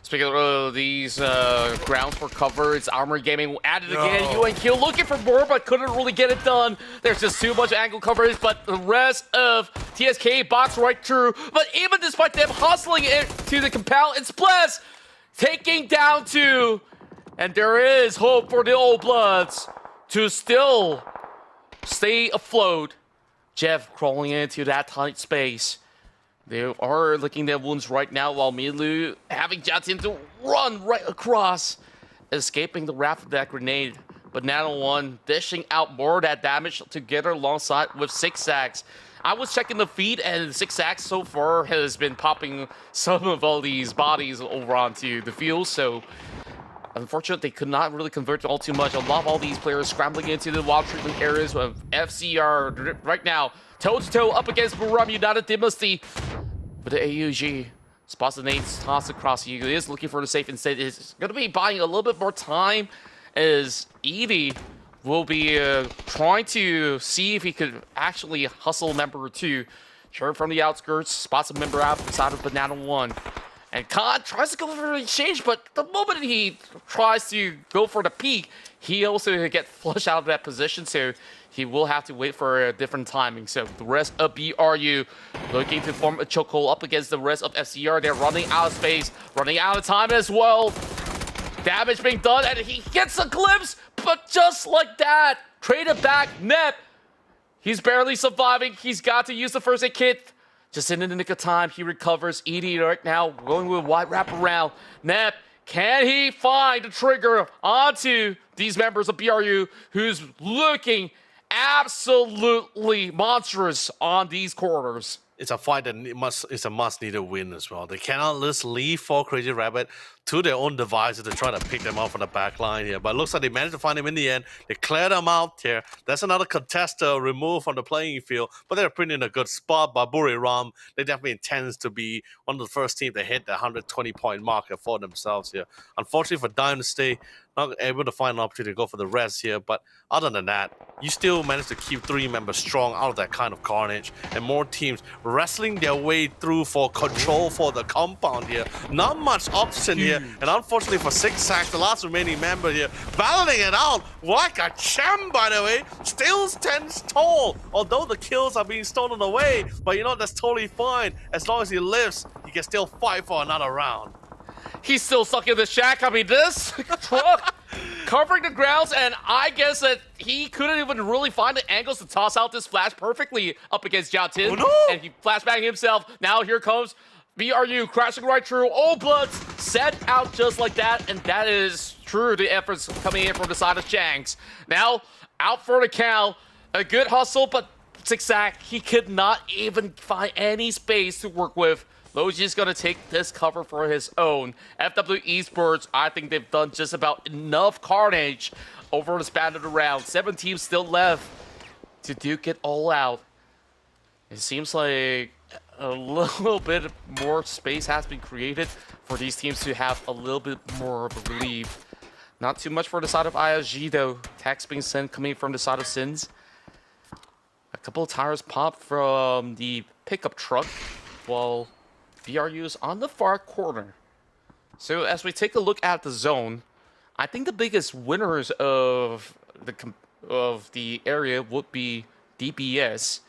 Speaking of these grounds for cover, it's Armor Gaming at it again. UNQ looking for more, but couldn't really get it done. There's just too much angle coverage, but the rest of TSK box right through. But even despite them hustling it to the compound, it's Bless taking down two. And there is hope for the Old Bloods to still stay afloat. Jeff crawling into that tight space. They are licking their wounds right now while Milu having Jatin to run right across, escaping the wrath of that grenade. But Nano1 dishing out more of that damage together alongside with 6-Sacks. I was checking the feed and 6-Sacks so far has been popping some of all these bodies over onto the field. So unfortunately, they could not really convert all too much. A lot of all these players scrambling into the wild treatment areas of FCR right now. Toe-to-toe up against Buram United Dynasty. But the AUG spots the nades tossed across. He is looking for the safe instead. Is going to be buying a little bit more time as Edie will be trying to see if he could actually hustle member 2. Sure, from the outskirts, spots a member outside of Banana 1. And Khan tries to go for the exchange, but the moment he tries to go for the peek, he also gets flushed out of that position, so he will have to wait for a different timing. So the rest of BRU looking to form a chokehold up against the rest of FCR. They're running out of space, running out of time as well. Damage being done, and he gets a glimpse, but just like that, traded back, Nep. He's barely surviving. He's got to use the first aid kit. Just in the nick of time, he recovers. Edie right now going with a wide wraparound. Nep, can he find the trigger onto these members of BRU who's looking absolutely monstrous on these corners? It's a fight that it's a must-needed win as well. They cannot just leave 4 Crazy Rabbit to their own devices to try to pick them up from the back line here. But it looks like they managed to find him in the end. They cleared them out here. That's another contester removed from the playing field. But they're pretty in a good spot. But Buriram, they definitely intend to be one of the first teams to hit the 120-point marker for themselves here. Unfortunately for Dynasty, not able to find an opportunity to go for the rest here. But other than that, you still manage to keep 3 members strong out of that kind of carnage. And more teams wrestling their way through for control for the compound here. Not much option here. And unfortunately for Zigzag, the last remaining member here, battling it out like a champ, by the way. Still stands tall, although the kills are being stolen away. But you know, that's totally fine. As long as he lives, he can still fight for another round. He's still stuck in the shack. I mean, this truck covering the grounds, and I guess that he couldn't even really find the angles to toss out this flash perfectly up against Jiao Tin. Oh, no! And he flashbang himself. Now here comes BRU crashing right through. All Bloods set out just like that, and that is true. The efforts coming in from the side of Shanks. Now out for the count. A good hustle, but Zigzag, he could not even find any space to work with. Logi's gonna take this cover for his own. FW Esports, I think they've done just about enough carnage over the span of the round. 7 teams still left to duke it all out. It seems like a little bit more space has been created for these teams to have a little bit more of a relief. Not too much for the side of ISG though. Text being sent coming from the side of Sins. A couple of tires popped from the pickup truck while BRU is on the far corner. So as we take a look at the zone, I think the biggest winners of the area would be DBS,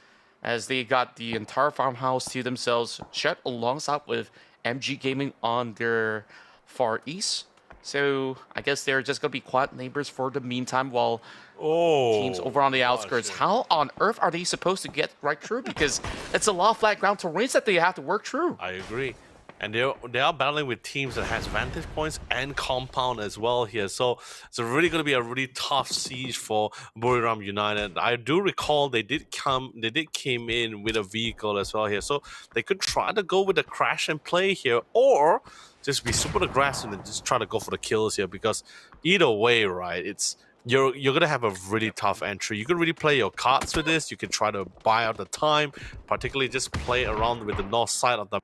as they got the entire farmhouse to themselves, shared alongside with MG Gaming on their far east. So I guess they're just gonna be quiet neighbors for the meantime while teams over on the outskirts. How on earth are they supposed to get right through? Because it's a lot of flat ground terrains that they have to work through. I agree. And they are battling with teams that has vantage points and compound as well here. So it's really going to be a really tough siege for Buriram United. I do recall they did came in with a vehicle as well here. So they could try to go with a crash and play here, or just be super aggressive and just try to go for the kills here. Because either way, right, it's you're gonna have a really tough entry. You can really play your cards with this. You can try to buy out the time, particularly just play around with the north side of the.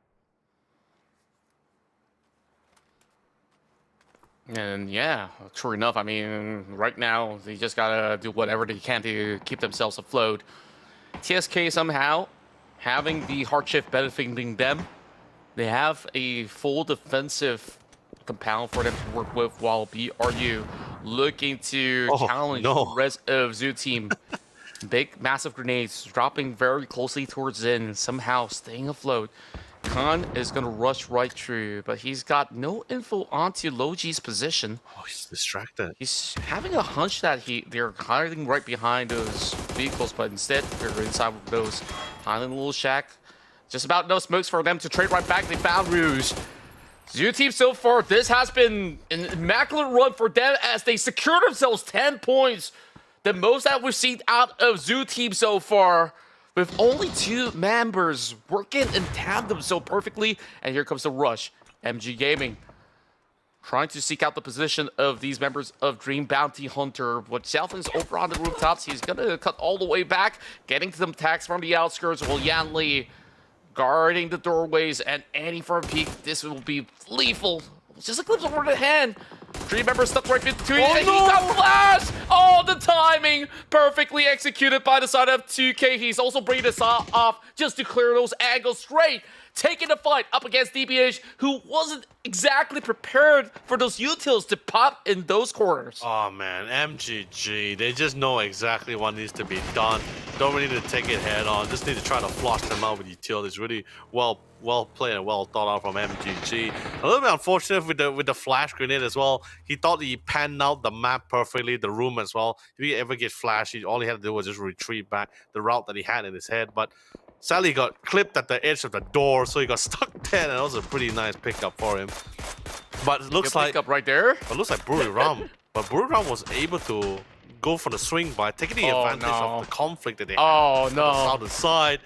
And yeah, true enough. I mean, right now, they just gotta do whatever they can to keep themselves afloat. TSK somehow having the hard shift benefiting them. They have a full defensive compound for them to work with, while BRU looking to challenge the rest of Zoo Team. Big, massive grenades dropping very closely towards Zen, somehow staying afloat. Khan is going to rush right through, but he's got no info onto Logi's position. Oh, he's distracted. He's having a hunch that they're hiding right behind those vehicles, but instead they're inside of those tiny little shack. Just about no smokes for them to trade right back. They found Rouge. Zoo Team so far, this has been an immaculate run for them as they secure themselves 10 points. The most that we've seen out of Zoo Team so far, with only 2 members working in tandem so perfectly. And here comes the rush. MG Gaming trying to seek out the position of these members of Dream Bounty Hunter. But Xiaofeng's over on the rooftops. He's going to cut all the way back, getting to some attacks from the outskirts, while Yan Li guarding the doorways and aiming for a peek. This will be lethal. Just a glimpse over the hand. Dream member stuck right between, and he got flashed! Oh, the timing! Perfectly executed by the side of 2K. He's also bringing this off just to clear those angles straight. Taking the fight up against DBH, who wasn't exactly prepared for those utils to pop in those corners. Oh man, MGG, they just know exactly what needs to be done. Don't really need to take it head on, just need to try to flush them out with util. It's really well played and well thought out from MGG. A little bit unfortunate with the flash grenade as well. He thought he panned out the map perfectly, the room as well. If he ever get flashed, all he had to do was just retreat back the route that he had in his head. But sadly, he got clipped at the edge of the door, so he got stuck there, and that was a pretty nice pickup for him. But it looks like Pick up right there. It looks like Buriram. But Buriram was able to go for the swing by taking the advantage of the conflict that they had on the southern side.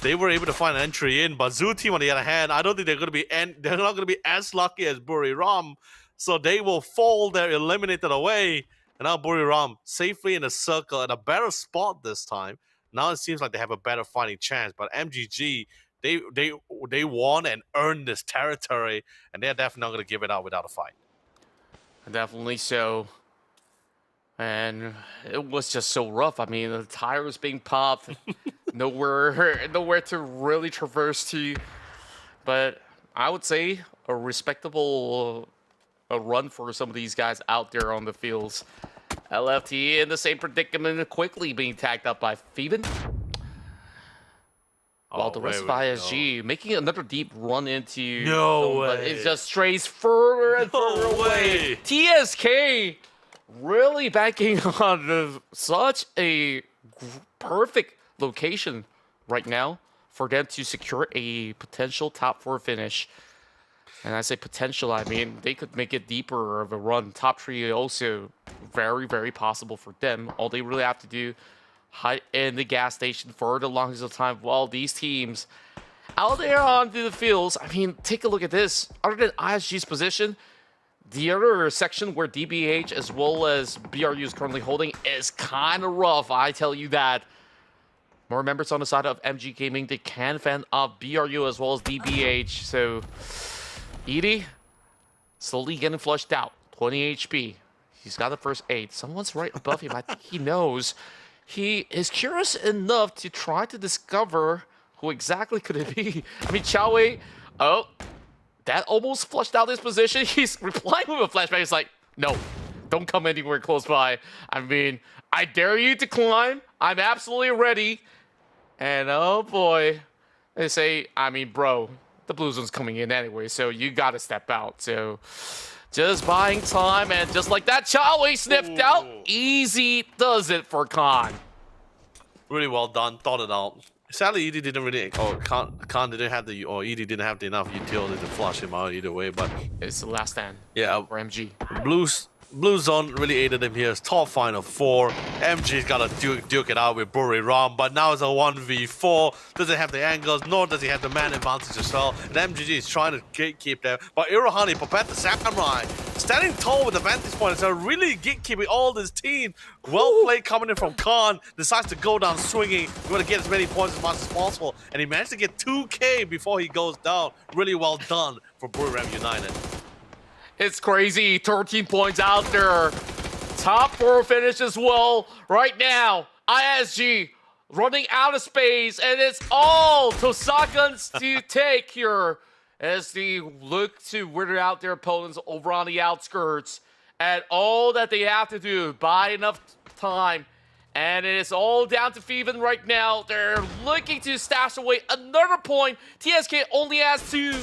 They were able to find an entry in, but Zoo Team on the other hand, I don't think they're not going to be as lucky as Buriram. So they will fall there, eliminated away. And now Buriram safely in a circle at a better spot this time. Now it seems like they have a better fighting chance, but MGG, they won and earned this territory, and they're definitely not going to give it out without a fight. Definitely so. And it was just so rough. I mean, the tire was being popped, nowhere to really traverse to. But I would say a respectable run for some of these guys out there on the fields. LFT in the same predicament, quickly being tagged up by Feven. While the rest of ISG making another deep run into... But it just strays further and further away. TSK really banking on such a perfect location right now for them to secure a potential top 4 finish. And I say potential, I mean, they could make it deeper of a run. Top 3 also very, very possible for them. All they really have to do, hide in the gas station for the longest of time while these teams out there onto the fields. I mean, take a look at this. Other than ISG's position, the other section where DBH as well as BRU is currently holding is kind of rough, I tell you that. More members on the side of MG Gaming, they can fend off BRU as well as DBH, so... Edie, slowly getting flushed out. 20 HP. He's got the first 8. Someone's right above him. I think he knows. He is curious enough to try to discover who exactly could it be. I mean, Chao, oh, that almost flushed out his position. He's replying with a flashback. He's like, no, don't come anywhere close by. I mean, I dare you to climb. I'm absolutely ready. And oh boy, they say, I mean, bro, the blue zone's coming in anyway, so you gotta step out. So just buying time, and just like that, Chao sniffed out. Easy does it for Khan. Really well done, thought it out. Sadly, Edie didn't really, Khan didn't have the, or Edie didn't have enough utility to flush him out either way, but... It's the last stand for MG. Blue Zone really aided him here. It's top final 4. MG's got to duke it out with Buriram, but now it's a 1v4. Doesn't have the angles, nor does he have the man advantage as well. And MGG is trying to gatekeep them. But Irohani, Papet, the Samurai, standing tall with the vantage point. So really gatekeeping all this team. Well played coming in from Khan. Decides to go down swinging. You want to get as many points as much as possible. And he managed to get 2K before he goes down. Really well done for Buriram United. It's crazy. 13 points out there. Top 4 finish as well. Right now, ISG running out of space, and it's all Tosakans to take here as they look to wear out their opponents over on the outskirts. And all that they have to do, buy enough time. And it is all down to Feven right now. They're looking to stash away another point. TSK only has 2.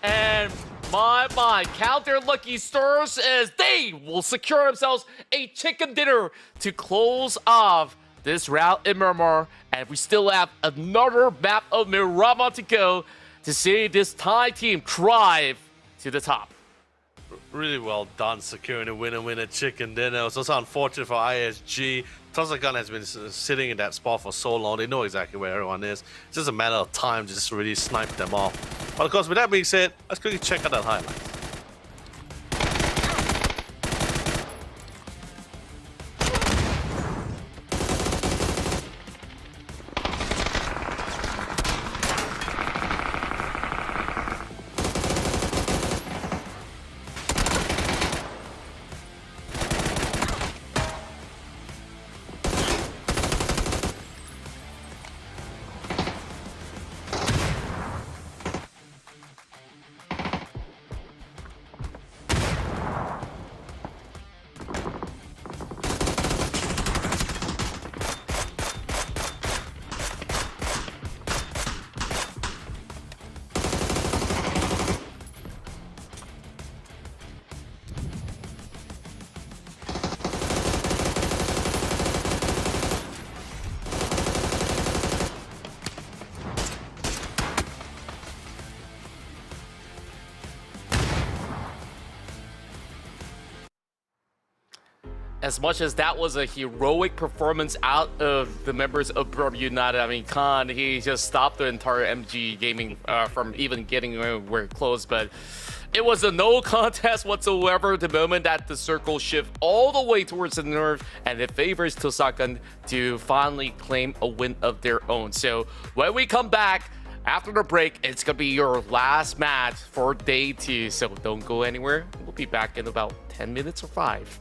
And my, count their lucky stars as they will secure themselves a chicken dinner to close off this route in Miramar. And we still have another map of Miramar to go to see this Thai team thrive to the top. Really well done securing a winner chicken dinner. It was also unfortunate for ISG. Tosakan has been sitting in that spot for so long. They know exactly where everyone is. It's just a matter of time to just really snipe them off. But of course, with that being said, let's quickly check out that highlight. as much as that was a heroic performance out of the members of Brother United, I mean, Khan, he just stopped the entire MG Gaming from even getting anywhere close, but it was a no contest whatsoever the moment that the circle shift all the way towards the north, and it favors Tosakan to finally claim a win of their own. So when we come back, after the break, it's going to be your last match for day 2, so don't go anywhere. We'll be back in about 10 minutes or 5.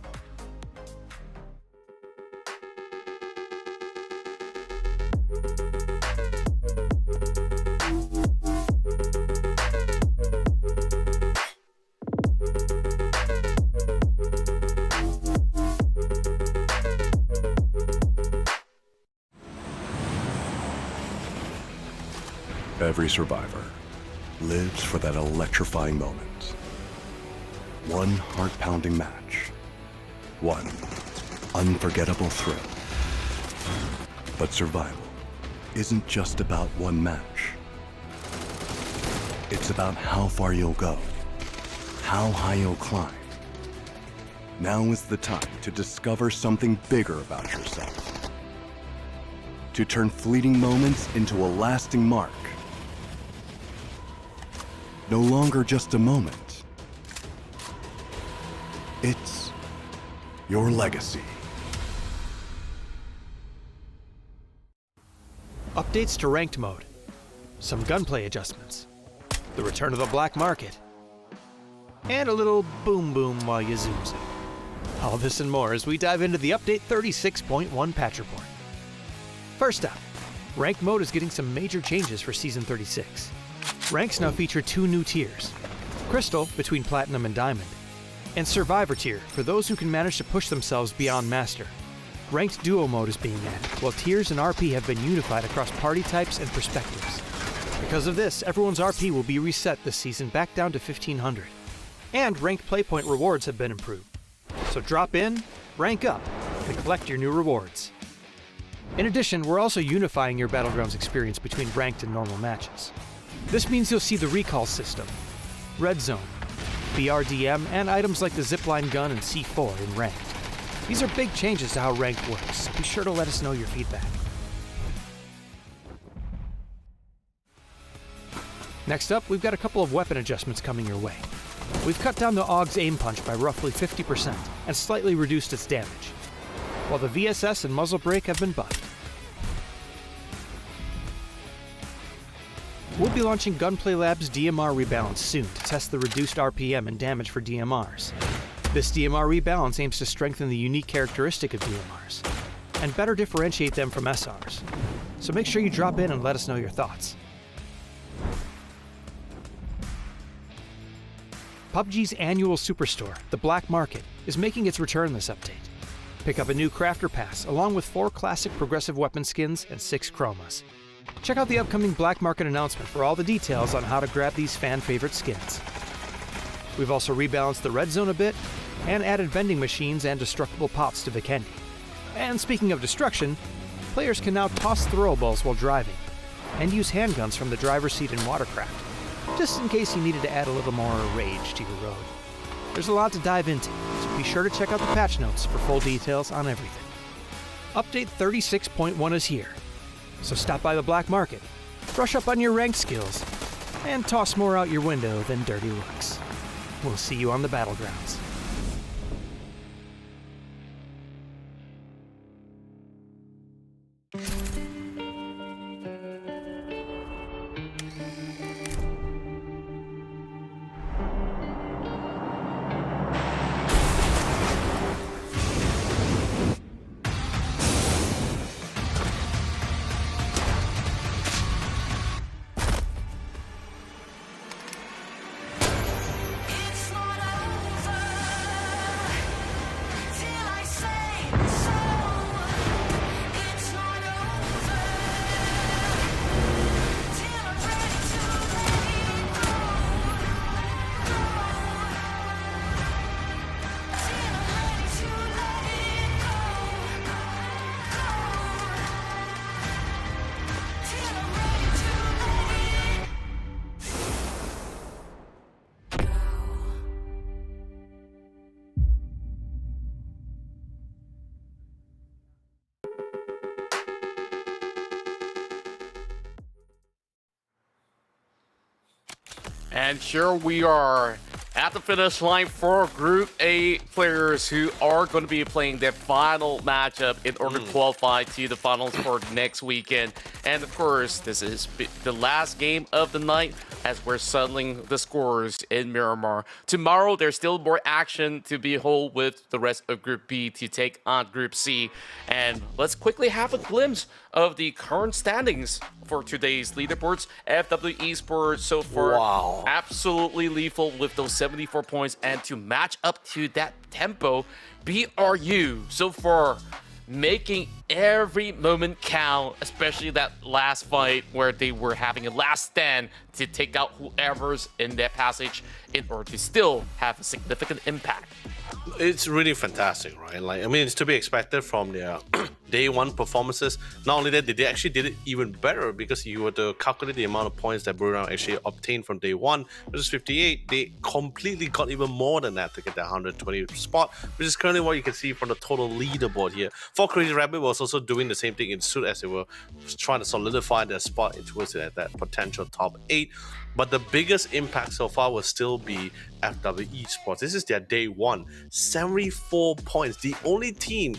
Every survivor lives for that electrifying moment. One heart-pounding match. One unforgettable thrill. But survival isn't just about one match. It's about how far you'll go, how high you'll climb. Now is the time to discover something bigger about yourself. To turn fleeting moments into a lasting mark. No longer just a moment. It's your legacy. Updates to ranked mode, some gunplay adjustments, the return of the black market, and a little boom boom while you zoom zoom. All this and more as we dive into the update 36.1 patch report. First up, ranked mode is getting some major changes for Season 36. Ranks now feature 2 new tiers, Crystal between Platinum and Diamond, and Survivor tier for those who can manage to push themselves beyond Master. Ranked Duo mode is being added, while tiers and RP have been unified across party types and perspectives. Because of this, everyone's RP will be reset this season back down to 1500. And ranked playpoint rewards have been improved. So drop in, rank up, and collect your new rewards. In addition, we're also unifying your Battlegrounds experience between ranked and normal matches. This means you'll see the recall system, red zone, BRDM, and items like the zipline gun and C4 in ranked. These are big changes to how ranked works, so be sure to let us know your feedback. Next up, we've got a couple of weapon adjustments coming your way. We've cut down the AUG's aim punch by roughly 50% and slightly reduced its damage, while the VSS and muzzle brake have been buffed. We'll be launching Gunplay Lab's DMR rebalance soon to test the reduced RPM and damage for DMRs. This DMR rebalance aims to strengthen the unique characteristic of DMRs and better differentiate them from SRs. So make sure you drop in and let us know your thoughts. PUBG's annual superstore, the Black Market, is making its return this update. Pick up a new Crafter Pass along with 4 classic progressive weapon skins and 6 chromas. Check out the upcoming Black Market announcement for all the details on how to grab these fan-favorite skins. We've also rebalanced the red zone a bit and added vending machines and destructible pots to Vikendi. And speaking of destruction, players can now toss throwables while driving and use handguns from the driver's seat in Watercraft, just in case you needed to add a little more rage to your road. There's a lot to dive into, so be sure to check out the patch notes for full details on everything. Update 36.1 is here. So stop by the Black Market, brush up on your ranked skills, and toss more out your window than dirty looks. We'll see you on the battlegrounds. It's not over And here we are at the finish line for Group A players who are going to be playing their final matchup in order to qualify to the finals for next weekend. And of course, this is the last game of the night as we're settling the scores in Miramar. Tomorrow, there's still more action to behold with the rest of Group B to take on Group C. And let's quickly have a glimpse of the current standings for today's leaderboards. FW Esports so far absolutely lethal with those 74 points, and to match up to that tempo, BRU so far making every moment count, especially that last fight where they were having a last stand to take out whoever's in their passage in order to still have a significant impact. It's really fantastic, right? Like, I mean, it's to be expected from their day one performances. Not only that, they actually did it even better, because you were to calculate the amount of points that Bruno actually obtained from day one, which is 58. They completely got even more than that to get that 120 spot, which is currently what you can see from the total leaderboard here. For Crazy Rabbit was also doing the same thing in suit, as they were trying to solidify their spot towards that potential top 8. But the biggest impact so far will still be FW Esports. This is their day one, 74 points. The only team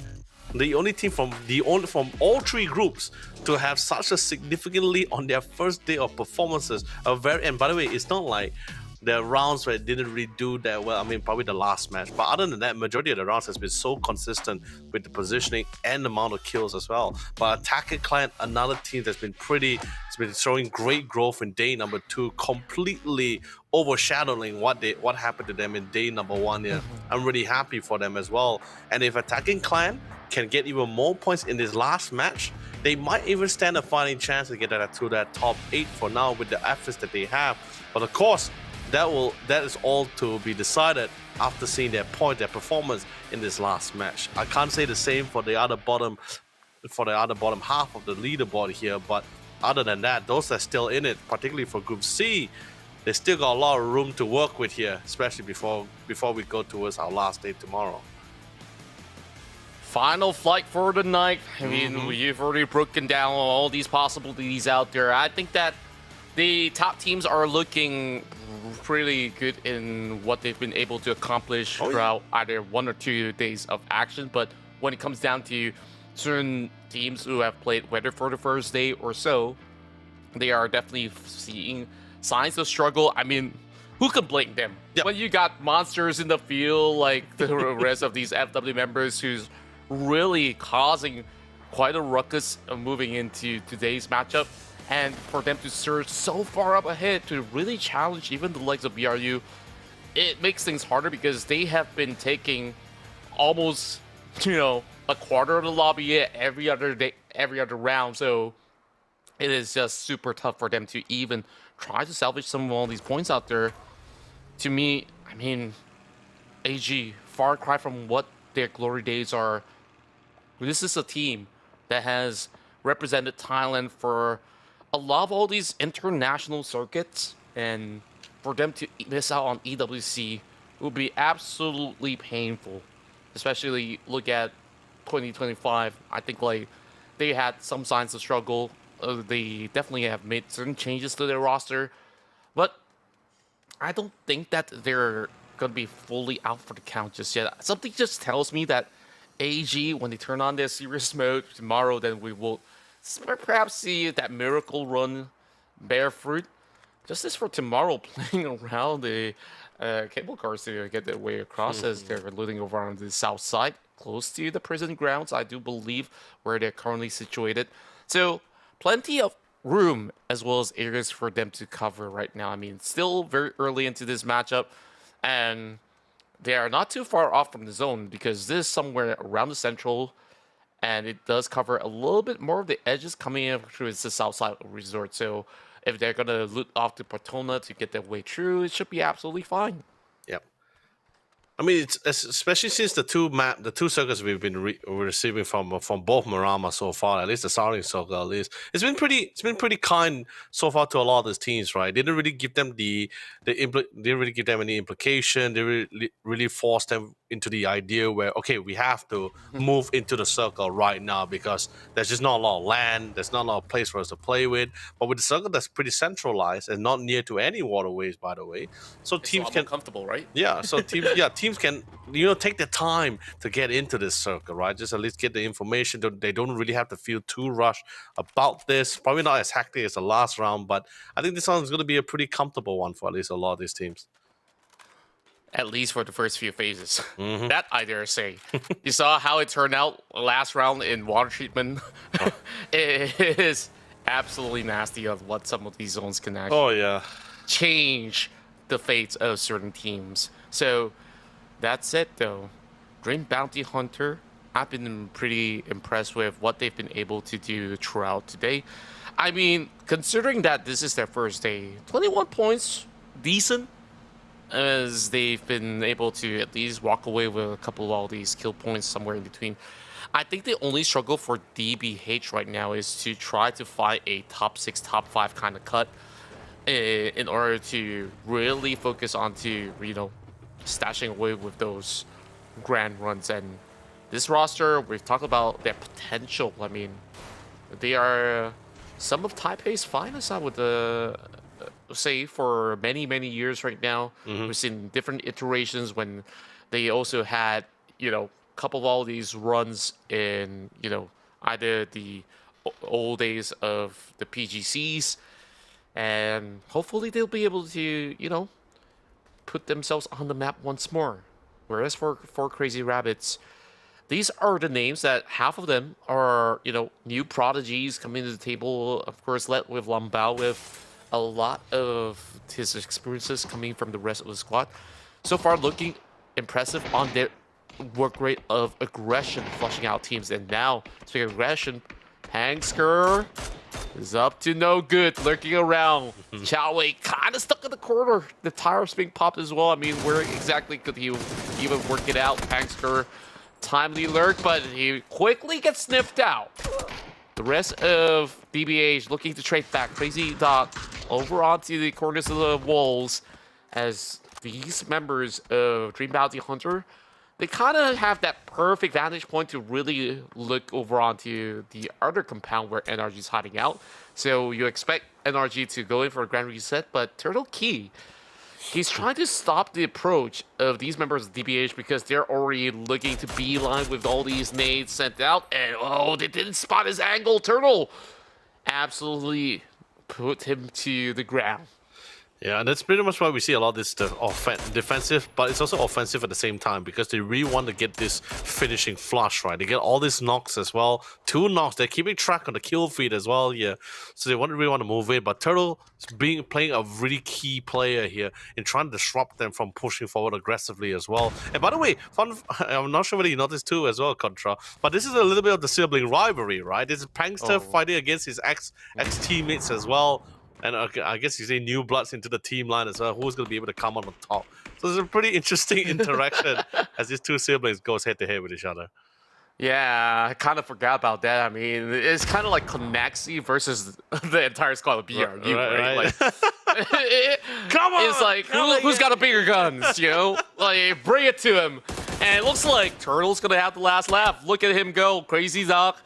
from all three groups to have such a significant lead on their first day of performances. And by the way, it's not like there are rounds where it didn't really do that well. I mean, probably the last match. But other than that, majority of the rounds has been so consistent with the positioning and the amount of kills as well. But Attack Client, another team that's been showing great growth in day number 2, completely overshadowing what happened to them in day number 1 here. I'm really happy for them as well. And if Attacking Clan can get even more points in this last match, they might even stand a fighting chance to get to that top 8 for now with the efforts that they have. But of course, that is all to be decided after seeing their performance in this last match. I can't say the same for the other bottom half of the leaderboard here, but other than that, those that are still in it, particularly for Group C, they still got a lot of room to work with here, especially before we go towards our last day tomorrow. Final flight for the night. I mean, you've already broken down all these possibilities out there. I think that the top teams are looking pretty good in what they've been able to accomplish throughout either 1 or 2 days of action. But when it comes down to certain teams who have played, whether for the first day or so, they are definitely seeing signs of struggle. I mean, who can blame them? Yep. When you got monsters in the field like the rest of these FW members who's really causing quite a ruckus moving into today's matchup, and for them to surge so far up ahead to really challenge even the likes of BRU, it makes things harder because they have been taking almost, a quarter of the lobby every other day, every other round. So it is just super tough for them to even try to salvage some of all these points out there. To me, I mean, AG, far cry from what their glory days are. This is a team that has represented Thailand for a lot of all these international circuits, and for them to miss out on EWC would be absolutely painful. Especially look at 2025. I think like they had some signs of struggle. They definitely have made certain changes to their roster, but I don't think that they're gonna be fully out for the count just yet. Something just tells me that AG, when they turn on their serious mode tomorrow, then we will perhaps see that miracle run bear fruit. Just as for tomorrow, playing around the cable cars to get their way across as they're looting over on the south side, close to the prison grounds, I do believe, where they're currently situated. So plenty of room as well as areas for them to cover right now. I mean, still very early into this matchup, and they are not too far off from the zone because this is somewhere around the central, and it does cover a little bit more of the edges coming in through the south side of resort. So if they're going to loot off to Portona to get their way through, it should be absolutely fine. Yep. I mean, it's especially since the two circuits we've been receiving from both Marama so far, at least the starting circle, at least it's been pretty kind so far to a lot of these teams, right? They didn't really give them they didn't really give them any implication. They really forced them into the idea where, okay, we have to move into the circle right now because there's just not a lot of land, there's not a lot of place for us to play with. But with the circle that's pretty centralized and not near to any waterways, by the way, so It's a teams lot can more comfortable, right? yeah, so teams can take their time to get into this circle, right? Just at least get the information. They don't really have to feel too rushed about this. Probably not as hectic as the last round, but I think this one is going to be a pretty comfortable one for at least a lot of these teams. At least for the first few phases. That I dare say. You saw how it turned out last round in water treatment. It is absolutely nasty of what some of these zones can actually Oh yeah, change the fates of certain teams. So that's it though. Dream Bounty Hunter, I've been pretty impressed with what they've been able to do throughout today. I mean, considering that this is their first day, 21 points, decent, as they've been able to at least walk away with a couple of all these kill points somewhere in between. I think the only struggle for DBH right now is to try to find a top 6, top 5 kind of cut in order to really focus on to, stashing away with those grand runs. And this roster, we've talked about their potential. I mean, they are some of Taipei's finest, I would say, for many, many years right now. We've seen different iterations when they also had, a couple of all these runs in, either the old days of the PGCs, and hopefully they'll be able to, put themselves on the map once more. Whereas for Crazy Rabbits, these are the names that half of them are, new prodigies coming to the table. Of course, led with Lambao with a lot of his experiences coming from the rest of the squad. So far, looking impressive on their work rate of aggression, flushing out teams. And now, speaking of aggression, Hangsker is up to no good, lurking around. Chow Wei kind of stuck in the corner. The tires being popped as well. I mean, where exactly could he even work it out? Hangsker, timely lurk, but he quickly gets sniffed out. The rest of DBH looking to trade back. Crazy Dog over onto the corners of the walls as these members of Dream Bounty Hunter, they kind of have that perfect vantage point to really look over onto the other compound where NRG is hiding out. So you expect NRG to go in for a grand reset, but Turtle Key, he's trying to stop the approach of these members of DBH because they're already looking to beeline with all these nades sent out. And they didn't spot his angle. Turtle absolutely put him to the ground. Yeah, and that's pretty much why we see a lot of this defensive, but it's also offensive at the same time because they really want to get this finishing flush, right? They get all these knocks as well. 2 knocks. They're keeping track on the kill feed as well, yeah. So they really want to move in, but Turtle is playing a really key player here in trying to disrupt them from pushing forward aggressively as well. And by the way, I'm not sure whether you noticed too as well, Contra, but this is a little bit of the sibling rivalry, right? This is Pangster fighting against his ex-teammates as well. And I guess you say new bloods into the team line as well. Who's going to be able to come on the top? So it's a pretty interesting interaction as these two siblings goes head to head with each other. Yeah, I kind of forgot about that. I mean, it's kind of like Konaxi versus the entire squad of BRU, right? Like, Come on! It's like, who's got a bigger guns, Like, bring it to him. And it looks like Turtle's going to have the last laugh. Look at him go. Crazy Doc,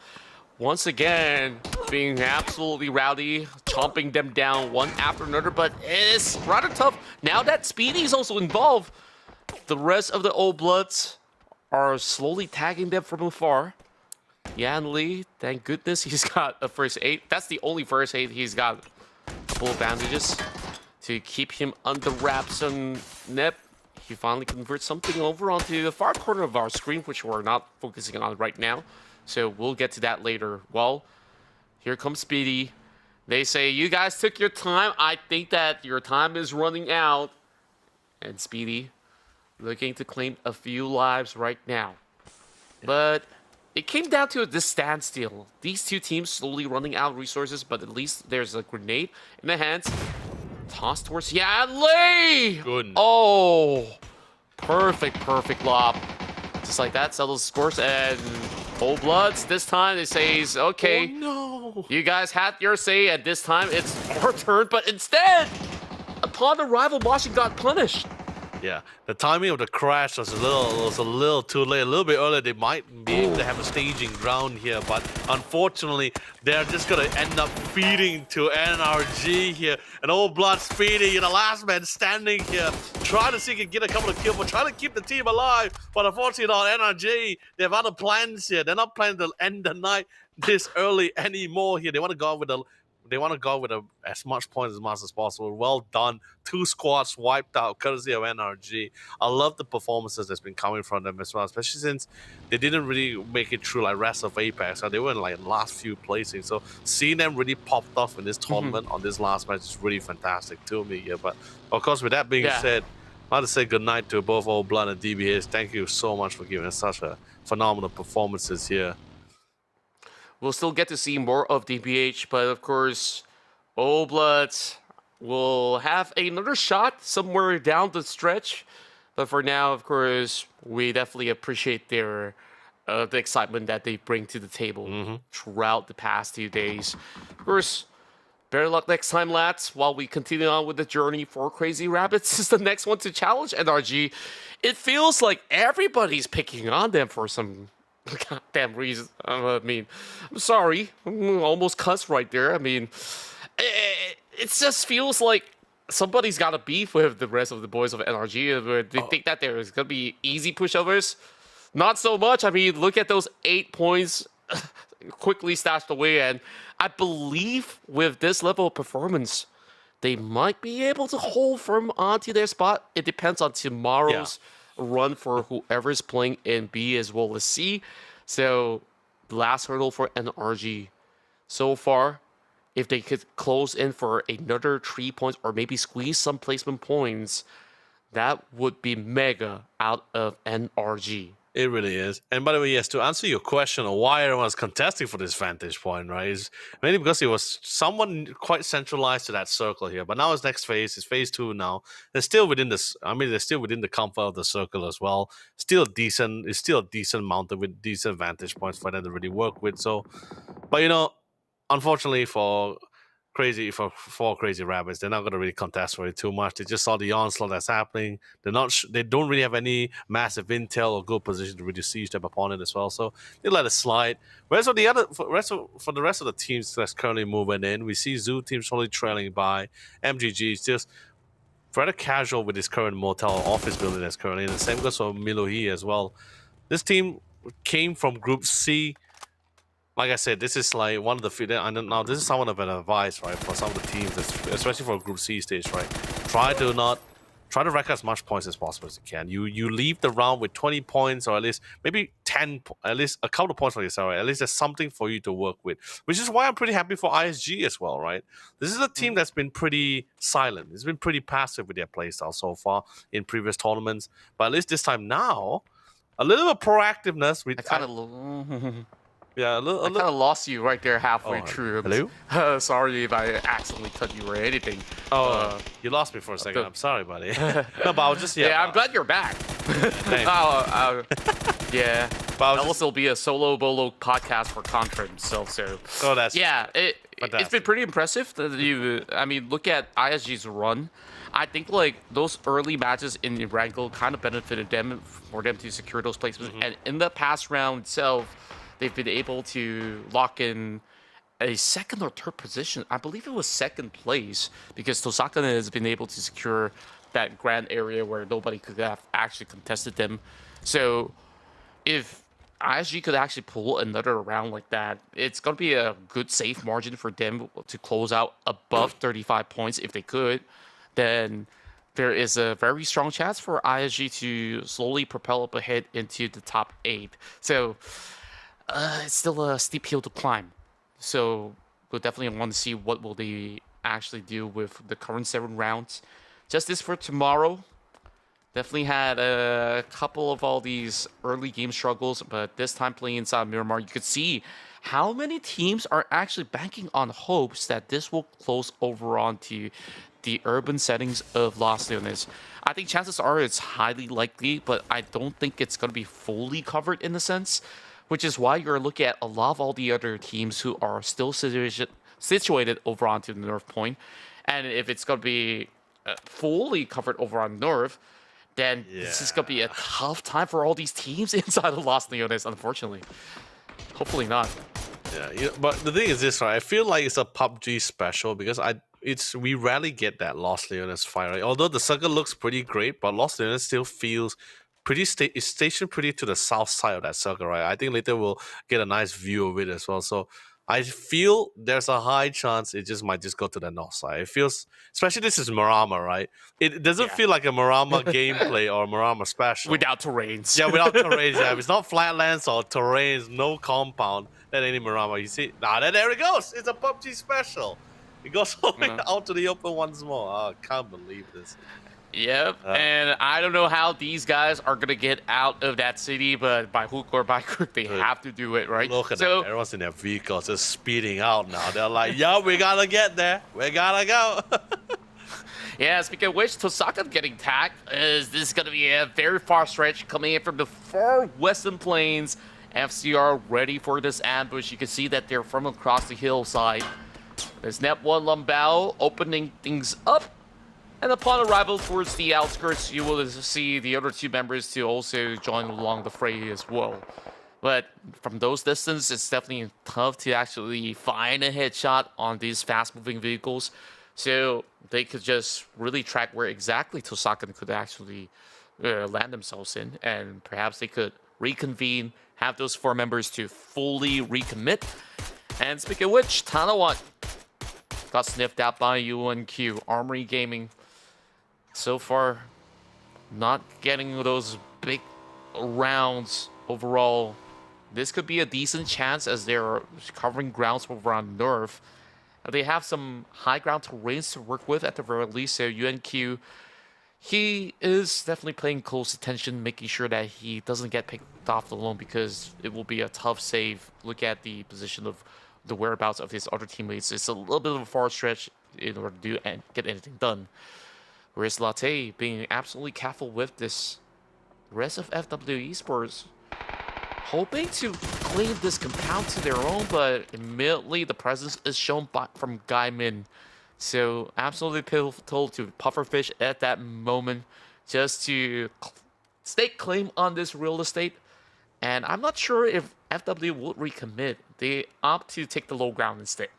once again, being absolutely rowdy, chomping them down one after another, but it's rather tough. Now that Speedy's also involved, the rest of the Old Bloods are slowly tagging them from afar. Yan Lee, thank goodness he's got a first aid. That's the only first aid he's got. A couple of bandages to keep him under wraps. And Nep, he finally converts something over onto the far corner of our screen, which we're not focusing on right now. So we'll get to that later. Well, here comes Speedy. They say, you guys took your time. I think that your time is running out. And Speedy looking to claim a few lives right now. But it came down to this standstill. These two teams slowly running out of resources, but at least there's a grenade in the hands. Tossed towards Yanley! Good. Oh, perfect lob. Just like that, settles the scores. And Old Bloods, this time they say, okay, no. You guys had your say, and this time it's our turn. But instead, upon arrival, Washington got punished. Yeah, the timing of the crash was a little too late. A little bit earlier, they might be able to have a staging ground here, but unfortunately, they're just gonna end up feeding to NRG here. And Old Blood's feeding, the last man standing here, trying to see if he can get a couple of kills, but trying to keep the team alive. But unfortunately, not NRG. They have other plans here. They're not planning to end the night this early anymore here. They want to go with as much points as possible. Well done. 2 squads wiped out, courtesy of NRG. I love the performances that's been coming from them as well, especially since they didn't really make it through like rest of APAC. So they were in like last few placings. So seeing them really popped off in this tournament on this last match is really fantastic to me. Yeah, but of course, with that being said, I'd like to say goodnight to both Old Blood and DBH. Thank you so much for giving us such a phenomenal performances here. We'll still get to see more of DBH, but of course, Old Bloods will have another shot somewhere down the stretch. But for now, of course, we definitely appreciate their the excitement that they bring to the table throughout the past 2 days. Of course, better luck next time, lads. While we continue on with the journey for Crazy Rabbits is the next one to challenge NRG. It feels like everybody's picking on them for some goddamn reason. I mean, I'm sorry. Almost cuss right there. I mean, it just feels like somebody's got a beef with the rest of the boys of NRG. Where they think that there's going to be easy pushovers. Not so much. I mean, look at those 8 points quickly stashed away. And I believe with this level of performance, they might be able to hold firm onto their spot. It depends on tomorrow's run for whoever's playing in B as well as C. So the last hurdle for NRG so far, if they could close in for another 3 points or maybe squeeze some placement points, that would be mega out of NRG. It really is. And by the way, yes, to answer your question on why everyone's contesting for this vantage point, right, is mainly because it was someone quite centralized to that circle here. But now it's next phase. It's phase 2 now. They're still within this. I mean, they're still within the comfort of the circle as well. It's still a decent mountain with decent vantage points for them to really work with. So, but unfortunately for Crazy Rabbits, they're not going to really contest for it too much. They just saw the onslaught that's happening. They don't really have any massive intel or good position to really siege their opponent as well. So they let it slide. Whereas for the rest of the teams that's currently moving in, we see Zoo team slowly trailing by. MGG is just rather casual with his current motel office building that's currently, and the same goes for Milohi as well. This team came from Group C. Like I said, this is like one of the. I don't know. This is somewhat of an advice, right, for some of the teams, especially for a Group C stage, right. Try to rack as much points as possible as you can. You leave the round with 20 points, or at least maybe 10, at least a couple of points for yourself. Right? At least there's something for you to work with, which is why I'm pretty happy for ISG as well, right. This is a team that's been pretty silent. It's been pretty passive with their playstyle so far in previous tournaments, but at least this time now, a little bit of proactiveness. I kind of lost you right there halfway through. Hello? Sorry if I accidentally cut you or anything. You lost me for a second. I'm sorry, buddy. No, but I was just I'm glad you're back. Yeah. But also will be a solo bolo podcast for Contra himself. So that's it's been pretty impressive. Look at ISG's run. I think like those early matches in Wrangle kind of benefited them for them to secure those placements. And in the past round itself, they've been able to lock in a second or third position. I believe it was second place because Tosaka has been able to secure that grand area where nobody could have actually contested them. So if ISG could actually pull another round like that, it's going to be a good safe margin for them to close out above 35 points if they could. Then there is a very strong chance for ISG to slowly propel up ahead into the top 8. So it's still a steep hill to climb. So we'll definitely want to see what will they actually do with the current 7 rounds. Just this for tomorrow. Definitely had a couple of all these early game struggles, but this time playing inside Miramar, you could see how many teams are actually banking on hopes that this will close over onto the urban settings of Los Leones. I think chances are it's highly likely, but I don't think it's going to be fully covered in a sense, which is why you're looking at a lot of all the other teams who are still situated over onto the North Point. And if it's going to be fully covered over on North, then this is going to be a tough time for all these teams inside of Los Leones, unfortunately. Hopefully not. Yeah, but the thing is this, right? I feel like it's a PUBG special because we rarely get that Los Leones fight, right? Although the circle looks pretty great, but Los Leones still feels pretty it's stationed pretty to the south side of that circle, right? I think later we'll get a nice view of it as well. So I feel there's a high chance it might just go to the north side. It feels, especially this is Marama, right? It doesn't feel like a Marama gameplay or a Marama special. Without terrains. Yeah, without terrains. Yeah, if it's not flatlands or terrains, no compound, then any Marama. You see, there it goes. It's a PUBG special. It goes out to the open once more. Oh, I can't believe this. Yep, and I don't know how these guys are going to get out of that city, but by hook or by crook, they have to do it, right? Look at that. Everyone's in their vehicles just speeding out now. They're like, yeah, we got to get there. We got to go. Yeah, speaking of which, Tosaka getting tagged. This is going to be a very far stretch coming in from the far western plains. FCR ready for this ambush. You can see that they're from across the hillside. There's Net 1 Lumbao opening things up. And upon arrival towards the outskirts, you will see the other two members to also join along the fray as well. But from those distances, it's definitely tough to actually find a headshot on these fast-moving vehicles. So they could just really track where exactly Tosakan could actually land themselves in. And perhaps they could reconvene, have those four members to fully recommit. And speaking of which, Tanawat got sniffed out by UNQ. Armory Gaming so far not getting those big rounds overall. This could be a decent chance as they're covering grounds over on Nerf. They have some high ground terrains to work with at the very least, so UNQ, he is definitely paying close attention, making sure that he doesn't get picked off alone because it will be a tough save. Look at the position of the whereabouts of his other teammates. It's a little bit of a far stretch in order to get anything done. Whereas Latte being absolutely careful with this rest of FW Esports, hoping to claim this compound to their own, but immediately the presence is shown from Gaimin. So absolutely pivotal to Pufferfish at that moment just to stake claim on this real estate. And I'm not sure if FW would recommit. They opt to take the low ground instead.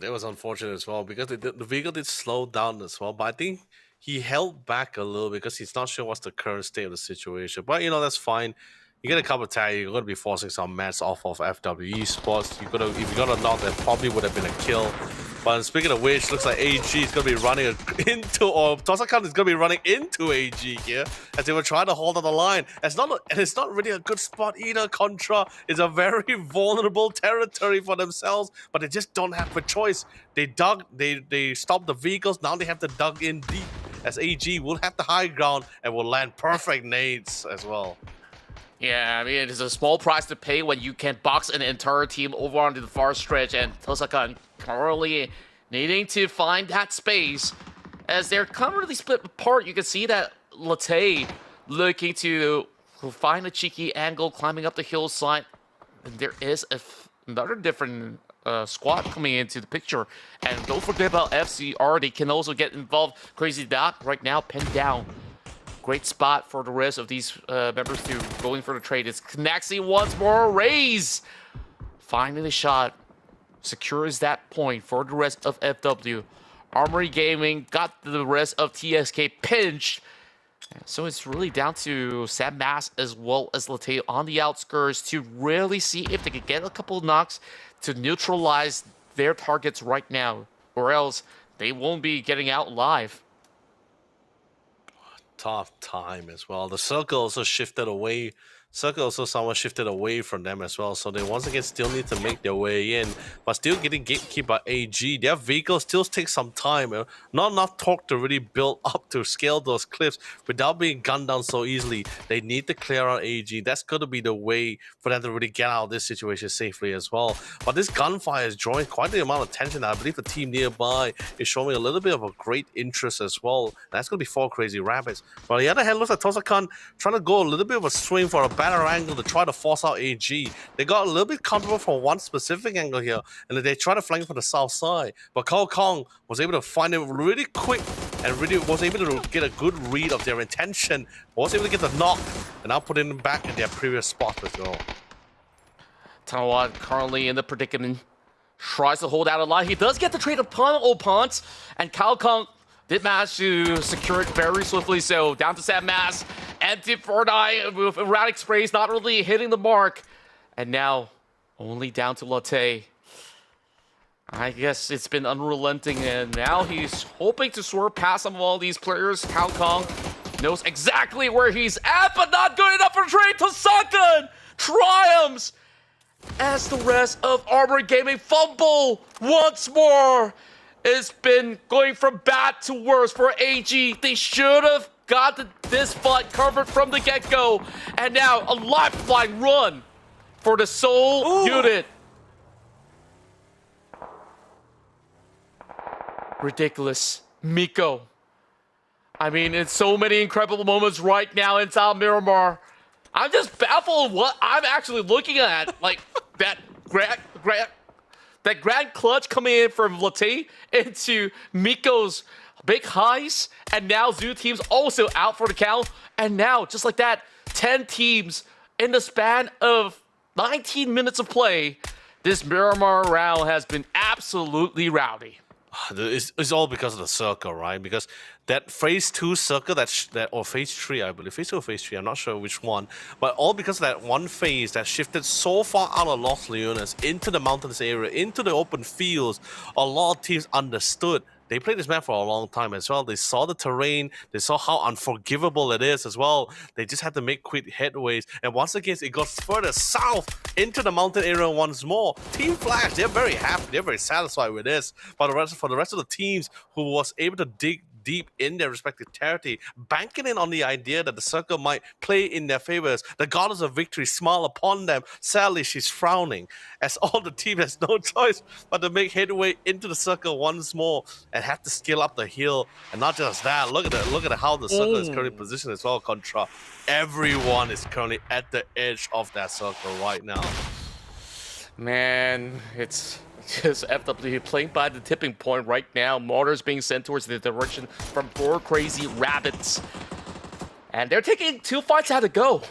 That was unfortunate as well because the vehicle did slow down as well. But I think he held back a little because he's not sure what's the current state of the situation. But that's fine. You get a couple of tags, you're going to be forcing some mats off of FW Esports. If you got a knock, that probably would have been a kill. But speaking of which, looks like AG is going to be running or Tosakan is going to be running into AG here as they were trying to hold on the line. It's not really a good spot either. Contra is a very vulnerable territory for themselves, but they just don't have a choice. They stopped the vehicles, now they have to dug in deep as AG will have the high ground and will land perfect nades as well. Yeah, I mean, it is a small price to pay when you can box an entire team over onto the far stretch, and Tosakan currently needing to find that space. As they're currently split apart, you can see that Latte looking to find a cheeky angle, climbing up the hillside. And there is another different squad coming into the picture. And don't forget about FCR, they can also get involved. Crazy Doc right now pinned down. Great spot for the rest of these members to going for the trade. It's Knaxi once more. Raise! Finding the shot. Secures that point for the rest of FW. Armory Gaming got the rest of TSK pinched. So it's really down to Sam Mass as well as Latte on the outskirts to really see if they can get a couple of knocks to neutralize their targets right now. Or else they won't be getting out live. Tough time as well. The circle also shifted away. Circle also somewhat shifted away from them as well. So they once again still need to make their way in. But still getting gatekept by AG. Their vehicle still takes some time. Not enough torque to really build up to scale those cliffs without being gunned down so easily. They need to clear out AG. That's going to be the way for them to really get out of this situation safely as well. But this gunfire is drawing quite the amount of attention. I believe the team nearby is showing a little bit of a great interest as well. And that's going to be 4 Crazy Rabbits. But on the other hand, looks like Tosakan trying to go a little bit of a swing for a back better angle to try to force out AG. They got a little bit comfortable from one specific angle here, and they tried to flank from the south side. But Cao Kong was able to find it really quick and really was able to get a good read of their intention. Was able to get the knock, and now put them back in their previous spot as well. Taiwan currently in the predicament. Tries to hold out a line. He does get the trade upon Opponent, and Cao Kong did manage to secure it very swiftly. So down to Sam Mass, empty Fortnite with erratic sprays, not really hitting the mark. And now only down to Latte. I guess it's been unrelenting, and now he's hoping to swerve past some of all these players. Cao Kong knows exactly where he's at, but not good enough for trade. Tosakan triumphs as the rest of Armor Gaming fumble once more. It's been going from bad to worse for AG. They should have got this fight covered from the get-go. And now a lifeline run for the Seoul unit. Ridiculous. Miko. I mean, it's so many incredible moments right now in South Miramar. I'm just baffled what I'm actually looking at. Like that grand clutch coming in from Latte into Miko's big highs, and now Zoo team's also out for the count. And now, just like that, 10 teams in the span of 19 minutes of play. This Miramar round has been absolutely rowdy. It's all because of the circle, right? Because that phase 2 circle, or phase 3, I believe, phase 2 or phase 3, I'm not sure which one, but all because of that one phase that shifted so far out of Los Leones into the mountainous area, into the open fields. A lot of teams understood. They played this map for a long time as well. They saw the terrain. They saw how unforgivable it is as well. They just had to make quick headways. And once again, it got further south into the mountain area once more. Team Flash, they're very happy. They're very satisfied with this. But for the rest of the teams who was able to dig deep in their respective territory, banking in on the idea that the circle might play in their favors. The goddess of victory smile upon them. Sadly, she's frowning, as all the team has no choice but to make headway into the circle once more and have to scale up the hill. And not just that, look at how the circle is currently positioned as well, Contra. Everyone is currently at the edge of that circle right now. Man, it's just FW playing by the tipping point right now. Mortars being sent towards the direction from 4 crazy rabbits. And they're taking 2 fights out to go.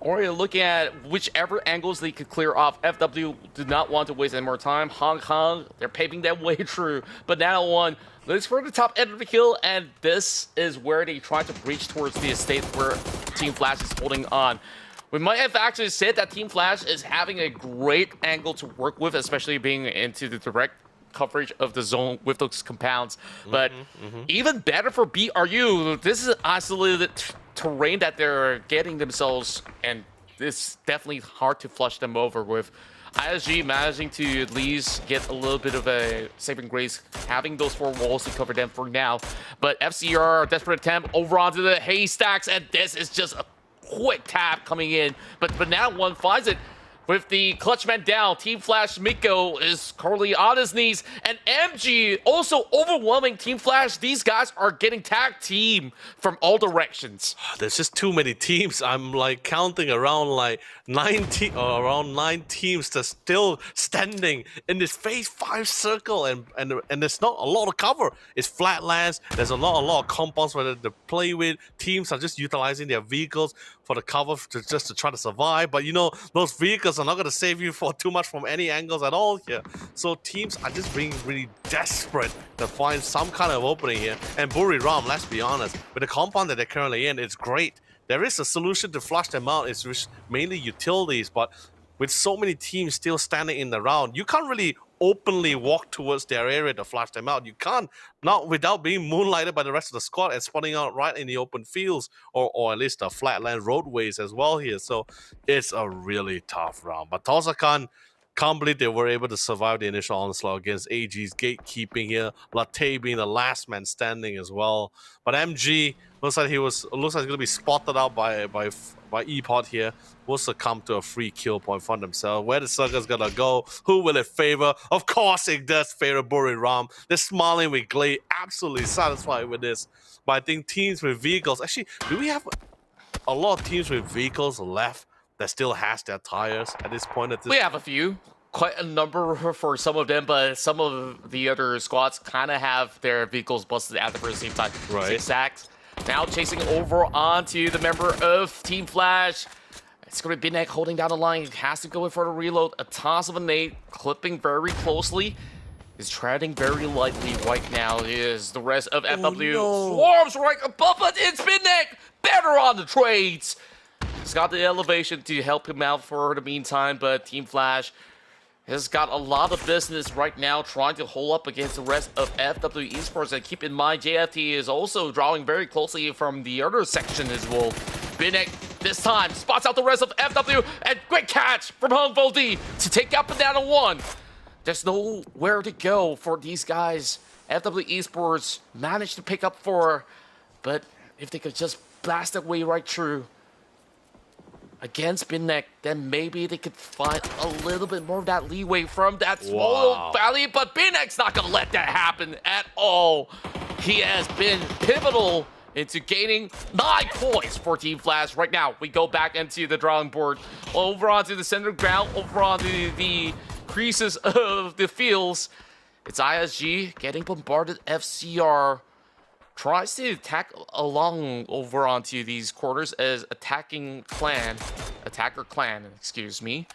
Or you're looking at whichever angles they could clear off. FW did not want to waste any more time. Hong Kong, they're paving their way through. But now one looks for the top end of the hill, and this is where they try to breach towards the estate where Team Flash is holding on. We might have actually said that Team Flash is having a great angle to work with, especially being into the direct coverage of the zone with those compounds. But even better for BRU, this is isolated terrain that they're getting themselves, and it's definitely hard to flush them over with. ISG managing to at least get a little bit of a saving grace, having those 4 walls to cover them for now. But FCR, desperate attempt over onto the haystacks, and this is just a quick tap coming in, but now one finds it with the clutch man down. Team Flash Miko is currently on his knees, and MG also overwhelming Team Flash. These guys are getting tag team from all directions. There's just too many teams. I'm like counting around like 9 teams that's still standing in this phase 5 circle, and there's not a lot of cover. It's flatlands. There's a lot of compounds for them to play with. Teams are just utilizing their vehicles for the cover just to try to survive. But you know, those vehicles are not going to save you for too much from any angles at all here. So teams are just being really desperate to find some kind of opening here. And Buriram, let's be honest, with the compound that they're currently in, it's great. There is a solution to flush them out. It's mainly utilities, but with so many teams still standing in the round, you can't really openly walk towards their area to flush them out. You can't, not without being moonlighted by the rest of the squad and spawning out right in the open fields, or at least the flatland roadways as well here. So it's a really tough round. But Tosakan can't believe they were able to survive the initial onslaught against AG's gatekeeping here. Latte being the last man standing as well. But MG looks like he's going to be spotted out by ePod here. Will succumb to a free kill point for themselves. Where the circle's gonna go? Who will it favor? Of course it does favor Buriram. They're smiling with glee, absolutely satisfied with this. But I think teams with vehicles, actually, do we have a lot of teams with vehicles left that still has their tires at this point. We have a few. Quite a number for some of them, but some of the other squads kind of have their vehicles busted at the same time. Right. Zigzags now chasing over onto the member of Team Flash. It's going to be Binek holding down the line. He has to go in for the reload. A toss of a nade, clipping very closely. Is treading very lightly right now. Is the rest of FW. no. Swarms right above, but it's Binek better on the trades. He's got the elevation to help him out for the meantime, but Team Flash has got a lot of business right now trying to hold up against the rest of FW Esports. And keep in mind, JFT is also drawing very closely from the other section as well. Binek this time spots out the rest of FW, and great catch from Hung Voldi to take out Banana 1. There's nowhere to go for these guys. FW Esports managed to pick up 4, but if they could just blast their way right through against Binek, then maybe they could find a little bit more of that leeway from that small Wow. valley, but Binek's not going to let that happen at all. He has been pivotal into gaining 9 points for Team Flash. Right now, we go back into the drawing board, over onto the center ground, over onto the creases of the fields. It's ISG getting bombarded. FCR tries to attack along over onto these quarters as attacker clan, excuse me,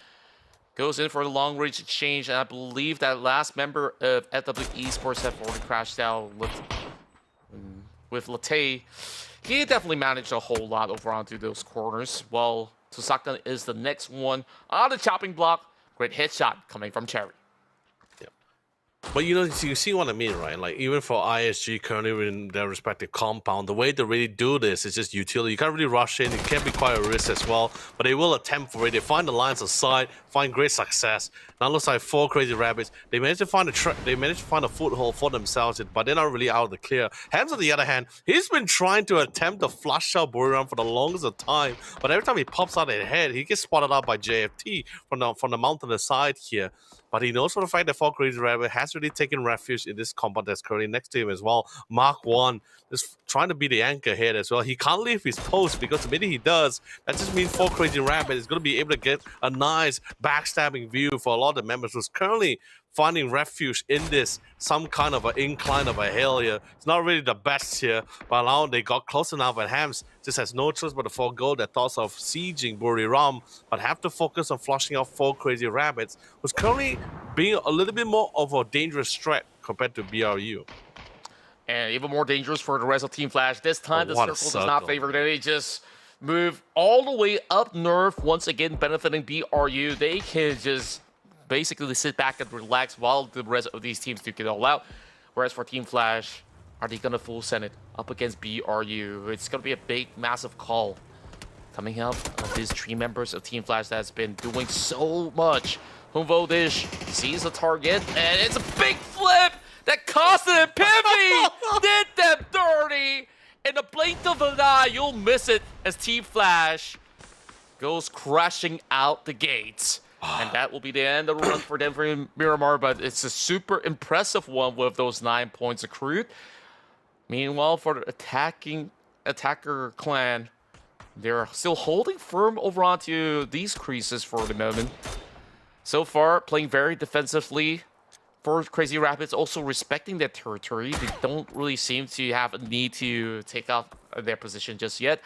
goes in for the long range exchange, and I believe that last member of FW Esports have already crashed out with Latte. He definitely managed a whole lot over onto those corners, while Tosaka is the next one on the chopping block. Great headshot coming from Cherry. But you see what I mean, right? Like, even for ISG currently in their respective compound, the way they really do this is just utility. You can't really rush in. It can be quite a risk as well, but they will attempt for it. They find the lines of sight, find great success. Now looks like 4 Crazy Rabbits. They managed to find a foothold for themselves, but they're not really out of the clear. Hams, on the other hand, he's been trying to attempt to flush out Buriram for the longest of time, but every time he pops out his head, he gets spotted out by JFT from the mountain side here. But he knows for the fact that 4 Crazy Rabbit has really taken refuge in this compound that's currently next to him as well. Mark 1 is trying to be the anchor head as well. He can't leave his post, because the minute he does, that just means 4 Crazy Rabbit is going to be able to get a nice backstabbing view for a lot of the members who's currently finding refuge in this some kind of an incline of a hill here. It's not really the best here, but now they got close enough, and Hams just has no choice but to forego their thoughts of sieging Buriram, but have to focus on flushing out 4 Crazy Rabbits, who's currently being a little bit more of a dangerous threat compared to BRU. And even more dangerous for the rest of Team Flash. This time, the what a circle does not circle. favor them. They just move all the way up north, once again benefiting BRU. They can just basically sit back and relax while the rest of these teams duke it all out. Whereas for Team Flash, are they going to full send it up against BRU? It's going to be a big, massive call coming up of these 3 members of Team Flash that's been doing so much. Humvodish sees the target, and it's a big flip that cost him Pivy! Did them dirty! In the blink of an eye, you'll miss it as Team Flash goes crashing out the gates. And that will be the end of the run for them for Miramar, but it's a super impressive one with those 9 points accrued. Meanwhile, for the attacker clan, they're still holding firm over onto these creases for the moment. So far, playing very defensively. For Crazy Rapids, also respecting their territory. They don't really seem to have a need to take off their position just yet,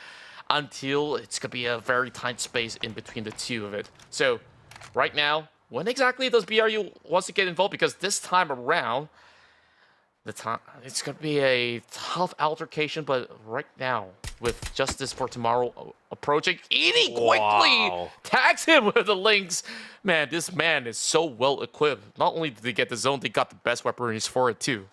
until it's going to be a very tight space in between the two of it. So, right now, when exactly does BRU wants to get involved? Because this time around, it's going to be a tough altercation, but right now, with Justice for Tomorrow approaching, Edie quickly tags him with the links. Man, this man is so well equipped. Not only did they get the zone, they got the best weaponries for it too.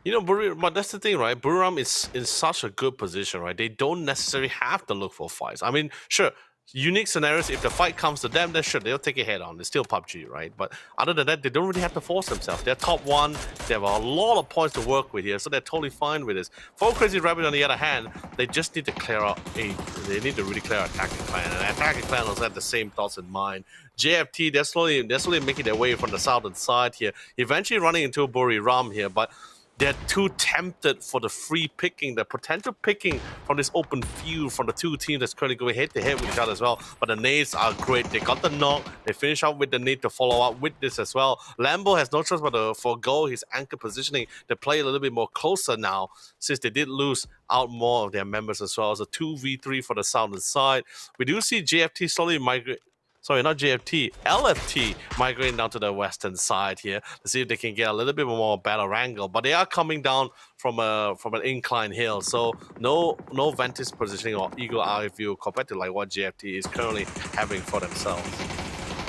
You know, but that's the thing, right? Buriram is in such a good position, right? They don't necessarily have to look for fights. I mean, sure, unique scenarios, if the fight comes to them, then sure, they'll take it head on. It's still PUBG, right? But other than that, they don't really have to force themselves. They're top 1. They have a lot of points to work with here, so they're totally fine with this. For Crazy Rabbit, on the other hand, they just need to clear out they need to really clear out attacking clan. And attacking clan also have the same thoughts in mind. JFT, they're slowly making their way from the southern side here, eventually running into Buriram here, but they're too tempted for the free picking, the potential picking from this open field from the two teams that's currently going head-to-head with each other as well. But the nades are great. They got the knock. They finish up with the nade to follow up with this as well. Lambo has no choice but to forego his anchor positioning to play a little bit more closer now, since they did lose out more of their members as well. It's a 2v3 for the southern side. We do see JFT slowly migrate. Sorry, not JFT, LFT migrating down to the western side here to see if they can get a little bit more better angle. But they are coming down from an incline hill, so no vantage positioning or eagle eye view compared to like what JFT is currently having for themselves.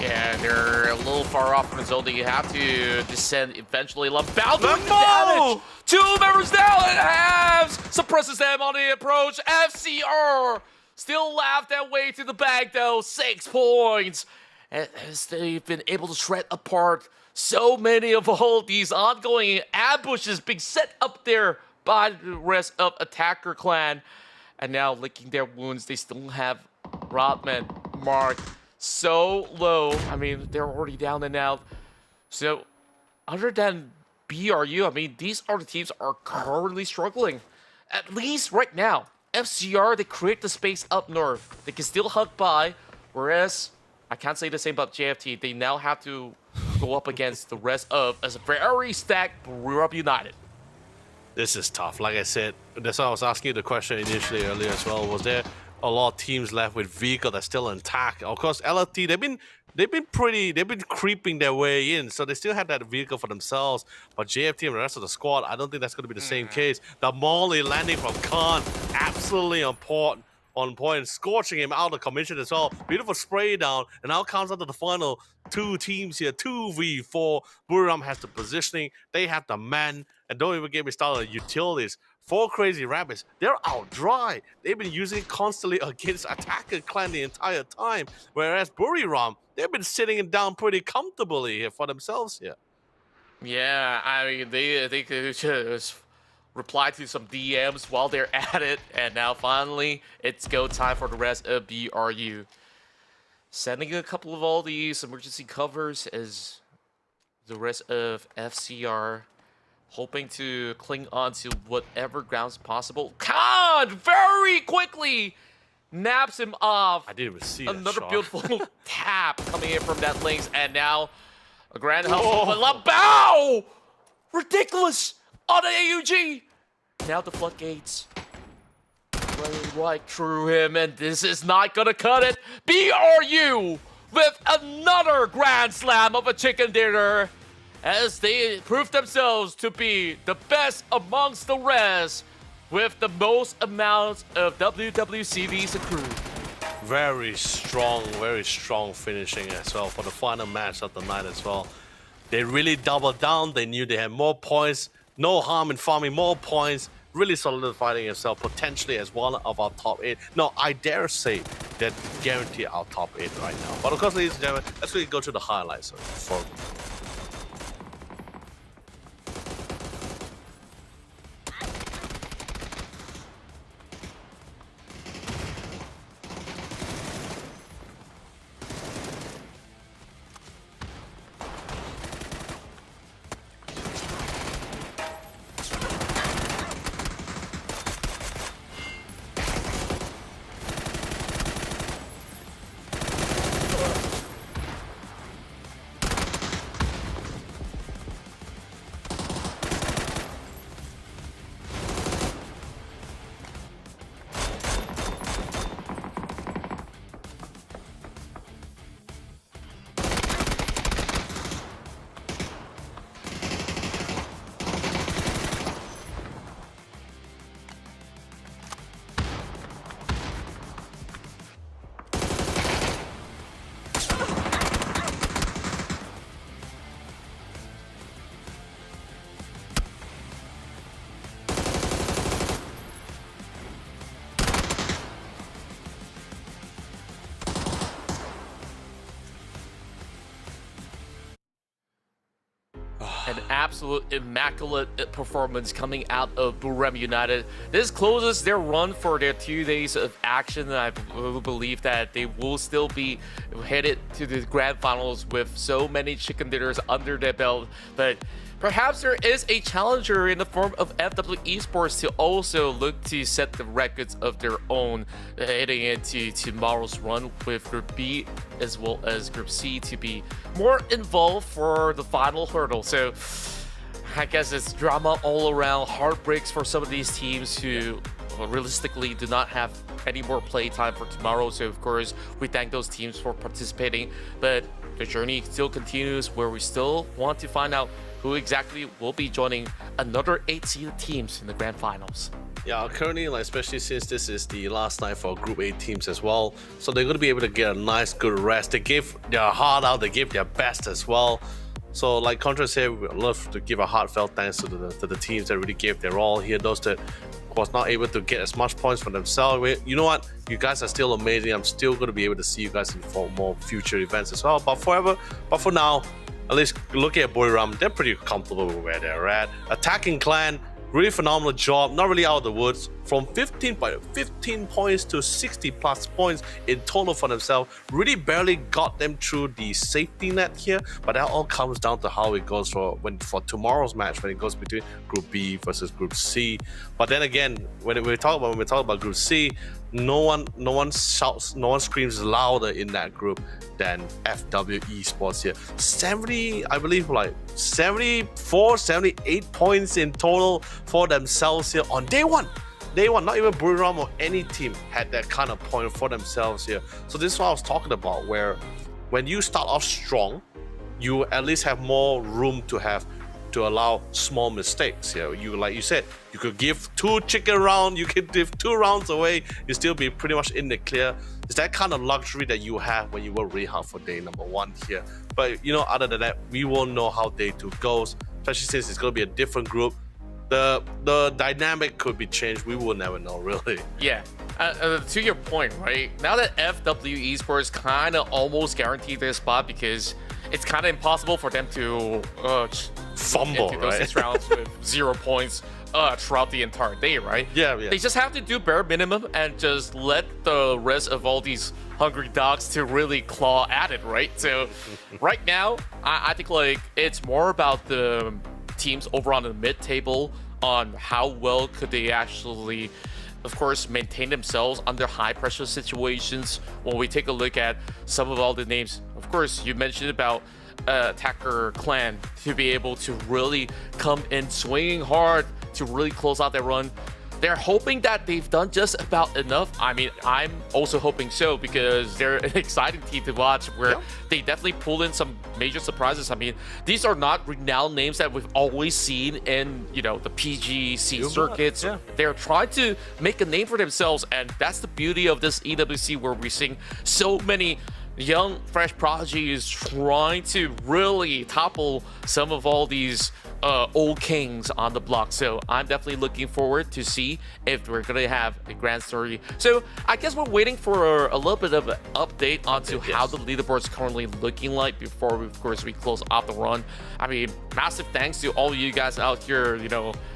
Yeah, they're a little far off from the zone that you have to descend eventually. Lambeau doing the damage! 2 members down and halves! Suppresses them on the approach. FCR still laughed their way to the bag though. 6 points. As they've been able to shred apart so many of all these ongoing ambushes being set up there by the rest of Attacker Clan. And now licking their wounds, they still have Rodman, Mark, so low. I mean, they're already down and out. So, other than BRU, I mean, these other teams are currently struggling. At least right now, FCR, they create the space up north. They can still hug by, whereas, I can't say the same about JFT. They now have to go up against the rest of a very stacked Burup United. This is tough. Like I said, that's why I was asking you the question initially earlier as well. Was there a lot of teams left with vehicle that's still intact? Of course, LFT, they've been creeping their way in, so they still have that vehicle for themselves. But JFT and the rest of the squad, I don't think that's going to be the same case. The Molly landing from Khan, absolutely on point, scorching him out of commission as well. Beautiful spray down, and now comes out to the final 2 teams here, 2v4. Buriram has the positioning, they have the man, and don't even get me started on utilities. 4 Crazy Rabbits, they're out dry. They've been using it constantly against Attacker Clan the entire time, whereas Buriram, they've been sitting it down pretty comfortably here for themselves here. Yeah, I mean, they could just reply to some DMs while they're at it, and now finally, it's go time for the rest of BRU. Sending a couple of all these emergency covers as the rest of FCR hoping to cling on to whatever grounds possible. Khan very quickly naps him off. I didn't even see that Another shot. beautiful tap coming in from that links, and now a grand hustle. But Lambeau! Ridiculous on the AUG. Now the floodgates running right through him, and this is not gonna cut it. BRU with another grand slam of a chicken dinner, as they prove themselves to be the best amongst the rest with the most amounts of WWCVs accrued. Very strong finishing as well for the final match of the night as well. They really doubled down. They knew they had more points. No harm in farming more points. Really solidifying itself potentially as one of our top 8. No, I dare say that guarantee our top 8 right now. But of course, ladies and gentlemen, let's really go to the highlights for An absolute immaculate performance coming out of Burup United. This closes their run for their 2 days of action, and I believe that they will still be headed to the grand finals with so many chicken dinners under their belt. But perhaps there is a challenger in the form of FW Esports to also look to set the records of their own heading into tomorrow's run, with Group B as well as Group C to be more involved for the final hurdle. So I guess it's drama all around, heartbreaks for some of these teams who realistically do not have any more play time for tomorrow. So of course we thank those teams for participating, but the journey still continues, where we still want to find out who exactly will be joining another 8-seeded teams in the grand finals. Yeah, currently, like, especially since this is the last night for Group A teams as well, so they're going to be able to get a nice, good rest. They gave their heart out, they gave their best as well. So, like Contra said, we would love to give a heartfelt thanks to the teams that really gave their all here. Those that was not able to get as much points for themselves. You know what? You guys are still amazing. I'm still going to be able to see you guys in for more future events as well. But for now, at least looking at Buriram, they're pretty comfortable with where they're at. Attacking Clan, really phenomenal job. Not really out of the woods. From 15 points to 60 plus points in total for themselves. Really barely got them through the safety net here. But that all comes down to how it goes for tomorrow's match, when it goes between Group B versus Group C. But then again, when we talk about Group C, no one shouts, no one screams louder in that group than FW Esports here. 70, I believe, like 74, 78 points in total for themselves here on day one. Not even Buriram or any team had that kind of point for themselves here. So this is what I was talking about, where when you start off strong, you at least have more room to allow small mistakes here. Like you said, you could give 2 chicken rounds, you could give 2 rounds away, you still be pretty much in the clear. It's that kind of luxury that you have when you work really hard for day number 1 here. But other than that, we won't know how day 2 goes, especially since it's going to be a different group. The dynamic could be changed. We will never know, really. Yeah. To your point, right? Now that FW Esports kind of almost guaranteed their spot, because it's kind of impossible for them to Fumble, into those right? 6 rounds with 0 points throughout the entire day, right? Yeah. They just have to do bare minimum and just let the rest of all these hungry dogs to really claw at it, right? So right now, I think like it's more about the teams over on the mid-table on how well could they actually, of course, maintain themselves under high-pressure situations. When we take a look at some of all the names, of course, you mentioned about Attacker Clan to be able to really come in swinging hard to really close out their run. They're hoping that they've done just about enough. I mean, I'm also hoping so, because they're an exciting team to watch, where they definitely pulled in some major surprises. I mean, these are not renowned names that we've always seen in, the PGC circuits. Yeah. They're trying to make a name for themselves, and that's the beauty of this EWC, where we're seeing so many young, fresh prodigies trying to really topple some of all these old kings on the block. So I'm definitely looking forward to see if we're gonna have a grand story. So I guess we're waiting for a little bit of an update onto how the leaderboard's currently looking like before we, of course, we close out the run. I mean, massive thanks to all of you guys out here,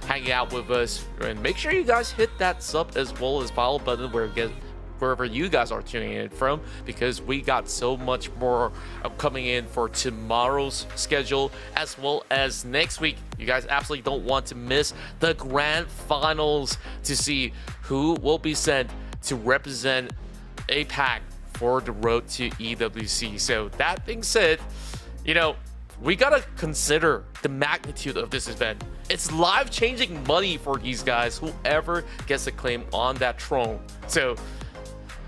hanging out with us, and make sure you guys hit that sub as well as follow button wherever you guys are tuning in from, because we got so much more coming in for tomorrow's schedule as well as next week. You guys absolutely don't want to miss the grand finals to see who will be sent to represent APAC for the road to EWC. So that being said, we gotta consider the magnitude of this event. It's life-changing money for these guys, whoever gets a claim on that throne. So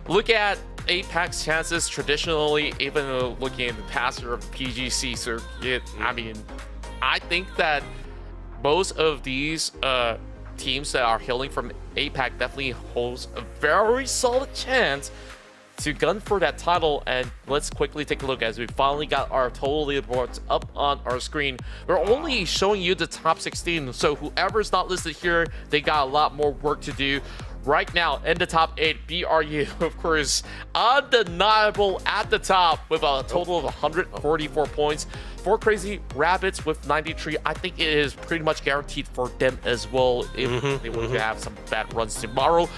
look at APAC's chances traditionally, even looking at the past year of the PGC circuit. I mean, I think that most of these teams that are hailing from APAC definitely holds a very solid chance to gun for that title. And let's quickly take a look as we finally got our total leaderboards up on our screen. We're only showing you the top 16, so whoever's not listed here, they got a lot more work to do. Right now, in the top 8, BRU, of course, undeniable at the top with a total of 144 points. 4 Crazy Rabbits with 93. I think it is pretty much guaranteed for them as well if they want to have some bad runs tomorrow.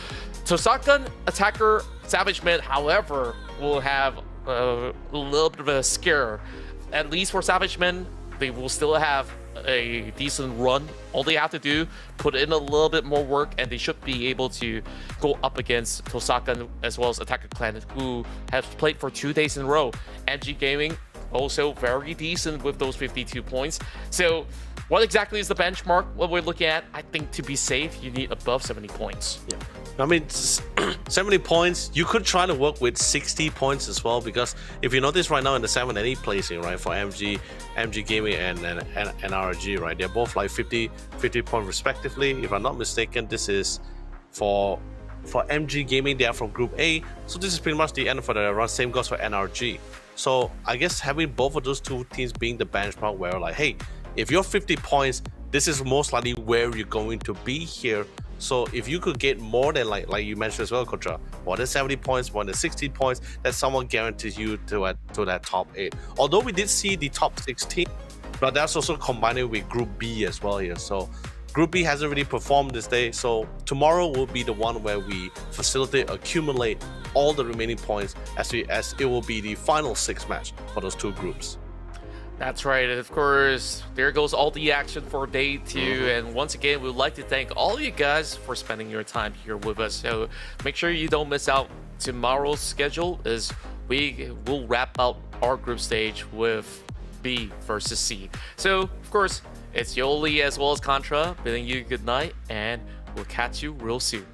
Tosakan, Attacker, Savage Men, however, will have a little bit of a scare. At least for Savage Men, they will still have a decent run. All they have to do, put in a little bit more work, and they should be able to go up against Tosaka as well as Attacker Clan, who have played for 2 days in a row. MG Gaming also very decent with those 52 points. So what exactly is the benchmark? What we're looking at, I think to be safe, you need above 70 points. Yeah. I mean, 70 points, you could try to work with 60 points as well, because if you notice right now in the 7 and 8 placing, right, for MG Gaming and NRG, right, they're both like 50 points respectively. If I'm not mistaken, this is for MG Gaming, they are from Group A, so this is pretty much the end for the run. Same goes for NRG. So I guess having both of those two teams being the benchmark where like, hey, if you're 50 points, this is most likely where you're going to be here. So if you could get more than like you mentioned as well, Kotra, more than 70 points, more than 60 points, that someone guarantees you to that top 8. Although we did see the top 16, but that's also combining with Group B as well here. So Group B hasn't really performed this day, so tomorrow will be the one where we facilitate, accumulate all the remaining points as it will be the final 6 match for those 2 groups. That's right, and of course, there goes all the action for day 2. And once again, we'd like to thank all of you guys for spending your time here with us. So make sure you don't miss out tomorrow's schedule, as we will wrap out our group stage with B versus C. So, of course, it's Yoli as well as Contra bidding you good night, and we'll catch you real soon.